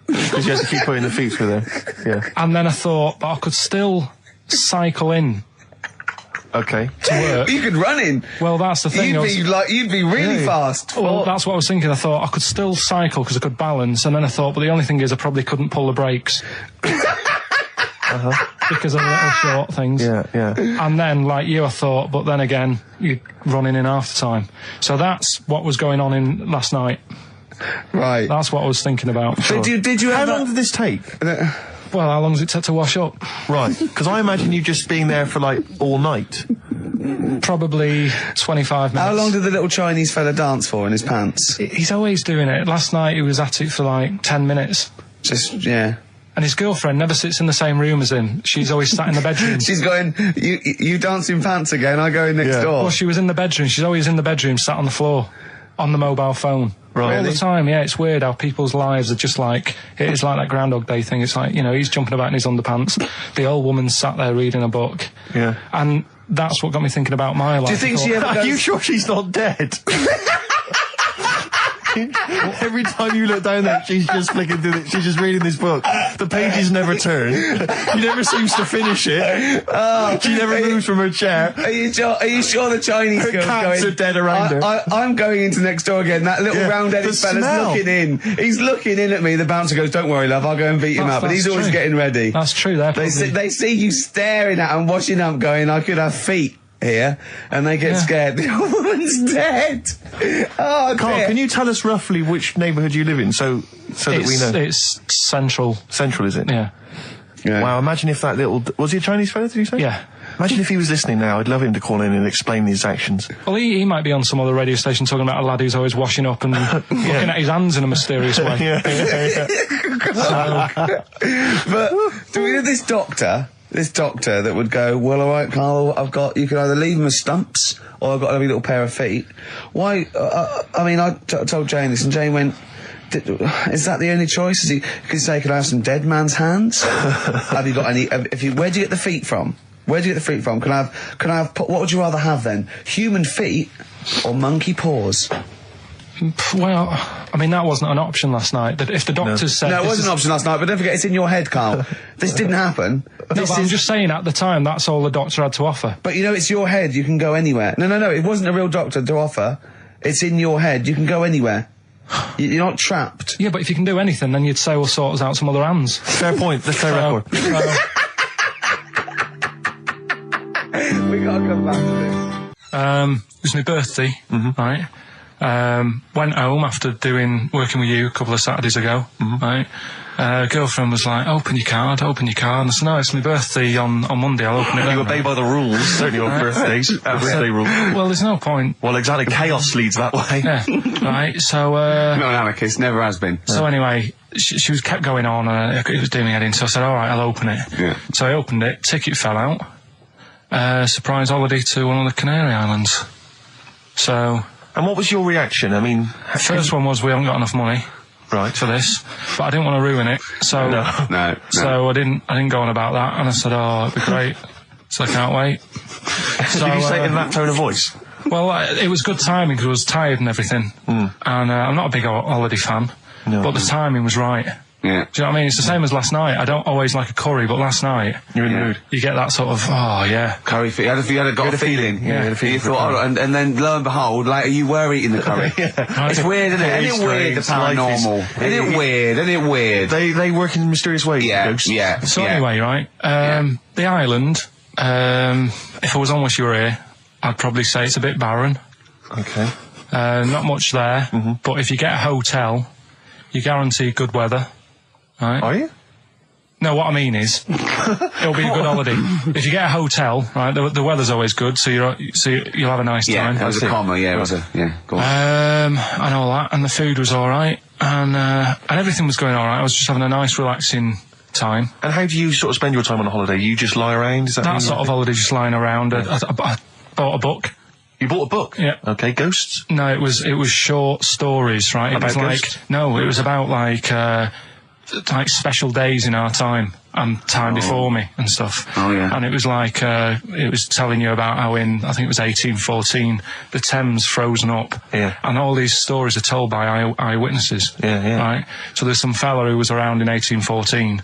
Because you have to keep putting the feet through there. Yeah. And then I thought, but I could still cycle in. Okay. To work. You could run in. Well, that's the thing. You'd be really fast. Well, that's what I was thinking. I thought I could still cycle because I could balance, and then I thought, but the only thing is I probably couldn't pull the brakes. Because of the little short things. Yeah. And then, like you, I thought, but then again, you'd run in half the time. So that's what was going on in last night. Right. That's what I was thinking about. Sure. Did you? How long did this take? Well, how long does it take to wash up? Right, because I imagine you just being there for, like, all night. Probably 25 minutes. How long did the little Chinese fella dance for in his pants? He's always doing it. Last night he was at it for, like, 10 minutes. Yeah. And his girlfriend never sits in the same room as him. She's always sat in the bedroom. She's going, you dance in pants again, I go in next door. Well, she was in the bedroom. She's always in the bedroom, sat on the floor, on the mobile phone. Right. All the time, yeah. It's weird how people's lives are just like, it's like that Groundhog Day thing. It's like, you know, he's jumping about in his underpants. The old woman's sat there reading a book. Yeah. And that's what got me thinking about my life. Do you think she ever goes... Are you sure she's not dead? Every time you look down there, she's just flicking through she's just reading this book. The pages never turn. She never seems to finish it. She never moves from her chair. Are you sure the Chinese her girl's cats going... are dead around her. I'm going into next door again. That little round-headed fella's looking in. He's looking in at me. The bouncer goes, don't worry, love, I'll go and beat him up. And he's always getting ready. That's true. They see you staring at him, washing up, going, I could have feet here, and they get scared. The old woman's dead. Oh, Karl, can you tell us roughly which neighbourhood you live in, so that we know? It's central. Central, is it? Yeah. Wow, imagine if that little... Was he a Chinese fella, did you say? Yeah. Imagine if he was listening now. I'd love him to call in and explain his actions. Well, he might be on some other radio station talking about a lad who's always washing up and looking at his hands in a mysterious way. But do we know this doctor that would go, well, all right, Karl, you can either leave them as stumps or I've got a lovely little pair of feet. Why? I mean, I told Jane this, and Jane went, is that the only choice? Could you say, could I have some dead man's hands? Have you got any? Where do you get the feet from? Where do you get the feet from? Can I have? What would you rather have then? Human feet or monkey paws? Well, I mean, that wasn't an option last night. That if the doctors said... No, it wasn't an option last night, but don't forget, it's in your head, Karl. This didn't happen. I'm just saying, at the time, that's all the doctor had to offer. But, you know, it's your head. You can go anywhere. No, it wasn't a real doctor to offer. It's in your head. You can go anywhere. You're not trapped. Yeah, but if you can do anything, then you'd say, we'll sort us out some other hands. Fair point. Let's play record. We gotta come back to this. It was my birthday, right? Went home after working with you a couple of Saturdays ago, right? Girlfriend was like, open your card. And I said, no, it's my birthday on Monday, I'll open it then. You obey by the rules, certainly on birthdays. Birthday rule. Well, there's no point. Well, exactly, chaos leads that way. Yeah, right, so... not an anarchist, never has been. So anyway, she was kept going on, and it was doing me head in, so I said, all right, I'll open it. Yeah. So I opened it, ticket fell out. Surprise holiday to one of the Canary Islands. So... And what was your reaction? I mean... The first one was, we haven't got enough money. Right. For this, but I didn't want to ruin it, so no. So I didn't go on about that, and I said, "Oh, it'd be great." So I can't wait. So, did you say it in that tone of voice? Well, it was good timing because I was tired and everything, and I'm not a big holiday fan, but the timing was right. Yeah. Do you know what I mean? It's the same as last night. I don't always like a curry, but last night you're in the mood. You get that sort of curry. You had a feeling. Yeah. You thought, and then lo and behold, like you were eating the curry. It's weird, isn't it? Isn't it weird? The paranormal. Isn't it weird? Isn't it weird? They work in mysterious ways. Yeah. Ghosts. Yeah. So anyway, right? The island. If I was on with you here, I'd probably say it's a bit barren. Okay. Not much there, but if you get a hotel, you guarantee good weather. Right. Are you? No, what I mean is, it'll be a good holiday. If you get a hotel, right, the weather's always good, so you'll have a nice time. Yeah, that was a comma. Yeah, it was a Go on. And all that, and the food was all right, and everything was going all right. I was just having a nice, relaxing time. And how do you sort of spend your time on a holiday? You just lie around? Is that sort of holiday, just lying around. I bought a book. You bought a book? Yeah. Okay, ghosts? No, it was short stories, right? About it was ghosts? it was about like special days in our time and time before me and stuff. Oh, yeah. And it was like, it was telling you about how in, I think it was 1814, the Thames frozen up. Yeah. And all these stories are told by eyewitnesses. Yeah. Right? So there's some fella who was around in 1814,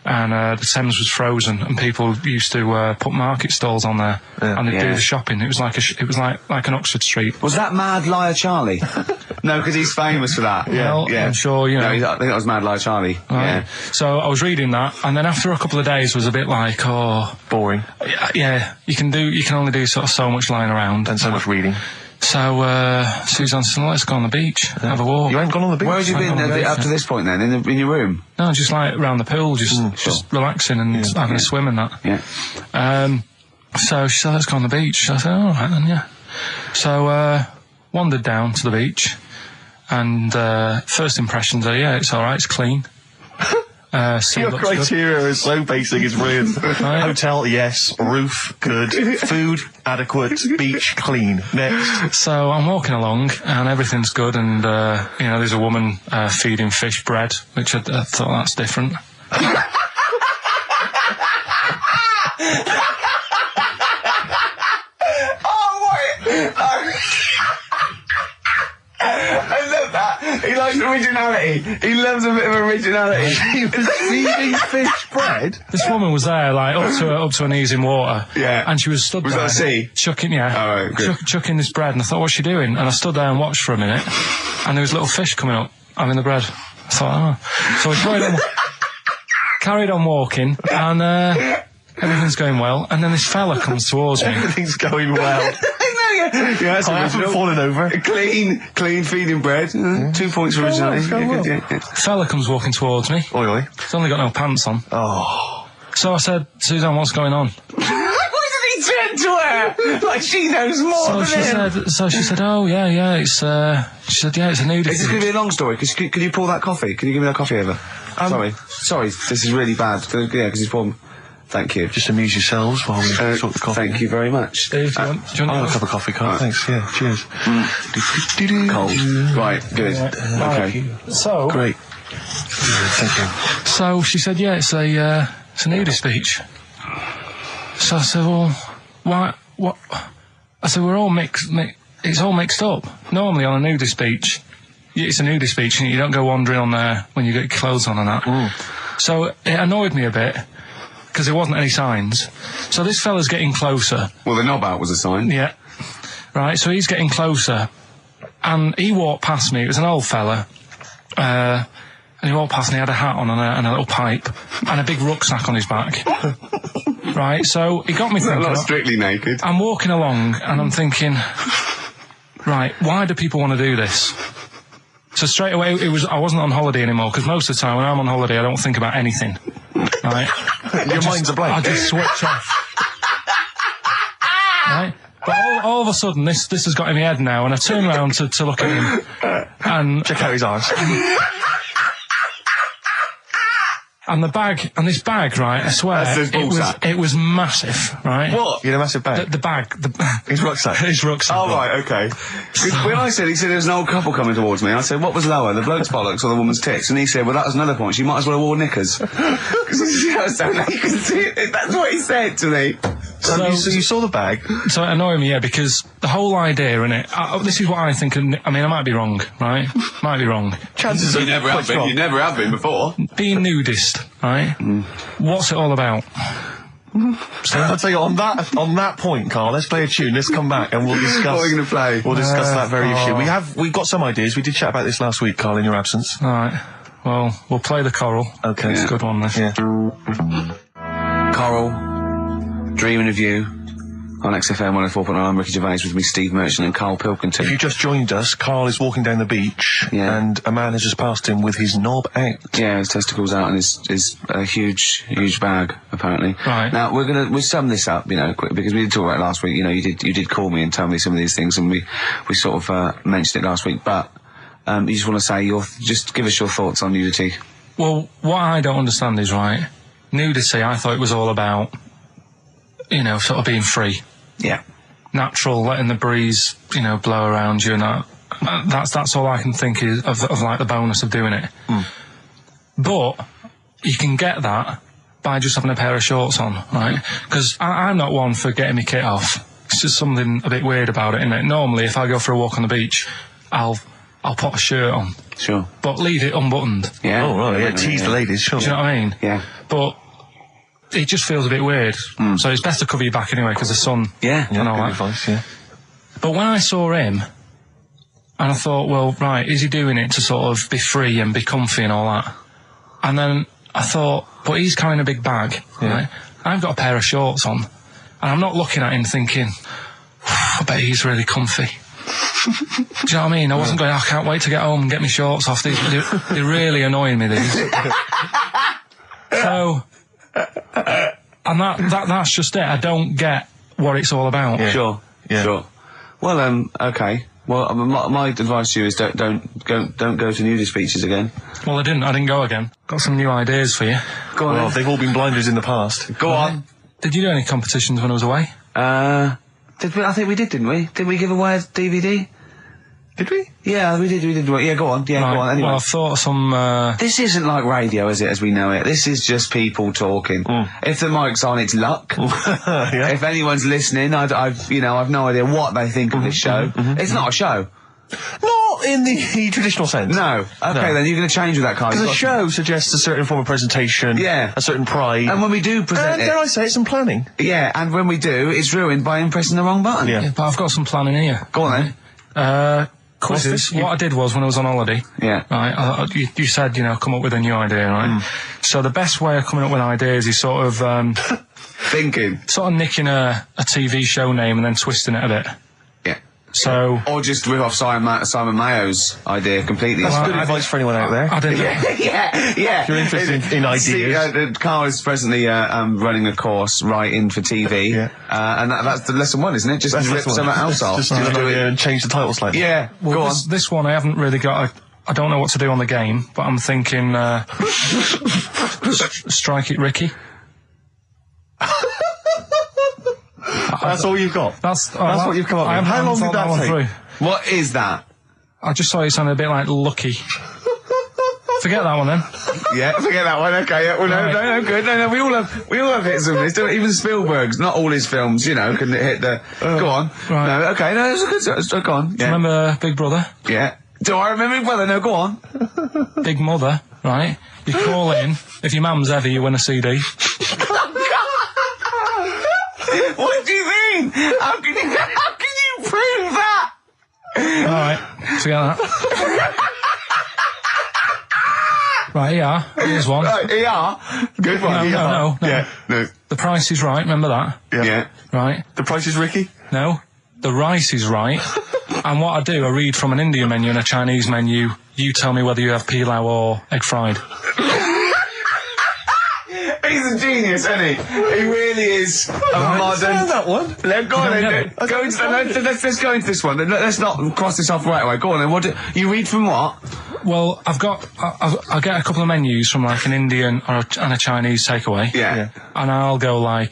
and the Thames was frozen, and people used to put market stalls on there, and they'd do the shopping. It was like an Oxford Street. Was that Mad Liar Charlie? No, because he's famous for that. Well, I'm sure, you know. No, I think that was Mad Liar Charlie. Right. Yeah. So I was reading that, and then after a couple of days was a bit like, boring. Yeah, you can only do sort of so much lying around and so much reading. So Suzanne said, let's go on the beach, have a walk. You ain't gone on the beach? Where had you been up to this point then? In your room? No, just like around the pool, just relaxing and having a swim and that. Yeah. So she said, let's go on the beach. I said, all right then, yeah. So wandered down to the beach, and first impressions are, it's all right, it's clean. Your criteria is so basic, it's brilliant. Hotel, yes. Roof, good. Food, adequate. Beach, clean. Next. So I'm walking along, and everything's good, and, there's a woman feeding fish bread, which I thought that's different. I love that. He likes originality. He loves a bit of originality. Feeding fish bread? This woman was there, like, up to her knees in water. Yeah. And she was stood there. Was that a sea? Chucking, All right, good. chucking this bread, and I thought, what's she doing? And I stood there and watched for a minute, and there was little fish coming up, having the bread. I thought, So we carried on walking, and everything's going well, and then this fella comes towards me. Everything's going well. That's I haven't fallen over. Clean feeding bread. 2 points for originality. Fella comes walking towards me. Oi. He's only got no pants on. Oh. So I said, Suzanne, what's going on? Why did he turn to her? Like she knows more than him. So she said, oh, yeah, it's, she said, yeah, it's a nudity. Is this going to be a long story? Could you pour that coffee? Can you give me that coffee over? Sorry, this is really bad. Yeah, because he's poured... Thank you. Just amuse yourselves while we sort the coffee. Thank you very much. Steve, do you want I'll have a cup of coffee, Karl. Thanks, yeah, cheers. Cold. Right, good. Okay. So... Great. Thank you. So she said, yeah, it's a nudist beach. So I said, well, why, what? I said, we're all it's all mixed up. Normally on a nudist beach, it's a nudist beach and you don't go wandering on there when you get your clothes on and that. So it annoyed me a bit, because there wasn't any signs. So this fella's getting closer. Well, the knob out was a sign. Yeah. Right, so he's getting closer. And he walked past me. It was an old fella. And he walked past and he had a hat on and a little pipe. And a big rucksack on his back. Right, so he got me thinking... Not strictly naked. I'm walking along and I'm thinking... right, why do people want to do this? So straight away, I wasn't on holiday anymore, because most of the time when I'm on holiday, I don't think about anything. Right? Your mind's a blank. I just switch off. Right? But all of a sudden, this has got in my head now, and I turn around to look at him, and... Check out his arse. And this bag, right, I swear, it was massive, right? What? You had a massive bag? The bag. His rucksack? His rucksack. Oh, right, okay. When he said there was an old couple coming towards me, I said, what was lower, the bloke's bollocks or the woman's tits? And he said, well, that was another point. She might as well have worn knickers. Because so you can see it. That's what he said to me. So you saw the bag? So it annoyed me, yeah, because the whole idea in it, this is what I think, I mean, I might be wrong, right? Might be wrong. Chances are you never have been. You never have been before. Being nudist, right? What's it all about? So I'll tell you, on that point, Karl, let's play a tune, let's come back and we'll discuss... What are you going to play? We'll discuss that very issue. We've got some ideas, we did chat about this last week, Karl, in your absence. Alright, well, we'll play the choral. Okay. It's a good one, this. Yeah. Coral, Dreaming of You, on XFM 104.9. I'm Ricky Gervais, with me Steve Merchant and Karl Pilkington. If you just joined us, Karl is walking down the beach, and a man has just passed him with his knob out. Yeah, his testicles out and his huge bag, apparently. Right. Now, we'll sum this up, you know, quick, because we did talk about it last week. You know, you did call me and tell me some of these things, and we sort of mentioned it last week, but you just want to say just give us your thoughts on nudity. Well, what I don't understand is, right, nudity, I thought it was all about, you know, sort of being free. Yeah. Natural, letting the breeze, you know, blow around you, and that's all I can think is of like the bonus of doing it. But you can get that by just having a pair of shorts on, right? Because I'm not one for getting my kit off. It's just something a bit weird about it, isn't it? Normally, if I go for a walk on the beach, I'll put a shirt on. Sure. But leave it unbuttoned. Yeah. Oh, right, yeah, tease the ladies, sure. Do you know what I mean? Yeah. But it just feels a bit weird. So it's best to cover your back anyway, because the sun... Yeah. And all good that. advice, yeah. But when I saw him, and I thought, well, right, is he doing it to sort of be free and be comfy and all that? And then I thought, but he's carrying a big bag, right? I've got a pair of shorts on, and I'm not looking at him thinking, I bet he's really comfy. Do you know what I mean? I wasn't going, I can't wait to get home and get my shorts off. They're really annoying me, these. So... and that's just it. I don't get what it's all about. Yeah. Sure. Well, okay. Well, my advice to you is don't go to nudist beaches again. Well, I didn't go again. Got some new ideas for you. Go on. Well, they've all been blinders in the past. Go on. Did you do any competitions when I was away? Did we? I think we did, didn't we? Did we give away a DVD? Did we? Yeah, we did. Yeah, go on. Yeah, go on. Anyway. Well, I've thought of some... This isn't like radio, is it, as we know it? This is just people talking. If the mic's on, it's luck. Yeah. If anyone's listening, I've no idea what they think of this show. It's not a show. Not in the traditional sense. No. Okay, then you're going to change with that, Karl. Because a show suggests a certain form of presentation. Yeah. A certain pride. And when we do present it... dare I say it, some planning. Yeah, and when we do, it's ruined by pressing the wrong button. Yeah, but I've got some planning here. Go on, then. Quizzes. What I did was, when I was on holiday, right, you said, you know, come up with a new idea, right? So the best way of coming up with ideas is sort of... thinking. Sort of nicking a TV show name and then twisting it a bit. Yeah. So... Or just rip off Simon Mayo's idea completely. That's good advice for anyone out there. I didn't know. Yeah. If you're interested in ideas. See, Karl is presently running a course writing for TV. Yeah. And that's the lesson one, isn't it? Just rip something else off. Just do it and change the title slightly. Yeah. Well, go on. This one I haven't really got I don't know what to do on the game, but I'm thinking Strike It Ricky. That's all you've got? That's what you've come up with. How long did that take? What is that? I just thought it sounded a bit like Lucky. Forget that one then. Yeah, forget that one. Okay, yeah. Well, no, good. No, we all have hits and misses. Even Spielberg's, not all his films, you know, can hit the. Go on. Right. No, okay, no, it's a good. Go on. Yeah. Do you remember Big Brother? Yeah. Do I remember Big Brother? No, go on. Big Mother, right? You call in. If your mum's heavy, you win a CD. What do you mean? How can you prove that? All right, forget that. Right, ER. Here's one. Right, ER. Good one. No. Yeah, no. The Price is Right. Remember that? Yeah. Right. The Price is Ricky? No. The Rice is Right. And what I do, I read from an Indian menu and a Chinese menu. You tell me whether you have pilau or egg fried. He's a genius, isn't he? He really is a modern... that one. Go on then. Let's go into this one. Let's not cross this off right away. Go on then. You read from what? Well, I'll get a couple of menus from like an Indian and a Chinese takeaway. Yeah. And I'll go like,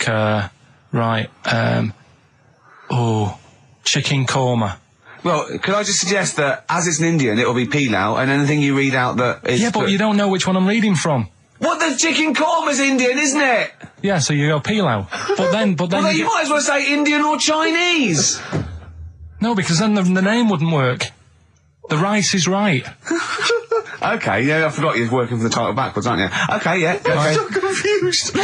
chicken korma. Well, could I just suggest that as it's an Indian, it'll be pilau, and anything you read out that is... Yeah, but you don't know which one I'm reading from. What, the chicken korma's Indian, isn't it? Yeah, so you go pilau. But then Well, you might as well say Indian or Chinese. No, because then the name wouldn't work. The rice is right. Okay, yeah, I forgot you was working for the title backwards, aren't you? Okay, yeah. I'm so confused.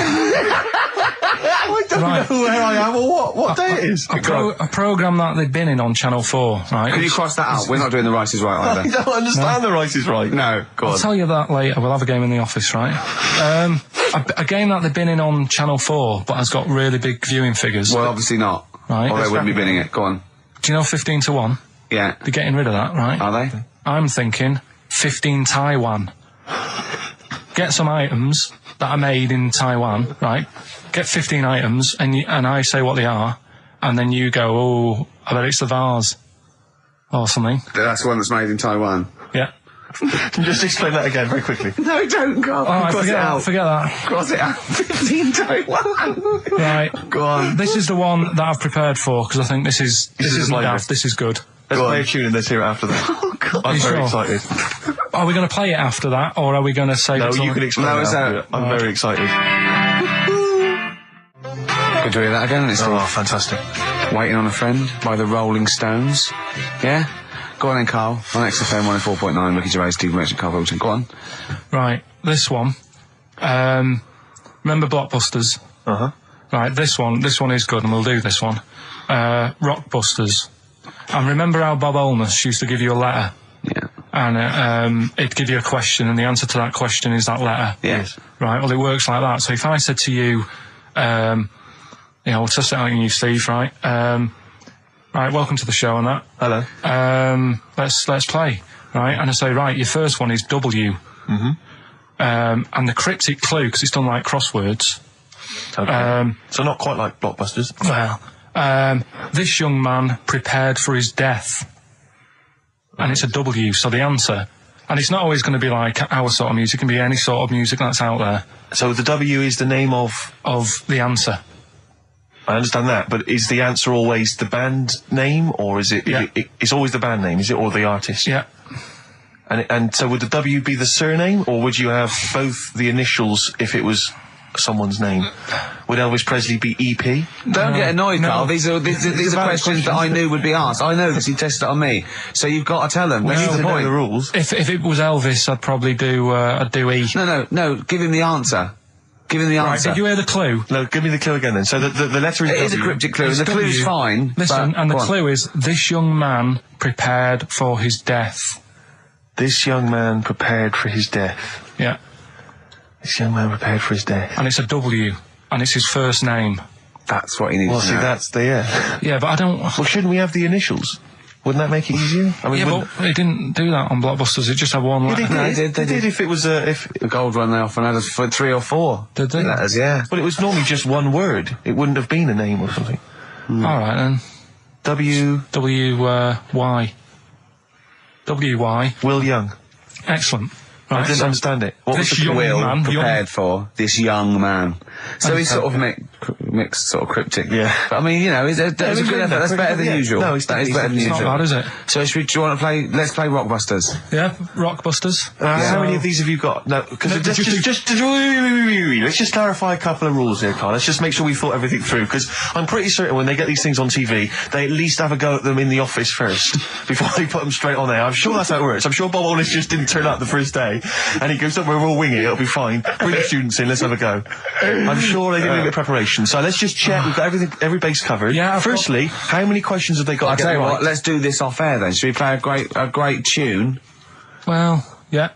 I don't know where I am or what day it is. A programme that they've been in on Channel 4, right? Can you cross that out? We're not doing the Rice is Right either. I don't understand the Rice is Right. No, go on. I'll tell you that later. We'll have a game in the office, right? A game that they've been in on Channel 4, but has got really big viewing figures. Well, obviously not. Right. Or they wouldn't be binning it. Go on. Do you know 15 to 1? Yeah. They're getting rid of that, right? Are they? I'm thinking 15 Taiwan. Get some items that are made in Taiwan, right? Get 15 items, and I say what they are, and then you go, oh, I bet it's the vase. Or something. That's the one that's made in Taiwan. Yeah. Can you just explain that again very quickly? No, don't, Karl. Alright, forget that. Cross it out. 15 Taiwan. Right. Go on. This is the one that I've prepared for, because I think this is daft. This is good. Let's play a tune and let's hear it after that. Oh, God. I'm very excited. Are we going to play it after that, or are we going to say... No, you can explain it after it. I'm very excited. Good to hear that again, isn't it? Oh, fantastic. Waiting on a Friend by the Rolling Stones. Yeah? Go on then, Karl. On XFM 104.9, Ricky Gervais, Steve Merchant, Karl Hilton. Go on. Right, this one. Remember Blockbusters? Uh-huh. Right, this one is good, and we'll do this one. Rockbusters. And remember how Bob Olmos used to give you a letter? Yeah. And it'd give you a question, and the answer to that question is that letter. Yes. Right, well, it works like that. So if I said to you, we'll test it out on you, Steve, right? Right, welcome to the show and that. Hello. Let's play, right? And I say, right, your first one is W. Mm-hmm. And the cryptic clue, because it's done like crosswords. Okay. So not quite like Blockbusters. Well, this young man prepared for his death. And it's a W, so the answer... And it's not always going to be like our sort of music, it can be any sort of music that's out there. So the W is the name of... Of the answer. I understand that, but is the answer always the band name, or is it... Yeah. It's always the band name, is it, or the artist? Yeah. And so would the W be the surname, or would you have both the initials if it was someone's name? Would Elvis Presley be EP? Don't get annoyed, Karl. No. These are questions that I knew would be asked. I know because you tested it on me. So you've got to tell them. We That's need the to know point. the rules. If it was Elvis, I'd probably do E. No. Give him the answer. Give him the Right, answer. did you hear the clue? No, give me the clue again then. So the letter is It is a W. cryptic clue. It's The clue's W. fine. Listen, but- and the go on. clue is, this young man prepared for his death. This young man prepared for his death. Yeah. This young man prepared for his death. And it's a W. And it's his first name. That's what he needs Well, to see, know. that's the... Yeah. Yeah, but I don't... Well, shouldn't we have the initials? Wouldn't that make it easier? I mean, Yeah, but it didn't do that on Blockbusters. It just had one letter. They did. If it was if The gold run they often had us for 3 or 4. Did they? Letters, yeah. but it was normally just one word. It wouldn't have been a name or something. All right, then. W. W-Y. W-Y. Will Young. Excellent. I Right, didn't so understand it. What was this the young Will man... prepared for this young man. So he's sort of mixed, sort of cryptic. Yeah. But I mean, that was a good effort. That's better than usual. No, it's that is better than It's usual. not bad, is it? So do you want to play? Let's play Rockbusters. Yeah, Rockbusters. How many of these have you got? No, because let's just clarify a couple of rules here, Karl. Let's just make sure we thought everything through, because I'm pretty certain when they get these things on TV, they at least have a go at them in the office first before they put them straight on there. I'm sure that's how it works. I'm sure Bob Ollis just didn't turn up the first day, and he goes, "Don't worry, we'll wing it. It'll be fine. Bring the students in. Let's have a go." I'm sure they did a bit of preparation. So let's just check. We've got every base covered. Yeah. Firstly, how many questions have they got? I'll to get tell you right? what. Let's do this off air then. Should we play a great tune? Well, yeah.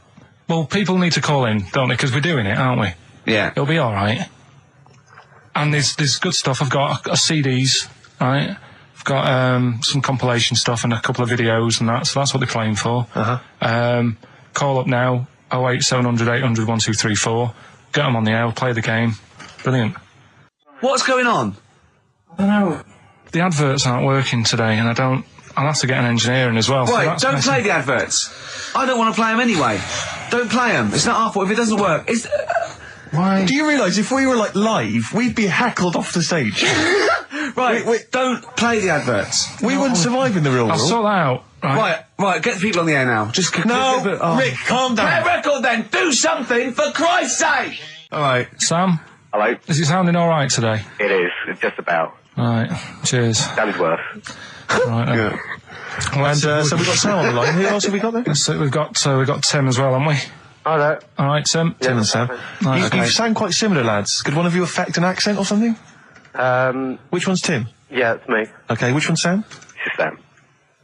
Well, people need to call in, don't they? Because we're doing it, aren't we? Yeah. It'll be all right. And there's good stuff. I've got CDs, right? I've got some compilation stuff and a couple of videos and that, so that's what they're playing for. Call up now, 08700 800 1234. Get them on the air, play the game. Brilliant. What's going on? I don't know. The adverts aren't working today, and I'll have to get an engineer in as well. Right, don't play the adverts. I don't want to play them anyway. Don't play them. It's not our fault if it doesn't work. It's... Why? Do you realise if we were, like, live, we'd be heckled off the stage? Right, don't play the adverts. We wouldn't survive in the real world. I'll sort that out. Right, get the people on the air now. Just Rick, calm down. Play a record then. Do something, for Christ's sake. All right. Sam? Hello? Is it sounding all right today? It is. It's just about. All right. Cheers. That is worse. Right then. Yeah. Well, and so we've got Sam on the line. Who else have we got there? So we've got Tim as well, haven't we? Hi there. All right, Tim. Tim and Sam. Right, You sound quite similar, lads. Could one of you affect an accent or something? Which one's Tim? Yeah, it's me. Okay, which one's Sam? It's Sam.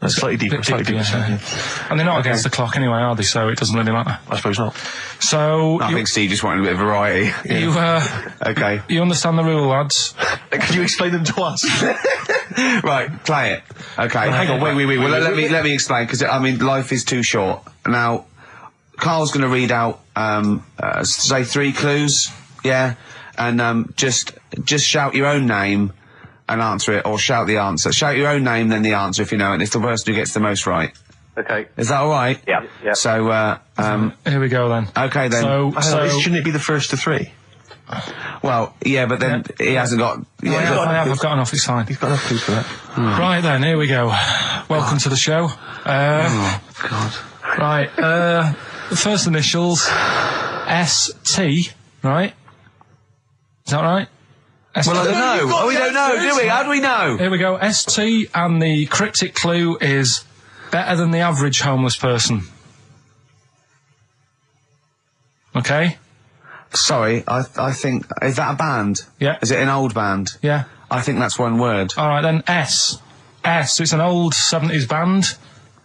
That's slightly deeper, Sam. Yeah. And they're not against the clock anyway, are they? So it doesn't really matter. I suppose not. So I think Steve just wanted a bit of variety. You okay. You understand the rule, lads? Could you explain them to us? Right, play it. Okay. Hang on, wait. Well, let me explain, because I mean, life is too short. Now, Karl's going to read out, say 3 clues, yeah, and just shout your own name and answer it, or shout the answer. Shout your own name, then the answer if you know it. And it's the person who gets the most right. Okay. Is that all right? Yeah. So, here we go then. Okay then. So shouldn't it be the first to 3? Well, yeah, but then he hasn't got. I've got enough. It's fine. He's got enough clues for that. Right then, here we go. Welcome to the show. Oh God. Right. The first initials ST. Right. Is that right? Well, I don't know. Oh, we don't know, do we? How do we know? Here we go. ST, and the cryptic clue is better than the average homeless person. Okay? Sorry, I think... Is that a band? Yeah. Is it an old band? Yeah. I think that's one word. All right, then S. It's an old 70s band.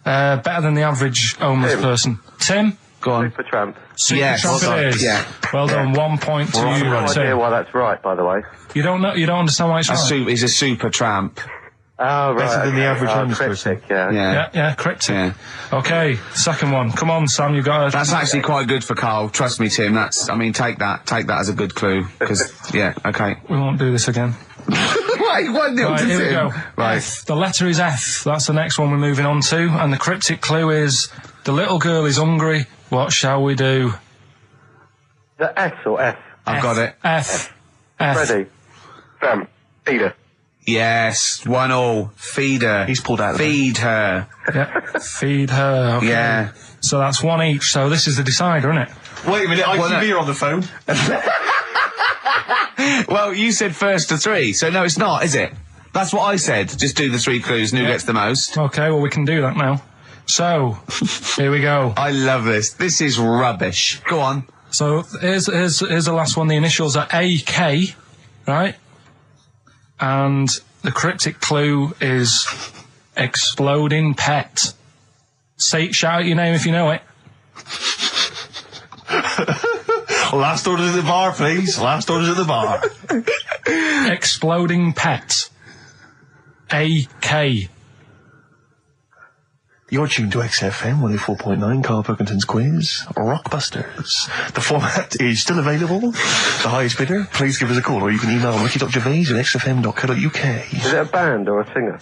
Better than the average homeless person. Tim? Go on. Supertramp. Supertramp it is. Yeah. Well done. 1 point to you. I have no idea why that's right, by the way. You don't know. You don't understand why it's right. He's a super tramp. Oh, right. Better than the average homeless person. Yeah. Cryptic. Yeah. Okay, second one. Come on, Sam, you got it. That's actually quite good for Karl. Trust me, Tim. Take that as a good clue. Because, yeah, okay. We won't do this again. Wait, 1-0 to Tim. Here we go. Right. F. The letter is F. That's the next one we're moving on to. And the cryptic clue is, the little girl is hungry. What shall we do? The S or F? I've got it. F. Freddy. Sam. Peter. Yes, 1-1. Feed her. He's pulled out of Feed her. Yeah. Feed her. Okay. Yeah. So that's 1 each. So this is the decider, isn't it? Wait a minute, ITV are on the phone. Well, you said first to 3, so no, it's not, is it? That's what I said. Just do the 3 clues and who gets the most. Okay, well, we can do that now. So, here we go. I love this. This is rubbish. Go on. So, here's the last one. The initials are AK, right? And the cryptic clue is exploding pet. Shout out your name if you know it. Last orders at the bar, please. Last orders at the bar. Exploding pet. AK. You're tuned to XFM 104.9, Carl Pilkington's quiz, Rockbusters. The format is still available. The highest bidder, please give us a call, or you can email ricky.gervais@xfm.co.uk. Is it a band or a singer?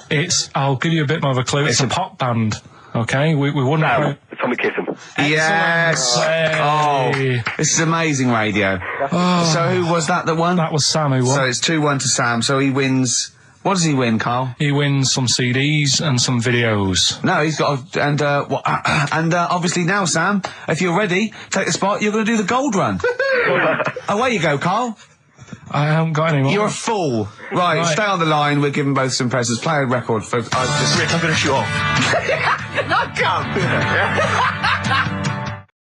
I'll give you a bit more of a clue. It's a pop band. Okay, we wouldn't... Tommy Kissam. Yes! Hey. Oh, this is amazing radio. So who was that won? That was Sam who won. So it's 2-1 to Sam, so he wins... What does he win, Karl? He wins some CDs and some videos. No, he's got... And obviously now, Sam, if you're ready, take the spot, you're going to do the gold run. Away you go, Karl. I haven't got any more. You're a fool. Right, stay on the line. We're giving both some presents. Play a record for... Rick, I'm going to shoot off. Not come!